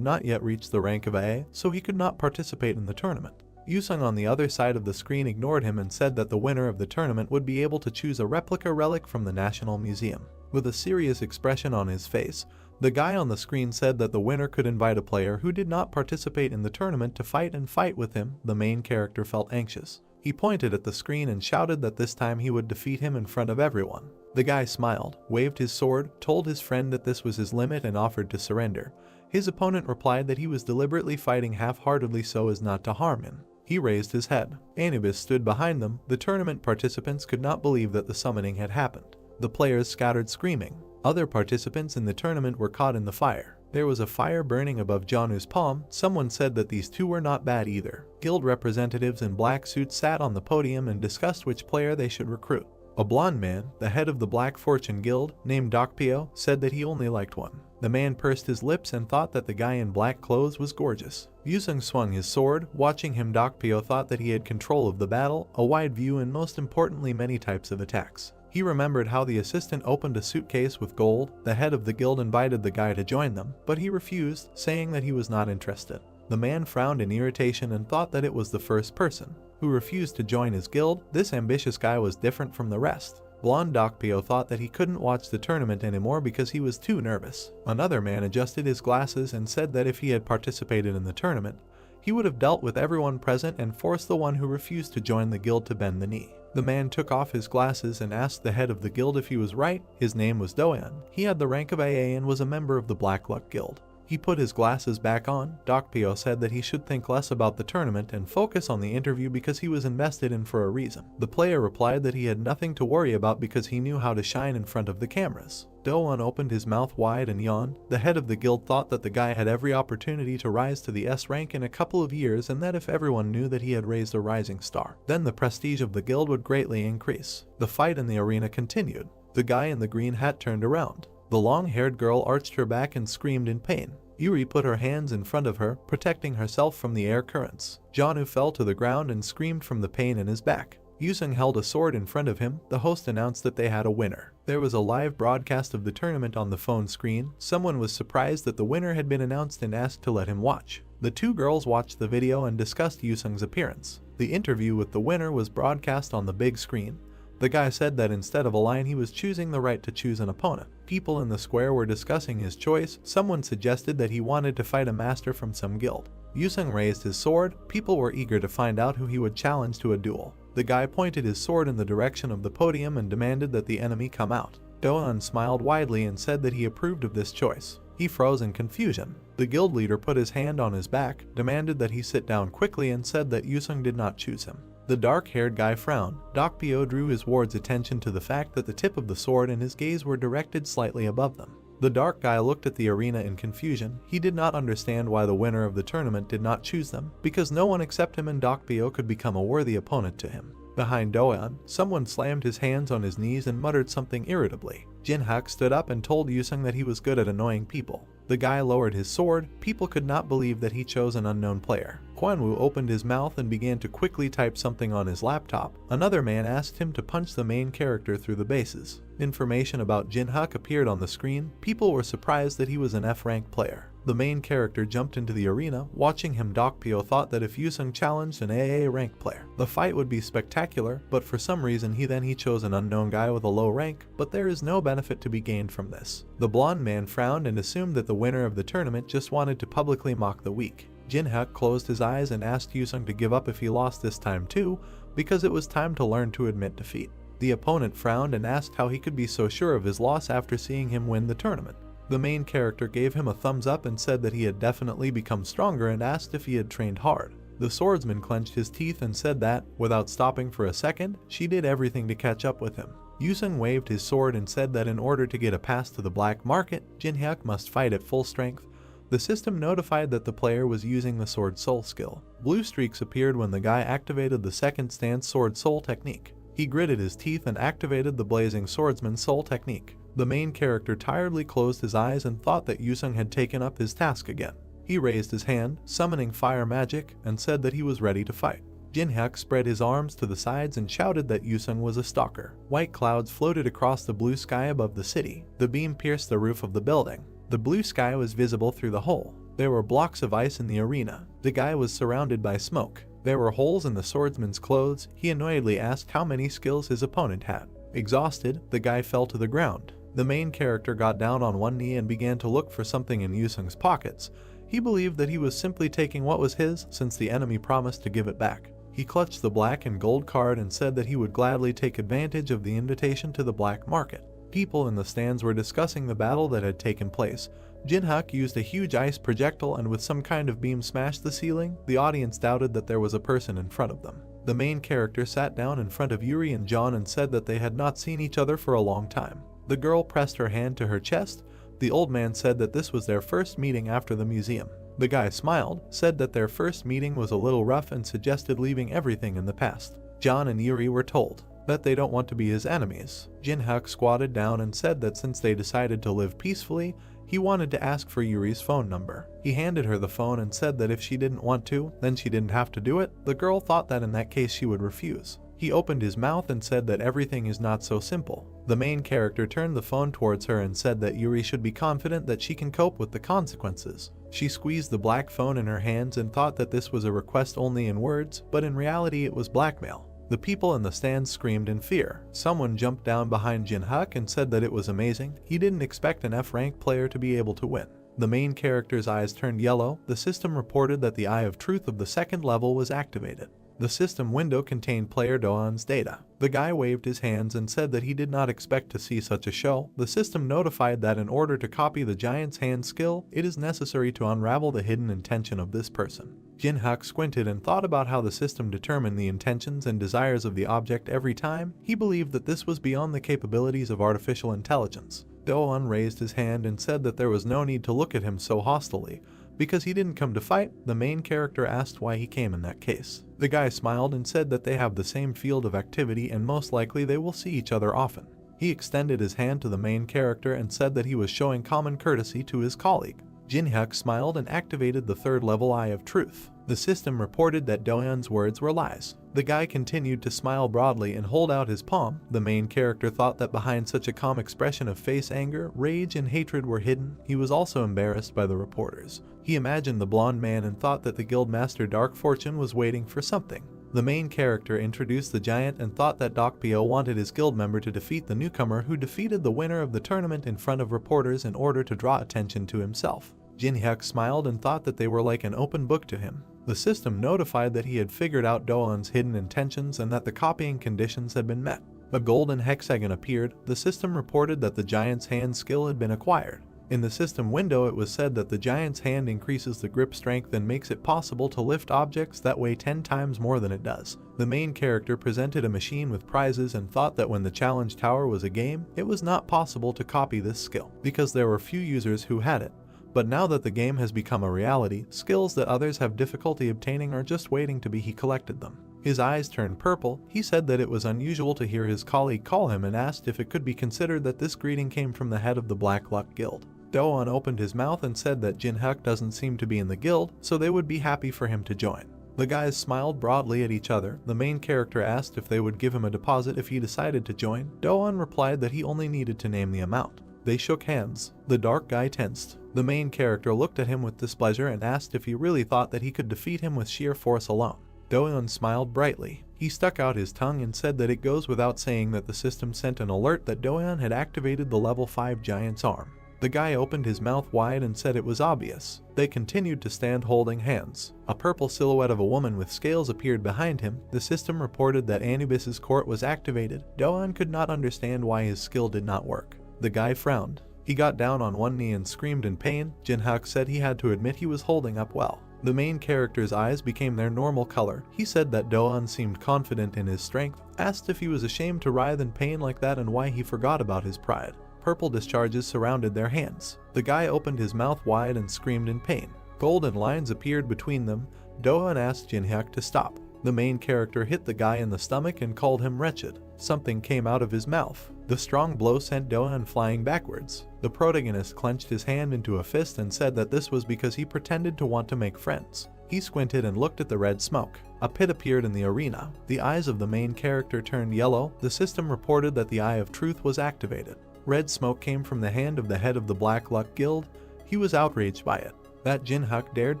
not yet reached the rank of AA, so he could not participate in the tournament. Yusung on the other side of the screen ignored him and said that the winner of the tournament would be able to choose a replica relic from the National Museum. With a serious expression on his face, the guy on the screen said that the winner could invite a player who did not participate in the tournament to fight with him. The main character felt anxious. He pointed at the screen and shouted that this time he would defeat him in front of everyone. The guy smiled, waved his sword, told his friend that this was his limit and offered to surrender. His opponent replied that he was deliberately fighting half-heartedly so as not to harm him. He raised his head. Anubis stood behind them. The tournament participants could not believe that the summoning had happened. The players scattered screaming. Other participants in the tournament were caught in the fire. There was a fire burning above Janu's palm. Someone said that these two were not bad either. Guild representatives in black suits sat on the podium and discussed which player they should recruit. A blonde man, the head of the Black Fortune Guild, named Dokpyo, said that he only liked one. The man pursed his lips and thought that the guy in black clothes was gorgeous. Yusung swung his sword. Watching him, Dokpyo thought that he had control of the battle, a wide view and most importantly many types of attacks. He remembered how the assistant opened a suitcase with gold. The head of the guild invited the guy to join them, but he refused, saying that he was not interested. The man frowned in irritation and thought that it was the first person who refused to join his guild. This ambitious guy was different from the rest. Blonde Dokpyo thought that he couldn't watch the tournament anymore because he was too nervous. Another man adjusted his glasses and said that if he had participated in the tournament, he would have dealt with everyone present and forced the one who refused to join the guild to bend the knee. The man took off his glasses and asked the head of the guild if he was right. His name was Doan. He had the rank of AA and was a member of the Black Luck Guild. He put his glasses back on. Dokpyo said that he should think less about the tournament and focus on the interview because he was invested in for a reason. The player replied that he had nothing to worry about because he knew how to shine in front of the cameras. Doan opened his mouth wide and yawned. The head of the guild thought that the guy had every opportunity to rise to the S rank in a couple of years and that if everyone knew that he had raised a rising star, then the prestige of the guild would greatly increase. The fight in the arena continued. The guy in the green hat turned around. The long-haired girl arched her back and screamed in pain. Yuri put her hands in front of her, protecting herself from the air currents. Janu fell to the ground and screamed from the pain in his back. Yusung held a sword in front of him. The host announced that they had a winner. There was a live broadcast of the tournament on the phone screen. Someone was surprised that the winner had been announced and asked to let him watch. The two girls watched the video and discussed Yusung's appearance. The interview with the winner was broadcast on the big screen. The guy said that instead of a line he was choosing the right to choose an opponent. People in the square were discussing his choice. Someone suggested that he wanted to fight a master from some guild. Yusung raised his sword. People were eager to find out who he would challenge to a duel. The guy pointed his sword in the direction of the podium and demanded that the enemy come out. Doan smiled widely and said that he approved of this choice. He froze in confusion. The guild leader put his hand on his back, demanded that he sit down quickly and said that Yusung did not choose him. The dark-haired guy frowned. Dokpyo drew his ward's attention to the fact that the tip of the sword and his gaze were directed slightly above them. The dark guy looked at the arena in confusion. He did not understand why the winner of the tournament did not choose them, because no one except him and Dokpyo could become a worthy opponent to him. Behind Doan, someone slammed his hands on his knees and muttered something irritably. Jin-hyuk stood up and told Yusung that he was good at annoying people. The guy lowered his sword. People could not believe that he chose an unknown player. Kwanwoo opened his mouth and began to quickly type something on his laptop. Another man asked him to punch the main character through the bases. Information about Jin-hyuk appeared on the screen. People were surprised that he was an F-rank player. The main character jumped into the arena. Watching him, Dokpyo thought that if Yusung challenged an AA rank player, the fight would be spectacular, but for some reason he chose an unknown guy with a low rank, but there is no benefit to be gained from this. The blonde man frowned and assumed that the winner of the tournament just wanted to publicly mock the weak. Jin-hyuk closed his eyes and asked Yusung to give up if he lost this time too, because it was time to learn to admit defeat. The opponent frowned and asked how he could be so sure of his loss after seeing him win the tournament. The main character gave him a thumbs up and said that he had definitely become stronger and asked if he had trained hard. The swordsman clenched his teeth and said that, without stopping for a second, she did everything to catch up with him. Yusung waved his sword and said that in order to get a pass to the black market, Jinhyuk must fight at full strength. The system notified that the player was using the sword soul skill. Blue streaks appeared when the guy activated the second stance sword soul technique. He gritted his teeth and activated the blazing swordsman soul technique. The main character tiredly closed his eyes and thought that Yusung had taken up his task again. He raised his hand, summoning fire magic, and said that he was ready to fight. Jinhyuk spread his arms to the sides and shouted that Yusung was a stalker. White clouds floated across the blue sky above the city. The beam pierced the roof of the building. The blue sky was visible through the hole. There were blocks of ice in the arena. The guy was surrounded by smoke. There were holes in the swordsman's clothes. He annoyedly asked how many skills his opponent had. Exhausted, the guy fell to the ground. The main character got down on one knee and began to look for something in Yusung's pockets. He believed that he was simply taking what was his since the enemy promised to give it back. He clutched the black and gold card and said that he would gladly take advantage of the invitation to the black market. People in the stands were discussing the battle that had taken place. Jinhyuk used a huge ice projectile and with some kind of beam smashed the ceiling. The audience doubted that there was a person in front of them. The main character sat down in front of Yuri and John and said that they had not seen each other for a long time. The girl pressed her hand to her chest. The old man said that this was their first meeting after the museum. The guy smiled, said that their first meeting was a little rough and suggested leaving everything in the past. John and Yuri were told that they don't want to be his enemies. Jinhyuk squatted down and said that since they decided to live peacefully, he wanted to ask for Yuri's phone number. He handed her the phone and said that if she didn't want to, then she didn't have to do it. The girl thought that in that case she would refuse. He opened his mouth and said that everything is not so simple. The main character turned the phone towards her and said that Yuri should be confident that she can cope with the consequences. She squeezed the black phone in her hands and thought that this was a request only in words, but in reality it was blackmail. The people in the stands screamed in fear. Someone jumped down behind Jinhyuk and said that it was amazing. He didn't expect an F-rank player to be able to win. The main character's eyes turned yellow. The system reported that the Eye of Truth of the second level was activated. The system window contained player Doan's data. The guy waved his hands and said that he did not expect to see such a show. The system notified that in order to copy the giant's hand skill, it is necessary to unravel the hidden intention of this person. Jinhyuk squinted and thought about how the system determined the intentions and desires of the object every time. He believed that this was beyond the capabilities of artificial intelligence. Doan raised his hand and said that there was no need to look at him so hostilely. Because he didn't come to fight, the main character asked why he came in that case. The guy smiled and said that they have the same field of activity and most likely they will see each other often. He extended his hand to the main character and said that he was showing common courtesy to his colleague. Jinhyuk smiled and activated the third level Eye of Truth. The system reported that Doan's words were lies. The guy continued to smile broadly and hold out his palm. The main character thought that behind such a calm expression of face, anger, rage, and hatred were hidden. He was also embarrassed by the reporters. He imagined the blonde man and thought that the guildmaster Dark Fortune was waiting for something. The main character introduced the giant and thought that Doc Pio wanted his guild member to defeat the newcomer who defeated the winner of the tournament in front of reporters in order to draw attention to himself. Jinhyuk smiled and thought that they were like an open book to him. The system notified that he had figured out Doan's hidden intentions and that the copying conditions had been met. A golden hexagon appeared. The system reported that the giant's hand skill had been acquired. In the system window it was said that the giant's hand increases the grip strength and makes it possible to lift objects that weigh 10 times more than it does. The main character presented a machine with prizes and thought that when the challenge tower was a game, it was not possible to copy this skill, because there were few users who had it. But now that the game has become a reality, skills that others have difficulty obtaining are just waiting to be. He collected them. His eyes turned purple. He said that it was unusual to hear his colleague call him and asked if it could be considered that this greeting came from the head of the Black Luck Guild. Doan opened his mouth and said that Jinhyuk doesn't seem to be in the guild, so they would be happy for him to join. The guys smiled broadly at each other. The main character asked if they would give him a deposit if he decided to join. Doan replied that he only needed to name the amount. They shook hands. The dark guy tensed. The main character looked at him with displeasure and asked if he really thought that he could defeat him with sheer force alone. Doan smiled brightly. He stuck out his tongue and said that it goes without saying that the system sent an alert that Doan had activated the level 5 giant's arm. The guy opened his mouth wide and said it was obvious. They continued to stand holding hands. A purple silhouette of a woman with scales appeared behind him. The system reported that Anubis's court was activated. Doan could not understand why his skill did not work. The guy frowned. He got down on one knee and screamed in pain. Jin-hyuk said he had to admit he was holding up well. The main character's eyes became their normal color. He said that Do-eun seemed confident in his strength, asked if he was ashamed to writhe in pain like that and why he forgot about his pride. Purple discharges surrounded their hands. The guy opened his mouth wide and screamed in pain. Golden lines appeared between them. Do-eun asked Jin-hyuk to stop. The main character hit the guy in the stomach and called him wretched. Something came out of his mouth. The strong blow sent Do-eun flying backwards. The protagonist clenched his hand into a fist and said that this was because he pretended to want to make friends. He squinted and looked at the red smoke. A pit appeared in the arena. The eyes of the main character turned yellow. The system reported that the Eye of Truth was activated. Red smoke came from the hand of the head of the Black Luck Guild. He was outraged by it. That Jin-hyuk dared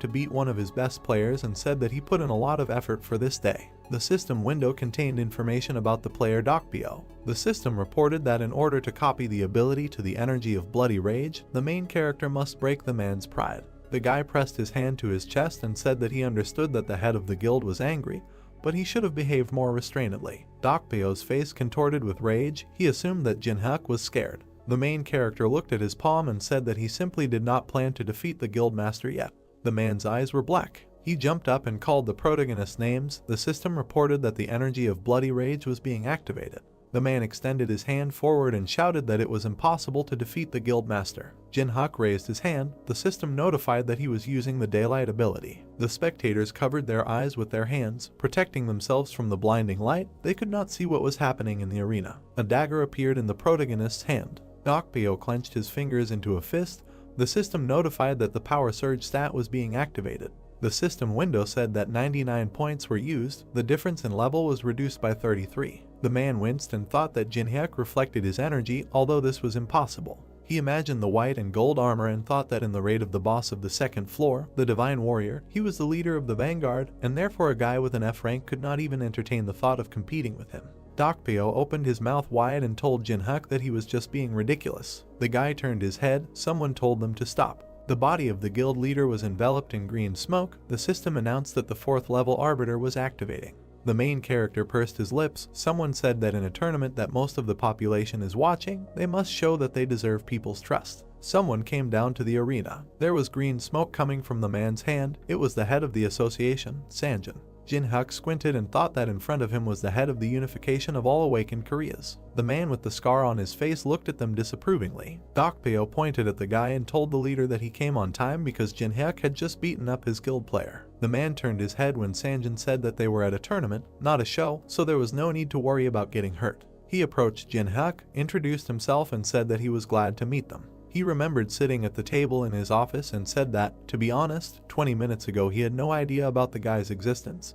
to beat one of his best players and said that he put in a lot of effort for this day. The system window contained information about the player Dokpyo. The system reported that in order to copy the ability to the energy of bloody rage, the main character must break the man's pride. The guy pressed his hand to his chest and said that he understood that the head of the guild was angry, but he should have behaved more restrainedly. Dokpyo's face contorted with rage. He assumed that Jin-hyuk was scared. The main character looked at his palm and said that he simply did not plan to defeat the guildmaster yet. The man's eyes were black. He jumped up and called the protagonist's names. The system reported that the energy of bloody rage was being activated. The man extended his hand forward and shouted that it was impossible to defeat the guildmaster. Jin-hyuk raised his hand. The system notified that he was using the daylight ability. The spectators covered their eyes with their hands, protecting themselves from the blinding light. They could not see what was happening in the arena. A dagger appeared in the protagonist's hand. Dokpyo clenched his fingers into a fist. The system notified that the power surge stat was being activated. The system window said that 99 points were used. The difference in level was reduced by 33. The man winced and thought that Jin-hyuk reflected his energy, although this was impossible. He imagined the white and gold armor and thought that in the raid of the boss of the second floor, the Divine Warrior, he was the leader of the Vanguard, and therefore a guy with an F rank could not even entertain the thought of competing with him. Dokpyo opened his mouth wide and told Jin-hyuk that he was just being ridiculous. The guy turned his head. Someone told them to stop. The body of the guild leader was enveloped in green smoke. The system announced that the 4th level arbiter was activating. The main character pursed his lips. Someone said that in a tournament that most of the population is watching, they must show that they deserve people's trust. Someone came down to the arena. There was green smoke coming from the man's hand. It was the head of the association, Sanjin. Jin-hyuk squinted and thought that in front of him was the head of the unification of all awakened Koreas. The man with the scar on his face looked at them disapprovingly. Dokpyo pointed at the guy and told the leader that he came on time because Jin-hyuk had just beaten up his guild player. The man turned his head when Sanjin said that they were at a tournament, not a show, so there was no need to worry about getting hurt. He approached Jin-hyuk, introduced himself and said that he was glad to meet them. He remembered sitting at the table in his office and said that, to be honest, 20 minutes ago he had no idea about the guy's existence.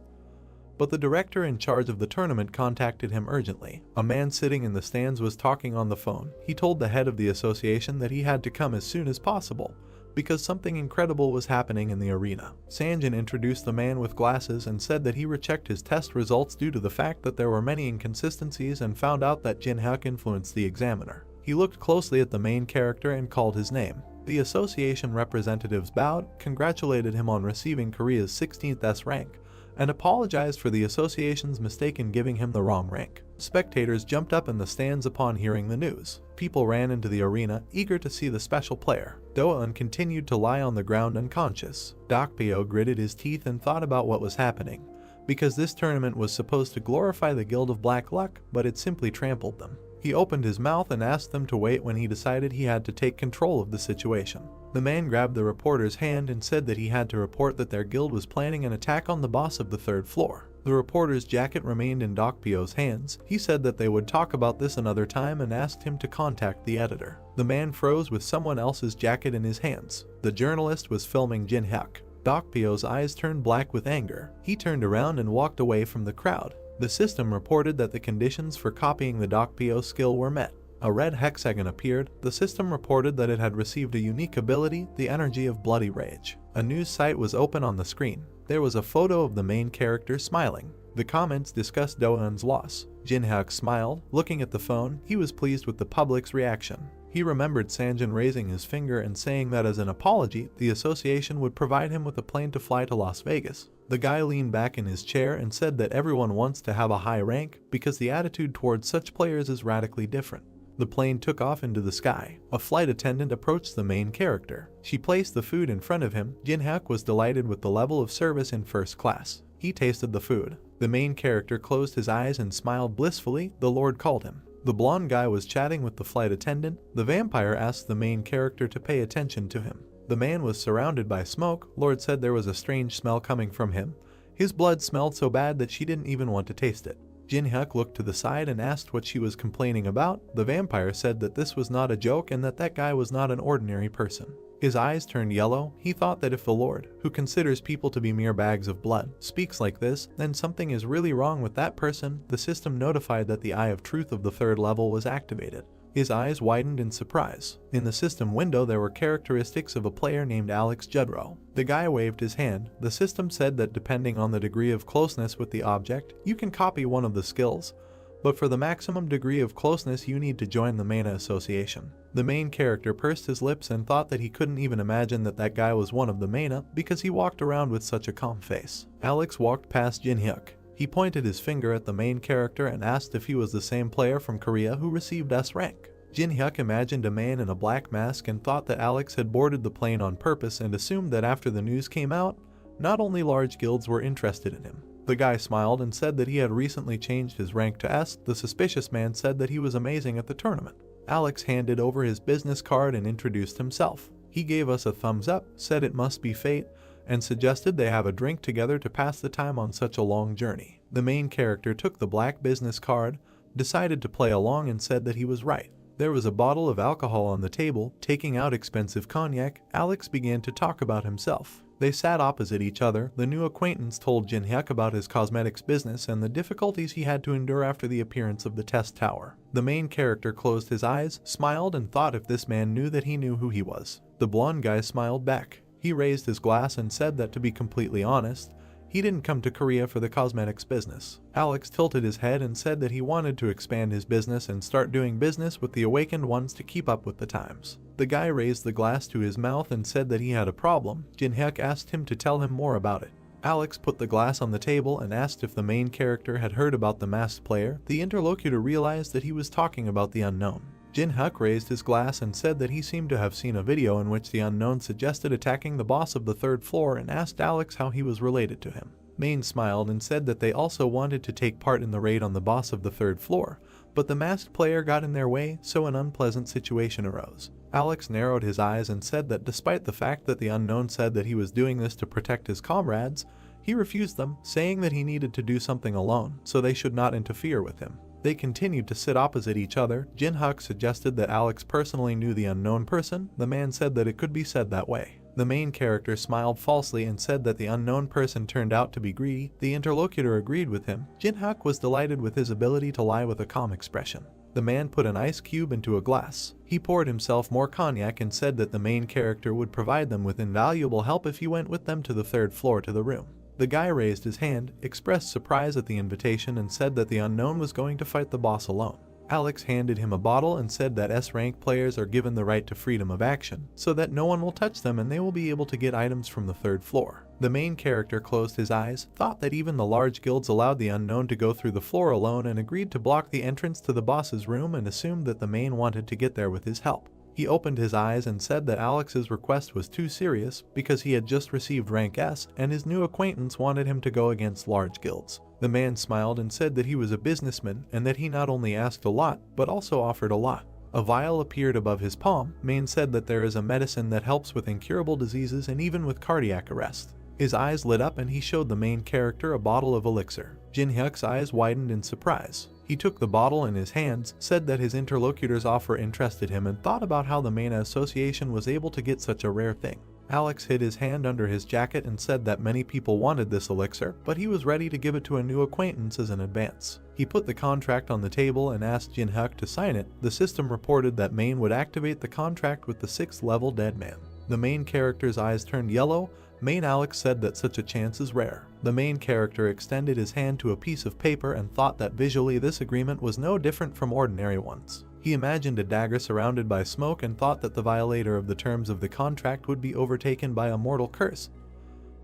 But the director in charge of the tournament contacted him urgently. A man sitting in the stands was talking on the phone. He told the head of the association that he had to come as soon as possible, because something incredible was happening in the arena. Sanjin introduced the man with glasses and said that he rechecked his test results due to the fact that there were many inconsistencies and found out that Jin-hyuk influenced the examiner. He looked closely at the main character and called his name. The association representatives bowed, congratulated him on receiving Korea's 16th S rank, and apologized for the association's mistake in giving him the wrong rank. Spectators jumped up in the stands upon hearing the news. People ran into the arena, eager to see the special player. Do-eun continued to lie on the ground unconscious. Dokpyo gritted his teeth and thought about what was happening, because this tournament was supposed to glorify the Guild of Black Luck, but it simply trampled them. He opened his mouth and asked them to wait when he decided he had to take control of the situation. The man grabbed the reporter's hand and said that he had to report that their guild was planning an attack on the boss of the 3rd floor. The reporter's jacket remained in Dokpyo's hands. He said that they would talk about this another time and asked him to contact the editor. The man froze with someone else's jacket in his hands. The journalist was filming Jin-hyuk. Dokpyo's eyes turned black with anger. He turned around and walked away from the crowd. The system reported that the conditions for copying the Dokpyo skill were met. A red hexagon appeared. The system reported that it had received a unique ability, the energy of bloody rage. A news site was open on the screen. There was a photo of the main character smiling. The comments discussed Do-eun's loss. Jin-hyuk smiled. Looking at the phone, he was pleased with the public's reaction. He remembered Sanjin raising his finger and saying that as an apology, the association would provide him with a plane to fly to Las Vegas. The guy leaned back in his chair and said that everyone wants to have a high rank because the attitude towards such players is radically different. The plane took off into the sky. A flight attendant approached the main character. She placed the food in front of him. Jin-hyuk was delighted with the level of service in first class. He tasted the food. The main character closed his eyes and smiled blissfully. The Lord called him. The blonde guy was chatting with the flight attendant. The vampire asked the main character to pay attention to him. The man was surrounded by smoke. Lord said there was a strange smell coming from him. His blood smelled so bad that she didn't even want to taste it. Jin-hyuk looked to the side and asked what she was complaining about. The vampire said that this was not a joke and that guy was not an ordinary person. His eyes turned yellow. He thought that if the Lord, who considers people to be mere bags of blood, speaks like this, then something is really wrong with that person. The system notified that the Eye of Truth of the 3rd level was activated. His eyes widened in surprise. In the system window there were characteristics of a player named Alex Jedro. The guy waved his hand. The system said that depending on the degree of closeness with the object, you can copy one of the skills, but for the maximum degree of closeness you need to join the Mana Association. The main character pursed his lips and thought that he couldn't even imagine that guy was one of the Mana because he walked around with such a calm face. Alex walked past Jin-hyuk. He pointed his finger at the main character and asked if he was the same player from Korea who received S rank. Jin-hyuk imagined a man in a black mask and thought that Alex had boarded the plane on purpose and assumed that after the news came out, not only large guilds were interested in him. The guy smiled and said that he had recently changed his rank to S. The suspicious man said that he was amazing at the tournament. Alex handed over his business card and introduced himself. He gave us a thumbs up, said it must be fate, and suggested they have a drink together to pass the time on such a long journey. The main character took the black business card, decided to play along and said that he was right. There was a bottle of alcohol on the table. Taking out expensive cognac, Alex began to talk about himself. They sat opposite each other. The new acquaintance told Jin-hyuk about his cosmetics business and the difficulties he had to endure after the appearance of the test tower. The main character closed his eyes, smiled, and thought if this man knew that he knew who he was. The blonde guy smiled back. He raised his glass and said that to be completely honest, he didn't come to Korea for the cosmetics business. Alex tilted his head and said that he wanted to expand his business and start doing business with the awakened ones to keep up with the times. The guy raised the glass to his mouth and said that he had a problem. Jin-hyuk asked him to tell him more about it. Alex put the glass on the table and asked if the main character had heard about the masked player. The interlocutor realized that he was talking about the unknown. Jin-hyuk raised his glass and said that he seemed to have seen a video in which the unknown suggested attacking the boss of the 3rd floor and asked Alex how he was related to him. Main smiled and said that they also wanted to take part in the raid on the boss of the 3rd floor, but the masked player got in their way, so an unpleasant situation arose. Alex narrowed his eyes and said that despite the fact that the unknown said that he was doing this to protect his comrades, he refused them, saying that he needed to do something alone, so they should not interfere with him. They continued to sit opposite each other. Jin-hyuk suggested that Alex personally knew the unknown person. The man said that it could be said that way. The main character smiled falsely and said that the unknown person turned out to be greedy. The interlocutor agreed with him. Jin-hyuk was delighted with his ability to lie with a calm expression. The man put an ice cube into a glass. He poured himself more cognac and said that the main character would provide them with invaluable help if he went with them to the 3rd floor to the room. The guy raised his hand, expressed surprise at the invitation, and said that the unknown was going to fight the boss alone. Alex handed him a bottle and said that S-rank players are given the right to freedom of action, so that no one will touch them and they will be able to get items from the 3rd floor. The main character closed his eyes, thought that even the large guilds allowed the unknown to go through the floor alone, and agreed to block the entrance to the boss's room and assumed that the main wanted to get there with his help. He opened his eyes and said that Alex's request was too serious because he had just received rank S and his new acquaintance wanted him to go against large guilds. The man smiled and said that he was a businessman and that he not only asked a lot, but also offered a lot. A vial appeared above his palm. Main said that there is a medicine that helps with incurable diseases and even with cardiac arrest. His eyes lit up and he showed the main character a bottle of elixir. Jin-hyuk's eyes widened in surprise. He took the bottle in his hands, said that his interlocutor's offer interested him, and thought about how the Mana Association was able to get such a rare thing. Alex hid his hand under his jacket and said that many people wanted this elixir, but he was ready to give it to a new acquaintance as an advance. He put the contract on the table and asked Jin-hyuk to sign it. The system reported that Main would activate the contract with the 6th level dead man. The main character's eyes turned yellow. Main Alex said that such a chance is rare. The main character extended his hand to a piece of paper and thought that visually this agreement was no different from ordinary ones. He imagined a dagger surrounded by smoke and thought that the violator of the terms of the contract would be overtaken by a mortal curse.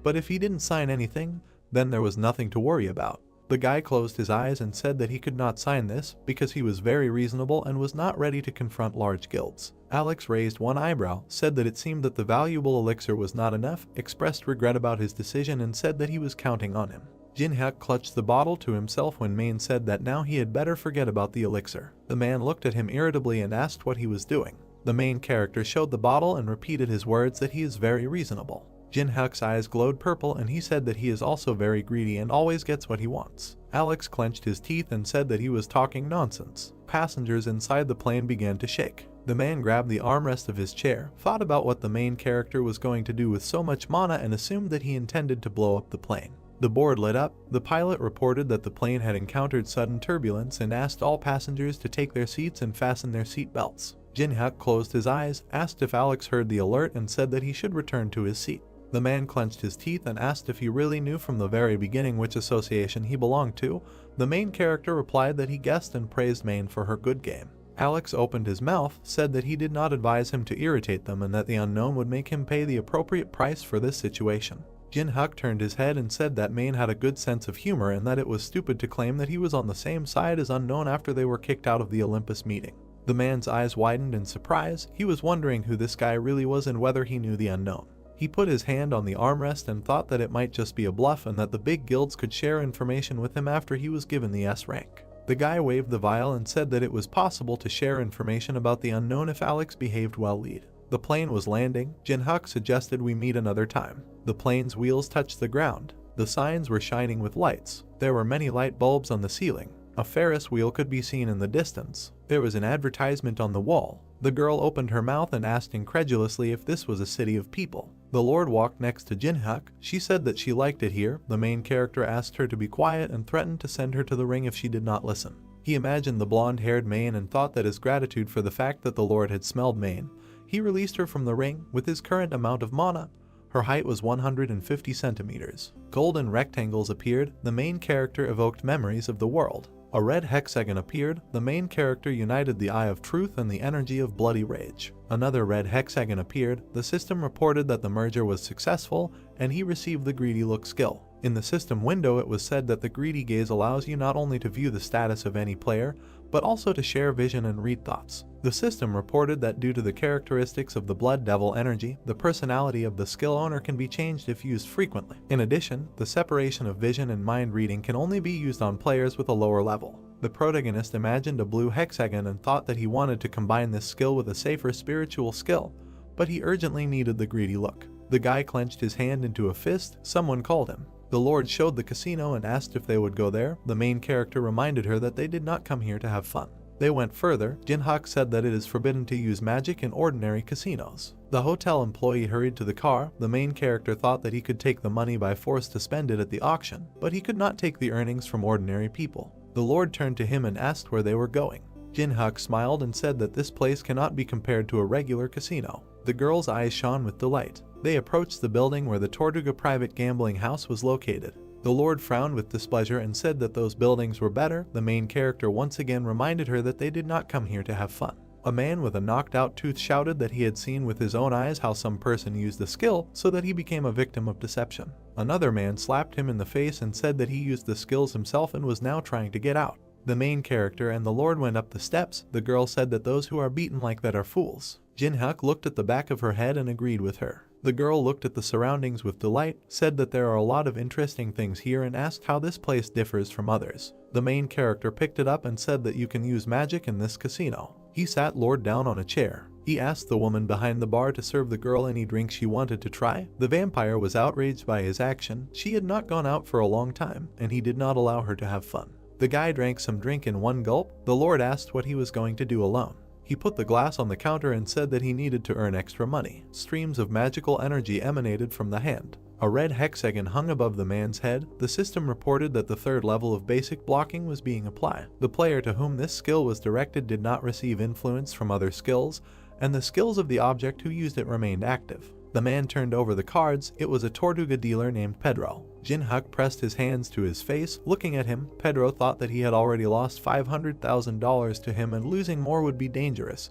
But if he didn't sign anything, then there was nothing to worry about. The guy closed his eyes and said that he could not sign this because he was very reasonable and was not ready to confront large guilds. Alex raised one eyebrow, said that it seemed that the valuable elixir was not enough, expressed regret about his decision and said that he was counting on him. Jinhyuk clutched the bottle to himself when Main said that now he had better forget about the elixir. The man looked at him irritably and asked what he was doing. The main character showed the bottle and repeated his words that he is very reasonable. Jinhyuk's eyes glowed purple and he said that he is also very greedy and always gets what he wants. Alex clenched his teeth and said that he was talking nonsense. Passengers inside the plane began to shake. The man grabbed the armrest of his chair, thought about what the main character was going to do with so much mana and assumed that he intended to blow up the plane. The board lit up. The pilot reported that the plane had encountered sudden turbulence and asked all passengers to take their seats and fasten their seat belts. Jinhyuk closed his eyes, asked if Alex heard the alert and said that he should return to his seat. The man clenched his teeth and asked if he really knew from the very beginning which association he belonged to. The main character replied that he guessed and praised Main for her good game. Alex opened his mouth, said that he did not advise him to irritate them and that the unknown would make him pay the appropriate price for this situation. Jinhyuk turned his head and said that Main had a good sense of humor and that it was stupid to claim that he was on the same side as Unknown after they were kicked out of the Olympus meeting. The man's eyes widened in surprise. He was wondering who this guy really was and whether he knew the Unknown. He put his hand on the armrest and thought that it might just be a bluff and that the big guilds could share information with him after he was given the S rank. The guy waved the vial and said that it was possible to share information about the Unknown if Alex behaved well. The plane was landing. Jinhyuk suggested we meet another time. The plane's wheels touched the ground. The signs were shining with lights. There were many light bulbs on the ceiling. A Ferris wheel could be seen in the distance. There was an advertisement on the wall. The girl opened her mouth and asked incredulously if this was a city of people. The Lord walked next to Jinhyuk. She said that she liked it here. The main character asked her to be quiet and threatened to send her to the ring if she did not listen. He imagined the blonde-haired Main and thought that as gratitude for the fact that the Lord had smelled Main, he released her from the ring with his current amount of mana. Her height was 150 centimeters. Golden rectangles appeared. The main character evoked memories of the world. A red hexagon appeared. The main character united the Eye of Truth and the energy of Bloody Rage. Another red hexagon appeared. The system reported that the merger was successful and he received the Greedy Look skill. In the system window, it was said that the Greedy Gaze allows you not only to view the status of any player, but also to share vision and read thoughts. The system reported that due to the characteristics of the Blood Devil energy, the personality of the skill owner can be changed if used frequently. In addition, the separation of vision and mind reading can only be used on players with a lower level. The protagonist imagined a blue hexagon and thought that he wanted to combine this skill with a safer spiritual skill, but he urgently needed the Greedy Look. The guy clenched his hand into a fist. Someone called him. The Lord showed the casino and asked if they would go there. The main character reminded her that they did not come here to have fun. They went further. Jinhyuk said that it is forbidden to use magic in ordinary casinos. The hotel employee hurried to the car. The main character thought that he could take the money by force to spend it at the auction, but he could not take the earnings from ordinary people. The Lord turned to him and asked where they were going. Jinhyuk smiled and said that this place cannot be compared to a regular casino. The girl's eyes shone with delight. They approached the building where the Tortuga private gambling house was located. The Lord frowned with displeasure and said that those buildings were better. The main character once again reminded her that they did not come here to have fun. A man with a knocked-out tooth shouted that he had seen with his own eyes how some person used the skill so that he became a victim of deception. Another man slapped him in the face and said that he used the skills himself and was now trying to get out. The main character and the Lord went up the steps. The girl said that those who are beaten like that are fools. Jinhyuk looked at the back of her head and agreed with her. The girl looked at the surroundings with delight, said that there are a lot of interesting things here and asked how this place differs from others. The main character picked it up and said that you can use magic in this casino. He sat Lord down on a chair. He asked the woman behind the bar to serve the girl any drink she wanted to try. The vampire was outraged by his action. She had not gone out for a long time, and he did not allow her to have fun. The guy drank some drink in one gulp. The Lord asked what he was going to do alone. He put the glass on the counter and said that he needed to earn extra money. Streams of magical energy emanated from the hand. A red hexagon hung above the man's head. The system reported that the third level of basic blocking was being applied. The player to whom this skill was directed did not receive influence from other skills, and the skills of the object who used it remained active. The man turned over the cards. It was a Tortuga dealer named Pedro. Jinhyuk pressed his hands to his face. Looking at him, Pedro thought that he had already lost $500,000 to him and losing more would be dangerous,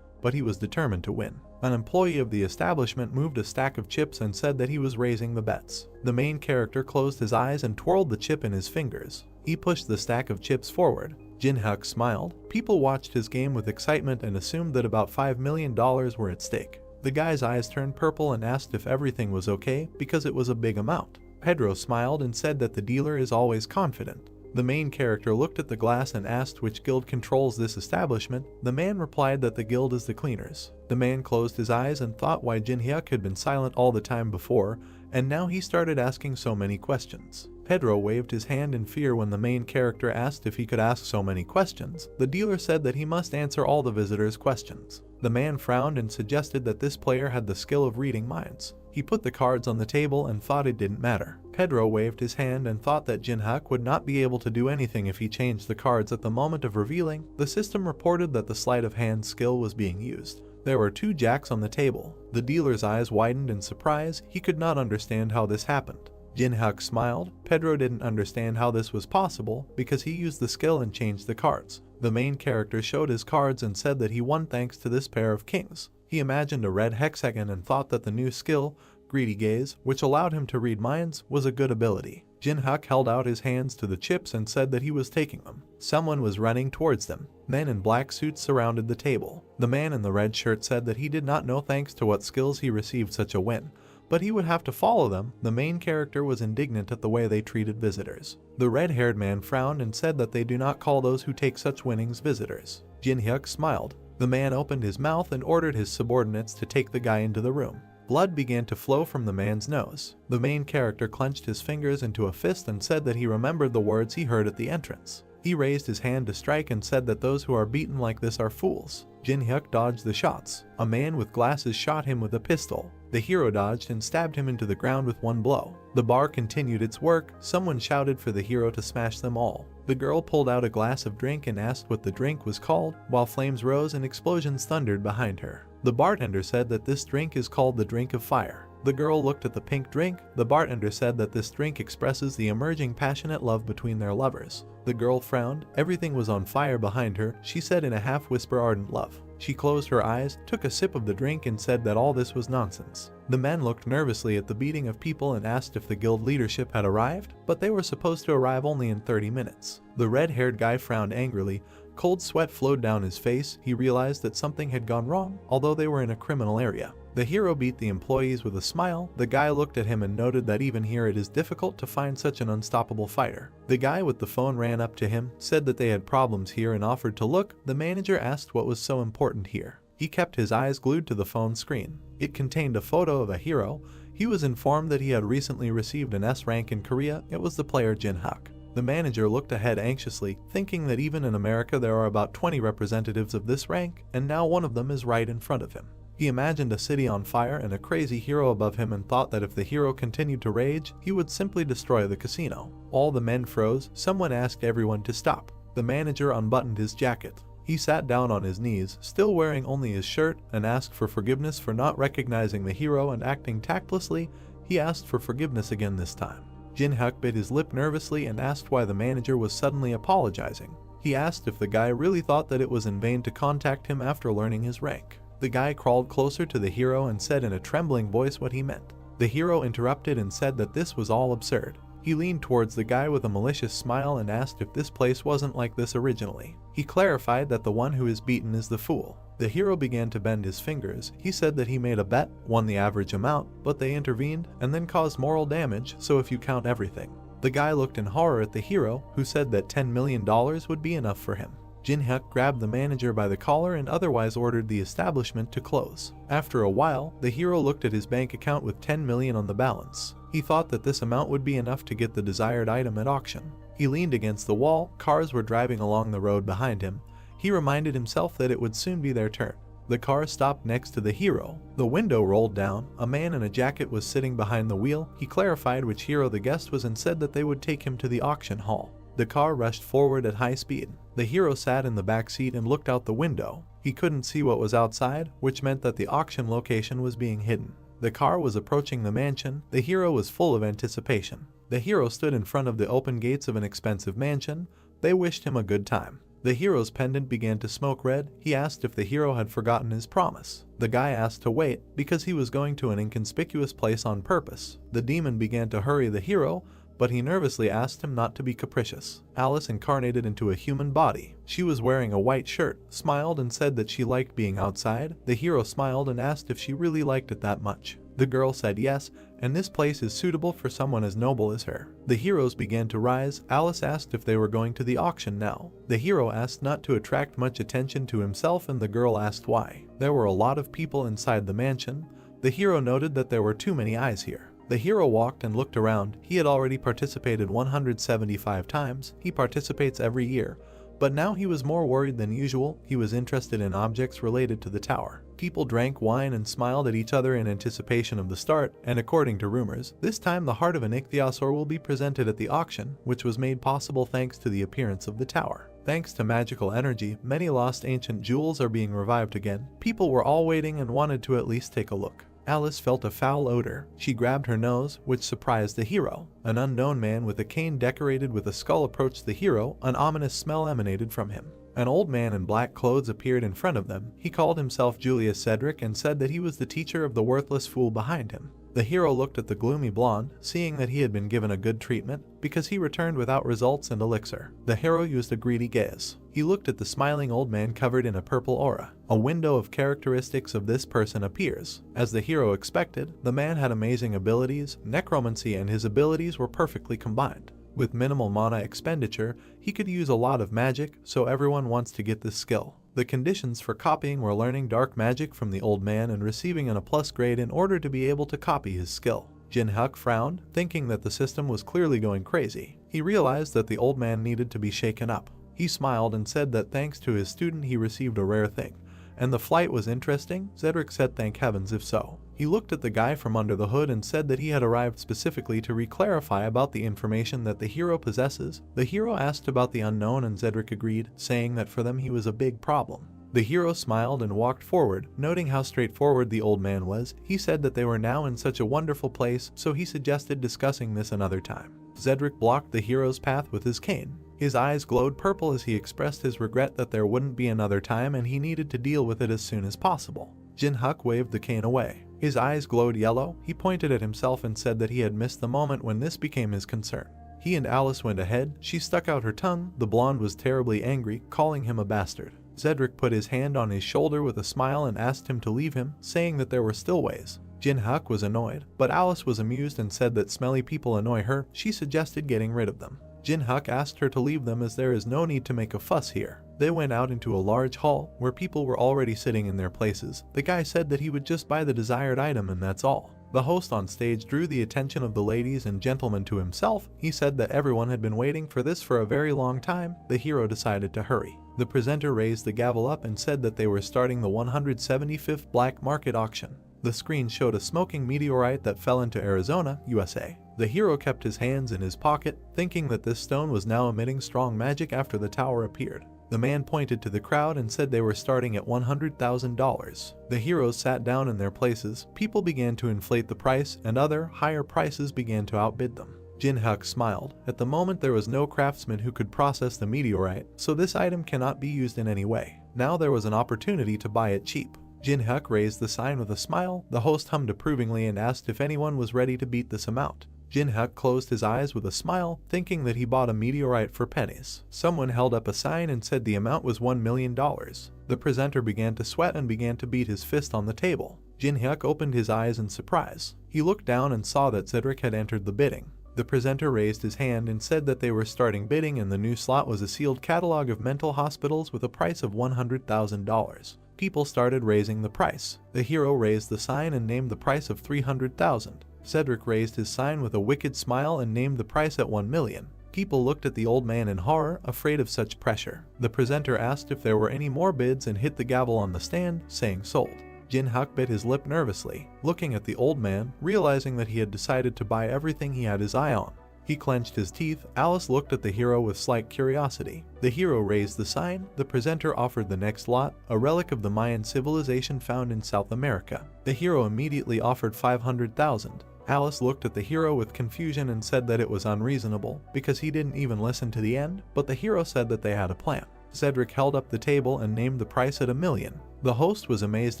but he was determined to win. An employee of the establishment moved a stack of chips and said that he was raising the bets. The main character closed his eyes and twirled the chip in his fingers. He pushed the stack of chips forward. Jin-hyuk smiled. People watched his game with excitement and assumed that about $5 million were at stake. The guy's eyes turned purple and asked if everything was okay because it was a big amount. Pedro smiled and said that the dealer is always confident. The main character looked at the glass and asked which guild controls this establishment. The man replied that the guild is the cleaners. The man closed his eyes and thought why Jin-hyuk had been silent all the time before, and now he started asking so many questions. Pedro waved his hand in fear when the main character asked if he could ask so many questions. The dealer said that he must answer all the visitors' questions. The man frowned and suggested that this player had the skill of reading minds. He put the cards on the table and thought it didn't matter. Pedro waved his hand and thought that Jin-hyuk would not be able to do anything if he changed the cards at the moment of revealing. The system reported that the sleight of hand skill was being used. There were 2 jacks on the table. The dealer's eyes widened in surprise. He could not understand how this happened. Jin-hyuk smiled. Pedro didn't understand how this was possible because he used the skill and changed the cards. The main character showed his cards and said that he won thanks to this pair of kings. He imagined a red hexagon and thought that the new skill, Greedy Gaze, which allowed him to read minds, was a good ability. Jin-hyuk held out his hands to the chips and said that he was taking them. Someone was running towards them. Men in black suits surrounded the table. The man in the red shirt said that he did not know thanks to what skills he received such a win, but he would have to follow them. The main character was indignant at the way they treated visitors. The red-haired man frowned and said that they do not call those who take such winnings visitors. Jin-hyuk smiled. The man opened his mouth and ordered his subordinates to take the guy into the room. Blood began to flow from the man's nose. The main character clenched his fingers into a fist and said that he remembered the words he heard at the entrance. He raised his hand to strike and said that those who are beaten like this are fools. Jin-hyuk dodged the shots. A man with glasses shot him with a pistol. The hero dodged and stabbed him into the ground with one blow. The bar continued its work. Someone shouted for the hero to smash them all. The girl pulled out a glass of drink and asked what the drink was called, while flames rose and explosions thundered behind her. The bartender said that this drink is called the drink of fire. The girl looked at the pink drink. The bartender said that this drink expresses the emerging passionate love between their lovers. The girl frowned. Everything was on fire behind her. She said in a half-whisper ardent love. She closed her eyes, took a sip of the drink and said that all this was nonsense. The men looked nervously at the beating of people and asked if the guild leadership had arrived, but they were supposed to arrive only in 30 minutes. The red-haired guy frowned angrily. Cold sweat flowed down his face. He realized that something had gone wrong, although they were in a criminal area. The hero beat the employees with a smile. The guy looked at him and noted that even here it is difficult to find such an unstoppable fighter. The guy with the phone ran up to him, said that they had problems here and offered to look. The manager asked what was so important here. He kept his eyes glued to the phone screen. It contained a photo of a hero. He was informed that he had recently received an S rank in Korea. It was the player Jin-hyuk. The manager looked ahead anxiously, thinking that even in America there are about 20 representatives of this rank, and now one of them is right in front of him. He imagined a city on fire and a crazy hero above him and thought that if the hero continued to rage, he would simply destroy the casino. All the men froze. Someone asked everyone to stop. The manager unbuttoned his jacket. He sat down on his knees, still wearing only his shirt, and asked for forgiveness for not recognizing the hero and acting tactlessly. He asked for forgiveness again this time. Jin-hyuk bit his lip nervously and asked why the manager was suddenly apologizing. He asked if the guy really thought that it was in vain to contact him after learning his rank. The guy crawled closer to the hero and said in a trembling voice what he meant. The hero interrupted and said that this was all absurd. He leaned towards the guy with a malicious smile and asked if this place wasn't like this originally. He clarified that the one who is beaten is the fool. The hero began to bend his fingers. He said that he made a bet, won the average amount, but they intervened and then caused moral damage, so if you count everything. The guy looked in horror at the hero, who said that $10 million would be enough for him. Jin-hyuk grabbed the manager by the collar and otherwise ordered the establishment to close. After a while, the hero looked at his bank account with 10 million on the balance. He thought that this amount would be enough to get the desired item at auction. He leaned against the wall. Cars were driving along the road behind him. He reminded himself that it would soon be their turn. The car stopped next to the hero. The window rolled down. A man in a jacket was sitting behind the wheel. He clarified which hero the guest was and said that they would take him to the auction hall. The car rushed forward at high speed. The hero sat in the back seat and looked out the window. He couldn't see what was outside, which meant that the auction location was being hidden. The car was approaching the mansion. The hero was full of anticipation. The hero stood in front of the open gates of an expensive mansion. They wished him a good time. The hero's pendant began to smoke red. He asked if the hero had forgotten his promise. The guy asked to wait because he was going to an inconspicuous place on purpose. The demon began to hurry the hero, but he nervously asked him not to be capricious. Alice incarnated into a human body. She was wearing a white shirt, smiled and said that she liked being outside. The hero smiled and asked if she really liked it that much. The girl said yes, and this place is suitable for someone as noble as her. The heroes began to rise. Alice asked if they were going to the auction now. The hero asked not to attract much attention to himself, and the girl asked why. There were a lot of people inside the mansion. The hero noted that there were too many eyes here. The hero walked and looked around. He had already participated 175 times. He participates every year. But now he was more worried than usual. He was interested in objects related to the tower. People drank wine and smiled at each other in anticipation of the start, and according to rumors, this time the heart of an ichthyosaur will be presented at the auction, which was made possible thanks to the appearance of the tower. Thanks to magical energy, many lost ancient jewels are being revived again. People were all waiting and wanted to at least take a look. Alice felt a foul odor. She grabbed her nose, which surprised the hero. An unknown man with a cane decorated with a skull approached the hero. An ominous smell emanated from him. An old man in black clothes appeared in front of them. He called himself Julius Cedric and said that he was the teacher of the worthless fool behind him. The hero looked at the gloomy blonde, seeing that he had been given a good treatment, because he returned without results and elixir. The hero used a greedy gaze. He looked at the smiling old man covered in a purple aura. A window of characteristics of this person appears. As the hero expected, the man had amazing abilities, necromancy, and his abilities were perfectly combined. With minimal mana expenditure, he could use a lot of magic, so everyone wants to get this skill. The conditions for copying were learning dark magic from the old man and receiving an A+ grade in order to be able to copy his skill. Jin-Hyuk frowned, thinking that the system was clearly going crazy. He realized that the old man needed to be shaken up. He smiled and said that thanks to his student he received a rare thing. And the flight was interesting. Cedric said thank heavens if so. He looked at the guy from under the hood and said that he had arrived specifically to re-clarify about the information that the hero possesses. The hero asked about the unknown and Cedric agreed, saying that for them he was a big problem. The hero smiled and walked forward, noting how straightforward the old man was. He said that they were now in such a wonderful place, so he suggested discussing this another time. Cedric blocked the hero's path with his cane. His eyes glowed purple as he expressed his regret that there wouldn't be another time and he needed to deal with it as soon as possible. Jin-Hyuk waved the cane away. His eyes glowed yellow. He pointed at himself and said that he had missed the moment when this became his concern. He and Alice went ahead. She stuck out her tongue. The blonde was terribly angry, calling him a bastard. Cedric put his hand on his shoulder with a smile and asked him to leave him, saying that there were still ways. Jin-Hyuk was annoyed, but Alice was amused and said that smelly people annoy her. She suggested getting rid of them. Jin-Hyuk asked her to leave them as there is no need to make a fuss here. They went out into a large hall where people were already sitting in their places. The guy said that he would just buy the desired item and that's all. The host on stage drew the attention of the ladies and gentlemen to himself. He said that everyone had been waiting for this for a very long time. The hero decided to hurry. The presenter raised the gavel up and said that they were starting the 175th black market auction. The screen showed a smoking meteorite that fell into Arizona, USA. The hero kept his hands in his pocket, thinking that this stone was now emitting strong magic after the tower appeared. The man pointed to the crowd and said they were starting at $100,000. The heroes sat down in their places. People began to inflate the price, and other, higher prices began to outbid them. Jin-Hyuk smiled. At the moment there was no craftsman who could process the meteorite, so this item cannot be used in any way. Now there was an opportunity to buy it cheap. Jin-Hyuk raised the sign with a smile. The host hummed approvingly and asked if anyone was ready to beat this amount. Jin-Hyuk closed his eyes with a smile, thinking that he bought a meteorite for pennies. Someone held up a sign and said the amount was $1 million. The presenter began to sweat and began to beat his fist on the table. Jin-Hyuk opened his eyes in surprise. He looked down and saw that Cedric had entered the bidding. The presenter raised his hand and said that they were starting bidding, and the new slot was a sealed catalog of mental hospitals with a price of $100,000. People started raising the price. The hero raised the sign and named the price of $300,000. Cedric raised his sign with a wicked smile and named the price at $1 million. People looked at the old man in horror, afraid of such pressure. The presenter asked if there were any more bids and hit the gavel on the stand, saying sold. Jin-Hyuk bit his lip nervously, looking at the old man, realizing that he had decided to buy everything he had his eye on. He clenched his teeth. Alice looked at the hero with slight curiosity. The hero raised the sign. The presenter offered the next lot, a relic of the Mayan civilization found in South America. The hero immediately offered $500,000. Alice looked at the hero with confusion and said that it was unreasonable, because he didn't even listen to the end, but the hero said that they had a plan. Cedric held up the table and named the price at 1 million. The host was amazed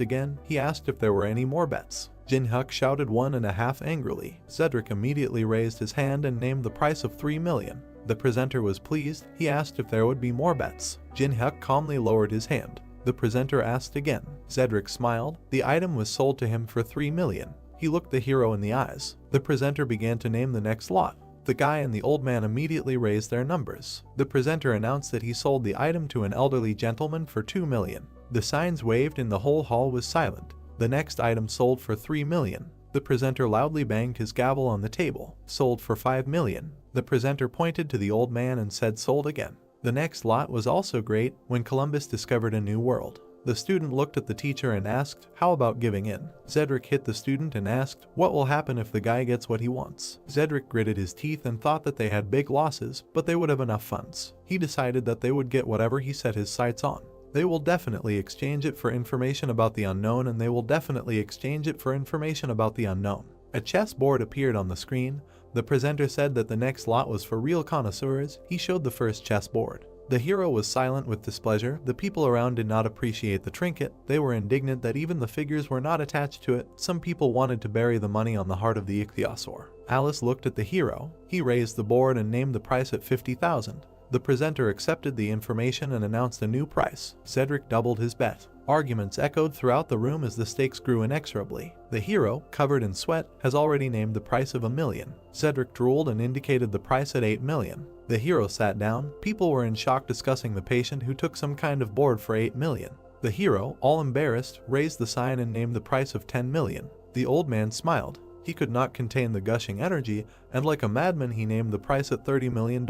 again. He asked if there were any more bets. Jinhyuk shouted 1.5 angrily. Cedric immediately raised his hand and named the price of 3 million. The presenter was pleased. He asked if there would be more bets. Jinhyuk calmly lowered his hand. The presenter asked again. Cedric smiled. The item was sold to him for 3 million. He looked the hero in the eyes. The presenter began to name the next lot. The guy and the old man immediately raised their numbers. The presenter announced that he sold the item to an elderly gentleman for 2 million. The signs waved and the whole hall was silent. The next item sold for 3 million. The presenter loudly banged his gavel on the table. Sold for 5 million. The presenter pointed to the old man and said sold again. The next lot was also great. When Columbus discovered a new world. The student looked at the teacher and asked, how about giving in? Cedric hit the student and asked, what will happen if the guy gets what he wants? Cedric gritted his teeth and thought that they had big losses, but they would have enough funds. He decided that they would get whatever he set his sights on. They will definitely exchange it for information about the unknown, and they will definitely exchange it for information about the unknown. A chessboard appeared on the screen. The presenter said that the next lot was for real connoisseurs. He showed the first chessboard. The hero was silent with displeasure. The people around did not appreciate the trinket. They were indignant that even the figures were not attached to it. Some people wanted to bury the money on the heart of the ichthyosaur. Alice looked at the hero. He raised the board and named the price at 50,000. The presenter accepted the information and announced a new price. Cedric doubled his bet. Arguments echoed throughout the room as the stakes grew inexorably. The hero, covered in sweat, has already named the price of 1 million. Cedric drooled and indicated the price at 8 million. The hero sat down. People were in shock discussing the patient who took some kind of board for 8 million. The hero, all embarrassed, raised the sign and named the price of 10 million. The old man smiled. He could not contain the gushing energy, and like a madman he named the price at $30 million.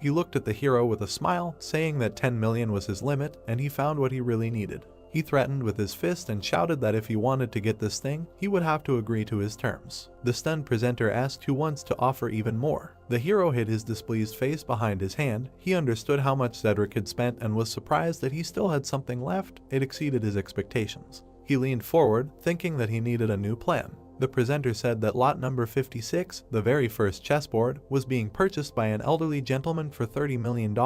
He looked at the hero with a smile, saying that 10 million was his limit, and he found what he really needed. He threatened with his fist and shouted that if he wanted to get this thing, he would have to agree to his terms. The stunned presenter asked who wants to offer even more. The hero hid his displeased face behind his hand. He understood how much Cedric had spent and was surprised that he still had something left. It exceeded his expectations. He leaned forward, thinking that he needed a new plan. The presenter said that lot number 56, the very first chessboard, was being purchased by an elderly gentleman for $30 million.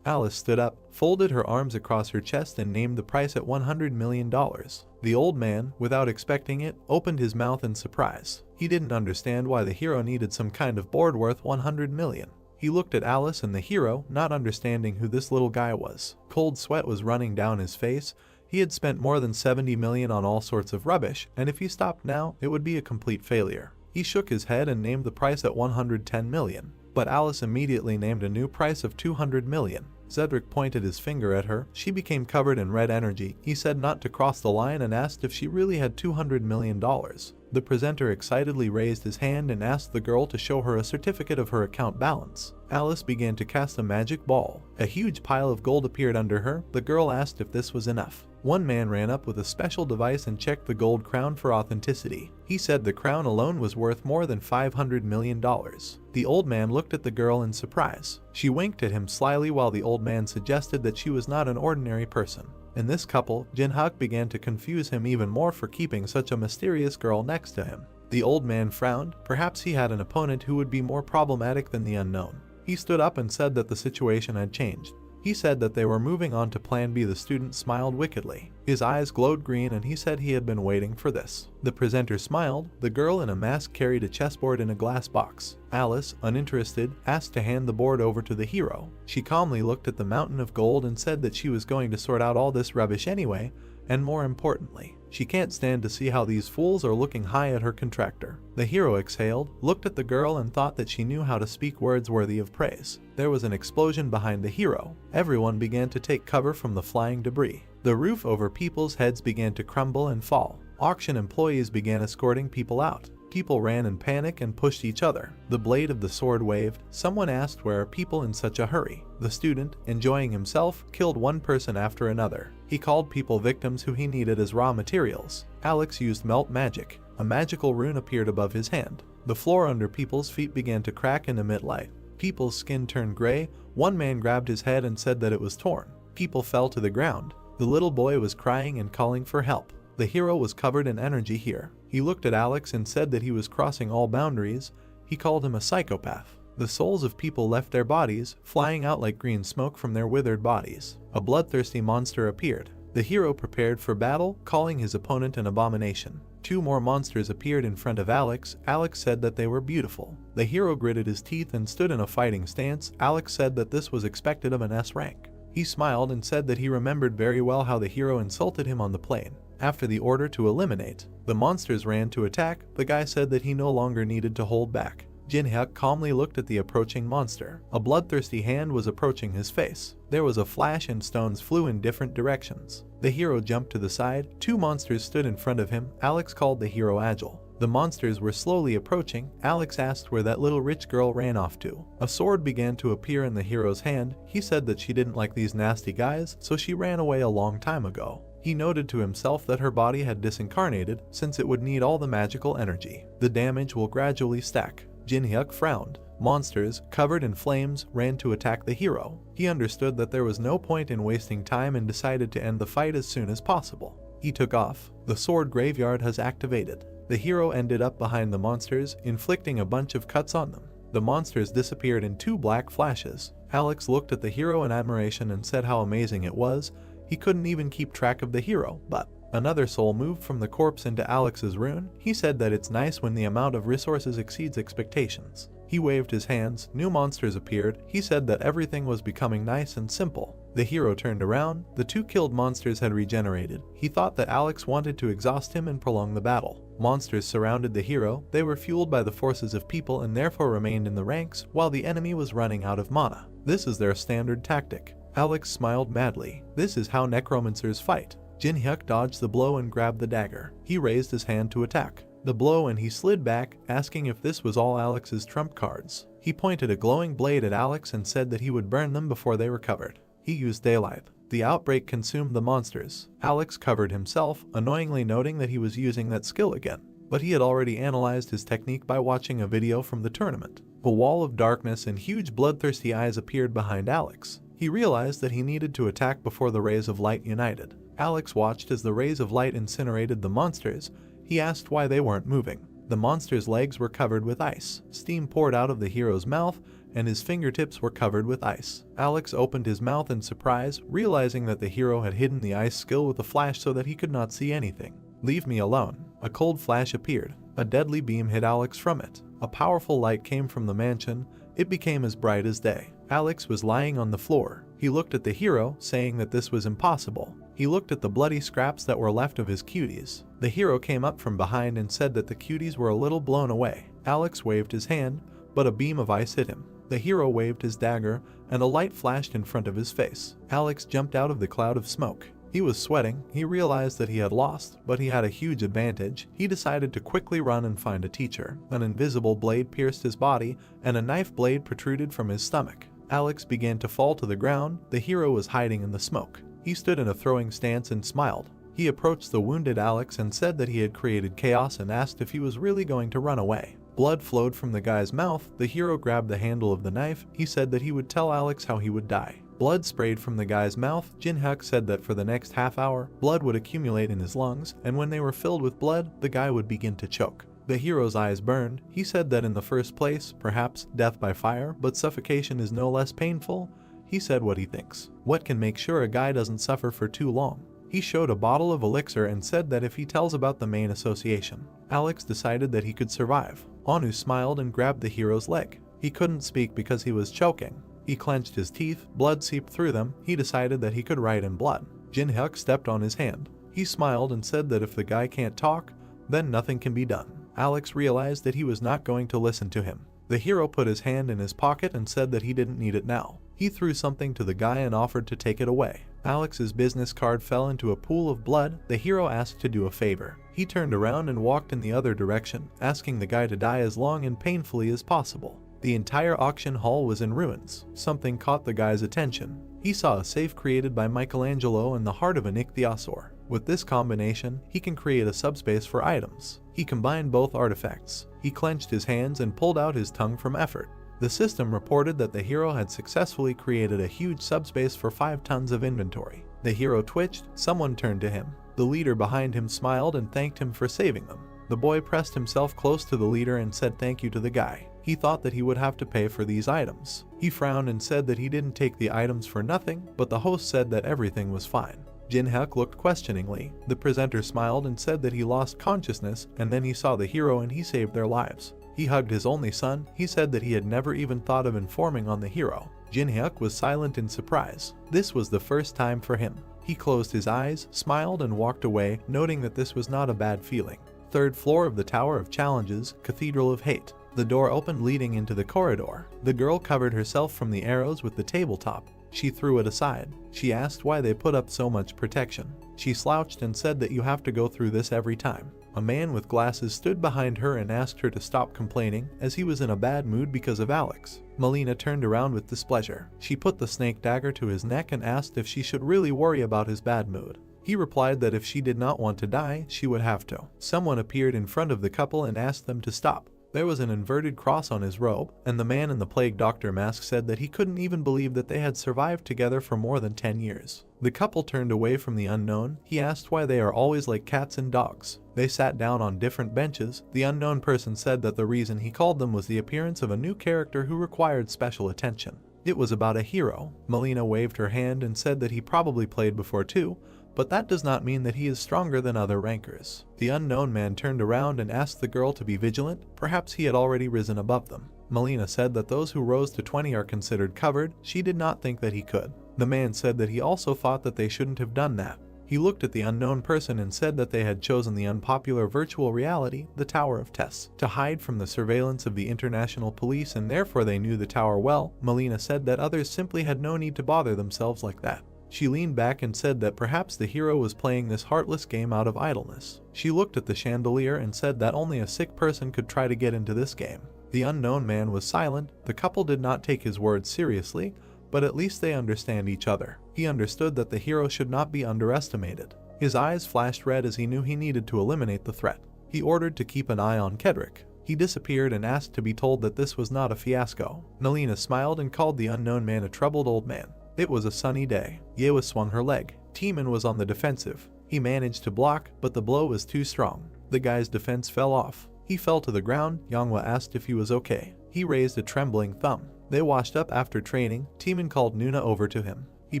Alice stood up, folded her arms across her chest and named the price at $100 million. The old man, without expecting it, opened his mouth in surprise. He didn't understand why the hero needed some kind of board worth 100 million. He looked at Alice and the hero, not understanding who this little guy was. Cold sweat was running down his face. He had spent more than 70 million on all sorts of rubbish, and if he stopped now, it would be a complete failure. He shook his head and named the price at 110 million. But Alice immediately named a new price of 200 million. Cedric pointed his finger at her. She became covered in red energy. He said not to cross the line and asked if she really had $200 million. The presenter excitedly raised his hand and asked the girl to show her a certificate of her account balance. Alice began to cast a magic ball. A huge pile of gold appeared under her. The girl asked if this was enough. One man ran up with a special device and checked the gold crown for authenticity. He said the crown alone was worth more than $500 million. The old man looked at the girl in surprise. She winked at him slyly while the old man suggested that she was not an ordinary person. In this couple, Jinhyuk began to confuse him even more for keeping such a mysterious girl next to him. The old man frowned. Perhaps he had an opponent who would be more problematic than the unknown. He stood up and said that the situation had changed. He said that they were moving on to Plan B. The student smiled wickedly. His eyes glowed green and he said he had been waiting for this. The presenter smiled. The girl in a mask carried a chessboard in a glass box. Alice, uninterested, asked to hand the board over to the hero. She calmly looked at the mountain of gold and said that she was going to sort out all this rubbish anyway, and more importantly, she can't stand to see how these fools are looking high at her contractor. The hero exhaled, looked at the girl and thought that she knew how to speak words worthy of praise. There was an explosion behind the hero. Everyone began to take cover from the flying debris. The roof over people's heads began to crumble and fall. Auction employees began escorting people out. People ran in panic and pushed each other. The blade of the sword waved. Someone asked where are people in such a hurry. The student, enjoying himself, killed one person after another. He called people victims who he needed as raw materials. Alex used melt magic. A magical rune appeared above his hand. The floor under people's feet began to crack and emit light. People's skin turned gray. One man grabbed his head and said that it was torn. People fell to the ground. The little boy was crying and calling for help. The hero was covered in energy here. He looked at Alex and said that he was crossing all boundaries. He called him a psychopath. The souls of people left their bodies, flying out like green smoke from their withered bodies. A bloodthirsty monster appeared. The hero prepared for battle, calling his opponent an abomination. 2 more monsters appeared in front of Alex. Alex said that they were beautiful. The hero gritted his teeth and stood in a fighting stance. Alex said that this was expected of an S rank. He smiled and said that he remembered very well how the hero insulted him on the plane. After the order to eliminate, the monsters ran to attack. The guy said that he no longer needed to hold back. Jin-hyuk calmly looked at the approaching monster. A bloodthirsty hand was approaching his face. There was a flash and stones flew in different directions. The hero jumped to the side. 2 monsters stood in front of him. Alex called the hero agile. The monsters were slowly approaching. Alex asked where that little rich girl ran off to. A sword began to appear in the hero's hand. He said that she didn't like these nasty guys, so she ran away a long time ago. He noted to himself that her body had disincarnated, since it would need all the magical energy. The damage will gradually stack. Jin-hyuk frowned. Monsters, covered in flames, ran to attack the hero. He understood that there was no point in wasting time and decided to end the fight as soon as possible. He took off. The sword graveyard has activated. The hero ended up behind the monsters, inflicting a bunch of cuts on them. The monsters disappeared in 2 black flashes. Alex looked at the hero in admiration and said how amazing it was. He couldn't even keep track of the hero, but another soul moved from the corpse into Alex's rune. He said that it's nice when the amount of resources exceeds expectations. He waved his hands. New monsters appeared. He said that everything was becoming nice and simple. The hero turned around. The 2 killed monsters had regenerated. He thought that Alex wanted to exhaust him and prolong the battle. Monsters surrounded the hero. They were fueled by the forces of people and therefore remained in the ranks while the enemy was running out of mana. This is their standard tactic. Alex smiled madly. This is how necromancers fight. Jin-hyuk dodged the blow and grabbed the dagger. He raised his hand to attack the blow and he slid back, asking if this was all Alex's trump cards. He pointed a glowing blade at Alex and said that he would burn them before they recovered. He used daylight. The outbreak consumed the monsters. Alex covered himself, annoyingly noting that he was using that skill again. But he had already analyzed his technique by watching a video from the tournament. A wall of darkness and huge bloodthirsty eyes appeared behind Alex. He realized that he needed to attack before the rays of light united. Alex watched as the rays of light incinerated the monsters. He asked why they weren't moving. The monster's legs were covered with ice. Steam poured out of the hero's mouth, and his fingertips were covered with ice. Alex opened his mouth in surprise, realizing that the hero had hidden the ice skill with a flash so that he could not see anything. "Leave me alone." A cold flash appeared. A deadly beam hit Alex from it. A powerful light came from the mansion. It became as bright as day. Alex was lying on the floor. He looked at the hero, saying that this was impossible. He looked at the bloody scraps that were left of his cuties. The hero came up from behind and said that the cuties were a little blown away. Alex waved his hand, but a beam of ice hit him. The hero waved his dagger, and a light flashed in front of his face. Alex jumped out of the cloud of smoke. He was sweating. He realized that he had lost, but he had a huge advantage. He decided to quickly run and find a teacher. An invisible blade pierced his body, and a knife blade protruded from his stomach. Alex began to fall to the ground. The hero was hiding in the smoke. He stood in a throwing stance and smiled. He approached the wounded Alex and said that he had created chaos and asked if he was really going to run away. Blood flowed from the guy's mouth. The hero grabbed the handle of the knife. He said that he would tell Alex how he would die. Blood sprayed from the guy's mouth. Jin-hyuk said that for the next half hour, blood would accumulate in his lungs, and when they were filled with blood, the guy would begin to choke. The hero's eyes burned. He said that in the first place, perhaps death by fire, but suffocation is no less painful. He said what he thinks. What can make sure a guy doesn't suffer for too long? He showed a bottle of elixir and said that if he tells about the main association, Alex decided that he could survive. Anu smiled and grabbed the hero's leg. He couldn't speak because he was choking. He clenched his teeth. Blood seeped through them. He decided that he could write in blood. Jin-hyuk stepped on his hand. He smiled and said that if the guy can't talk, then nothing can be done. Alex realized that he was not going to listen to him. The hero put his hand in his pocket and said that he didn't need it now. He threw something to the guy and offered to take it away. Alex's business card fell into a pool of blood. The hero asked to do a favor. He turned around and walked in the other direction, asking the guy to die as long and painfully as possible. The entire auction hall was in ruins. Something caught the guy's attention. He saw a safe created by Michelangelo in the heart of an ichthyosaur. With this combination, he can create a subspace for items. He combined both artifacts. He clenched his hands and pulled out his tongue from effort. The system reported that the hero had successfully created a huge subspace for 5 tons of inventory. The hero twitched. Someone turned to him. The leader behind him smiled and thanked him for saving them. The boy pressed himself close to the leader and said thank you to the guy. He thought that he would have to pay for these items. He frowned and said that he didn't take the items for nothing, but the host said that everything was fine. Jin-hyuk looked questioningly. The presenter smiled and said that he lost consciousness, and then he saw the hero and he saved their lives. He hugged his only son. He said that he had never even thought of informing on the hero. Jin-hyuk was silent in surprise. This was the first time for him. He closed his eyes, smiled and walked away, noting that this was not a bad feeling. Third floor of the Tower of Challenges, Cathedral of Hate. The door opened leading into the corridor. The girl covered herself from the arrows with the tabletop. She threw it aside. She asked why they put up so much protection. She slouched and said that you have to go through this every time. A man with glasses stood behind her and asked her to stop complaining, as he was in a bad mood because of Alex. Melina turned around with displeasure. She put the snake dagger to his neck and asked if she should really worry about his bad mood. He replied that if she did not want to die, she would have to. Someone appeared in front of the couple and asked them to stop. There was an inverted cross on his robe, and the man in the plague doctor mask said that he couldn't even believe that they had survived together for more than 10 years. The couple turned away from the unknown. He asked why they are always like cats and dogs. They sat down on different benches. The unknown person said that the reason he called them was the appearance of a new character who required special attention. It was about a hero. Melina waved her hand and said that he probably played before too, but that does not mean that he is stronger than other rankers. The unknown man turned around and asked the girl to be vigilant. Perhaps he had already risen above them. Melina said that those who rose to 20 are considered covered. She did not think that he could. The man said that he also thought that they shouldn't have done that. He looked at the unknown person and said that they had chosen the unpopular virtual reality, the Tower of Tests, to hide from the surveillance of the international police, and therefore they knew the tower well. Melina said that others simply had no need to bother themselves like that. She leaned back and said that perhaps the hero was playing this heartless game out of idleness. She looked at the chandelier and said that only a sick person could try to get into this game. The unknown man was silent. The couple did not take his words seriously, but at least they understand each other. He understood that the hero should not be underestimated. His eyes flashed red as he knew he needed to eliminate the threat. He ordered to keep an eye on Kedrick. He disappeared and asked to be told that this was not a fiasco. Melina smiled and called the unknown man a troubled old man. It was a sunny day. Yewa swung her leg. Teeman was on the defensive. He managed to block, but the blow was too strong. The guy's defense fell off. He fell to the ground. Yangwa asked if he was okay. He raised a trembling thumb. They washed up after training. Teeman called Nuna over to him. He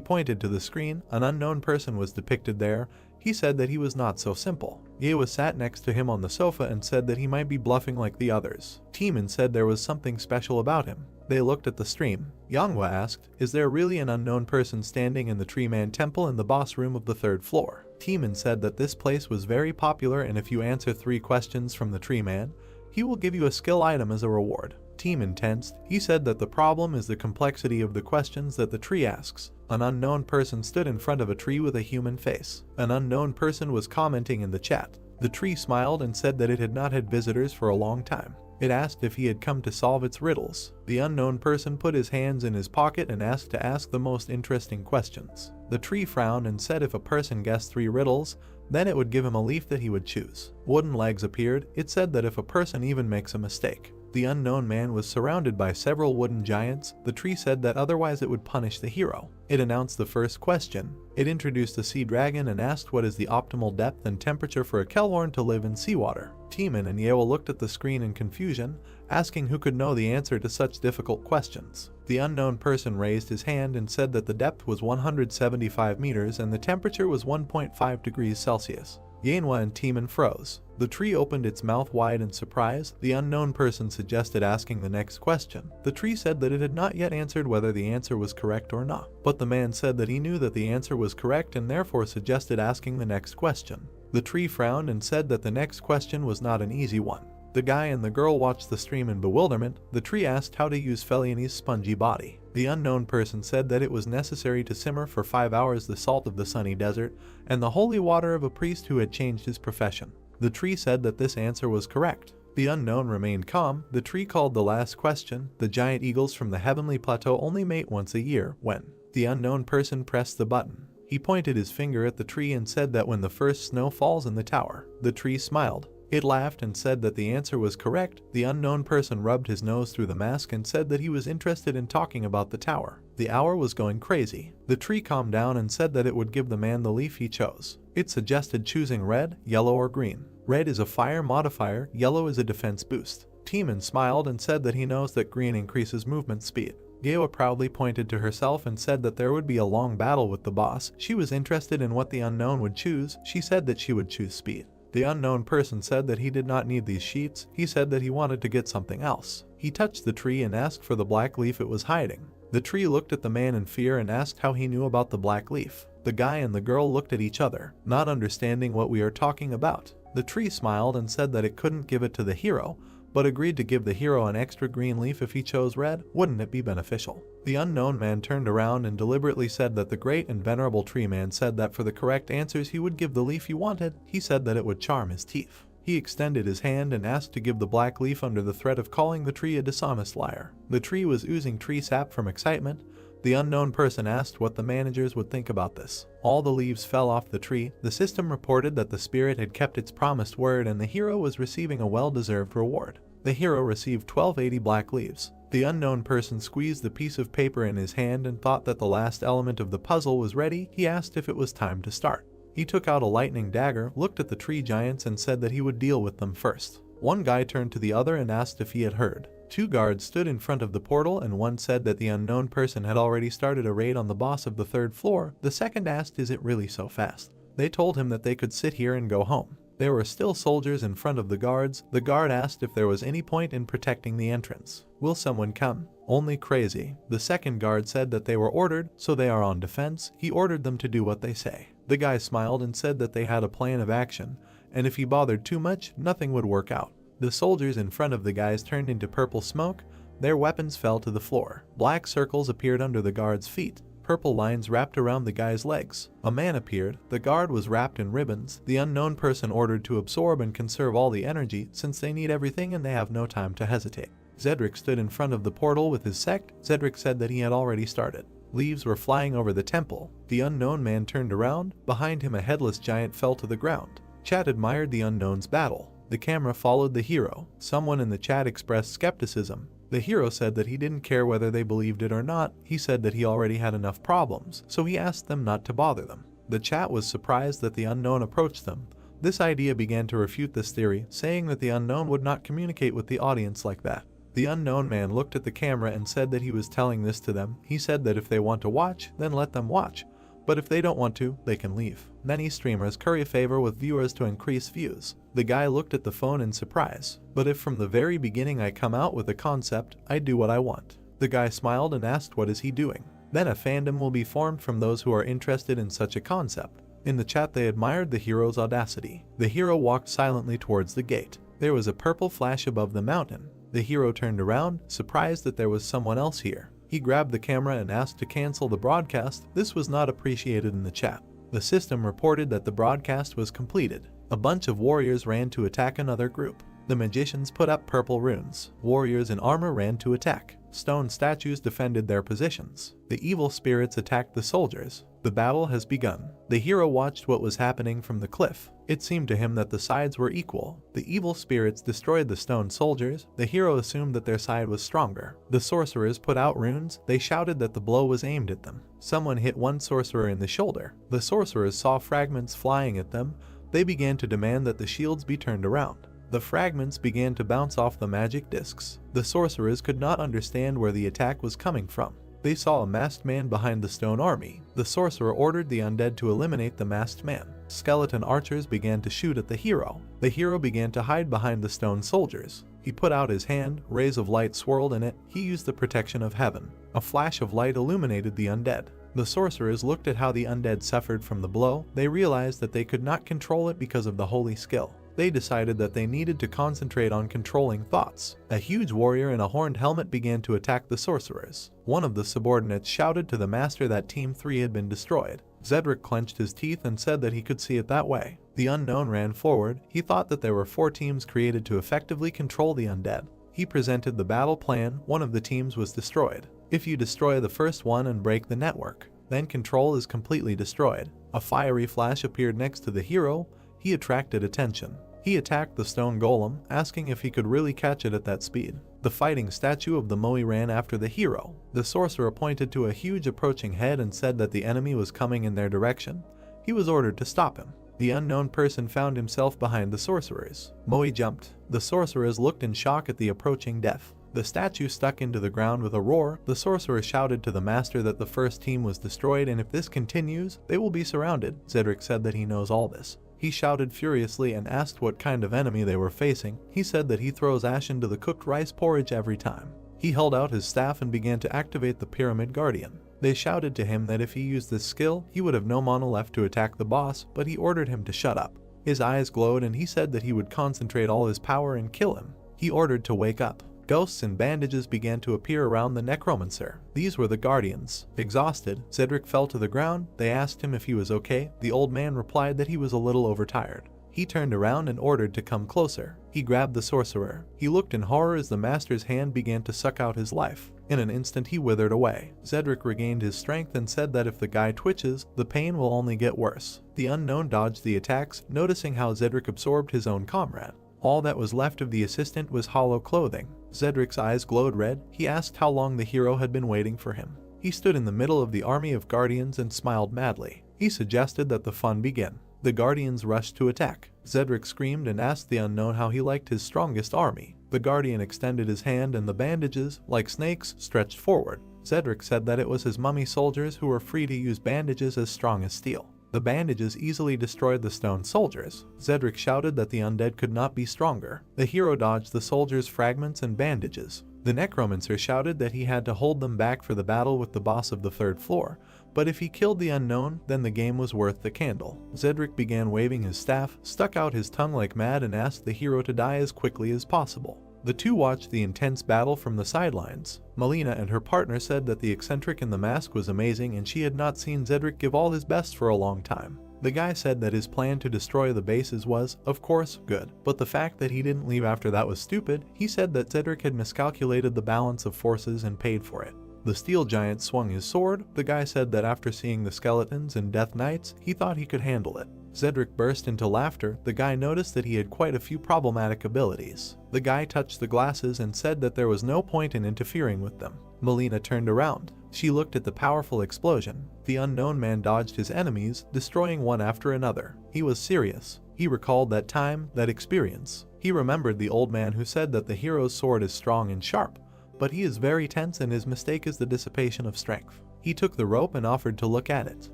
pointed to the screen. An unknown person was depicted there. He said that he was not so simple. Yewa sat next to him on the sofa and said that he might be bluffing like the others. Teeman said there was something special about him. They looked at the stream. Yangwa asked, "Is there really an unknown person standing in the Tree Man Temple in the boss room of the 3rd floor?" Teeman said that this place was very popular, and if you answer 3 questions from the Tree Man, he will give you a skill item as a reward. Teeman tensed. He said that the problem is the complexity of the questions that the tree asks. An unknown person stood in front of a tree with a human face. An unknown person was commenting in the chat. The tree smiled and said that it had not had visitors for a long time. It asked if he had come to solve its riddles. The unknown person put his hands in his pocket and asked to ask the most interesting questions. The tree frowned and said if a person guessed 3 riddles, then it would give him a leaf that he would choose. Wooden legs appeared. It said that if a person even makes a mistake. The unknown man was surrounded by several wooden giants. The tree said that otherwise it would punish the hero. It announced the first question. It introduced a sea dragon and asked what is the optimal depth and temperature for a Kellhorn to live in seawater. Teeman and Yewa looked at the screen in confusion, asking who could know the answer to such difficult questions. The unknown person raised his hand and said that the depth was 175 meters and the temperature was 1.5 degrees Celsius. Yanhwa and Teeman froze. The tree opened its mouth wide in surprise. The unknown person suggested asking the next question. The tree said that it had not yet answered whether the answer was correct or not, but the man said that he knew that the answer was correct and therefore suggested asking the next question. The tree frowned and said that the next question was not an easy one. The guy and the girl watched the stream in bewilderment. The tree asked how to use Feliani's spongy body. The unknown person said that it was necessary to simmer for 5 hours the salt of the sunny desert and the holy water of a priest who had changed his profession. The tree said that this answer was correct. The unknown remained calm. The tree called the last question. The giant eagles from the heavenly plateau only mate once a year. When? The unknown person pressed the button. He pointed his finger at the tree and said that when the first snow falls in the tower. The tree smiled. It laughed and said that the answer was correct. The unknown person rubbed his nose through the mask and said that he was interested in talking about the tower. The hour was going crazy. The tree calmed down and said that it would give the man the leaf he chose. It suggested choosing red, yellow, or green. Red is a fire modifier, yellow is a defense boost. Teeman smiled and said that he knows that green increases movement speed. Gawa proudly pointed to herself and said that there would be a long battle with the boss. She was interested in what the unknown would choose. She said that she would choose speed. The unknown person said that he did not need these sheets. He said that he wanted to get something else. He touched the tree and asked for the black leaf it was hiding. The tree looked at the man in fear and asked how he knew about the black leaf. The guy and the girl looked at each other, not understanding what we are talking about. The tree smiled and said that it couldn't give it to the hero, but agreed to give the hero an extra green leaf if he chose red. Wouldn't it be beneficial? The unknown man turned around and deliberately said that the great and venerable tree man said that for the correct answers he would give the leaf you wanted. He said that it would charm his teeth. He extended his hand and asked to give the black leaf under the threat of calling the tree a dishonest liar. The tree was oozing tree sap from excitement. The unknown person asked what the managers would think about this. All the leaves fell off the tree. The system reported that the spirit had kept its promised word and the hero was receiving a well-deserved reward. The hero received 1280 black leaves. The unknown person squeezed the piece of paper in his hand and thought that the last element of the puzzle was ready. He asked if it was time to start. He took out a lightning dagger, looked at the tree giants and said that he would deal with them first. One guy turned to the other and asked if he had heard. Two guards stood in front of the portal and one said that the unknown person had already started a raid on the boss of the third floor. The second asked, "Is it really so fast?" They told him that they could sit here and go home. There were still soldiers in front of the guards. The guard asked if there was any point in protecting the entrance. "Will someone come?" "Only crazy." The second guard said that they were ordered, so they are on defense. He ordered them to do what they say. The guy smiled and said that they had a plan of action, and if he bothered too much, nothing would work out. The soldiers in front of the guys turned into purple smoke. Their weapons fell to the floor. Black circles appeared under the guards' feet. Purple lines wrapped around the guy's legs. A man appeared. The guard was wrapped in ribbons. The unknown person ordered to absorb and conserve all the energy since they need everything and they have no time to hesitate. Zedric stood in front of the portal with his sect. Zedric said that he had already started. Leaves were flying over the temple. The unknown man turned around. Behind him a headless giant fell to the ground. Chat admired the unknown's battle. The camera followed the hero. Someone in the chat expressed skepticism. The hero said that he didn't care whether they believed it or not. He said that he already had enough problems, so he asked them not to bother them. The chat was surprised that the unknown approached them. This idea began to refute this theory, saying that the unknown would not communicate with the audience like that. The unknown man looked at the camera and said that he was telling this to them. He said that if they want to watch, then let them watch. But if they don't want to, they can leave. Many streamers curry favor with viewers to increase views. The guy looked at the phone in surprise. But if from the very beginning I come out with a concept, I do what I want. The guy smiled and asked what is he doing. Then a fandom will be formed from those who are interested in such a concept. In the chat they admired the hero's audacity. The hero walked silently towards the gate. There was a purple flash above the mountain. The hero turned around, surprised that there was someone else here. He grabbed the camera and asked to cancel the broadcast. This was not appreciated in the chat. The system reported that the broadcast was completed. A bunch of warriors ran to attack another group. The magicians put up purple runes. Warriors in armor ran to attack. Stone statues defended their positions. The evil spirits attacked the soldiers. The battle has begun. The hero watched what was happening from the cliff. It seemed to him that the sides were equal. The evil spirits destroyed the stone soldiers. The hero assumed that their side was stronger. The sorcerers put out runes. They shouted that the blow was aimed at them. Someone hit one sorcerer in the shoulder. The sorcerers saw fragments flying at them. They began to demand that the shields be turned around. The fragments began to bounce off the magic discs. The sorcerers could not understand where the attack was coming from. They saw a masked man behind the stone army. The sorcerer ordered the undead to eliminate the masked man. Skeleton archers began to shoot at the hero. The hero began to hide behind the stone soldiers. He put out his hand, rays of light swirled in it. He used the protection of heaven. A flash of light illuminated the undead. The sorcerers looked at how the undead suffered from the blow. They realized that they could not control it because of the holy skill. They decided that they needed to concentrate on controlling thoughts. A huge warrior in a horned helmet began to attack the sorcerers. One of the subordinates shouted to the master that Team 3 had been destroyed. Zedric clenched his teeth and said that he could see it that way. The unknown ran forward. He thought that there were 4 teams created to effectively control the undead. He presented the battle plan. One of the teams was destroyed. If you destroy the first one and break the network, then control is completely destroyed. A fiery flash appeared next to the hero. He attracted attention. He attacked the stone golem, asking if he could really catch it at that speed. The fighting statue of the Moe ran after the hero. The sorcerer pointed to a huge approaching head and said that the enemy was coming in their direction. He was ordered to stop him. The unknown person found himself behind the sorcerers. Moe jumped. The sorcerers looked in shock at the approaching death. The statue stuck into the ground with a roar. The sorcerer shouted to the master that the first team was destroyed, and if this continues, they will be surrounded. Cedric said that he knows all this. He shouted furiously and asked what kind of enemy they were facing. He said that he throws ash into the cooked rice porridge every time. He held out his staff and began to activate the Pyramid Guardian. They shouted to him that if he used this skill, he would have no mana left to attack the boss, but he ordered him to shut up. His eyes glowed and he said that he would concentrate all his power and kill him. He ordered to wake up. Ghosts and bandages began to appear around the necromancer. These were the guardians. Exhausted, Cedric fell to the ground. They asked him if he was okay. The old man replied that he was a little overtired. He turned around and ordered to come closer. He grabbed the sorcerer. He looked in horror as the master's hand began to suck out his life. In an instant he withered away. Cedric regained his strength and said that if the guy twitches, the pain will only get worse. The unknown dodged the attacks, noticing how Cedric absorbed his own comrade. All that was left of the assistant was hollow clothing. Cedric's eyes glowed red. He asked how long the hero had been waiting for him. He stood in the middle of the army of guardians and smiled madly. He suggested that the fun begin. The guardians rushed to attack. Cedric screamed and asked the unknown how he liked his strongest army. The guardian extended his hand and the bandages, like snakes, stretched forward. Cedric said that it was his mummy soldiers who were free to use bandages as strong as steel. The bandages easily destroyed the stone soldiers. Cedric shouted that the undead could not be stronger. The hero dodged the soldiers' fragments and bandages. The necromancer shouted that he had to hold them back for the battle with the boss of the third floor, but if he killed the unknown, then the game was worth the candle. Cedric began waving his staff, stuck out his tongue like mad, and asked the hero to die as quickly as possible. The two watched the intense battle from the sidelines. Melina and her partner said that the eccentric in the mask was amazing and she had not seen Cedric give all his best for a long time. The guy said that his plan to destroy the bases was, of course, good, but the fact that he didn't leave after that was stupid. He said that Cedric had miscalculated the balance of forces and paid for it. The steel giant swung his sword. The guy said that after seeing the skeletons and death knights, he thought he could handle it. Cedric burst into laughter. The guy noticed that he had quite a few problematic abilities. The guy touched the glasses and said that there was no point in interfering with them. Melina turned around. She looked at the powerful explosion. The unknown man dodged his enemies, destroying one after another. He was serious. He recalled that time, that experience. He remembered the old man who said that the hero's sword is strong and sharp, but he is very tense and his mistake is the dissipation of strength. He took the rope and offered to look at it.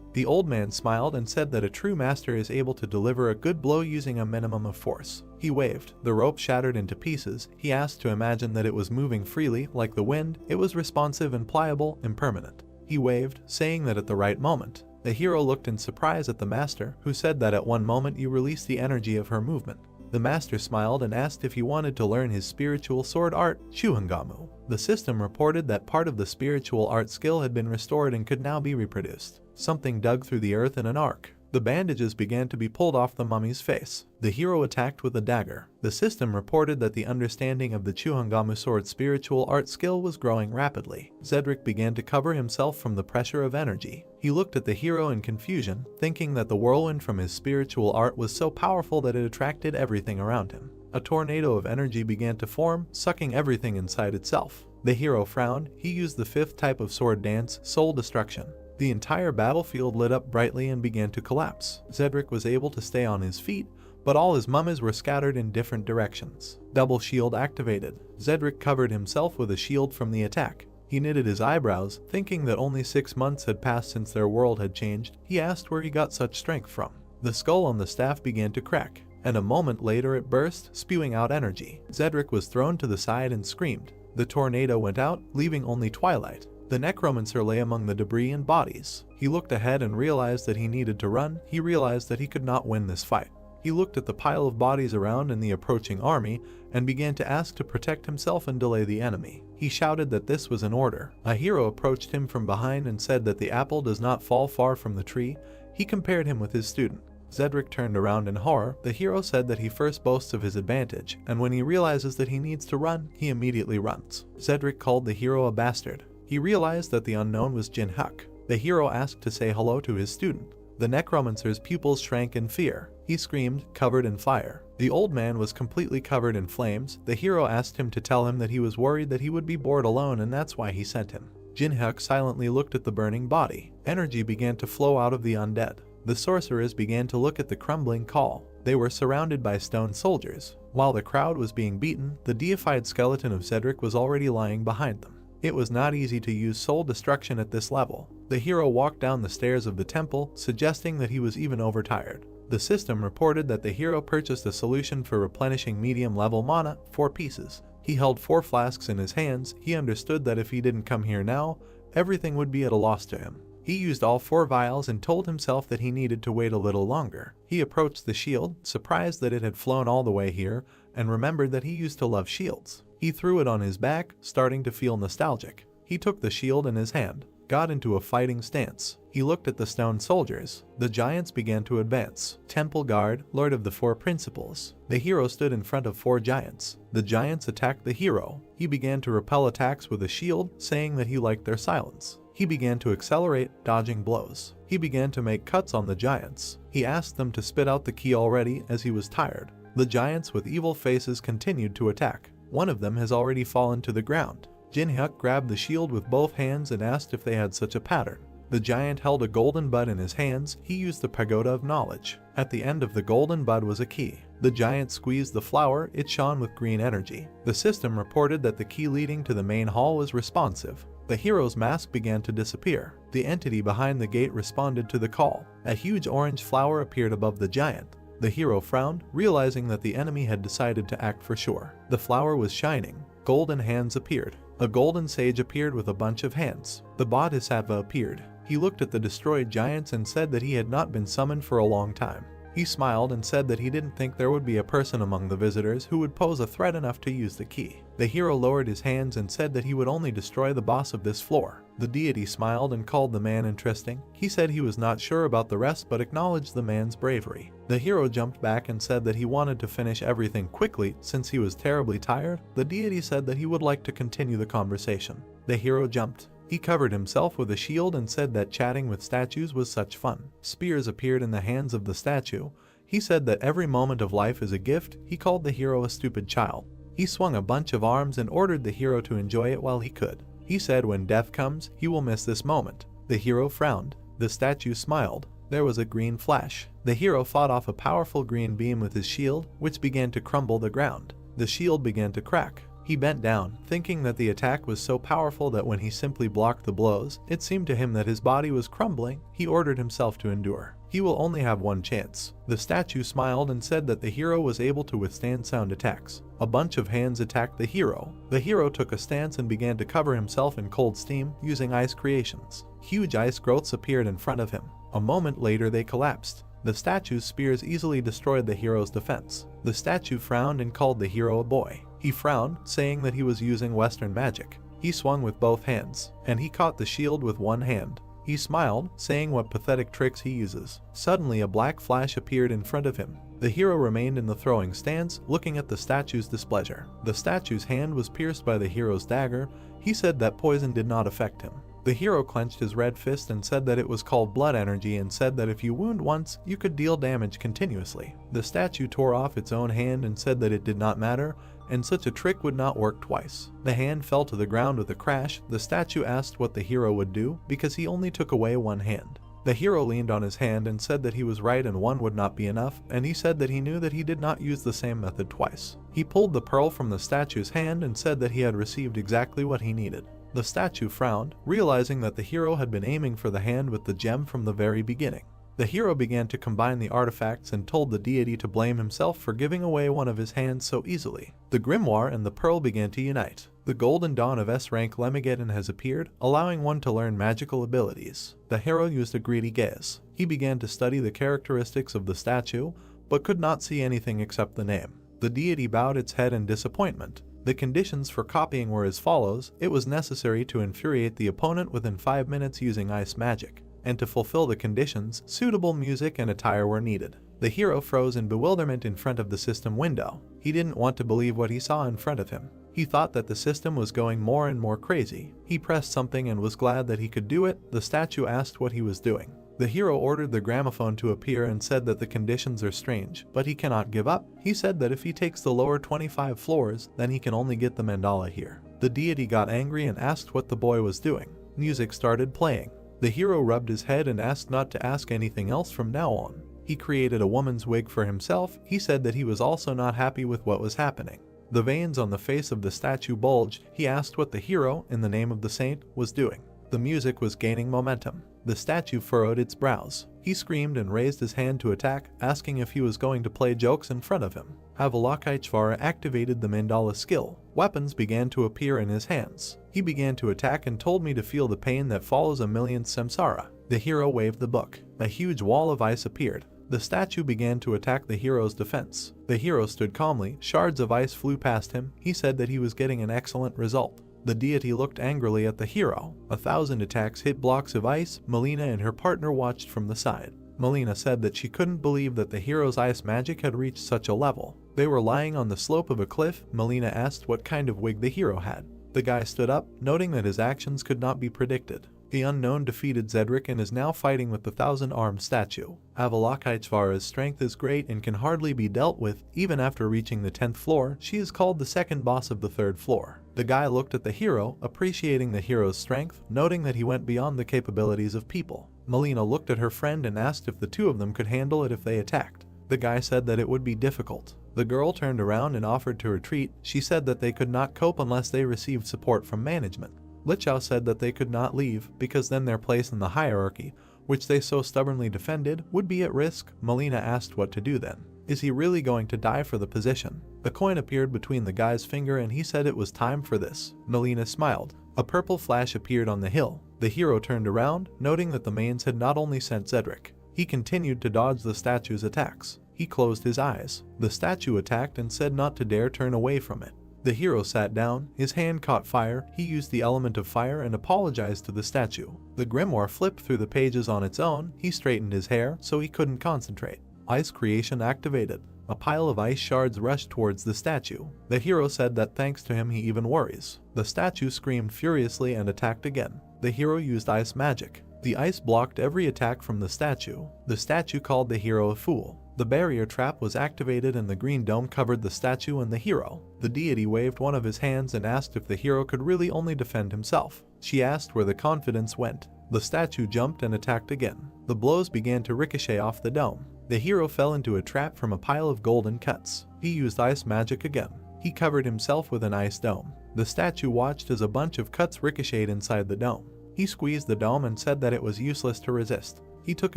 The old man smiled and said that a true master is able to deliver a good blow using a minimum of force. He waved. The rope shattered into pieces. He asked to imagine that it was moving freely, like the wind. It was responsive and pliable, impermanent. He waved, saying that at the right moment. The hero looked in surprise at the master, who said that at one moment you release the energy of her movement. The master smiled and asked if he wanted to learn his spiritual sword art, Shuhangamu. The system reported that part of the spiritual art skill had been restored and could now be reproduced. Something dug through the earth in an arc. The bandages began to be pulled off the mummy's face. The hero attacked with a dagger. The system reported that the understanding of the Shuhangamu sword's spiritual art skill was growing rapidly. Cedric began to cover himself from the pressure of energy. He looked at the hero in confusion, thinking that the whirlwind from his spiritual art was so powerful that it attracted everything around him. A tornado of energy began to form, sucking everything inside itself. The hero frowned. He used the fifth type of sword dance, Soul Destruction. The entire battlefield lit up brightly and began to collapse. Cedric was able to stay on his feet, but all his mummies were scattered in different directions. Double shield activated. Cedric covered himself with a shield from the attack. He knitted his eyebrows, thinking that only 6 months had passed since their world had changed. He asked where he got such strength from. The skull on the staff began to crack, and a moment later it burst, spewing out energy. Cedric was thrown to the side and screamed. The tornado went out, leaving only twilight. The necromancer lay among the debris and bodies. He looked ahead and realized that he needed to run. He realized that he could not win this fight. He looked at the pile of bodies around and the approaching army and began to ask to protect himself and delay the enemy. He shouted that this was an order. A hero approached him from behind and said that the apple does not fall far from the tree. He compared him with his student. Cedric turned around in horror. The hero said that he first boasts of his advantage, and when he realizes that he needs to run, he immediately runs. Cedric called the hero a bastard. He realized that the unknown was Jin Huk. The hero asked to say hello to his student. The necromancer's pupils shrank in fear. He screamed, covered in fire. The old man was completely covered in flames. The hero asked him to tell him that he was worried that he would be bored alone and that's why he sent him. Jin Huk silently looked at the burning body. Energy began to flow out of the undead. The sorcerers began to look at the crumbling call. They were surrounded by stone soldiers. While the crowd was being beaten, the deified skeleton of Cedric was already lying behind them. It was not easy to use soul destruction at this level. The hero walked down the stairs of the temple, suggesting that he was even overtired. The system reported that the hero purchased a solution for replenishing medium-level mana, 4 pieces. He held 4 flasks in his hands. He understood that if he didn't come here now, everything would be at a loss to him. He used all 4 vials and told himself that he needed to wait a little longer. He approached the shield, surprised that it had flown all the way here, and remembered that he used to love shields. He threw it on his back, starting to feel nostalgic. He took the shield in his hand, got into a fighting stance. He looked at the stone soldiers. The giants began to advance. Temple Guard, Lord of the 4 Principles. The hero stood in front of 4 giants. The giants attacked the hero. He began to repel attacks with a shield, saying that he liked their silence. He began to accelerate, dodging blows. He began to make cuts on the giants. He asked them to spit out the key already, as he was tired. The giants with evil faces continued to attack. One of them has already fallen to the ground. Jinhyuk grabbed the shield with both hands and asked if they had such a pattern. The giant held a golden bud in his hands. He used the pagoda of knowledge. At the end of the golden bud was a key. The giant squeezed the flower. It shone with green energy. The system reported that the key leading to the main hall was responsive. The hero's mask began to disappear. The entity behind the gate responded to the call. A huge orange flower appeared above the giant. The hero frowned, realizing that the enemy had decided to act for sure. The flower was shining. Golden hands appeared. A golden sage appeared with a bunch of hands. The bodhisattva appeared. He looked at the destroyed giants and said that he had not been summoned for a long time. He smiled and said that he didn't think there would be a person among the visitors who would pose a threat enough to use the key. The hero lowered his hands and said that he would only destroy the boss of this floor. The deity smiled and called the man interesting. He said he was not sure about the rest but acknowledged the man's bravery. The hero jumped back and said that he wanted to finish everything quickly since he was terribly tired. The deity said that he would like to continue the conversation. The hero jumped. He covered himself with a shield and said that chatting with statues was such fun. Spears appeared in the hands of the statue. He said that every moment of life is a gift. He called the hero a stupid child. He swung a bunch of arms and ordered the hero to enjoy it while he could. He said when death comes, he will miss this moment. The hero frowned. The statue smiled. There was a green flash. The hero fought off a powerful green beam with his shield, which began to crumble the ground. The shield began to crack. He bent down, thinking that the attack was so powerful that when he simply blocked the blows, it seemed to him that his body was crumbling. He ordered himself to endure. He will only have one chance. The statue smiled and said that the hero was able to withstand sound attacks. A bunch of hands attacked the hero. The hero took a stance and began to cover himself in cold steam using ice creations. Huge ice growths appeared in front of him. A moment later they collapsed. The statue's spears easily destroyed the hero's defense. The statue frowned and called the hero a boy. He frowned, saying that he was using Western magic. He swung with both hands, and he caught the shield with one hand. He smiled, saying what pathetic tricks he uses. Suddenly a black flash appeared in front of him. The hero remained in the throwing stance, looking at the statue's displeasure. The statue's hand was pierced by the hero's dagger. He said that poison did not affect him. The hero clenched his red fist and said that it was called blood energy and said that if you wound once, you could deal damage continuously. The statue tore off its own hand and said that it did not matter, and such a trick would not work twice. The hand fell to the ground with a crash. The statue asked what the hero would do, because he only took away one hand. The hero leaned on his hand and said that he was right and one would not be enough, and he said that he knew that he did not use the same method twice. He pulled the pearl from the statue's hand and said that he had received exactly what he needed. The statue frowned, realizing that the hero had been aiming for the hand with the gem from the very beginning. The hero began to combine the artifacts and told the deity to blame himself for giving away one of his hands so easily. The grimoire and the pearl began to unite. The golden dawn of S-rank Lemageddon has appeared, allowing one to learn magical abilities. The hero used a greedy gaze. He began to study the characteristics of the statue, but could not see anything except the name. The deity bowed its head in disappointment. The conditions for copying were as follows. It was necessary to infuriate the opponent within 5 minutes using ice magic, and to fulfill the conditions, suitable music and attire were needed. The hero froze in bewilderment in front of the system window. He didn't want to believe what he saw in front of him. He thought that the system was going more and more crazy. He pressed something and was glad that he could do it. The statue asked what he was doing. The hero ordered the gramophone to appear and said that the conditions are strange, but he cannot give up. He said that if he takes the lower 25 floors, then he can only get the mandala here. The deity got angry and asked what the boy was doing. Music started playing. The hero rubbed his head and asked not to ask anything else from now on. He created a woman's wig for himself. He said that he was also not happy with what was happening. The veins on the face of the statue bulged. He asked what the hero, in the name of the saint, was doing. The music was gaining momentum. The statue furrowed its brows. He screamed and raised his hand to attack, asking if he was going to play jokes in front of him. Avalokiteshvara activated the mandala skill. Weapons began to appear in his hands. He began to attack and told me to feel the pain that follows a millionth samsara. The hero waved the book. A huge wall of ice appeared. The statue began to attack the hero's defense. The hero stood calmly. Shards of ice flew past him. He said that he was getting an excellent result. The deity looked angrily at the hero. 1,000 attacks hit blocks of ice. Melina and her partner watched from the side. Melina said that she couldn't believe that the hero's ice magic had reached such a level. They were lying on the slope of a cliff. Melina asked what kind of wig the hero had. The guy stood up, noting that his actions could not be predicted. The unknown defeated Zedric and is now fighting with the 1,000-armed statue. Avalokiteshvara's strength is great and can hardly be dealt with. Even after reaching the 10th floor, she is called the second boss of the 3rd floor. The guy looked at the hero, appreciating the hero's strength, noting that he went beyond the capabilities of people. Melina looked at her friend and asked if the two of them could handle it if they attacked. The guy said that it would be difficult. The girl turned around and offered to retreat. She said that they could not cope unless they received support from management. Lichao said that they could not leave because then their place in the hierarchy, which they so stubbornly defended, would be at risk. Melina asked what to do then. Is he really going to die for the position? A coin appeared between the guy's finger and he said it was time for this. Melina smiled. A purple flash appeared on the hill. The hero turned around, noting that the mains had not only sent Zedric. He continued to dodge the statue's attacks. He closed his eyes. The statue attacked and said not to dare turn away from it. The hero sat down. His hand caught fire. He used the element of fire and apologized to the statue. The grimoire flipped through the pages on its own. He straightened his hair so he couldn't concentrate. Ice creation activated. A pile of ice shards rushed towards the statue. The hero said that thanks to him he even worries. The statue screamed furiously and attacked again. The hero used ice magic. The ice blocked every attack from the statue. The statue called the hero a fool. The barrier trap was activated and the green dome covered the statue and the hero. The deity waved one of his hands and asked if the hero could really only defend himself. She asked where the confidence went. The statue jumped and attacked again. The blows began to ricochet off the dome. The hero fell into a trap from a pile of golden cuts. He used ice magic again. He covered himself with an ice dome. The statue watched as a bunch of cuts ricocheted inside the dome. He squeezed the dome and said that it was useless to resist. He took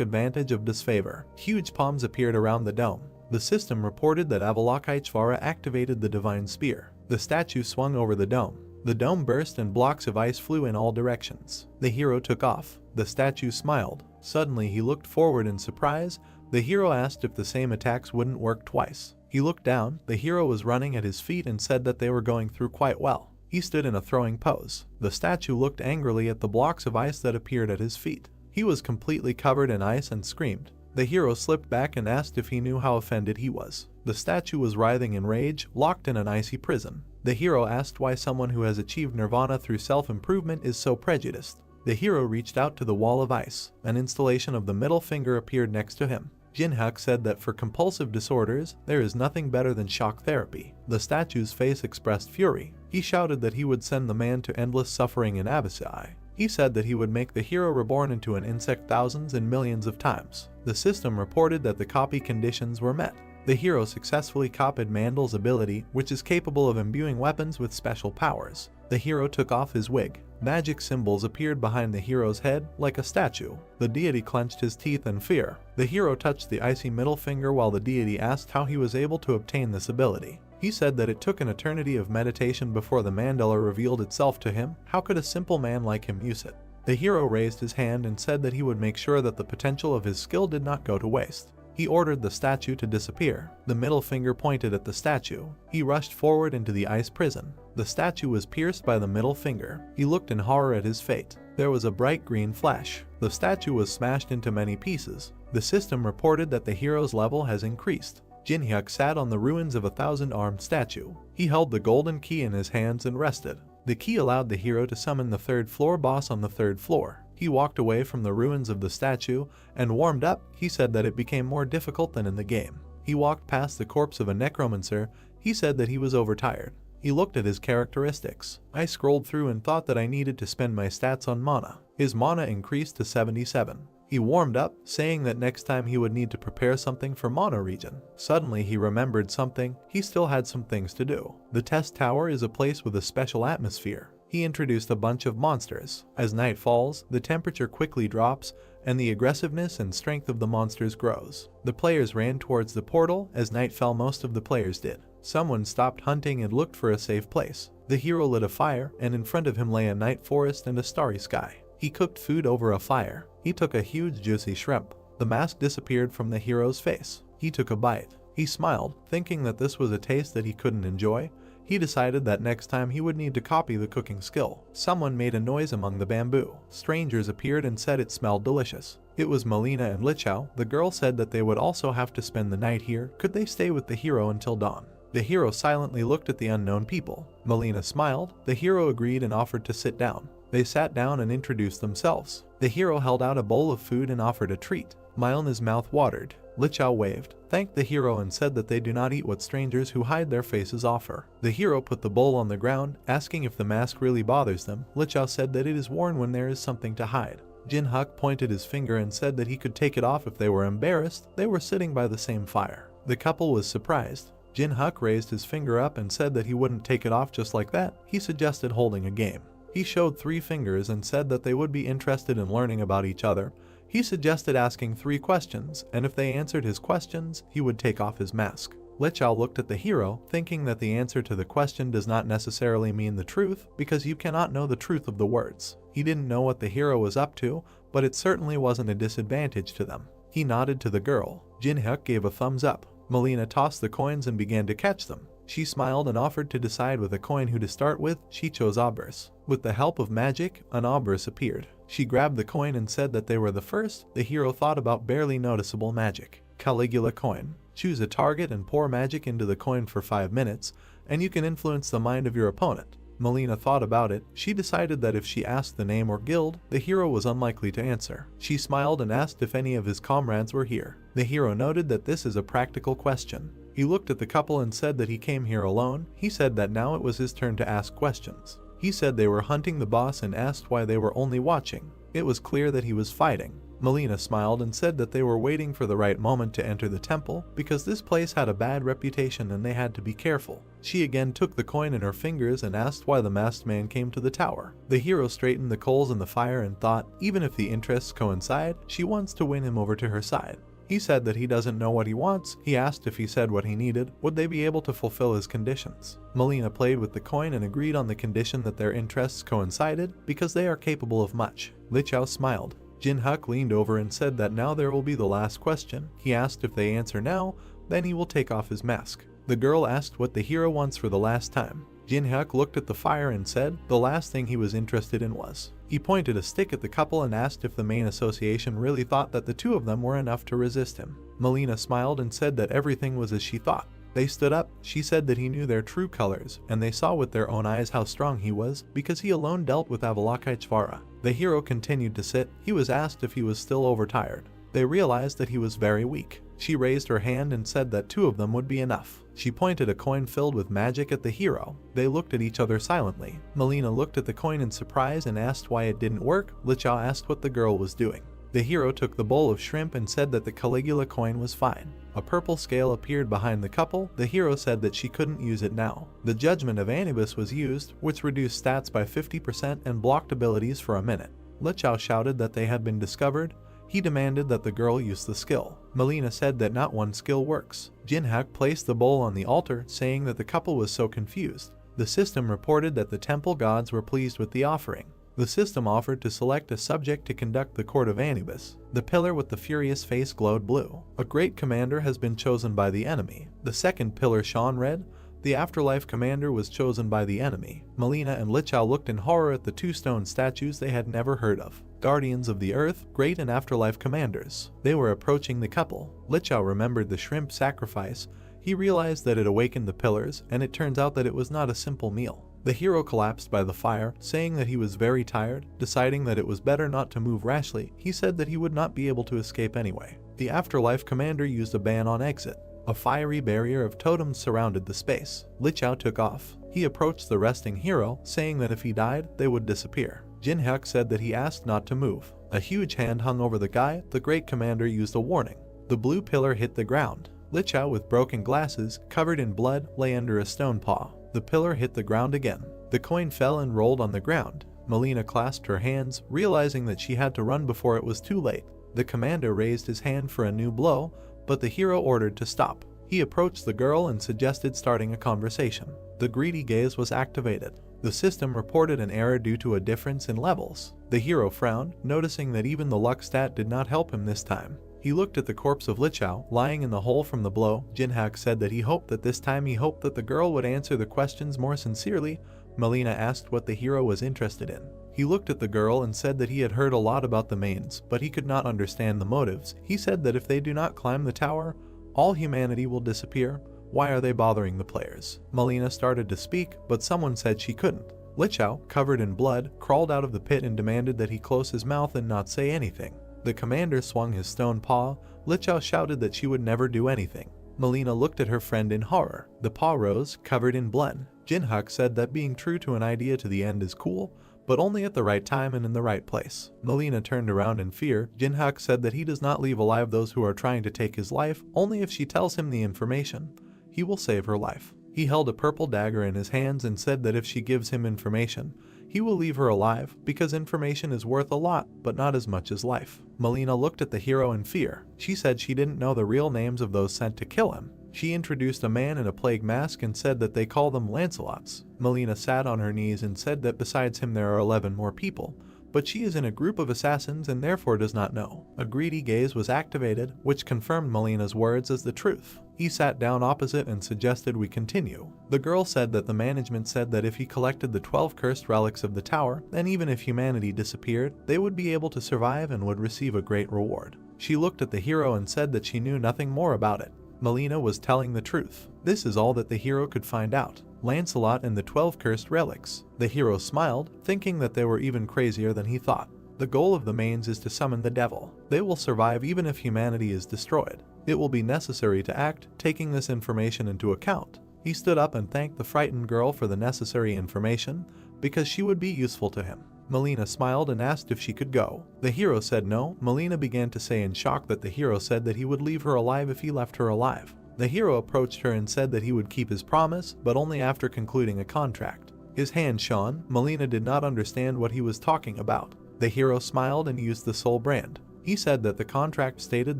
advantage of disfavor. Huge palms appeared around the dome. The system reported that Avalokiteshvara activated the divine spear. The statue swung over the dome. The dome burst and blocks of ice flew in all directions. The hero took off. The statue smiled. Suddenly he looked forward in surprise. The hero asked if the same attacks wouldn't work twice. He looked down. The hero was running at his feet and said that they were going through quite well. He stood in a throwing pose. The statue looked angrily at the blocks of ice that appeared at his feet. He was completely covered in ice and screamed. The hero slipped back and asked if he knew how offended he was. The statue was writhing in rage, locked in an icy prison. The hero asked why someone who has achieved nirvana through self-improvement is so prejudiced. The hero reached out to the wall of ice. An installation of the middle finger appeared next to him. Jinhyuk said that for compulsive disorders, there is nothing better than shock therapy. The statue's face expressed fury. He shouted that he would send the man to endless suffering in Abysai. He said that he would make the hero reborn into an insect thousands and millions of times. The system reported that the copy conditions were met. The hero successfully copied Mandal's ability, which is capable of imbuing weapons with special powers. The hero took off his wig. Magic symbols appeared behind the hero's head, like a statue. The deity clenched his teeth in fear. The hero touched the icy middle finger while the deity asked how he was able to obtain this ability. He said that it took an eternity of meditation before the mandala revealed itself to him. How could a simple man like him use it? The hero raised his hand and said that he would make sure that the potential of his skill did not go to waste. He ordered the statue to disappear. The middle finger pointed at the statue. He rushed forward into the ice prison. The statue was pierced by the middle finger. He looked in horror at his fate. There was a bright green flash. The statue was smashed into many pieces. The system reported that the hero's level has increased. Jinhyuk sat on the ruins of a 1,000-armed statue. He held the golden key in his hands and rested. The key allowed the hero to summon the 3rd floor boss on the 3rd floor. He walked away from the ruins of the statue and warmed up. He said that it became more difficult than in the game. He walked past the corpse of a necromancer. He said that he was overtired. He looked at his characteristics. I scrolled through and thought that I needed to spend my stats on mana. His mana increased to 77. He warmed up, saying that next time he would need to prepare something for mana regen. Suddenly he remembered something. He still had some things to do. The test tower is a place with a special atmosphere. He introduced a bunch of monsters. As night falls, the temperature quickly drops, and the aggressiveness and strength of the monsters grows. The players ran towards the portal. As night fell, most of the players did. Someone stopped hunting and looked for a safe place. The hero lit a fire, and in front of him lay a night forest and a starry sky. He cooked food over a fire. He took a huge juicy shrimp. The mask disappeared from the hero's face. He took a bite. He smiled, thinking that this was a taste that he couldn't enjoy. He decided that next time he would need to copy the cooking skill. Someone made a noise among the bamboo. Strangers appeared and said it smelled delicious. It was Melina and Lichao. The girl said that they would also have to spend the night here. Could they stay with the hero until dawn? The hero silently looked at the unknown people. Melina smiled. The hero agreed and offered to sit down. They sat down and introduced themselves. The hero held out a bowl of food and offered a treat. Milna's mouth watered. Lichao waved, thanked the hero and said that they do not eat what strangers who hide their faces offer. The hero put the bowl on the ground, asking if the mask really bothers them. Lichao said that it is worn when there is something to hide. Jinhuk pointed his finger and said that he could take it off if they were embarrassed. They were sitting by the same fire. The couple was surprised. Jinhuk raised his finger up and said that he wouldn't take it off just like that. He suggested holding a game. He showed 3 fingers and said that they would be interested in learning about each other. He suggested asking 3 questions, and if they answered his questions, he would take off his mask. Lichao looked at the hero, thinking that the answer to the question does not necessarily mean the truth, because you cannot know the truth of the words. He didn't know what the hero was up to, but it certainly wasn't a disadvantage to them. He nodded to the girl. Jinhuk gave a thumbs up. Melina tossed the coins and began to catch them. She smiled and offered to decide with a coin who to start with. She chose obverse. With the help of magic, an obverse appeared. She grabbed the coin and said that they were the first. The hero thought about barely noticeable magic. Caligula coin. Choose a target and pour magic into the coin for 5 minutes, and you can influence the mind of your opponent. Melina thought about it. She decided that if she asked the name or guild, the hero was unlikely to answer. She smiled and asked if any of his comrades were here. The hero noted that this is a practical question. He looked at the couple and said that he came here alone. He said that now it was his turn to ask questions. He said they were hunting the boss and asked why they were only watching. It was clear that he was fighting. Melina smiled and said that they were waiting for the right moment to enter the temple because this place had a bad reputation and they had to be careful. She again took the coin in her fingers and asked why the masked man came to the tower. The hero straightened the coals in the fire and thought, even if the interests coincide, she wants to win him over to her side. He said that he doesn't know what he wants. He asked if he said what he needed, would they be able to fulfill his conditions? Melina played with the coin and agreed on the condition that their interests coincided because they are capable of much. Lichao smiled. Jinhuk leaned over and said that now there will be the last question. He asked if they answer now, then he will take off his mask. The girl asked what the hero wants for the last time. Jinhuk looked at the fire and said the last thing he was interested in was. He pointed a stick at the couple and asked if the main association really thought that the 2 of them were enough to resist him. Melina smiled and said that everything was as she thought. They stood up. She said that he knew their true colors, and they saw with their own eyes how strong he was, because he alone dealt with Avalokiteshvara. The hero continued to sit. He was asked if he was still overtired. They realized that he was very weak. She raised her hand and said that 2 of them would be enough. She pointed a coin filled with magic at the hero. They looked at each other silently. Melina looked at the coin in surprise and asked why it didn't work. Lichao asked what the girl was doing. The hero took the bowl of shrimp and said that the Caligula coin was fine. A purple scale appeared behind the couple. The hero said that she couldn't use it now. The judgment of Anubis was used, which reduced stats by 50% and blocked abilities for a minute. Lichao shouted that they had been discovered. He demanded that the girl use the skill. Melina said that not one skill works. Jinhuk placed the bowl on the altar, saying that the couple was so confused. The system reported that the temple gods were pleased with the offering. The system offered to select a subject to conduct the court of Anubis. The pillar with the furious face glowed blue. A great commander has been chosen by the enemy. The second pillar shone red. The afterlife commander was chosen by the enemy. Melina and Lichao looked in horror at the 2 stone statues they had never heard of. Guardians of the earth, great and afterlife commanders. They were approaching the couple. Lichao remembered the shrimp sacrifice. He realized that it awakened the pillars, and it turns out that it was not a simple meal. The hero collapsed by the fire, saying that he was very tired. Deciding that it was better not to move rashly, he said that he would not be able to escape anyway. The afterlife commander used a ban on exit. A fiery barrier of totems surrounded the space. Liqiao took off. He approached the resting hero, saying that if he died, they would disappear. Jinhyuk said that he asked not to move. A huge hand hung over the guy. The great commander used a warning. The blue pillar hit the ground. Liqiao, with broken glasses, covered in blood, lay under a stone paw. The pillar hit the ground again. The coin fell and rolled on the ground. Melina clasped her hands, realizing that she had to run before it was too late. The commander raised his hand for a new blow, but the hero ordered to stop. He approached the girl and suggested starting a conversation. The greedy gaze was activated. The system reported an error due to a difference in levels. The hero frowned, noticing that even the luck stat did not help him this time. He looked at the corpse of Liqiao, lying in the hole from the blow. Jinhyuk said that he hoped that this time the girl would answer the questions more sincerely. Melina asked what the hero was interested in. He looked at the girl and said that he had heard a lot about the mains, but he could not understand the motives. He said that if they do not climb the tower, all humanity will disappear. Why are they bothering the players? Melina started to speak, but someone said she couldn't. Liqiao, covered in blood, crawled out of the pit and demanded that he close his mouth and not say anything. The commander swung his stone paw. Liqiao shouted that she would never do anything. Melina looked at her friend in horror. The paw rose, covered in blood. Jinhyuk said that being true to an idea to the end is cool, but only at the right time and in the right place. Melina turned around in fear. Jinhyuk said that he does not leave alive those who are trying to take his life, only if she tells him the information. He will save her life. He held a purple dagger in his hands and said that if she gives him information, he will leave her alive, because information is worth a lot, but not as much as life. Melina looked at the hero in fear. She said she didn't know the real names of those sent to kill him. She introduced a man in a plague mask and said that they call them Lancelots. Melina sat on her knees and said that besides him there are 11 more people, but she is in a group of assassins and therefore does not know. A greedy gaze was activated, which confirmed Melina's words as the truth. He sat down opposite and suggested we continue. The girl said that the management said that if he collected the 12 cursed relics of the tower, and even if humanity disappeared, they would be able to survive and would receive a great reward. She looked at the hero and said that she knew nothing more about it. Melina was telling the truth. This is all that the hero could find out. Lancelot and the 12 cursed relics. The hero smiled, thinking that they were even crazier than he thought. The goal of the mains is to summon the devil. They will survive even if humanity is destroyed. It will be necessary to act, taking this information into account. He stood up and thanked the frightened girl for the necessary information, because she would be useful to him. Melina smiled and asked if she could go. The hero said no. Melina began to say in shock that the hero said that he would leave her alive if he left her alive. The hero approached her and said that he would keep his promise, but only after concluding a contract. His hand shone. Melina did not understand what he was talking about. The hero smiled and used the soul brand. He said that the contract stated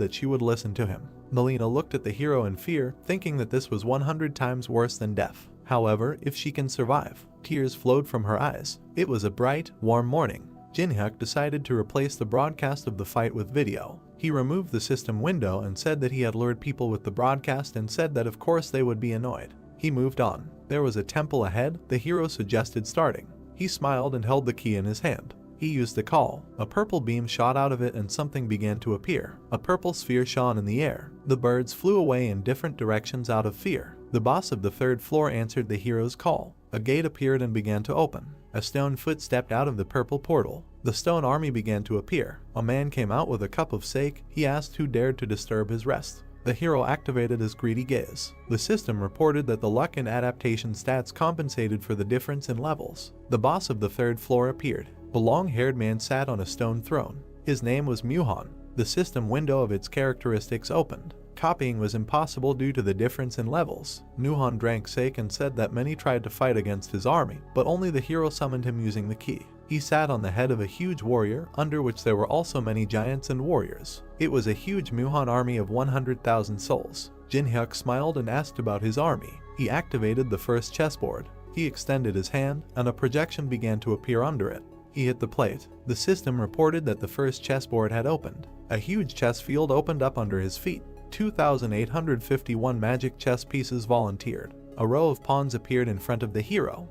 that she would listen to him. Melina looked at the hero in fear, thinking that this was 100 times worse than death. However, if she can survive. Tears flowed from her eyes. It was a bright, warm morning. Jinhyuk decided to replace the broadcast of the fight with video. He removed the system window and said that he had lured people with the broadcast and said that of course they would be annoyed. He moved on. There was a temple ahead. The hero suggested starting. He smiled and held the key in his hand. He used the call. A purple beam shot out of it and something began to appear. A purple sphere shone in the air. The birds flew away in different directions out of fear. The boss of the 3rd floor answered the hero's call. A gate appeared and began to open. A stone foot stepped out of the purple portal. The stone army began to appear. A man came out with a cup of sake. He asked who dared to disturb his rest. The hero activated his greedy gaze. The system reported that the luck and adaptation stats compensated for the difference in levels. The boss of the 3rd floor appeared. A long-haired man sat on a stone throne. His name was Muhan. The system window of its characteristics opened. Copying was impossible due to the difference in levels. Muhan drank sake and said that many tried to fight against his army, but only the hero summoned him using the key. He sat on the head of a huge warrior, under which there were also many giants and warriors. It was a huge Muhan army of 100,000 souls. Jinhyuk smiled and asked about his army. He activated the first chessboard. He extended his hand, and a projection began to appear under it. He hit the plate. The system reported that the first chessboard had opened. A huge chess field opened up under his feet. 2,851 magic chess pieces volunteered. A row of pawns appeared in front of the hero.